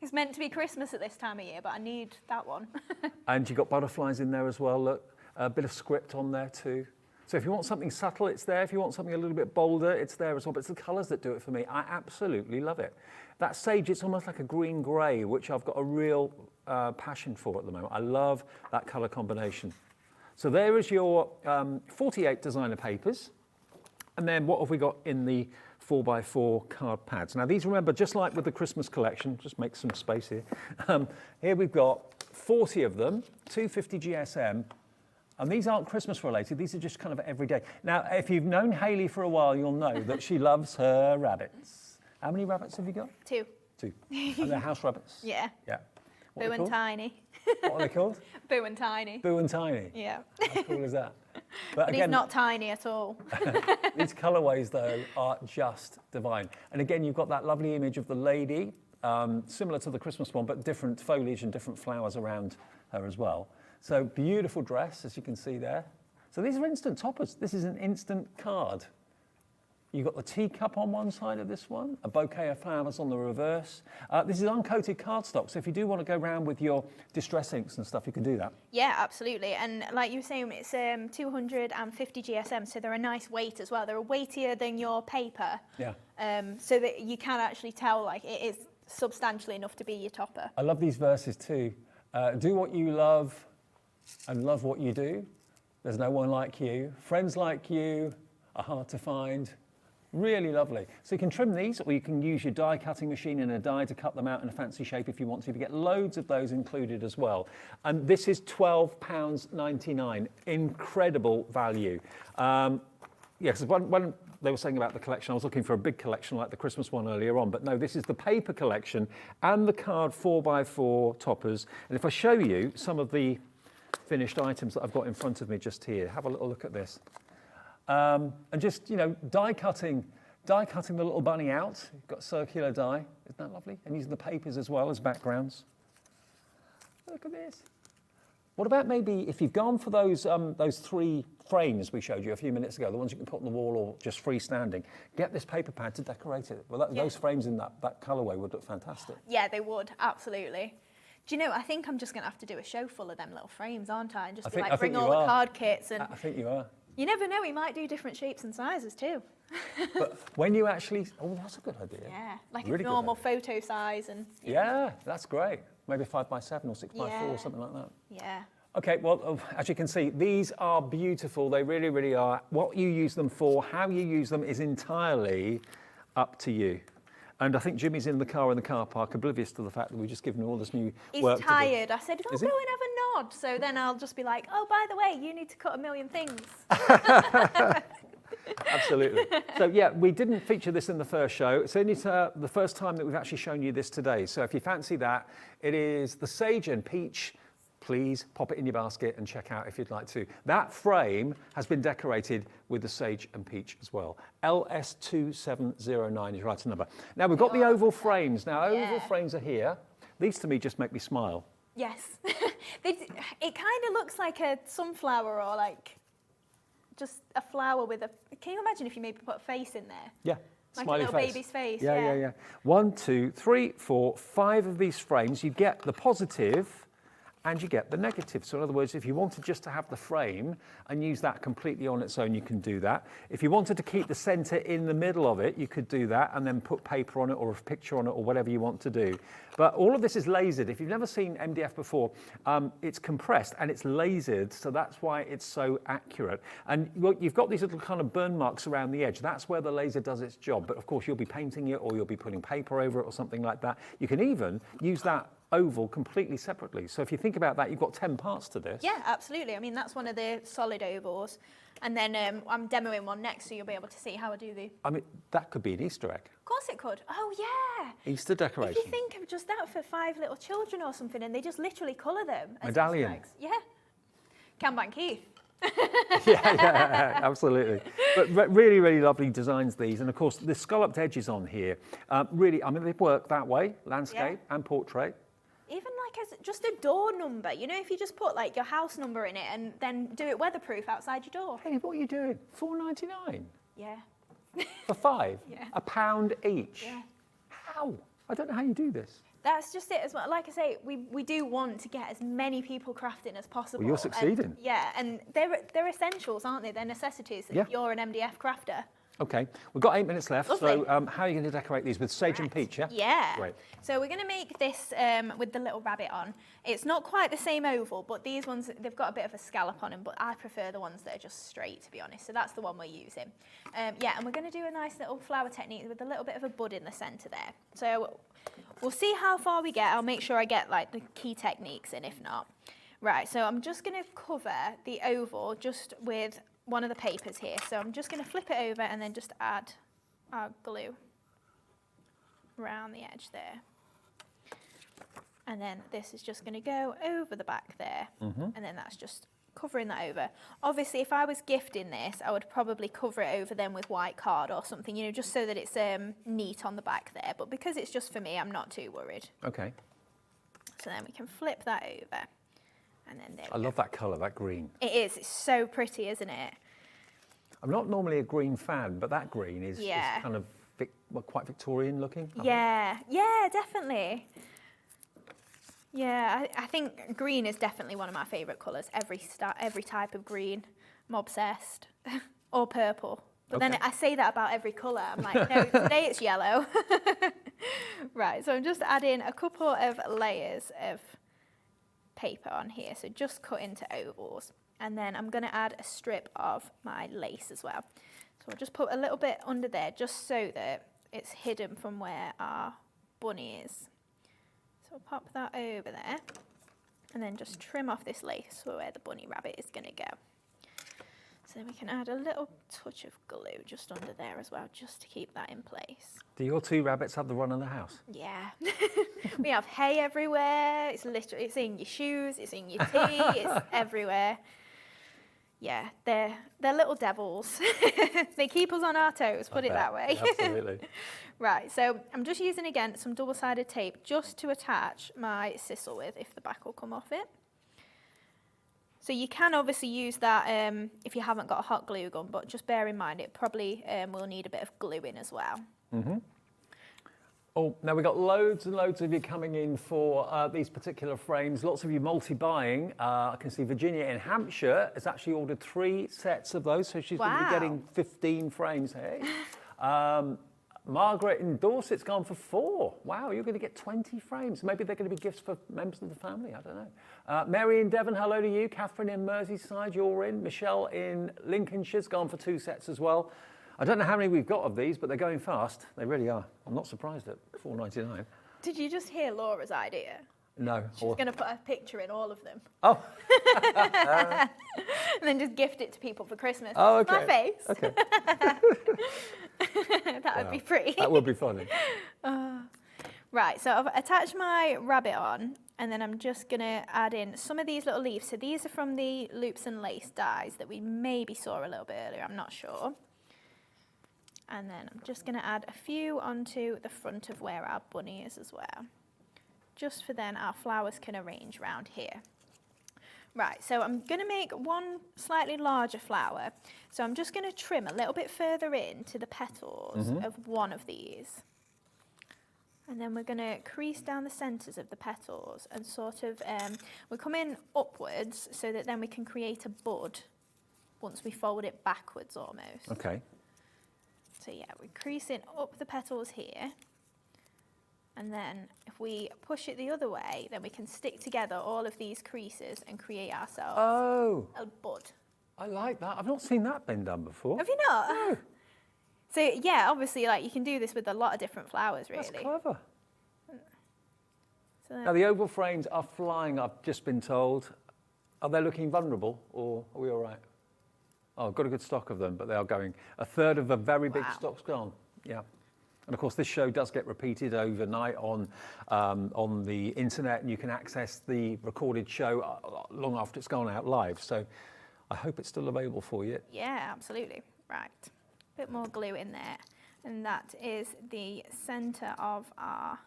It's meant to be Christmas at this time of year, but I need that one. And you've got butterflies in there as well, look. A bit of script on there too. So if you want something subtle, it's there. If you want something a little bit bolder, it's there as well. But it's the colours that do it for me. I absolutely love it. That sage, it's almost like a green-grey, which I've got a real passion for at the moment. I love that colour combination. So there is your 48 designer papers. And then what have we got in the 4x4 card pads? Now these, remember, just like with the Christmas collection, just make some space here. Here we've got 40 of them, 250 GSM. And these aren't Christmas related, these are just kind of everyday. Now, if you've known Hayley for a while, you'll know that she loves her rabbits. How many rabbits have you got? 2. 2. And they're house rabbits? Yeah. Yeah. Boo and Tiny. What are they called? Boo and Tiny. Boo and Tiny? Yeah. How cool is that? But again, he's not tiny at all. These colourways, though, are just divine. And again, you've got that lovely image of the lady, similar to the Christmas one, but different foliage and different flowers around her as well. So beautiful dress, as you can see there. So these are instant toppers. This is an instant card. You've got the teacup on one side of this one, a bouquet of flowers on the reverse. This is uncoated cardstock, so if you do want to go around with your distress inks and stuff, you can do that. Yeah, absolutely. And like you were saying, it's 250 GSM, so they're a nice weight as well. They're weightier than your paper. Yeah. So that you can actually tell, like, it is substantially enough to be your topper. I love these verses too. Do what you love and love what you do. There's no one like you. Friends like you are hard to find. Really lovely. So you can trim these, or you can use your die cutting machine in a die to cut them out in a fancy shape if you want to. You get loads of those included as well. And this is £12.99. Incredible value. Yes, when they were saying about the collection, I was looking for a big collection like the Christmas one earlier on, but no, this is the paper collection and the card 4x4 toppers. And if I show you some of the finished items that I've got in front of me just here, have a little look at this. And just, you know, die cutting the little bunny out. You've got circular die, isn't that lovely? And using the papers as well as backgrounds. Look at this. What about maybe if you've gone for those 3 frames we showed you a few minutes ago, the ones you can put on the wall or just freestanding, get this paper pad to decorate it. Well, those frames in that colourway would look fantastic. Yeah, they would, absolutely. Do you know, I think I'm just going to have to do a show full of them little frames, aren't I? And just bring all the card kits. And I think you are. You never know, we might do different shapes and sizes too. But when you actually, that's a good idea. Yeah, like really a normal photo size. And yeah, that's great. Maybe 5x7 or 6x4 or something like that. Yeah. Okay, well, as you can see, these are beautiful. They really, really are. What you use them for, how you use them is entirely up to you. And I think Jimmy's in the car in the car park, oblivious to the fact that we've just given him all this new work. He's tired. I said, go and have a nod. So then I'll just be like, oh, by the way, you need to cut a million things. Absolutely. So yeah, we didn't feature this in the first show. It's only the first time that we've actually shown you this today. So if you fancy that, it is the Sage and Peach please pop it in your basket and check out if you'd like to. That frame has been decorated with the sage and peach as well. LS2709 is your item number. Now we've got the oval frames. Now oval frames are here. These to me just make me smile. Yes. It kind of looks like a sunflower or like just a flower with a... Can you imagine if you maybe put a face in there? Yeah. Like Smiley a little face. baby's face. Yeah. 1, 2, 3, 4, 5 of these frames. You get the positive and you get the negative. So in other words, if you wanted just to have the frame and use that completely on its own, you can do that. If you wanted to keep the center in the middle of it, you could do that and then put paper on it or a picture on it or whatever you want to do. But all of this is lasered. If you've never seen MDF before, it's compressed and it's lasered, so that's why it's so accurate. And you've got these little kind of burn marks around the edge. That's where the laser does its job. But of course, you'll be painting it or you'll be putting paper over it or something like that. You can even use that oval completely separately. So if you think about that, you've got 10 parts to this. Yeah, absolutely. I mean, that's one of the solid ovals. And then I'm demoing one next, so you'll be able to see how I do the... I mean, that could be an Easter egg. Of course it could. Oh, yeah. Easter decoration. If you think of just that for 5 little children or something, and they just literally colour them. As Medallion. Easter eggs. Yeah. Cambank Keith. yeah, absolutely. But really, really lovely designs, these. And of course, the scalloped edges on here, really, I mean, they work that way, landscape and portrait. Even like as just a door number, you know, if you just put like your house number in it and then do it weatherproof outside your door. Hayley, what are you doing? $4.99 Yeah. for 5? Yeah. £1 each. Yeah. How? I don't know how you do this. That's just it as well. Like I say, we do want to get as many people crafting as possible. Well, you're succeeding. And, yeah, and they're essentials, aren't they? They're necessities if you're an MDF crafter. Okay, we've got 8 minutes left. Lovely. So how are you going to decorate these? With sage and peach, yeah? Yeah. Great. So we're going to make this with the little rabbit on. It's not quite the same oval, but these ones, they've got a bit of a scallop on them, but I prefer the ones that are just straight, to be honest. So that's the one we're using. Yeah, and we're going to do a nice little flower technique with a little bit of a bud in the centre there. So we'll see how far we get. I'll make sure I get like the key techniques in, if not. Right, so I'm just going to cover the oval just with one of the papers here. So I'm just going to flip it over and then just add our glue around the edge there. And then this is just going to go over the back there. And then that's just covering that over. Obviously, if I was gifting this, I would probably cover it over then with white card or something, you know, just so that it's neat on the back there. But because it's just for me, I'm not too worried. Okay. So then we can flip that over. And then there I love that colour, that green. It is. It's so pretty, isn't it? I'm not normally a green fan, but that green is kind of quite Victorian looking. Yeah, definitely. Yeah, I think green is definitely one of my favourite colours. Every type of green, I'm obsessed. Or purple. But then I say that about every colour. I'm like, no, today it's yellow. Right, so I'm just adding a couple of layers of paper on here, so just cut into ovals, and then I'm going to add a strip of my lace as well. So I'll just put a little bit under there just so that it's hidden from where our bunny is. So I'll pop that over there and then just trim off this lace for where the bunny rabbit is going to go. So then we can add a little touch of glue just under there as well, just to keep that in place. Do your 2 rabbits have the run in the house? Yeah. We have hay everywhere. It's literally, it's in your shoes, it's in your tea, it's everywhere. Yeah, they're little devils. They keep us on our toes, put it that way. Absolutely. Right, so I'm just using, again, some double-sided tape just to attach my sisal with, if the back will come off it. So you can obviously use that if you haven't got a hot glue gun, but just bear in mind it probably will need a bit of glue in as well. Oh, now we've got loads and loads of you coming in for these particular frames. Lots of you multi-buying. I can see Virginia in Hampshire has actually ordered 3 sets of those, so she's going to be getting 15 frames. Hey. Margaret in Dorset's gone for 4. Wow, you're going to get 20 frames. Maybe they're going to be gifts for members of the family. I don't know. Mary in Devon, hello to you. Catherine in Merseyside, you're in. Michelle in Lincolnshire's gone for 2 sets as well. I don't know how many we've got of these, but they're going fast. They really are. I'm not surprised at $4.99. Did you just hear Laura's idea? No. She's going to put a picture in all of them. Oh. And then just gift it to people for Christmas. Oh, okay. My face. Okay. That would be pretty. That would be funny. Right, so I've attached my rabbit on, and then I'm just going to add in some of these little leaves. So these are from the Loops and Lace dies that we maybe saw a little bit earlier, I'm not sure. And then I'm just going to add a few onto the front of where our bunny is as well. Just for then our flowers can arrange around here. Right, so I'm going to make one slightly larger flower. So I'm just going to trim a little bit further in to the petals of one of these. And then we're going to crease down the centres of the petals and sort of, we're coming upwards so that then we can create a bud once we fold it backwards almost. Okay. So yeah, we're creasing up the petals here. And then if we push it the other way, then we can stick together all of these creases and create ourselves a bud. I like that. I've not seen that been done before. Have you not? No. So yeah, obviously, like you can do this with a lot of different flowers, really. That's clever. So Now the oval frames are flying, I've just been told. Are they looking vulnerable, or are we all right? Oh, I've got a good stock of them, but they are going. A third of a very big stock's gone. Yeah. And of course, this show does get repeated overnight on the internet, and you can access the recorded show long after it's gone out live. So I hope it's still available for you. yeah, absolutely. Right. Bit more glue in there. And that is the centre of our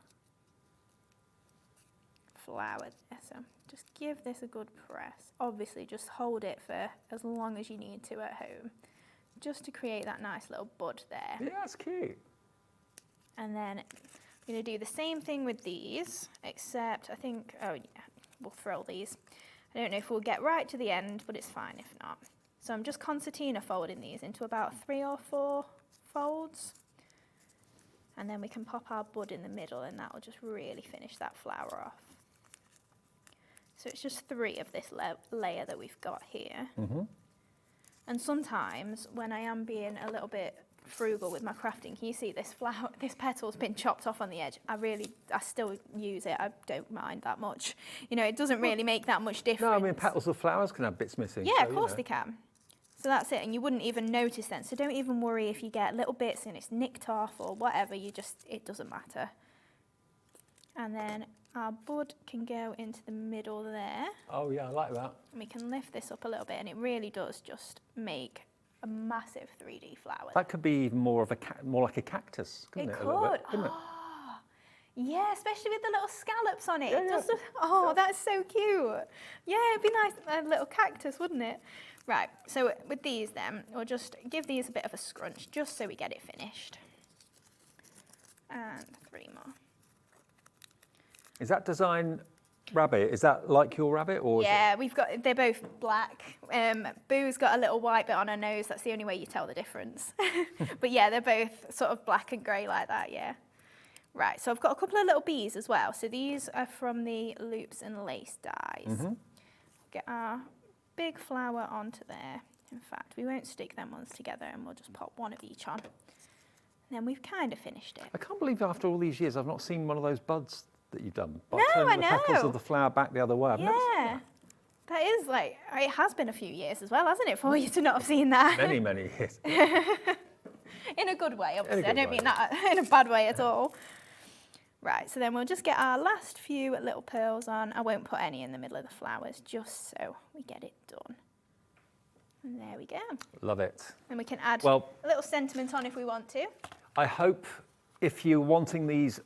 flower. So just give this a good press. Obviously, just hold it for as long as you need to at home, just to create that nice little bud there. Yeah, that's cute. And then I'm going to do the same thing with these, except I think, oh yeah, we'll throw these. I don't know if we'll get right to the end, but it's fine if not. So I'm just concertina folding these into about 3 or 4 folds. And then we can pop our bud in the middle, and that will just really finish that flower off. So it's just 3 of this layer that we've got here. And sometimes when I am being a little bit frugal with my crafting, can you see this flower, this petal's been chopped off on the edge? I still use it. I don't mind that much. You know, it doesn't really make that much difference. No, I mean, petals of flowers can have bits missing. Yeah, so, of course they can. So that's it, and you wouldn't even notice then. So don't even worry if you get little bits and it's nicked off or whatever, it doesn't matter. And then our bud can go into the middle there. Oh yeah, I like that. And we can lift this up a little bit, and it really does just make a massive 3D flower. That could be even more like a cactus, couldn't it? It A little could. bit, couldn't it? Yeah, especially with the little scallops on it. Yeah, It yeah. just, oh, that's so cute. Yeah, it'd be nice, a little cactus, wouldn't it? Right, so with these then, we'll just give these a bit of a scrunch, just so we get it finished. And 3 more. Is that design rabbit? Is that like your rabbit, or? Yeah, they're both black. Boo's got a little white bit on her nose. That's the only way you tell the difference. But yeah, they're both sort of black and grey like that, yeah. Right, so I've got a couple of little bees as well. So these are from the Loops and Lace dies. Get our big flower onto there. In fact, we won't stick them ones together, and we'll just pop one of each on. And then we've kind of finished it. I can't believe after all these years I've not seen one of those buds that you've done. No, turning I the petals know. of the flower back the other way. I've never seen Yeah, that is like, it has been a few years as well, hasn't it, for you to not have seen that? that. Many years. In a good way, obviously. I good don't way. mean that in a bad way at all. Right, so then we'll just get our last few little pearls on. I won't put any in the middle of the flowers, just so we get it done. And there we go. Love it. And we can add Well- a little sentiment on if we want to. I hope if you're wanting these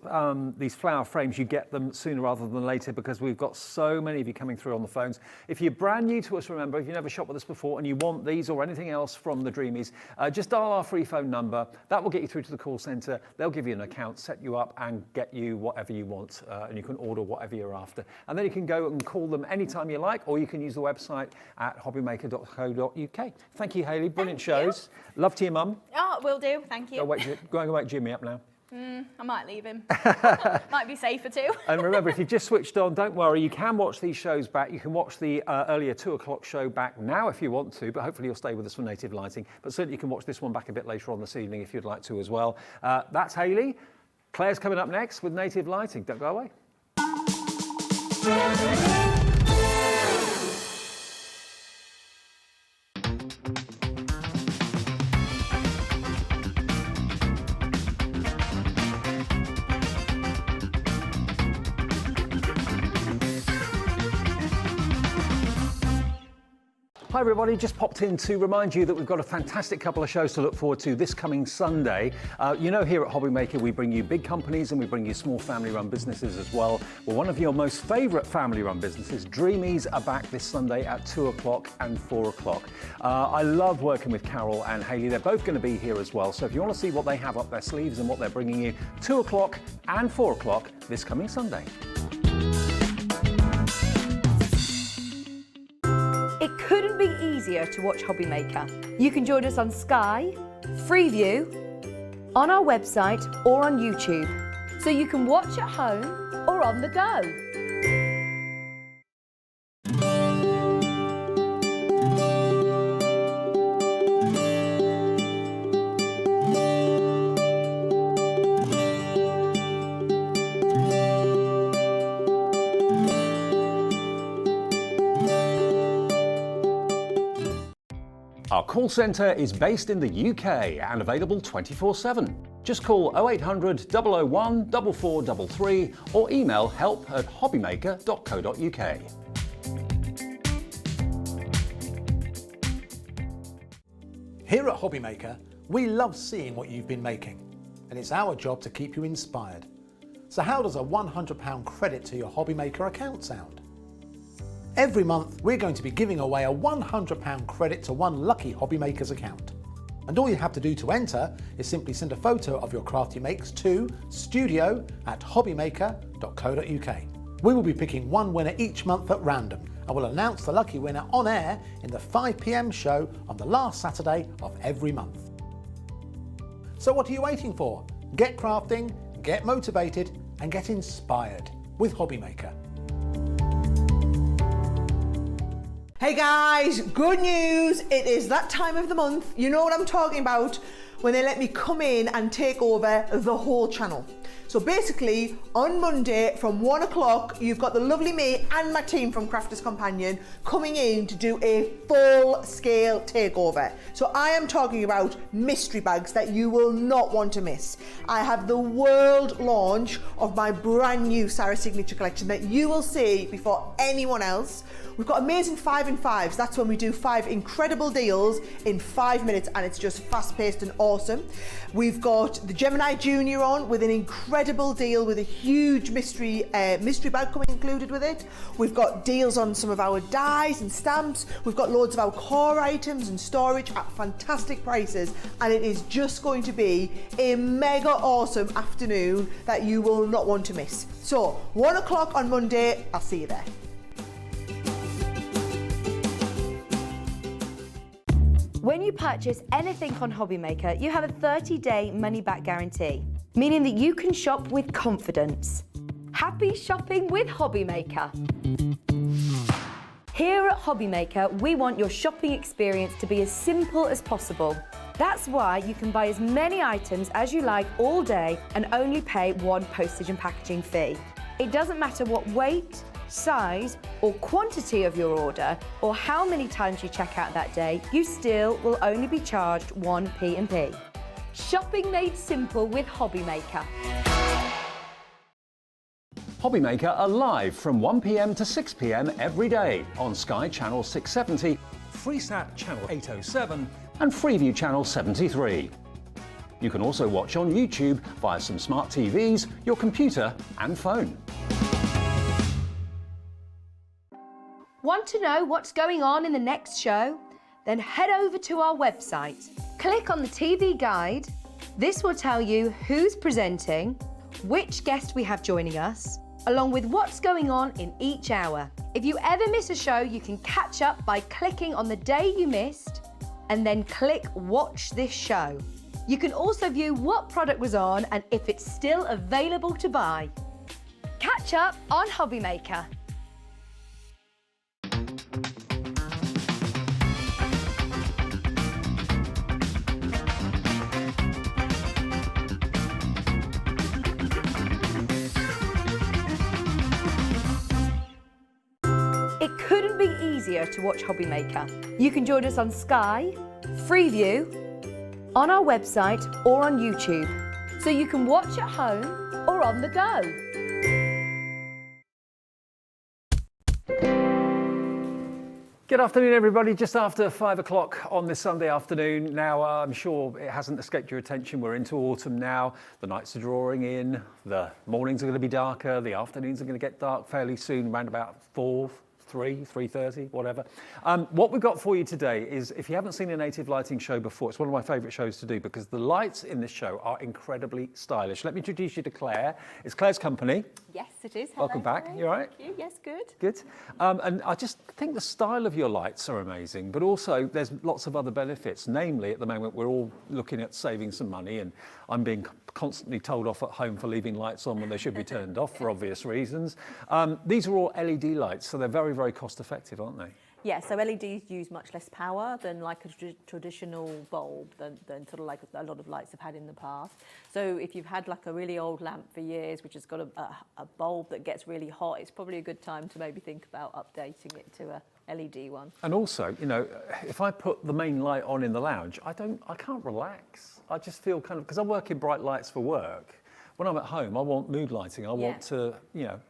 flower frames, you get them sooner rather than later, because we've got so many of you coming through on the phones. If you're brand new to us, remember, if you've never shopped with us before and you want these or anything else from the Dreamies, just dial our free phone number. That will get you through to the call centre. They'll give you an account, set you up and get you whatever you want, and you can order whatever you're after. And then you can go and call them anytime you like, or you can use the website at hobbymaker.co.uk. Thank you, Hayley. Brilliant shows. Love to your mum. Oh, will do, thank you. Go and wake Jimmy up now. I might leave him. Might be safer too. And remember, if you've just switched on, don't worry, you can watch these shows back. You can watch the earlier 2 o'clock show back now if you want to, but hopefully you'll stay with us for Native Lighting. But certainly you can watch this one back a bit later on this evening if you'd like to as well. That's Hayley. Claire's coming up next with Native Lighting. Don't go away. Hi everybody, just popped in to remind you that we've got a fantastic couple of shows to look forward to this coming Sunday. You know, here at Hobby Maker we bring you big companies and we bring you small family-run businesses as well. Well, one of your most favourite family-run businesses, Dreamees, are back this Sunday at 2 o'clock and 4 o'clock. I love working with Carol and Hayley. They're both going to be here as well, so if you want to see what they have up their sleeves and what they're bringing you, 2 o'clock and 4 o'clock this coming Sunday. It couldn't be easier to watch Hobby Maker. You can join us on Sky, Freeview, on our website or on YouTube, so you can watch at home or on the go. Our call centre is based in the UK and available 24/7. Just call 0800 001 4433 or email help@hobbymaker.co.uk. Here at Hobby Maker, we love seeing what you've been making, and it's our job to keep you inspired. So how does a £100 credit to your Hobby Maker account sound? Every month, we're going to be giving away a £100 credit to one lucky Hobby Maker's account. And all you have to do to enter is simply send a photo of your craft you makes to studio@hobbymaker.co.uk. We will be picking one winner each month at random, and we'll announce the lucky winner on air in the 5 PM show on the last Saturday of every month. So what are you waiting for? Get crafting, get motivated, and get inspired with Hobby Maker. Hey guys, good news! It is that time of the month. You know what I'm talking about when they let me come in and take over the whole channel. So basically, on Monday from 1 o'clock, you've got the lovely me and my team from Crafters Companion coming in to do a full-scale takeover. So I am talking about mystery bags that you will not want to miss. I have the world launch of my brand new Sarah Signature collection that you will see before anyone else. We've got amazing 5 in 5s. That's when we do 5 incredible deals in 5 minutes, and it's just fast-paced and awesome. We've got the Gemini Junior on with an incredible deal with a huge mystery bag coming included with it. We've got deals on some of our dies and stamps. We've got loads of our core items and storage at fantastic prices, and it is just going to be a mega awesome afternoon that you will not want to miss. So 1 o'clock on Monday, I'll see you there. When you purchase anything on Hobby Maker, you have a 30-day money-back guarantee, meaning that you can shop with confidence. Happy shopping with Hobby Maker. Here at Hobby Maker, we want your shopping experience to be as simple as possible. That's why you can buy as many items as you like all day and only pay one postage and packaging fee. It doesn't matter what weight, size or quantity of your order or how many times you check out that day, you still will only be charged one P&P. Shopping made simple with Hobby Maker. Hobby Maker are live from 1 PM to 6 PM every day on Sky Channel 670, Freesat Channel 807 and Freeview Channel 73. You can also watch on YouTube via some smart TVs, your computer and phone. Want to know what's going on in the next show? Then head over to our website. Click on the TV guide. This will tell you who's presenting, which guest we have joining us, along with what's going on in each hour. If you ever miss a show, you can catch up by clicking on the day you missed and then click Watch This Show. You can also view what product was on and if it's still available to buy. Catch up on Hobby Maker. It couldn't be easier to watch Hobby Maker. You can join us on Sky, Freeview, on our website or on YouTube, so you can watch at home or on the go. Good afternoon, everybody. Just after 5 o'clock on this Sunday afternoon. Now, I'm sure it hasn't escaped your attention. We're into autumn now. The nights are drawing in. The mornings are going to be darker. The afternoons are going to get dark fairly soon, around about 4, 3:30, whatever. What we've got for you today is, if you haven't seen a native lighting show before, it's one of my favourite shows to do because the lights in this show are incredibly stylish. Let me introduce you to Claire. It's Claire's company. Yes, it is. Hello, Welcome back. Claire. You all right? Thank you. Yes, good. Good. And I just think the style of your lights are amazing, but also there's lots of other benefits. Namely, at the moment, we're all looking at saving some money, and I'm being constantly told off at home for leaving lights on when they should be turned off for obvious reasons. These are all LED lights, so they're very, very cost effective, aren't they? Yeah, so LEDs use much less power than like a traditional bulb, than sort of like a lot of lights have had in the past. So if you've had like a really old lamp for years, which has got a bulb that gets really hot, it's probably a good time to maybe think about updating it to a LED one. And also, you know, if I put the main light on in the lounge, I can't relax. I just feel kind of, because I'm working bright lights for work. When I'm at home, I want mood lighting. I want to, you know,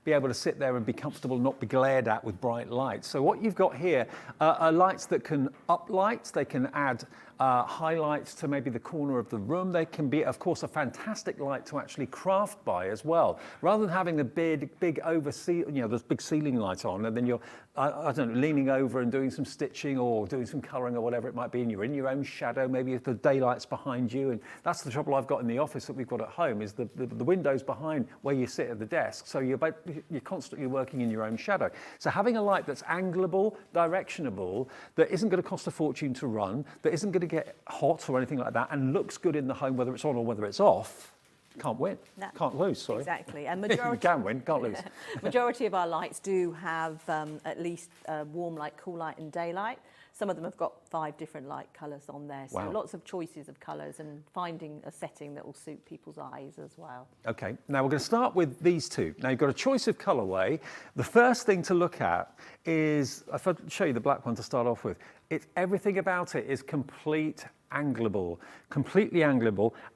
be able to sit there and be comfortable, not be glared at with bright lights. So what you've got here are lights that can uplight, they can add highlights to maybe the corner of the room. They can be, of course, a fantastic light to actually craft by as well. Rather than having the big this big ceiling light on, and then you're, I don't know, leaning over and doing some stitching or doing some colouring or whatever it might be, and you're in your own shadow, maybe if the daylight's behind you. And that's the trouble I've got in the office that we've got at home, is the windows behind where you sit at the desk. So you're constantly working in your own shadow. So having a light that's angleable, directionable, that isn't going to cost a fortune to run, that isn't going to get hot or anything like that, and looks good in the home, whether it's on or whether it's off, can't win. No. Can't lose, sorry. Exactly. And You majority, can win, can't lose. majority of our lights do have at least warm light, cool light and daylight. Some of them have got 5 different light colours on there. So Wow. lots of choices of colours and finding a setting that will suit people's eyes as well. Okay, now we're going to start with these two. Now you've got a choice of colourway. The first thing to look at is, if I show you the black one to start off with, everything about it is completely angleable.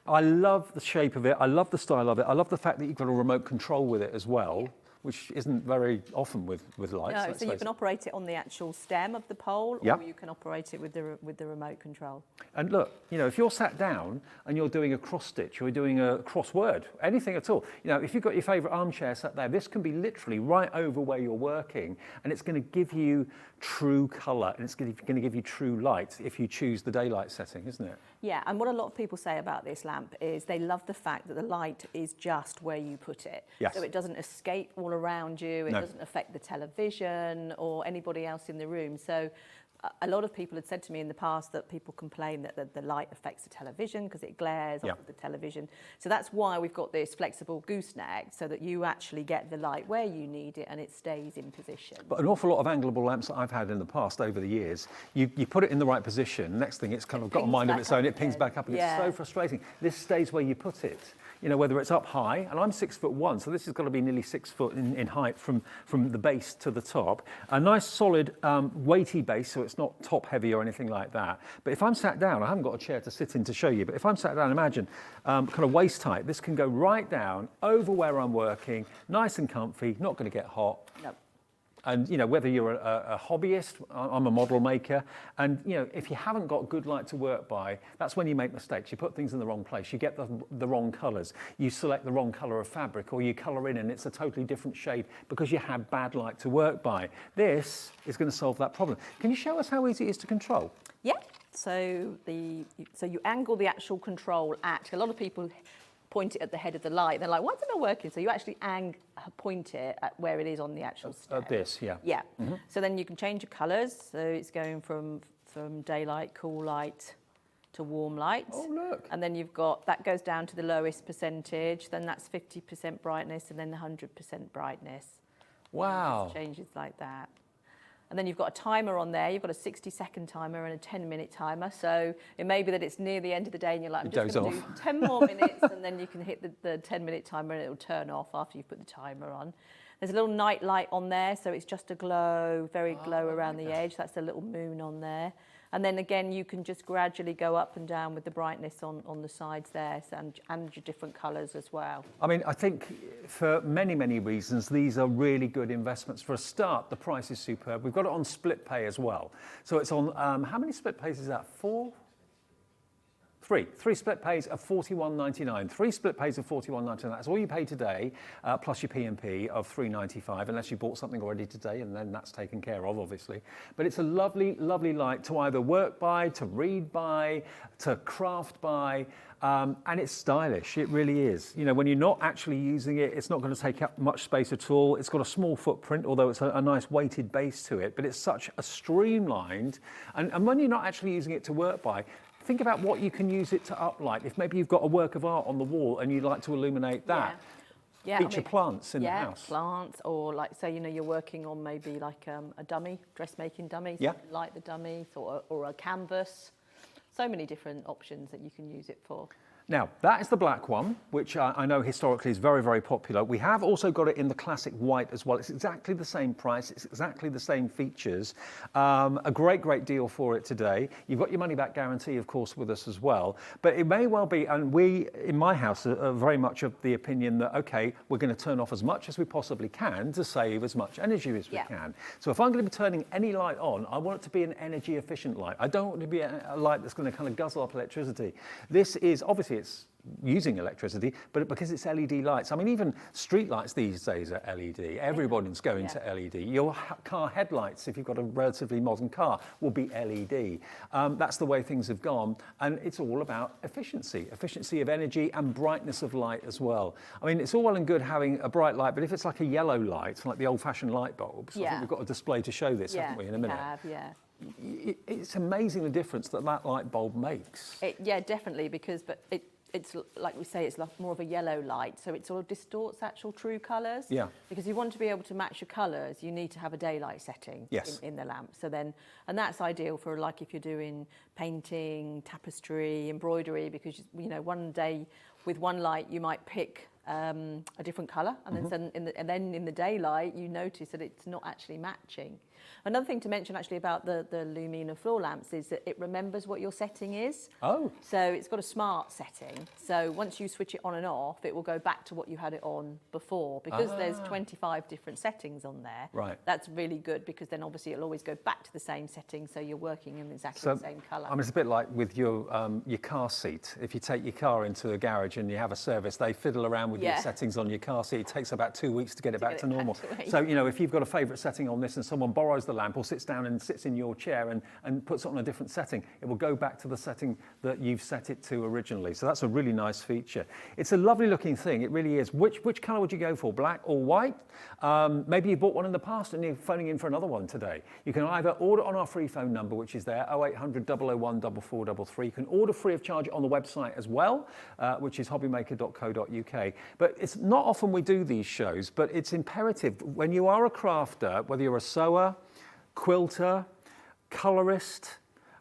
I love the shape of it. I love the style of it. I love the fact that you've got a remote control with it as well, which isn't very often with lights. No, so you can operate it on the actual stem of the pole, Yep. or you can operate it with the remote control. And look, you know, if you're sat down and you're doing a cross stitch or you're doing a crossword, anything at all, you know, if you've got your favourite armchair sat there, this can be literally right over where you're working, and it's going to give you true colour, and it's going to give you true light if you choose the daylight setting, isn't it? Yeah, and what a lot of people say about this lamp is they love the fact that the light is just where you put it. Yes. So it doesn't escape all around you, it No. doesn't affect the television or anybody else in the room. So a lot of people had said to me in the past that people complain that the light affects the television because it glares off of the television. So that's why we've got this flexible gooseneck, so that you actually get the light where you need it and it stays in position. But an awful lot of angleable lamps that I've had in the past over the years, you put it in the right position, next thing it's kind of got a pings mind of back its own, up it pings again. back up, and Yeah. it's so frustrating. This stays where you put it. You know, whether it's up high, and I'm 6'1", so this has got to be nearly 6 foot in height from the base to the top. A nice solid weighty base, so it's not top heavy or anything like that. But if I'm sat down, I haven't got a chair to sit in to show you, but if I'm sat down, imagine kind of waist height, this can go right down over where I'm working, nice and comfy, not going to get hot. No. And, you know, whether you're a hobbyist, I'm a model maker, and, you know, if you haven't got good light to work by, that's when you make mistakes. You put things in the wrong place, you get the wrong colours, you select the wrong colour of fabric, or you colour in and it's a totally different shade because you had bad light to work by. This is going to solve that problem. Can you show us how easy it is to control? Yeah, so you angle the actual control at, a lot of people point it at the head of the light. They're like, why is it not working? So you actually point it at where it is on the actual stem. At this, yeah. Yeah. So then you can change your colours. So it's going from daylight, cool light to warm light. Oh, look. And then you've got, that goes down to the lowest percentage. Then that's 50% brightness and then 100% brightness. Wow. It changes like that. And then you've got a timer on there. You've got a 60-second timer and a 10-minute timer. So it may be that it's near the end of the day and you're like, I'm just going to do 10 more minutes, and then you can hit the 10-minute timer and it'll turn off after you've put the timer on. There's a little night light on there, so it's just a glow, very glow around the edge. That's a little moon on there. And then again, you can just gradually go up and down with the brightness on the sides there, so, and your different colours as well. I mean, I think for many, many reasons, these are really good investments. For a start, the price is superb. We've got it on split pay as well. So it's on, how many split pays is that? Three split pays of $41.99. 3 split pays of $41.99. That's all you pay today, plus your P&P of $3.95, unless you bought something already today, and then that's taken care of, obviously. But it's a lovely, lovely light to either work by, to read by, to craft by, and it's stylish. It really is. You know, when you're not actually using it, it's not going to take up much space at all. It's got a small footprint, although it's a nice weighted base to it. But it's such a streamlined, and when you're not actually using it to work by, think about what you can use it to uplight. If maybe you've got a work of art on the wall and you'd like to illuminate that, feature plants in the house. Plants, or like say, you know, you're working on maybe like a dummy, dressmaking dummy, so you can light the dummy, or a canvas. So many different options that you can use it for. Now, that is the black one, which I know historically is very, very popular. We have also got it in the classic white as well. It's exactly the same price. It's exactly the same features. A great, great deal for it today. You've got your money back guarantee, of course, with us as well. But it may well be, and we, in my house, are very much of the opinion that, okay, we're going to turn off as much as we possibly can to save as much energy as we can. So if I'm going to be turning any light on, I want it to be an energy efficient light. I don't want it to be a light that's going to kind of guzzle up electricity. This is, obviously, it's using electricity, but because it's LED lights. I mean, even street lights these days are LED. Everybody's going to LED. Your car headlights, if you've got a relatively modern car, will be LED. That's the way things have gone, and it's all about efficiency of energy and brightness of light as well. I mean, it's all well and good having a bright light, but if it's like a yellow light, like the old-fashioned light bulbs, I think we've got a display to show this, haven't we, in a minute? It's amazing the difference that light bulb makes. Definitely, because it's like we say, it's like more of a yellow light, so it sort of distorts actual true colours. Yeah. Because you want to be able to match your colours, you need to have a daylight setting in the lamp. So then, and that's ideal for like if you're doing painting, tapestry, embroidery, because you know one day with one light you might pick a different colour, and then in the daylight you notice that it's not actually matching. Another thing to mention actually about the Lumina floor lamps is that it remembers what your setting is. Oh. So it's got a smart setting. So once you switch it on and off, it will go back to what you had it on before. Because there's 25 different settings on there. Right. That's really good, because then obviously it'll always go back to the same setting, so you're working in exactly the same colour. I mean, it's a bit like with your car seat. If you take your car into a garage and you have a service, they fiddle around with your settings on your car seat. It takes about 2 weeks to get it back to normal. So, you know, if you've got a favourite setting on this and someone borrows the lamp or sits down and sits in your chair and puts it on a different setting, it will go back to the setting that you've set it to originally. So that's a really nice feature. It's a lovely looking thing, it really is. Which colour would you go for, black or white? Maybe you bought one in the past and you're phoning in for another one today. You can either order on our free phone number, which is there, 0800 001 4433. You can order free of charge on the website as well, which is hobbymaker.co.uk. But it's not often we do these shows, but it's imperative. When you are a crafter, whether you're a sewer, quilter, colorist,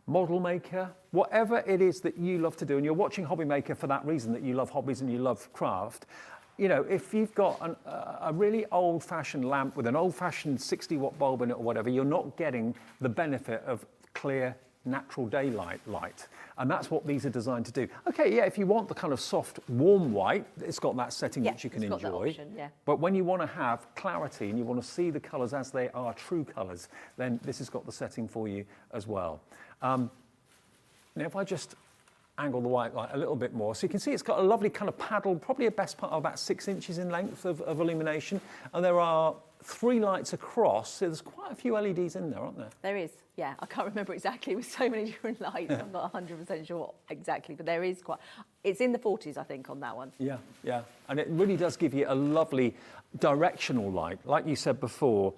model maker, whatever it is that you love to do, and you're watching Hobby Maker for that reason, that you love hobbies and you love craft, you know, if you've got a really old-fashioned lamp with an old-fashioned 60-watt bulb in it or whatever, you're not getting the benefit of clear, natural daylight light. And that's what these are designed to do. Okay, yeah, if you want the kind of soft, warm white, it's got that setting which you can enjoy. That option, But when you want to have clarity and you want to see the colours as they are, true colours, then this has got the setting for you as well. Now, if I just angle the white light a little bit more, so you can see it's got a lovely kind of paddle, probably a best part of about 6 inches in length of illumination. And there are 3 lights across, so there's quite a few LEDs in there, aren't there? There is, yeah. I can't remember exactly, with so many different lights. I'm not 100% sure exactly, but there is quite, it's in the 40s, I think, on that one. Yeah, yeah. And it really does give you a lovely directional light. Like you said before,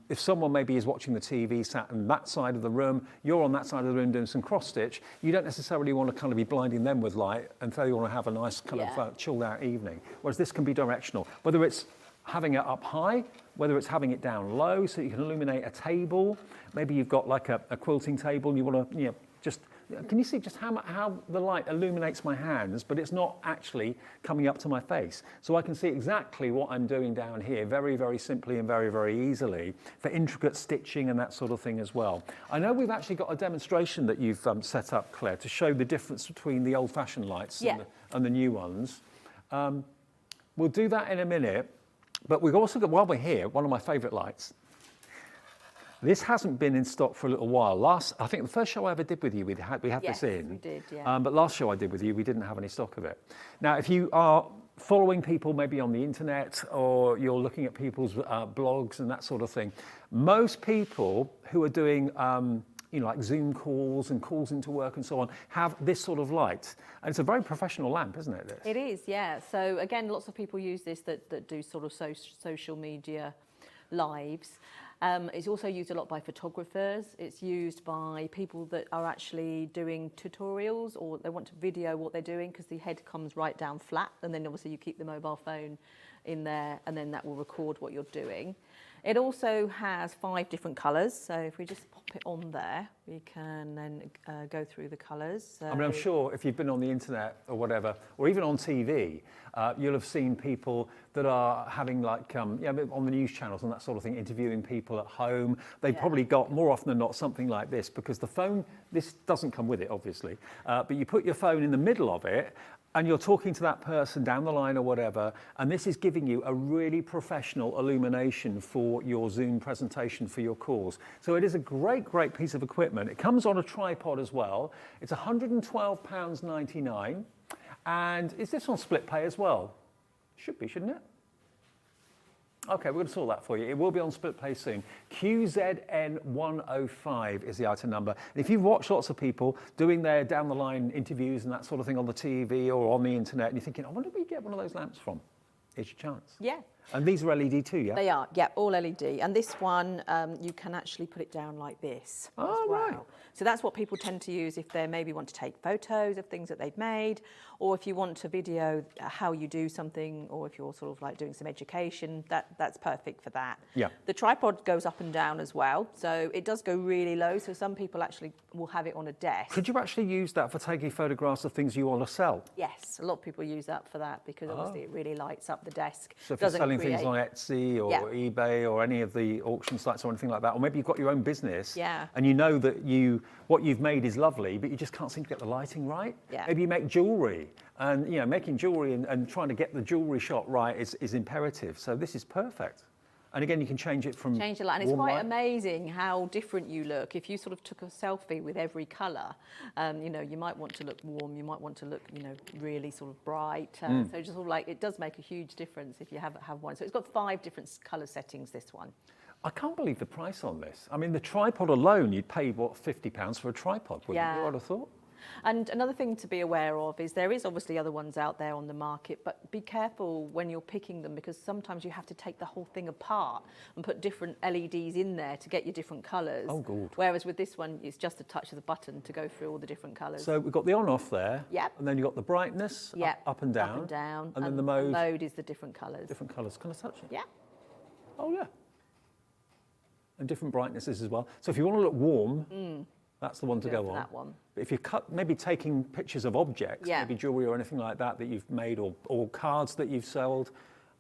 if someone maybe is watching the TV, sat on that side of the room, you're on that side of the room doing some cross stitch, you don't necessarily want to kind of be blinding them with light and so you want to have a nice kind of chilled out evening. Whereas this can be directional, whether it's having it up high, whether it's having it down low so you can illuminate a table. Maybe you've got like a quilting table and you want to, you know, just can you see just how the light illuminates my hands, but it's not actually coming up to my face? So I can see exactly what I'm doing down here very, very simply and very, very easily for intricate stitching and that sort of thing as well. I know we've actually got a demonstration that you've set up, Claire, to show the difference between the old-fashioned lights and the new ones. We'll do that in a minute, but we've also got, while we're here, one of my favourite lights. This hasn't been in stock for a little while. I think the first show I ever did with you, we had this in. We did, yeah. But last show I did with you, we didn't have any stock of it. Now, if you are following people maybe on the internet or you're looking at people's blogs and that sort of thing, most people who are doing like Zoom calls and calls into work and so on, have this sort of light. And it's a very professional lamp, isn't it, this? It is, yeah. So again, lots of people use this that do sort of social media lives. It's also used a lot by photographers. It's used by people that are actually doing tutorials or they want to video what they're doing because the head comes right down flat, and then obviously you keep the mobile phone in there and then that will record what you're doing. It also has 5 different colours, so if we just pop it on there, we can then go through the colours. So, I mean, I'm sure if you've been on the internet or whatever, or even on TV, you'll have seen people that are having like, on the news channels and that sort of thing, interviewing people at home. They've probably got, more often than not, something like this, because the phone, this doesn't come with it, obviously, but you put your phone in the middle of it, and you're talking to that person down the line or whatever, and this is giving you a really professional illumination for your Zoom presentation for your calls. So it is a great, great piece of equipment. It comes on a tripod as well. It's £112.99. And is this on split pay as well? Should be, shouldn't it? Okay, we're going to sort that for you. It will be on split pay soon. QZN105 is the item number. And if you've watched lots of people doing their down the line interviews and that sort of thing on the TV or on the internet, and you're thinking, I wonder where you get one of those lamps from. It's your chance. Yeah. And these are LED too, yeah? They are, yeah, all LED. And this one, you can actually put it down like this. Oh, as well. right. So that's what people tend to use if they maybe want to take photos of things that they've made, or if you want to video how you do something, or if you're sort of like doing some education, that's perfect for that. Yeah. The tripod goes up and down as well, so it does go really low, so some people actually will have it on a desk. Could you actually use that for taking photographs of things you want to sell? Yes, a lot of people use that for that because obviously it really lights up the desk. So if you're selling things on Etsy or eBay or any of the auction sites or anything like that, or maybe you've got your own business and you know that what you've made is lovely, but you just can't seem to get the lighting right. Yeah. Maybe you make jewellery, and making jewellery and trying to get the jewellery shot right is imperative. So this is perfect. And again, you can change it from change the light, and it's quite amazing how different you look. If you sort of took a selfie with every colour, you might want to look warm, you might want to look, really sort of bright. So just sort of like, it does make a huge difference if you have one. So it's got 5 different colour settings, this one. I can't believe the price on this. I mean, the tripod alone, you'd pay, what, £50 for a tripod, wouldn't you? I'd have thought. And another thing to be aware of is there is obviously other ones out there on the market, but be careful when you're picking them because sometimes you have to take the whole thing apart and put different LEDs in there to get your different colours. Oh, good. Whereas with this one, it's just a touch of the button to go through all the different colours. So we've got the on-off there. Yep. And then you've got the brightness up and down. Up and down. And then the mode. The mode is the different colours. Different colours. Can I touch it? Yeah. Oh, yeah. And different brightnesses as well. So if you want to look warm, that's the one to go on. That one. But if you're maybe taking pictures of objects, maybe jewellery or anything like that you've made, or cards that you've sold.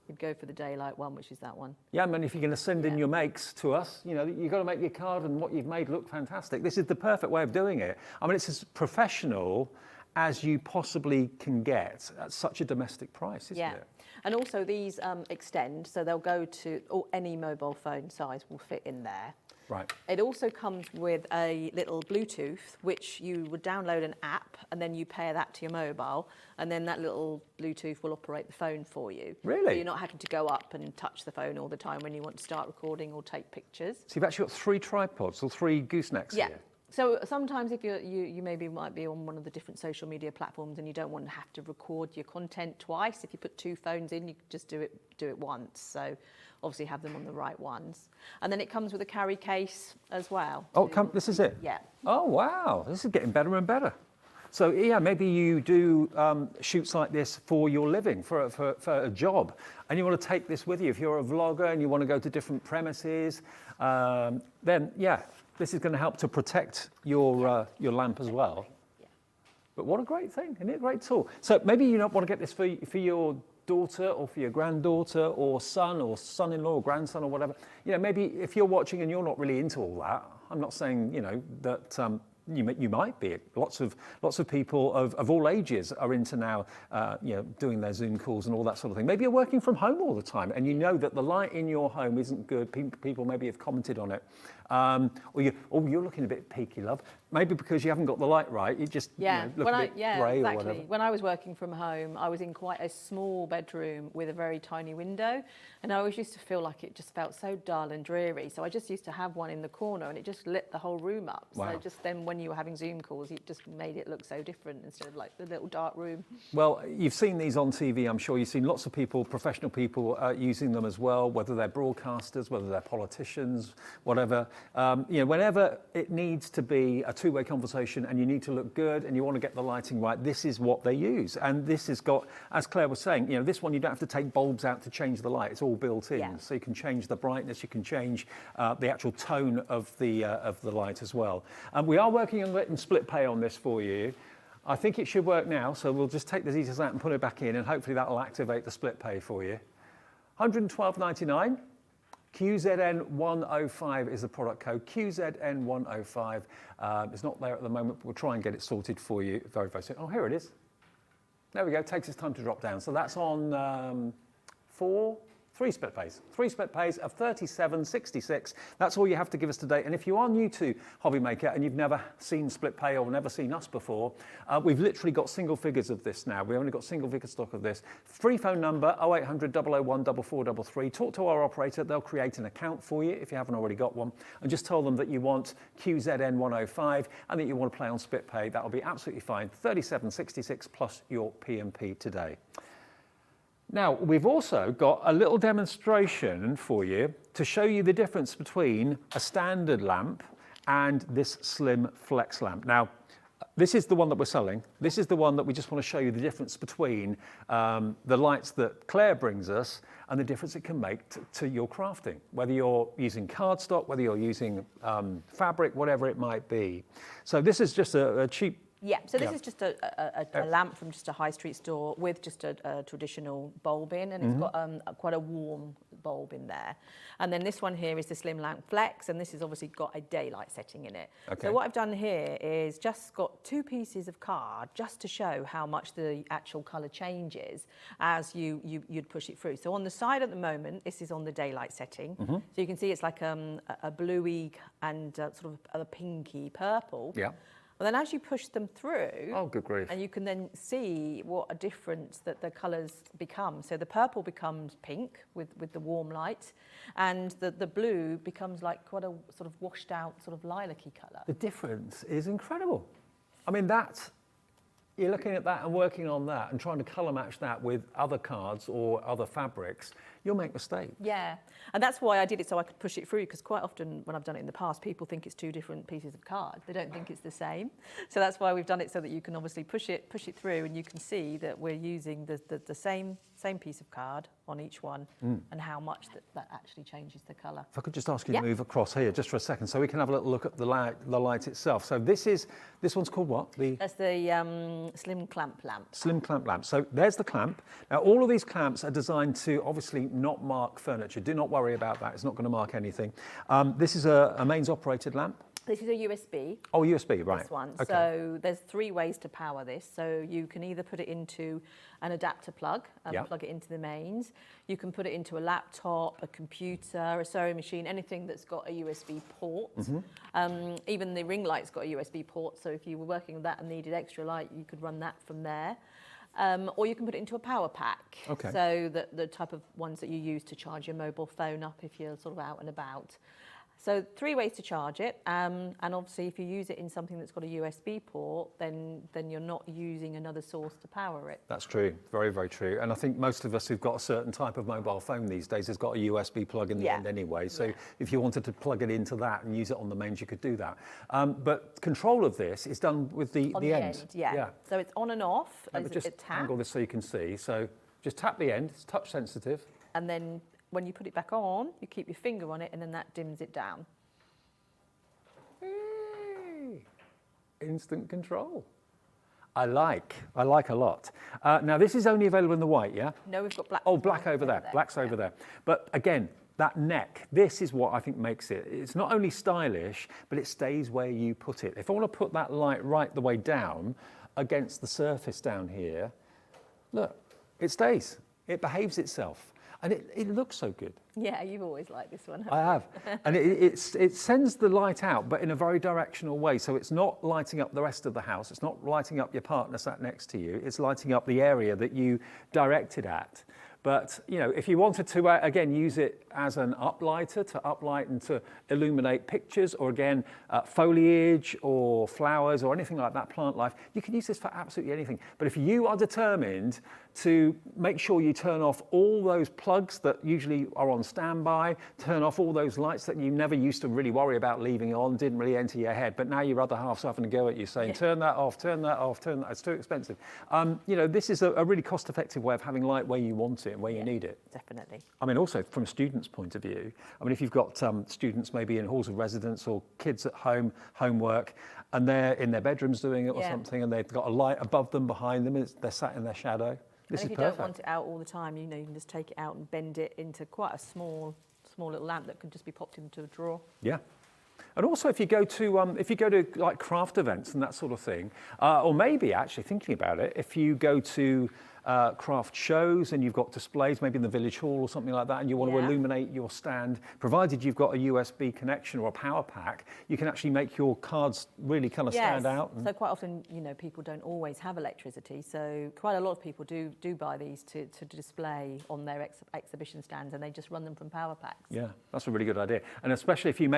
You'd go for the daylight one, which is that one. Yeah, I mean, if you're going to send in your makes to us, you've got to make your card and what you've made look fantastic. This is the perfect way of doing it. I mean, it's as professional as you possibly can get at such a domestic price, isn't it? And also these extend, so they'll go to, or any mobile phone size will fit in there. Right. It also comes with a little Bluetooth, which you would download an app and then you pair that to your mobile, and then that little Bluetooth will operate the phone for you. Really? So you're not having to go up and touch the phone all the time when you want to start recording or take pictures. So you've actually got 3 tripods or 3 goosenecks here. So sometimes if you maybe might be on one of the different social media platforms and you don't want to have to record your content twice, if you put 2 phones in, you can just do it once. So obviously have them on the right ones. And then it comes with a carry case as well. Oh, this is it? Yeah. Oh, wow. This is getting better and better. So, yeah, maybe you do shoots like this for your living, for a job, and you want to take this with you. If you're a vlogger and you want to go to different premises, then, yeah, this is going to help to protect your lamp as well. But what a great thing, isn't it? A great tool. So maybe you don't want to get this for your daughter or for your granddaughter or son-in-law or grandson or whatever. You know, maybe if you're watching and you're not really into all that, I'm not saying, you know, that you might be. Lots of people of all ages are into now, you know, doing their Zoom calls and all that sort of thing. Maybe you're working from home all the time and you know that the light in your home isn't good. People maybe have commented on it. Or you're looking a bit peaky, love. Maybe because you haven't got the light right, you just look a bit grey or whatever. When I was working from home, I was in quite a small bedroom with a very tiny window, and I always used to feel like it just felt so dull and dreary. So I just used to have one in the corner, and it just lit the whole room up. Wow. So just then, when you were having Zoom calls, it just made it look so different instead of like the little dark room. Well, you've seen these on TV, I'm sure. You've seen lots of people, professional people, using them as well, whether they're broadcasters, whether they're politicians, whatever. You know, whenever it needs to be a two-way conversation and you need to look good and you want to get the lighting right, this is what they use. And this has got, as Claire was saying, you know, this one you don't have to take bulbs out to change the light. It's all built in. Yeah. So you can change the brightness, you can change the actual tone of the light as well. We are working on letting split pay on this for you. I think it should work now, so we'll just take the details out and put it back in, and hopefully that will activate the split pay for you. $112.99. QZN105 is the product code, QZN105. It's not there at the moment, but we'll try and get it sorted for you very, very soon. Oh, here it is. There we go, it takes its time to drop down. So that's on three split pays of 37.66. That's all you have to give us today. And if you are new to Hobby Maker and you've never seen split pay or never seen us before, we've literally got single figures of this now. We've only got single figure stock of this. Free phone number 0800 001 4433. Talk to our operator. They'll create an account for you if you haven't already got one, and just tell them that you want QZN105 and that you want to play on split pay. That'll be absolutely fine. 37.66 plus your P&P today. Now, we've also got a little demonstration for you to show you the difference between a standard lamp and this slim flex lamp. Now, this is the one that we're selling. This is the one that we just want to show you the difference between the lights that Claire brings us and the difference it can make to your crafting, whether you're using cardstock, whether you're using fabric, whatever it might be. So this is just a cheap. Yeah, so this is just a lamp from just a high street store with just a traditional bulb in, and it's got quite a warm bulb in there. And then this one here is the Slim Lamp Flex, and this has obviously got a daylight setting in it. Okay. So what I've done here is just got two pieces of card just to show how much the actual colour changes as you'd push it through. So on the side at the moment, this is on the daylight setting. So you can see it's like a bluey and sort of a pinky purple. Yeah. Well, then as you push them through, oh, good grief. And you can then see what a difference that the colours become. So the purple becomes pink with the warm light, and the blue becomes like quite a sort of washed out sort of lilac-y colour. The difference is incredible. I mean, you're looking at that and working on that and trying to colour match that with other cards or other fabrics, you'll make mistakes. Yeah, and that's why I did it, so I could push it through, because quite often when I've done it in the past, people think it's two different pieces of card. They don't think it's the same. So that's why we've done it so that you can obviously push it through, and you can see that we're using the same piece of card on each one, and how much that actually changes the colour. If I could just ask you to move across here just for a second so we can have a little look at the light itself. So this one's called what? That's the Slim Clamp Lamp. Slim Clamp Lamp. So there's the clamp. Now all of these clamps are designed to obviously not mark furniture. Do not worry about that. It's not going to mark anything. This is a mains operated lamp. This is a USB. Oh, USB, right. This one. Okay. So there's three ways to power this. So you can either put it into an adapter plug and plug it into the mains. You can put it into a laptop, a computer, a sewing machine, anything that's got a USB port. Even the ring light's got a USB port. So if you were working with that and needed extra light, you could run that from there. Or you can put it into a power pack. Okay. So the type of ones that you use to charge your mobile phone up if you're sort of out and about. So three ways to charge it, and obviously if you use it in something that's got a USB port, then you're not using another source to power it. That's true, very, very true. And I think most of us who've got a certain type of mobile phone these days has got a USB plug in the end anyway. So if you wanted to plug it into that and use it on the mains, you could do that. But control of this is done with the end. Yeah. So it's on and off. Just angle this so you can see. So just tap the end, it's touch sensitive. And then when you put it back on, you keep your finger on it, and then that dims it down. Hey. Instant control. I like a lot. Now this is only available in the white, yeah? No, we've got black. Oh, black over there. Black's over there. But again, that neck, this is what I think makes it. It's not only stylish, but it stays where you put it. If I want to put that light right the way down against the surface down here, look, it stays. It behaves itself. And it looks so good. Yeah, you've always liked this one. I have. And it sends the light out, but in a very directional way. So it's not lighting up the rest of the house. It's not lighting up your partner sat next to you. It's lighting up the area that you directed at. But, you know, if you wanted to, again, use it as an uplighter to uplight and to illuminate pictures, or again, foliage or flowers or anything like that, plant life, you can use this for absolutely anything. But if you are determined to make sure you turn off all those plugs that usually are on standby, turn off all those lights that you never used to really worry about leaving on, didn't really enter your head, but now your other half's having a go at you saying, turn that off, turn that off, turn that, it's too expensive. You know, this is a really cost-effective way of having light where you want it, where you need it. Definitely. I mean, also from a student's point of view, I mean, if you've got students maybe in halls of residence or kids at home, homework, and they're in their bedrooms doing it or something, and they've got a light above them, behind them, they're sat in their shadow. This and is if you perfect. don't want it out all the time, you know, you can just take it out and bend it into quite a small little lamp that can just be popped into a drawer. Yeah. And also, if you go to like craft events and that sort of thing, or maybe actually thinking about it, if you go to craft shows and you've got displays, maybe in the village hall or something like that, and you want to illuminate your stand, provided you've got a USB connection or a power pack, you can actually make your cards really kind of stand out. So quite often, you know, people don't always have electricity, so quite a lot of people do buy these to display on their exhibition stands, and they just run them from power packs. Yeah, that's a really good idea. And especially if you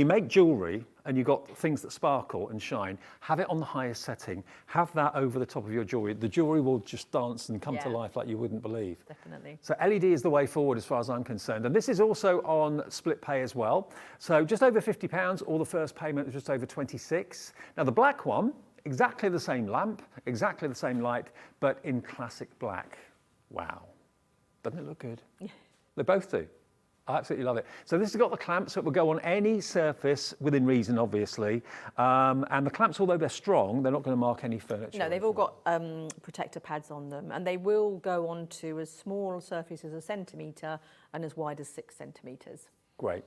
make jewellery and you've got things that sparkle and shine, have it on the highest setting. Have that over the top of your jewellery. The jewellery will just dance and come to life like you wouldn't believe. Definitely. So LED is the way forward as far as I'm concerned. And this is also on split pay as well. So just over £50, or the first payment is just over 26. Now the black one, exactly the same lamp, exactly the same light, but in classic black. Wow. Doesn't it look good? Yeah. They both do. I absolutely love it. So this has got the clamps that will go on any surface within reason, obviously. And the clamps, although they're strong, they're not going to mark any furniture. No, they've all got protector pads on them, and they will go onto as small a surface as 1 centimetre and as wide as 6 centimetres. Great.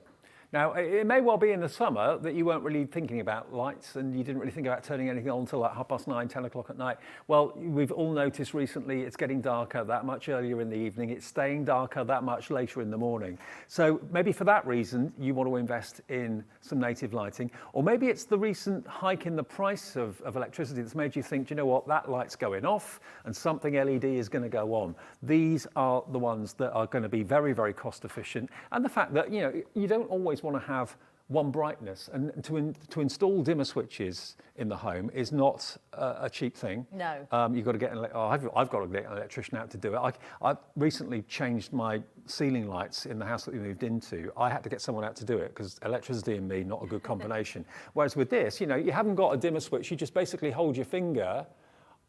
Now, it may well be in the summer that you weren't really thinking about lights and you didn't really think about turning anything on until like 9:30, 10 o'clock at night. Well, we've all noticed recently it's getting darker that much earlier in the evening. It's staying darker that much later in the morning. So maybe for that reason, you want to invest in some native lighting. Or maybe it's the recent hike in the price of electricity that's made you think, do you know what, that light's going off and something LED is going to go on. These are the ones that are going to be very, very cost efficient. And the fact that, you know, you don't always want to have one brightness, and to install dimmer switches in the home is not a cheap thing. No. You've got to get I've got to get an electrician out to do it. I recently changed my ceiling lights in the house that we moved into. I had to get someone out to do it because electricity and me, not a good combination. Whereas with this, you know, you haven't got a dimmer switch. You just basically hold your finger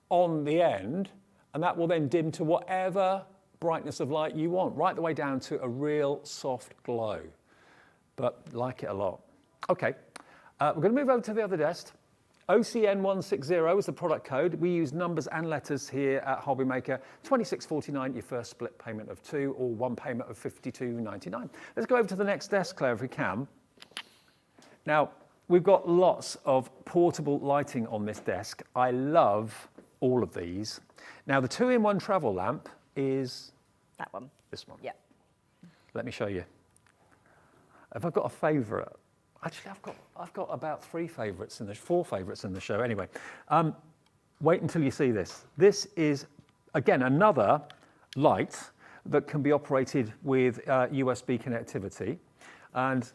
on the end, and that will then dim to whatever brightness of light you want, right the way down to a real soft glow. But like it a lot. Okay, we're going to move over to the other desk. OCN160 is the product code. We use numbers and letters here at Hobbymaker. $26.49, your first split payment of 2, or one payment of $52.99. Let's go over to the next desk, Claire, if we can. Now, we've got lots of portable lighting on this desk. I love all of these. Now, the 2-in-1 travel lamp is... That one. This one. Yeah. Let me show you. Have I got a favourite? Actually, I've got about 4 favourites in the show. Anyway, wait until you see this. This is, again, another light that can be operated with USB connectivity. And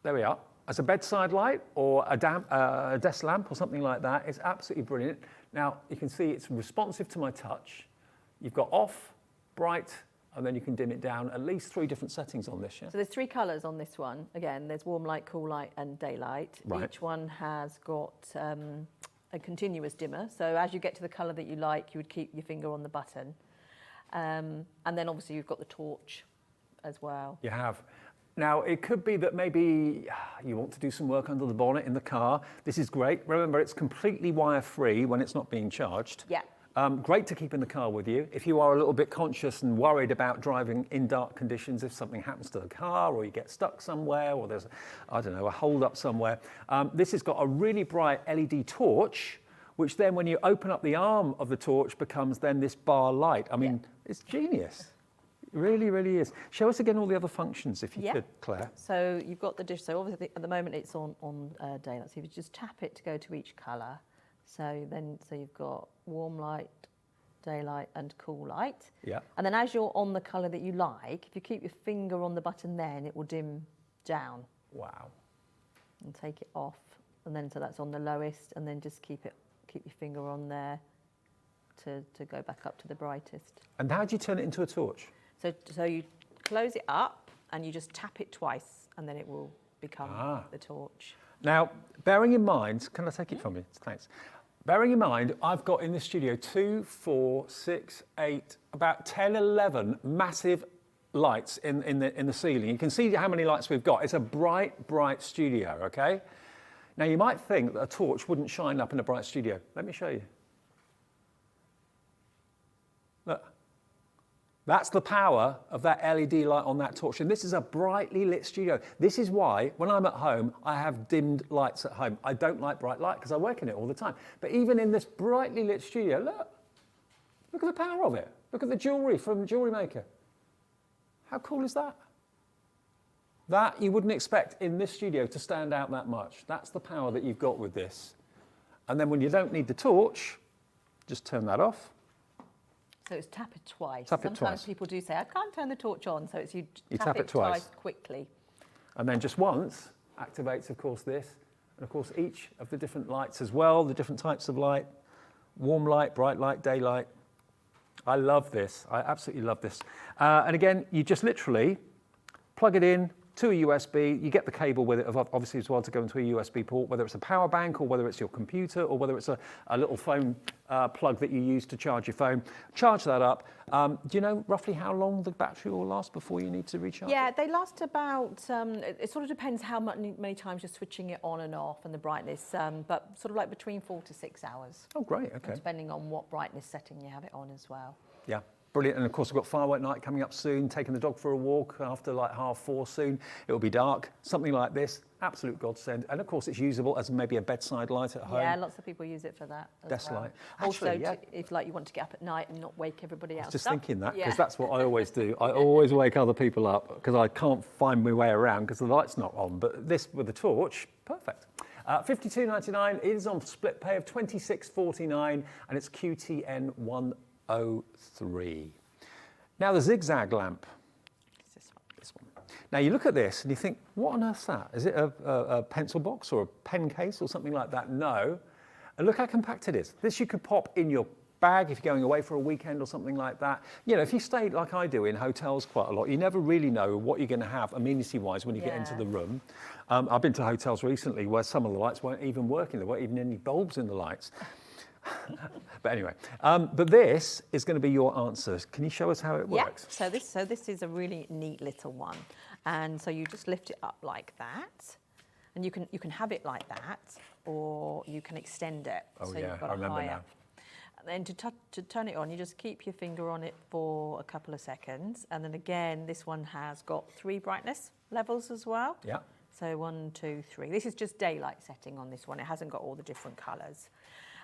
there we are. As a bedside light or a desk lamp or something like that, it's absolutely brilliant. Now, you can see it's responsive to my touch. You've got off, bright, and then you can dim it down. At least 3 different settings on this, yeah? So there's 3 colours on this one. Again, there's warm light, cool light, and daylight. Right. Each one has got a continuous dimmer. So as you get to the colour that you like, you would keep your finger on the button. And then obviously you've got the torch as well. You have. Now, it could be that maybe you want to do some work under the bonnet in the car. This is great. Remember, it's completely wire-free when it's not being charged. Yeah. Great to keep in the car with you. If you are a little bit conscious and worried about driving in dark conditions, if something happens to the car or you get stuck somewhere or there's, I don't know, a hold up somewhere, this has got a really bright LED torch, which then when you open up the arm of the torch becomes then this bar light. I mean, it's genius. It really, really is. Show us again all the other functions if you could, Claire. So you've got the dish. So obviously at the moment it's on daylight. So if you just tap it to go to each colour. So you've got warm light, daylight and cool light. Yeah. And then as you're on the colour that you like, if you keep your finger on the button then it will dim down. Wow. And take it off. And then so that's on the lowest and then just keep your finger on there to go back up to the brightest. And how do you turn it into a torch? So you close it up and you just tap it twice and then it will become the torch. Now, bearing in mind, can I take it from you? Thanks. Bearing in mind, I've got in the studio 2, 4, 6, 8, about 10, 11 massive lights in the ceiling. You can see how many lights we've got. It's a bright, bright studio, okay? Now, you might think that a torch wouldn't shine up in a bright studio. Let me show you. Look. That's the power of that LED light on that torch. And this is a brightly lit studio. This is why, when I'm at home, I have dimmed lights at home. I don't like bright light because I work in it all the time. But even in this brightly lit studio, look at the power of it. Look at the jewellery from the jewellery maker. How cool is that? That you wouldn't expect in this studio to stand out that much. That's the power that you've got with this. And then when you don't need the torch, just turn that off. So it's tap it twice. Tap it Sometimes twice. people do say, I can't turn the torch on. So it's you tap it twice quickly. And then just once activates, of course, this. And of course, each of the different lights as well, the different types of light, warm light, bright light, daylight. I love this. I absolutely love this. And again, you just literally plug it in to a USB. You get the cable with it, obviously, as well, to go into a USB port, whether it's a power bank or whether it's your computer or whether it's a little phone plug that you use to charge your phone. Charge that up. Do you know roughly how long the battery will last before you need to recharge? Yeah, they last about, it sort of depends how many times you're switching it on and off and the brightness, but sort of like between 4 to 6 hours. Oh, great, okay. Depending on what brightness setting you have it on as well. Yeah. Brilliant. And of course, we've got firework night coming up soon, taking the dog for a walk after like 4:30 soon. It'll be dark. Something like this, absolute godsend. And of course, it's usable as maybe a bedside light at home. Yeah, lots of people use it for that as Desk well. light. Also, Actually, yeah. if like you want to get up at night and not wake everybody else I was just up. thinking that, Yeah. because that's what I always do. I always wake other people up because I can't find my way around because the light's not on. But this with a torch, perfect. $52.99. It is on split pay of $26.49 and it's QTN 103. Now the zigzag lamp. This one. Now you look at this and you think, what on earth's that? Is it a pencil box or a pen case or something like that? No. And look how compact it is. This you could pop in your bag if you're going away for a weekend or something like that. You know, if you stay like I do in hotels quite a lot, you never really know what you're going to have amenity-wise when you get into the room. I've been to hotels recently where some of the lights weren't even working. There weren't even any bulbs in the lights. But anyway, but this is going to be your answer. Can you show us how it works? So this is a really neat little one, and so you just lift it up like that, and you can have it like that, or you can extend it. Oh so yeah, you've got I remember now. And then to turn it on, you just keep your finger on it for a couple of seconds, and then again, this one has got 3 brightness levels as well. Yeah. So 1, 2, 3. This is just daylight setting on this one. It hasn't got all the different colours.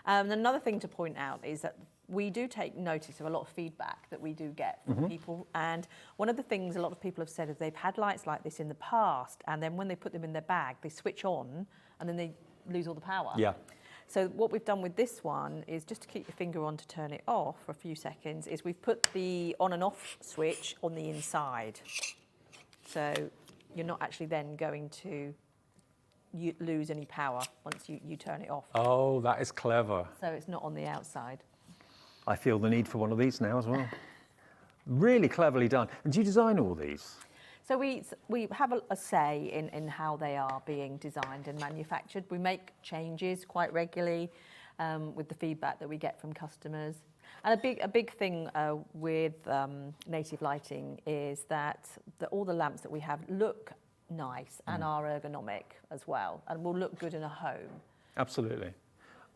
Another thing to point out is that we do take notice of a lot of feedback that we do get from people. And one of the things a lot of people have said is they've had lights like this in the past, and then when they put them in their bag, they switch on, and then they lose all the power. Yeah. So what we've done with this one is just to keep your finger on to turn it off for a few seconds, is we've put the on and off switch on the inside. So you're not actually then going to lose any power once you turn it off. Oh, that is clever. So it's not on the outside. I feel the need for one of these now as well. Really cleverly done. And do you design all these? So we have a say in how they are being designed and manufactured. We make changes quite regularly with the feedback that we get from customers. And a big thing with native lighting is that all the lamps that we have look nice and are ergonomic as well, and will look good in a home. Absolutely.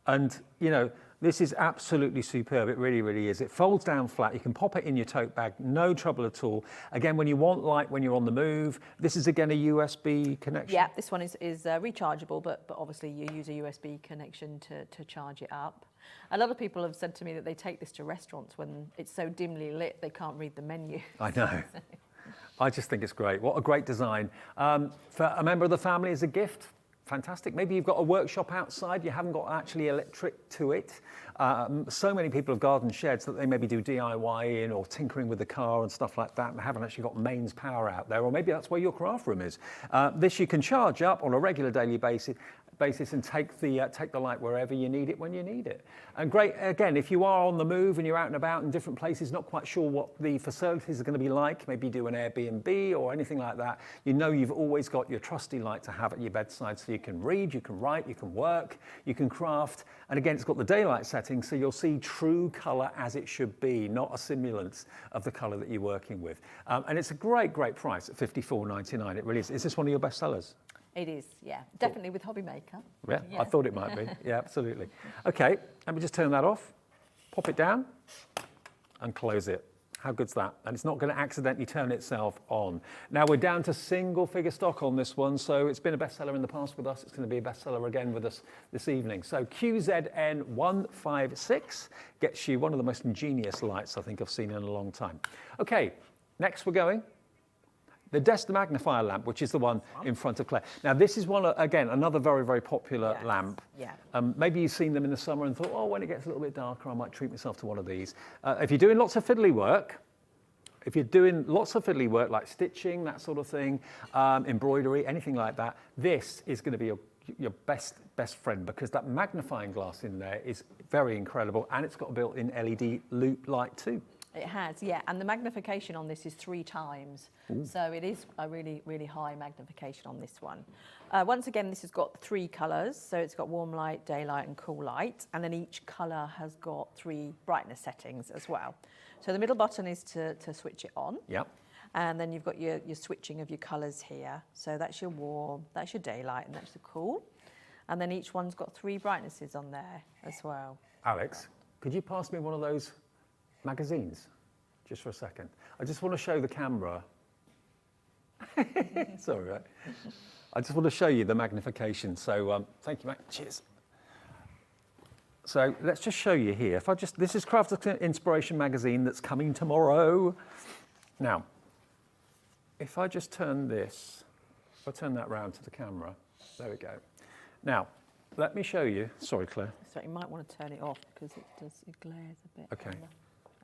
And, you know, this is absolutely superb. It really, really is. It folds down flat. You can pop it in your tote bag, no trouble at all. Again, when you want light, when you're on the move, this is again a USB connection. Yeah, this one is rechargeable, but obviously you use a USB connection to charge it up. A lot of people have said to me that they take this to restaurants when it's so dimly lit they can't read the menu. I know. I just think it's great. What a great design. For a member of the family as a gift, fantastic. Maybe you've got a workshop outside, you haven't got actually electric to it. So many people have garden sheds that they maybe do DIY in or tinkering with the car and stuff like that and haven't actually got mains power out there, or maybe that's where your craft room is. This you can charge up on a regular daily basis and take the light wherever you need it when you need it. And great, again, if you are on the move and you're out and about in different places, not quite sure what the facilities are going to be like, maybe do an Airbnb or anything like that, you know you've always got your trusty light to have at your bedside, so you can read, you can write, you can work, you can craft. And again, it's got the daylight setting, so you'll see true colour as it should be, not a simulant of the colour that you're working with. And it's a great, great price at $54.99. It really is. Is this one of your best sellers? It is, yeah, definitely with Hobby Maker. Yeah, I thought it might be. Yeah, absolutely. Okay, let me just turn that off, pop it down, and close it. How good's that? And it's not going to accidentally turn itself on. Now we're down to single figure stock on this one, so it's been a bestseller in the past with us. It's going to be a bestseller again with us this evening. So QZN156 gets you one of the most ingenious lights I think I've seen in a long time. Okay, next we're going. The Desk Magnifier lamp, which is the one in front of Claire. Now, this is one, again, another very, very popular lamp. Yeah. Maybe you've seen them in the summer and thought, oh, when it gets a little bit darker, I might treat myself to one of these. If you're doing lots of fiddly work, like stitching, that sort of thing, embroidery, anything like that, this is going to be your best friend, because that magnifying glass in there is very incredible, and it's got a built-in LED loop light too. It has, yeah, and the magnification on this is 3 times. Ooh. So it is a really, really high magnification on this one. Once again, this has got 3 colours, so it's got warm light, daylight and cool light, and then each colour has got 3 brightness settings as well. So the middle button is to switch it on. Yep. And then you've got your switching of your colours here. So that's your warm, that's your daylight, and that's the cool. And then each one's got 3 brightnesses on there as well. Alex, could you pass me one of those magazines, just for a second? I just want to show the camera. It's all right. I just want to show you the magnification. So thank you, mate. Cheers. So let's just show you here. This is Craft Inspiration magazine that's coming tomorrow. Now, if I just turn this, if I turn that round to the camera, there we go. Now, let me show you. Sorry, Claire. So you might want to turn it off because it glares a bit. Okay.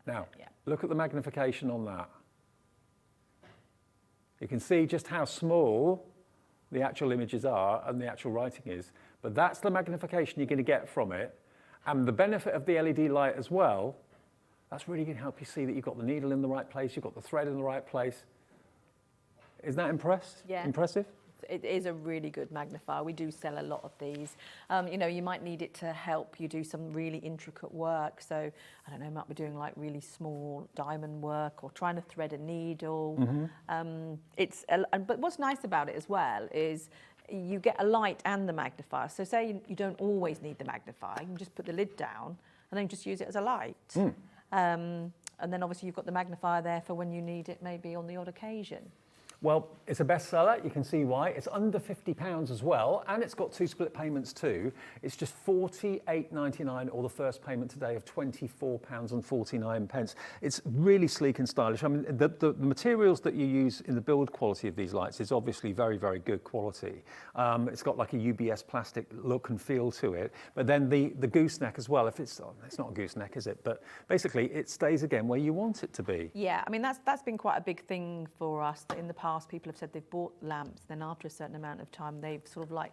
Now, look at the magnification on that. You can see just how small the actual images are and the actual writing is, but that's the magnification you're going to get from it. And the benefit of the LED light as well, that's really going to help you see that you've got the needle in the right place, you've got the thread in the right place. Isn't that impressive? It is a really good magnifier. We do sell a lot of these. You know, you might need it to help you do some really intricate work. So, I don't know, you might be doing like really small diamond work or trying to thread a needle. Mm-hmm. But what's nice about it as well is you get a light and the magnifier. So say you don't always need the magnifier, you can just put the lid down and then just use it as a light. And then obviously you've got the magnifier there for when you need it maybe on the odd occasion. Well, it's a bestseller. You can see why. It's under £50 as well, and it's got 2 split payments too. It's just £48.99, or the first payment today of £24.49. It's really sleek and stylish. I mean, the materials that you use in the build quality of these lights is obviously very, very good quality. It's got like a UBS plastic look and feel to it, but then the gooseneck as well. It's not a gooseneck, is it? But basically, it stays again where you want it to be. Yeah, I mean that's been quite a big thing for us. That in the past, people have said they've bought lamps, then after a certain amount of time they've sort of like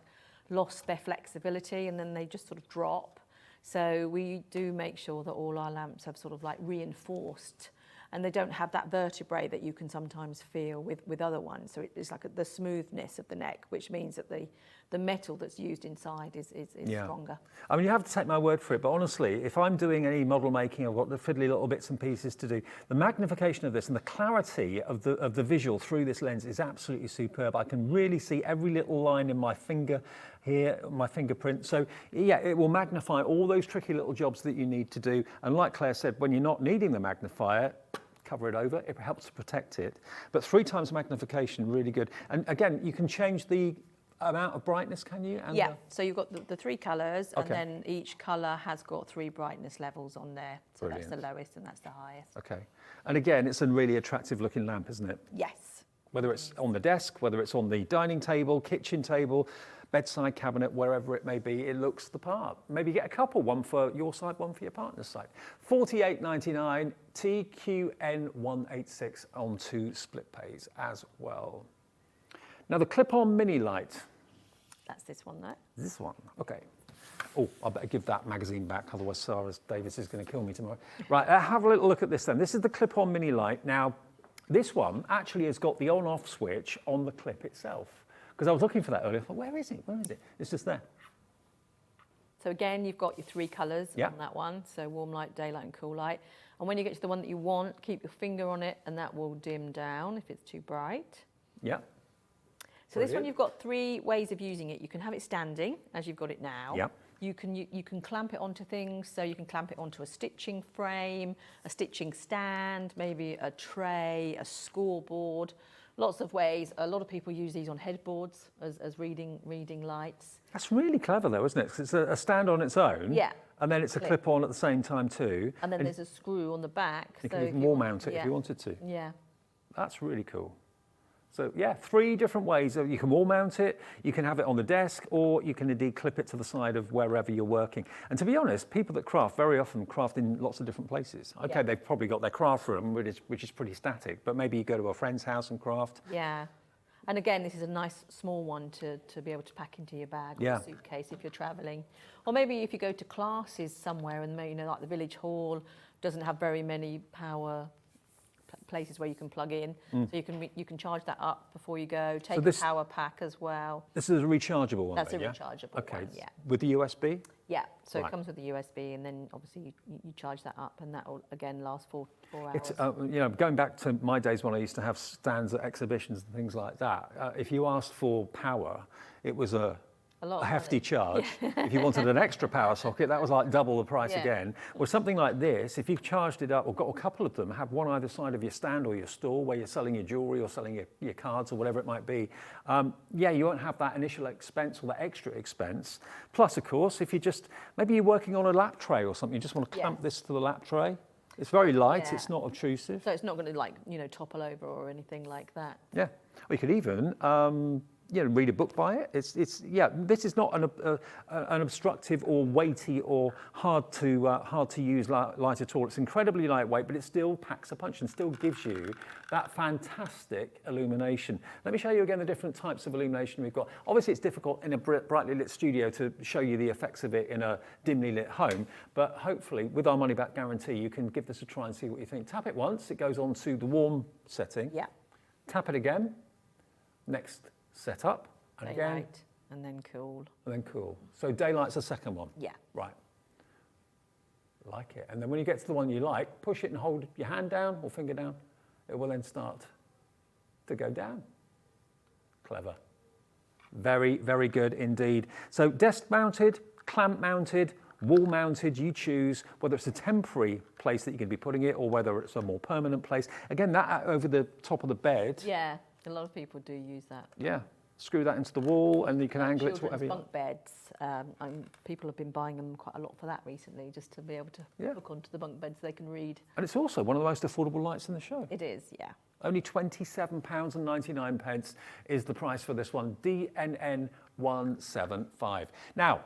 lost their flexibility and then they just sort of drop. So we do make sure that all our lamps have sort of like reinforced and they don't have that vertebrae that you can sometimes feel with other ones. So it's like the smoothness of the neck, which means that the metal that's used inside is stronger. I mean, you have to take my word for it, but honestly, if I'm doing any model making, I've got the fiddly little bits and pieces to do. The magnification of this and the clarity of the visual through this lens is absolutely superb. I can really see every little line in my finger here, my fingerprint. So yeah, it will magnify all those tricky little jobs that you need to do. And like Claire said, when you're not needing the magnifier, cover it over, it helps to protect it. But 3 times magnification, really good. And again, you can change the amount of brightness, can you? And yeah, so you've got the 3 colours, Okay. and then each colour has got 3 brightness levels on there. So Brilliant. that's the lowest and that's the highest. Okay. And again, it's a really attractive looking lamp, isn't it? Yes. Whether it's on the desk, whether it's on the dining table, kitchen table, bedside cabinet, wherever it may be, it looks the part. Maybe get a couple, one for your side, one for your partner's side. $48.99, TQN186 on 2 split pays as well. Now the clip-on mini light. That's this one though. This one, okay. Oh, I better give that magazine back, otherwise Sarah Davis is going to kill me tomorrow. Right, have a little look at this then. This is the clip-on mini light. Now, this one actually has got the on-off switch on the clip itself. Because I was looking for that earlier, I thought, where is it? Where is it? It's just there. So again, you've got your 3 colours Yeah. on that one. So warm light, daylight and cool light. And when you get to the one that you want, keep your finger on it and that will dim down if it's too bright. Yeah. So this one, Brilliant. you've got 3 ways of using it. You can have it standing, as you've got it now. Yep. You can clamp it onto things, so you can clamp it onto a stitching frame, a stitching stand, maybe a tray, a scoreboard. Lots of ways. A lot of people use these on headboards as reading lights. That's really clever though, isn't it? 'Cause it's a stand on its own. Yeah. And then it's a Clip. clip-on at the same time too. And then there's a screw on the back. You so can if even you wall want- mount it if yeah. you wanted to. Yeah. That's really cool. So yeah, 3 different ways. You can wall mount it, you can have it on the desk, or you can indeed clip it to the side of wherever you're working. And to be honest, people that craft very often craft in lots of different places. Okay, Yeah. they've probably got their craft room, which is pretty static, but maybe you go to a friend's house and craft. Yeah. And again, this is a nice small one to be able to pack into your bag or Yeah. a suitcase if you're travelling. Or maybe if you go to classes somewhere and, you know, like the village hall doesn't have very many power places where you can plug in. So you can charge that up before you go, take this- a power pack as well. This is a rechargeable one. That's though, a yeah? rechargeable Okay. one, yeah. With the USB? Yeah, so Right. it comes with the USB and then obviously you charge that up and that will again last for 4 hours. It's, you know, going back to my days when I used to have stands at exhibitions and things like that, if you asked for power, it was a lot of hefty money. charge. If you wanted an extra power socket, that was like double the price Yeah. again. Or something like this, if you've charged it up or got a couple of them, have one either side of your stand or your store where you're selling your jewellery or selling your cards or whatever it might be, yeah, you won't have that initial expense or that extra expense. Plus, of course, if you just, maybe you're working on a lap tray or something, you just want to clamp Yes. this to the lap tray. It's very light, Yeah. it's not obtrusive. So it's not going to, like, you know, topple over or anything like that. Yeah, or you could even, you know, read a book by it. It's yeah. This is not an obstructive or weighty or hard to use light at all. It's incredibly lightweight, but it still packs a punch and still gives you that fantastic illumination. Let me show you again the different types of illumination we've got. Obviously, it's difficult in a brightly lit studio to show you the effects of it in a dimly lit home, but hopefully, with our money-back guarantee, you can give this a try and see what you think. Tap it once, it goes on to the warm setting. Yeah. Tap it again. Next set up, and again, Daylight and then cool. and then cool. So daylight's the second one. Yeah. Right. Like it. And then when you get to the one you like, push it and hold your hand down or finger down. It will then start to go down. Clever. Very, very good indeed. So desk mounted, clamp mounted, wall mounted, you choose whether it's a temporary place that you can be putting it or whether it's a more permanent place. Again, that over the top of the bed. Yeah, a lot of people do use that. Yeah. Screw that into the wall and you can angle it to Children's whatever you bunk beds. People have been buying them quite a lot for that recently, just to be able to Yeah. hook onto the bunk bed so they can read. And it's also one of the most affordable lights in the show. It is, yeah. Only £27.99 is the price for this one, DNN175. Now,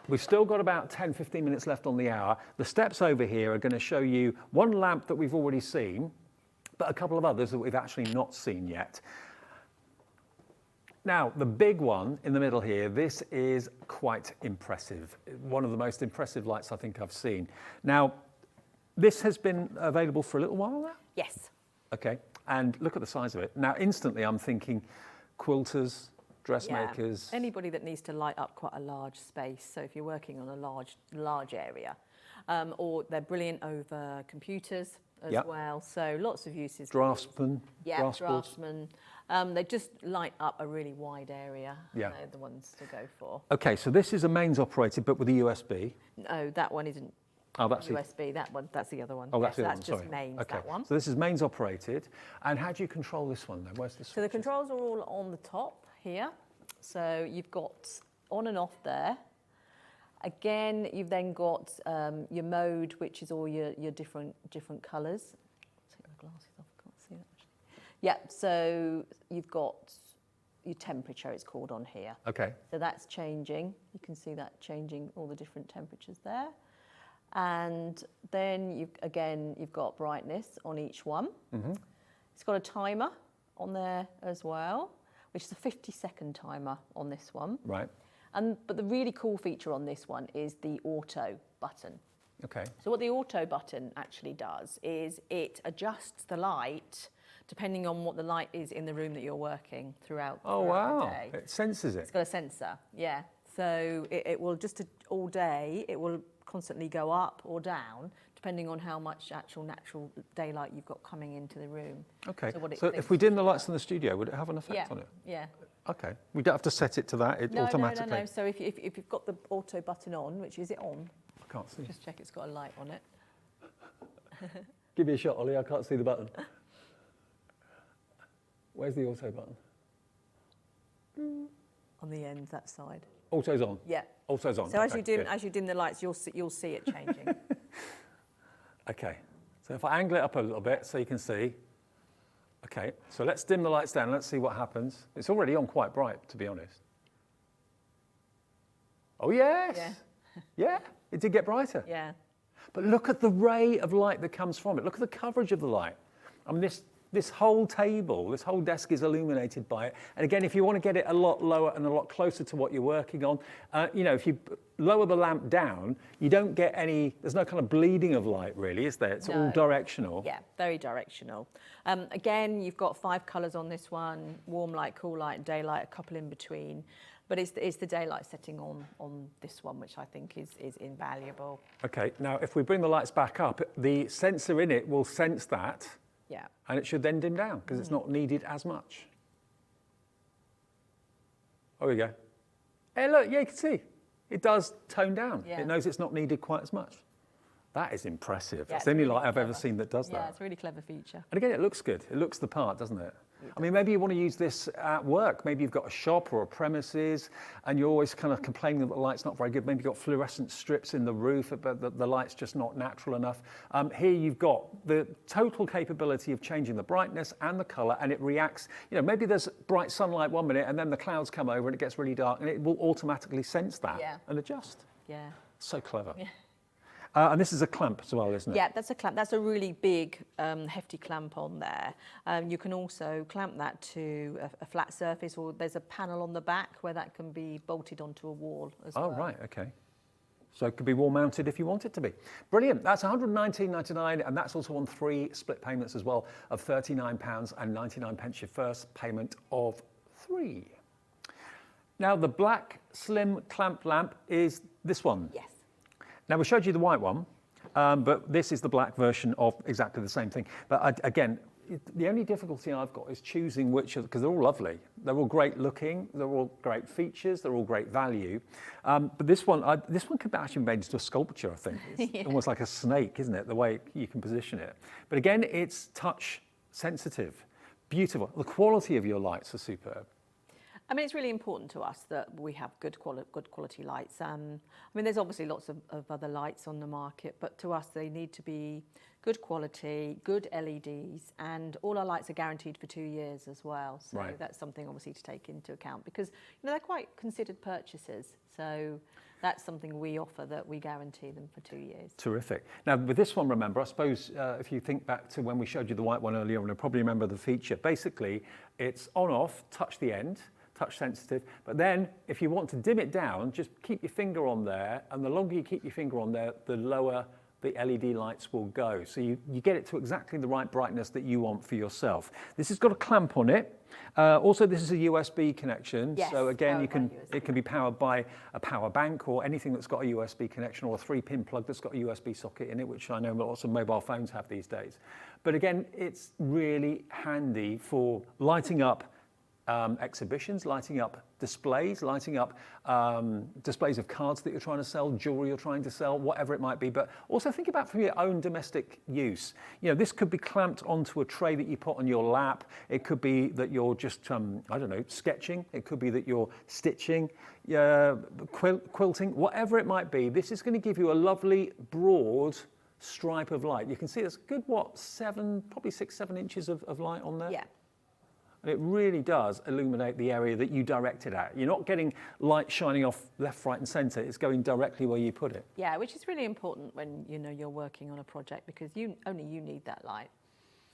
we've still got about 10, 15 minutes left on the hour. The steps over here are going to show you one lamp that we've already seen, but a couple of others that we've actually not seen yet. Now, the big one in the middle here, this is quite impressive. One of the most impressive lights I think I've seen. Now, This has been available for a little while now? Yes. Okay, and look at the size of it. Now, instantly I'm thinking quilters, dressmakers. Yeah. Anybody that needs to light up quite a large space. So if you're working on a large area, or they're brilliant over computers as well. So lots of uses. Draftsmen. Yeah, draft boards. draftsmen. They just light up a really wide area. Yeah. They're the ones to go for. Okay, so this is a mains operated, but with a USB. No, that one isn't. Oh, that's USB. That one. That's the other one. Oh, that's the other that's one. just Sorry. mains. Okay. That one. So this is mains operated, and how do you control this one then? Where's the switch? So the controls are all on the top here. So you've got on and off there. Again, you've then got your mode, which is all your different colours. Take my glasses off. I can't see that actually. Yeah. So you've got your temperature. It's called on here. Okay. So that's changing. You can see that changing all the different temperatures there. And then you've got brightness on each one. Mm-hmm. It's got a timer on there as well, which is a 50-second timer on this one. Right. But the really cool feature on this one is the auto button. Okay. So what the auto button actually does is it adjusts the light depending on what the light is in the room that you're working throughout Oh, the wow. day. It senses it. It's got a sensor, yeah. So it will just all day, it will constantly go up or down depending on how much actual natural daylight you've got coming into the room. Okay. So if we dim the lights in the studio, would it have an effect on it? Yeah. Okay. We don't have to set it to that. It automatically. No. So if you've got the auto button on, which is it on? I can't see. Just check it's got a light on it. Give me a shot, Ollie. I can't see the button. Where's the auto button? On the end, that side. Auto's on. Yeah. Auto's on. So as Okay, you dim the lights, you'll see it changing. Okay. So if I angle it up a little bit so you can see. Okay. So let's dim the lights down. Let's see what happens. It's already on quite bright, to be honest. Oh yes. Yeah. Yeah. It did get brighter. Yeah. But look at the ray of light that comes from it. Look at the coverage of the light. I mean, this whole table, this whole desk is illuminated by it. And again, if you want to get it a lot lower and a lot closer to what you're working on, if you lower the lamp down, you don't get there's no kind of bleeding of light really, is there? It's all directional. Yeah, very directional. Again, you've got 5 colours on this one: warm light, cool light, daylight, a couple in between. But it's the daylight setting on this one, which I think is invaluable. Okay, now if we bring the lights back up, the sensor in it will sense that. Yeah. And it should then dim down because it's not needed as much. There we go. Hey, look, yeah, you can see. It does tone down. Yeah. It knows it's not needed quite as much. That is impressive. Yeah, It's the only really light I've ever clever. seen that does Yeah, that. it's a really clever feature. And again, it looks good. It looks the part, doesn't it? I mean, maybe you want to use this at work. Maybe you've got a shop or a premises and you're always kind of complaining that the light's not very good. Maybe you've got fluorescent strips in the roof, but the light's just not natural enough. Here you've got the total capability of changing the brightness and the colour, and it reacts. Maybe there's bright sunlight 1 minute and then the clouds come over and it gets really dark, and it will automatically sense that and adjust. Yeah. So clever. Yeah. And this is a clamp as well, isn't it? Yeah, that's a clamp. That's a really big, hefty clamp on there. You can also clamp that to a flat surface, or there's a panel on the back where that can be bolted onto a wall as well. Oh, right, okay. So it could be wall mounted if you want it to be. Brilliant. That's £119.99, and that's also on 3 split payments as well of £39.99, your first payment of 3. Now, the black slim clamp lamp is this one. Yes. Now, we showed you the white one, but this is the black version of exactly the same thing. But again, the only difficulty I've got is choosing which, because they're all lovely. They're all great looking, they're all great features, they're all great value. But this one could actually be made into a sculpture, I think. It's almost like a snake, isn't it, the way you can position it. But again, it's touch sensitive, beautiful. The quality of your lights are superb. I mean, it's really important to us that we have good quality lights. I mean, there's obviously lots of other lights on the market, but to us, they need to be good quality, good LEDs, and all our lights are guaranteed for 2 years as well. So that's something obviously to take into account, because they're quite considered purchases. So that's something we offer, that we guarantee them for 2 years. Terrific. Now, with this one, remember, I suppose if you think back to when we showed you the white one earlier, and you'll probably remember the feature. Basically, it's on-off, touch the end, touch sensitive, but then if you want to dim it down, just keep your finger on there, and the longer you keep your finger on there, the lower the LED lights will go. So you get it to exactly the right brightness that you want for yourself. This has got a clamp on it. Also, this is a USB connection. Yes, so again, powered by it can be powered by a power bank or anything that's got a USB connection, or a 3-pin plug that's got a USB socket in it, which I know lots of mobile phones have these days. But again, it's really handy for lighting up exhibitions, lighting up displays, lighting up displays of cards that you're trying to sell, jewelry you're trying to sell, whatever it might be. But also think about for your own domestic use. You know, this could be clamped onto a tray that you put on your lap. It could be that you're just, I don't know, sketching. It could be that you're stitching, quilting, whatever it might be. This is going to give you a lovely broad stripe of light. You can see there's a good, probably 6-7 inches of light on there. Yeah. And it really does illuminate the area that you direct it at. You're not getting light shining off left, right, and centre. It's going directly where you put it. Yeah, which is really important when you're working on a project, because only you need that light.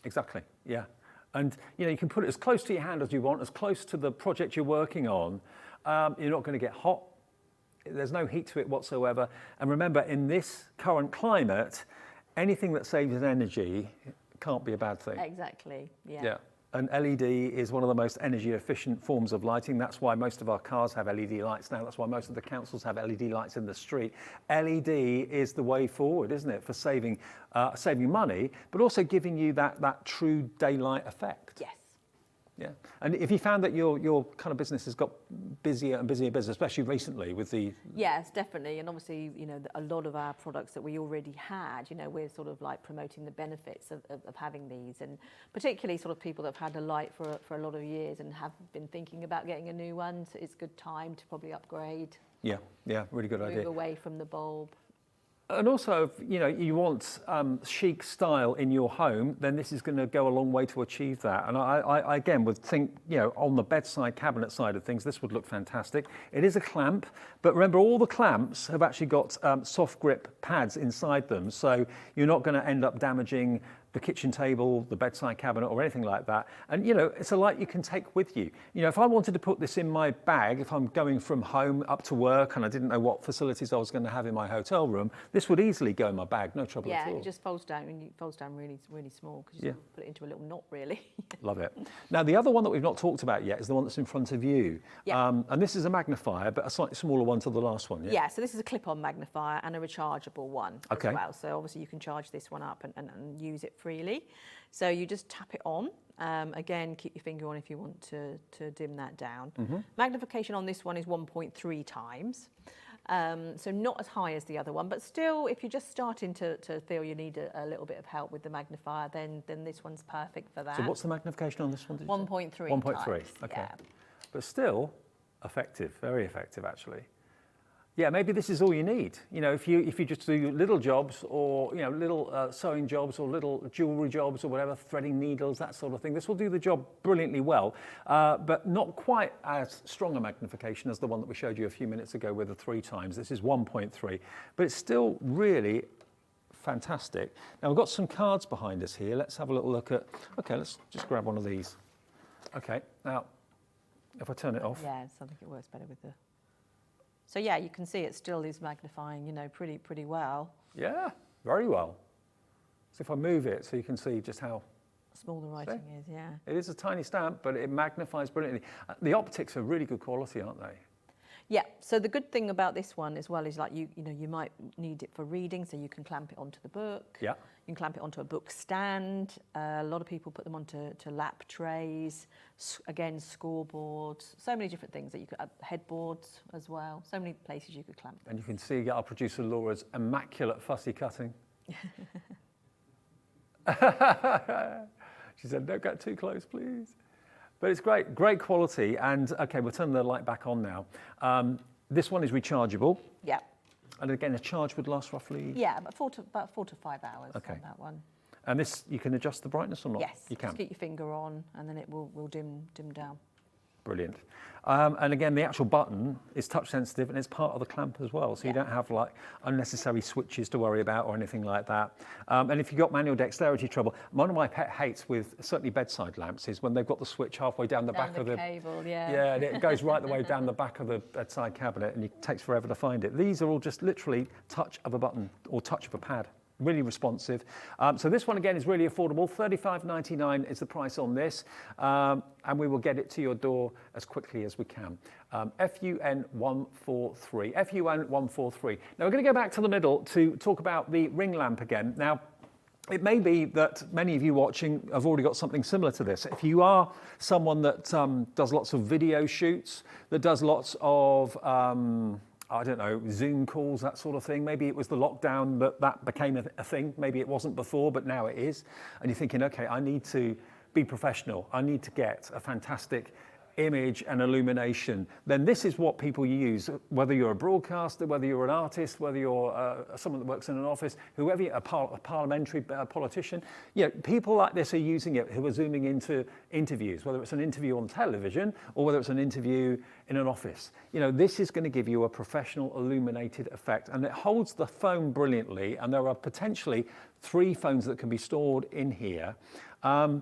Exactly. Yeah. And you can put it as close to your hand as you want, as close to the project you're working on. You're not going to get hot. There's no heat to it whatsoever. And remember, in this current climate, anything that saves energy can't be a bad thing. Exactly. Yeah. Yeah. And LED is one of the most energy efficient forms of lighting. That's why most of our cars have LED lights now. That's why most of the councils have LED lights in the street. LED is the way forward, isn't it, for saving money, but also giving you that true daylight effect. Yes. Yeah. And if you found that your kind of business has got busier and busier, especially recently with the... Yes, definitely. And obviously, a lot of our products that we already had, we're sort of like promoting the benefits of having these, and particularly sort of people that have had a light for a lot of years and have been thinking about getting a new one. So it's a good time to probably upgrade. Yeah, really good idea. Move away from the bulb. And also, you want chic style in your home, then this is going to go a long way to achieve that. And I again would think, on the bedside cabinet side of things, this would look fantastic. It is a clamp, but remember, all the clamps have actually got soft grip pads inside them, so you're not going to end up damaging the kitchen table, the bedside cabinet, or anything like that. And it's a light you can take with you. If I wanted to put this in my bag, if I'm going from home up to work and I didn't know what facilities I was going to have in my hotel room, this would easily go in my bag, no trouble at all. Yeah, it just folds down, and it folds down really, really small, because you put it into a little knot, really. Love it. Now, the other one that we've not talked about yet is the one that's in front of you. Yeah. And this is a magnifier, but a slightly smaller one to the last one, yeah? Yeah, so this is a clip-on magnifier and a rechargeable one Okay. as well. So obviously you can charge this one up and use it freely. So you just tap it on. Again, keep your finger on if you want to dim that down. Mm-hmm. Magnification on this one is 1.3 times. So not as high as the other one, but still, if you're just starting to feel you need a little bit of help with the magnifier, then this one's perfect for that. So what's the magnification on this one? 1.3 1.3, times, okay. yeah. But still effective, very effective actually. Yeah, maybe this is all you need. If you just do little jobs, or little sewing jobs, or little jewelry jobs, or whatever, threading needles, that sort of thing. This will do the job brilliantly well, but not quite as strong a magnification as the one that we showed you a few minutes ago with the 3 times. This is 1.3, but it's still really fantastic. Now we've got some cards behind us here. Let's have a little look at. Okay, let's just grab one of these. Okay, now if I turn it off. Yeah, so I think it works better with the. So yeah, you can see it still is magnifying, pretty well. Yeah, very well. So if I move it, so you can see just how small the writing is, yeah. It is a tiny stamp, but it magnifies brilliantly. The optics are really good quality, aren't they? Yeah, so the good thing about this one as well is like you might need it for reading, so you can clamp it onto the book. Yeah. You can clamp it onto a book stand. A lot of people put them onto lap trays, again, scoreboards, so many different things that you could, headboards as well, so many places you could clamp them. And you can see our producer Laura's immaculate fussy cutting. She said, don't get too close, please. But it's great quality. And okay, we'll turn the light back on now. This one is rechargeable. Yeah. And again, a charge would last roughly? Yeah, about 4 to 5 hours Okay. on that one. And this, you can adjust the brightness or not? Yes, You can. just keep your finger on and then it will dim down. Brilliant. And again, the actual button is touch sensitive and it's part of the clamp as well. So you don't have like unnecessary switches to worry about or anything like that. And if you've got manual dexterity trouble, one of my pet hates with certainly bedside lamps is when they've got the switch halfway down the back of the cable, yeah. Yeah, and it goes right the way down the back of the bedside cabinet and it takes forever to find it. These are all just literally touch of a button or touch of a pad. really responsive. So this one again is really affordable. $35.99 is the price on this, and we will get it to your door as quickly as we can. FUN143. FUN143. Now we're going to go back to the middle to talk about the ring lamp again. Now, it may be that many of you watching have already got something similar to this. If you are someone that does lots of video shoots, that does lots of, I don't know, Zoom calls, that sort of thing. Maybe it was the lockdown that became a thing. Maybe it wasn't before, but now it is. And you're thinking, okay, I need to be professional. I need to get a fantastic image and illumination. Then this is what people use, whether you're a broadcaster, whether you're an artist, whether you're someone that works in an office, whoever, a parliamentary politician. You know, people like this are using it who are zooming into interviews, whether it's an interview on television or whether it's an interview in an office. You know, this is going to give you a professional illuminated effect, and it holds the phone brilliantly, and there are potentially 3 phones that can be stored in here.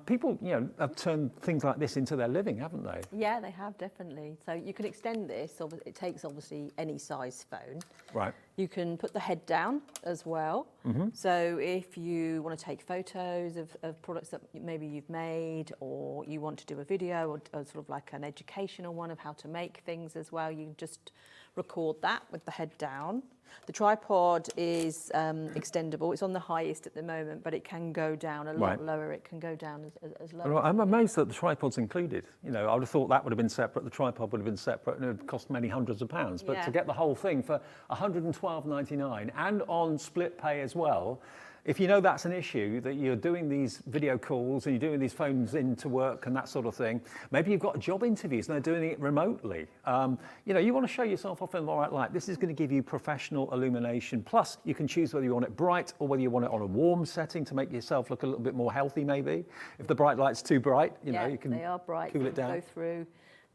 People, you know, have turned things like this into their living, haven't they? Yeah, they have, definitely. So you can extend this. It takes obviously any size phone. Right. You can put the head down as well. Mm-hmm. So if you want to take photos of products that maybe you've made, or you want to do a video or sort of like an educational one of how to make things as well, you can just record that with the head down. The tripod is extendable. It's on the highest at the moment, but it can go down a lot lower. It can go down as low. I'm amazed that the tripod's included. You know, I would have thought that would have been separate. The tripod would have been separate, and it would cost many hundreds of pounds. But to get the whole thing for $112.99 and on split pay as well. If you know that's an issue, that you're doing these video calls and you're doing these phones into work and that sort of thing, maybe you've got job interviews and they're doing it remotely. You know, you want to show yourself off in the right light. This is going to give you professional illumination. Plus, you can choose whether you want it bright or whether you want it on a warm setting to make yourself look a little bit more healthy, maybe. If the bright light's too bright, you know, you can they are bright. cool it down. Go through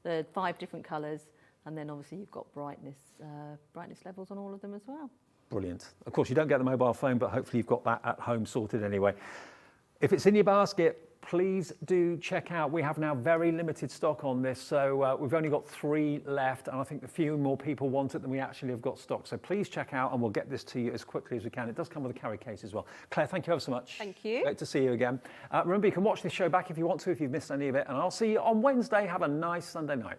the 5 different colours, and then obviously you've got brightness levels on all of them as well. Brilliant. Of course, you don't get the mobile phone, but hopefully you've got that at home sorted anyway. If it's in your basket, please do check out. We have now very limited stock on this, so we've only got 3 left, and I think a few more people want it than we actually have got stock. So please check out, and we'll get this to you as quickly as we can. It does come with a carry case as well. Claire, thank you ever so much. Thank you. Great to see you again. Remember, you can watch this show back if you want to, if you've missed any of it, and I'll see you on Wednesday. Have a nice Sunday night.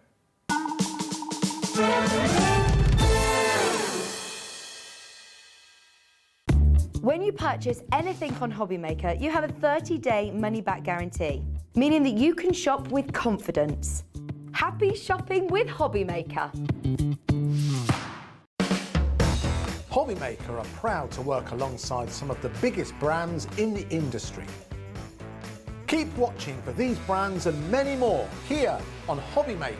When you purchase anything on Hobbymaker, you have a 30-day money-back guarantee, meaning that you can shop with confidence. Happy shopping with Hobbymaker. Hobbymaker are proud to work alongside some of the biggest brands in the industry. Keep watching for these brands and many more here on Hobbymaker.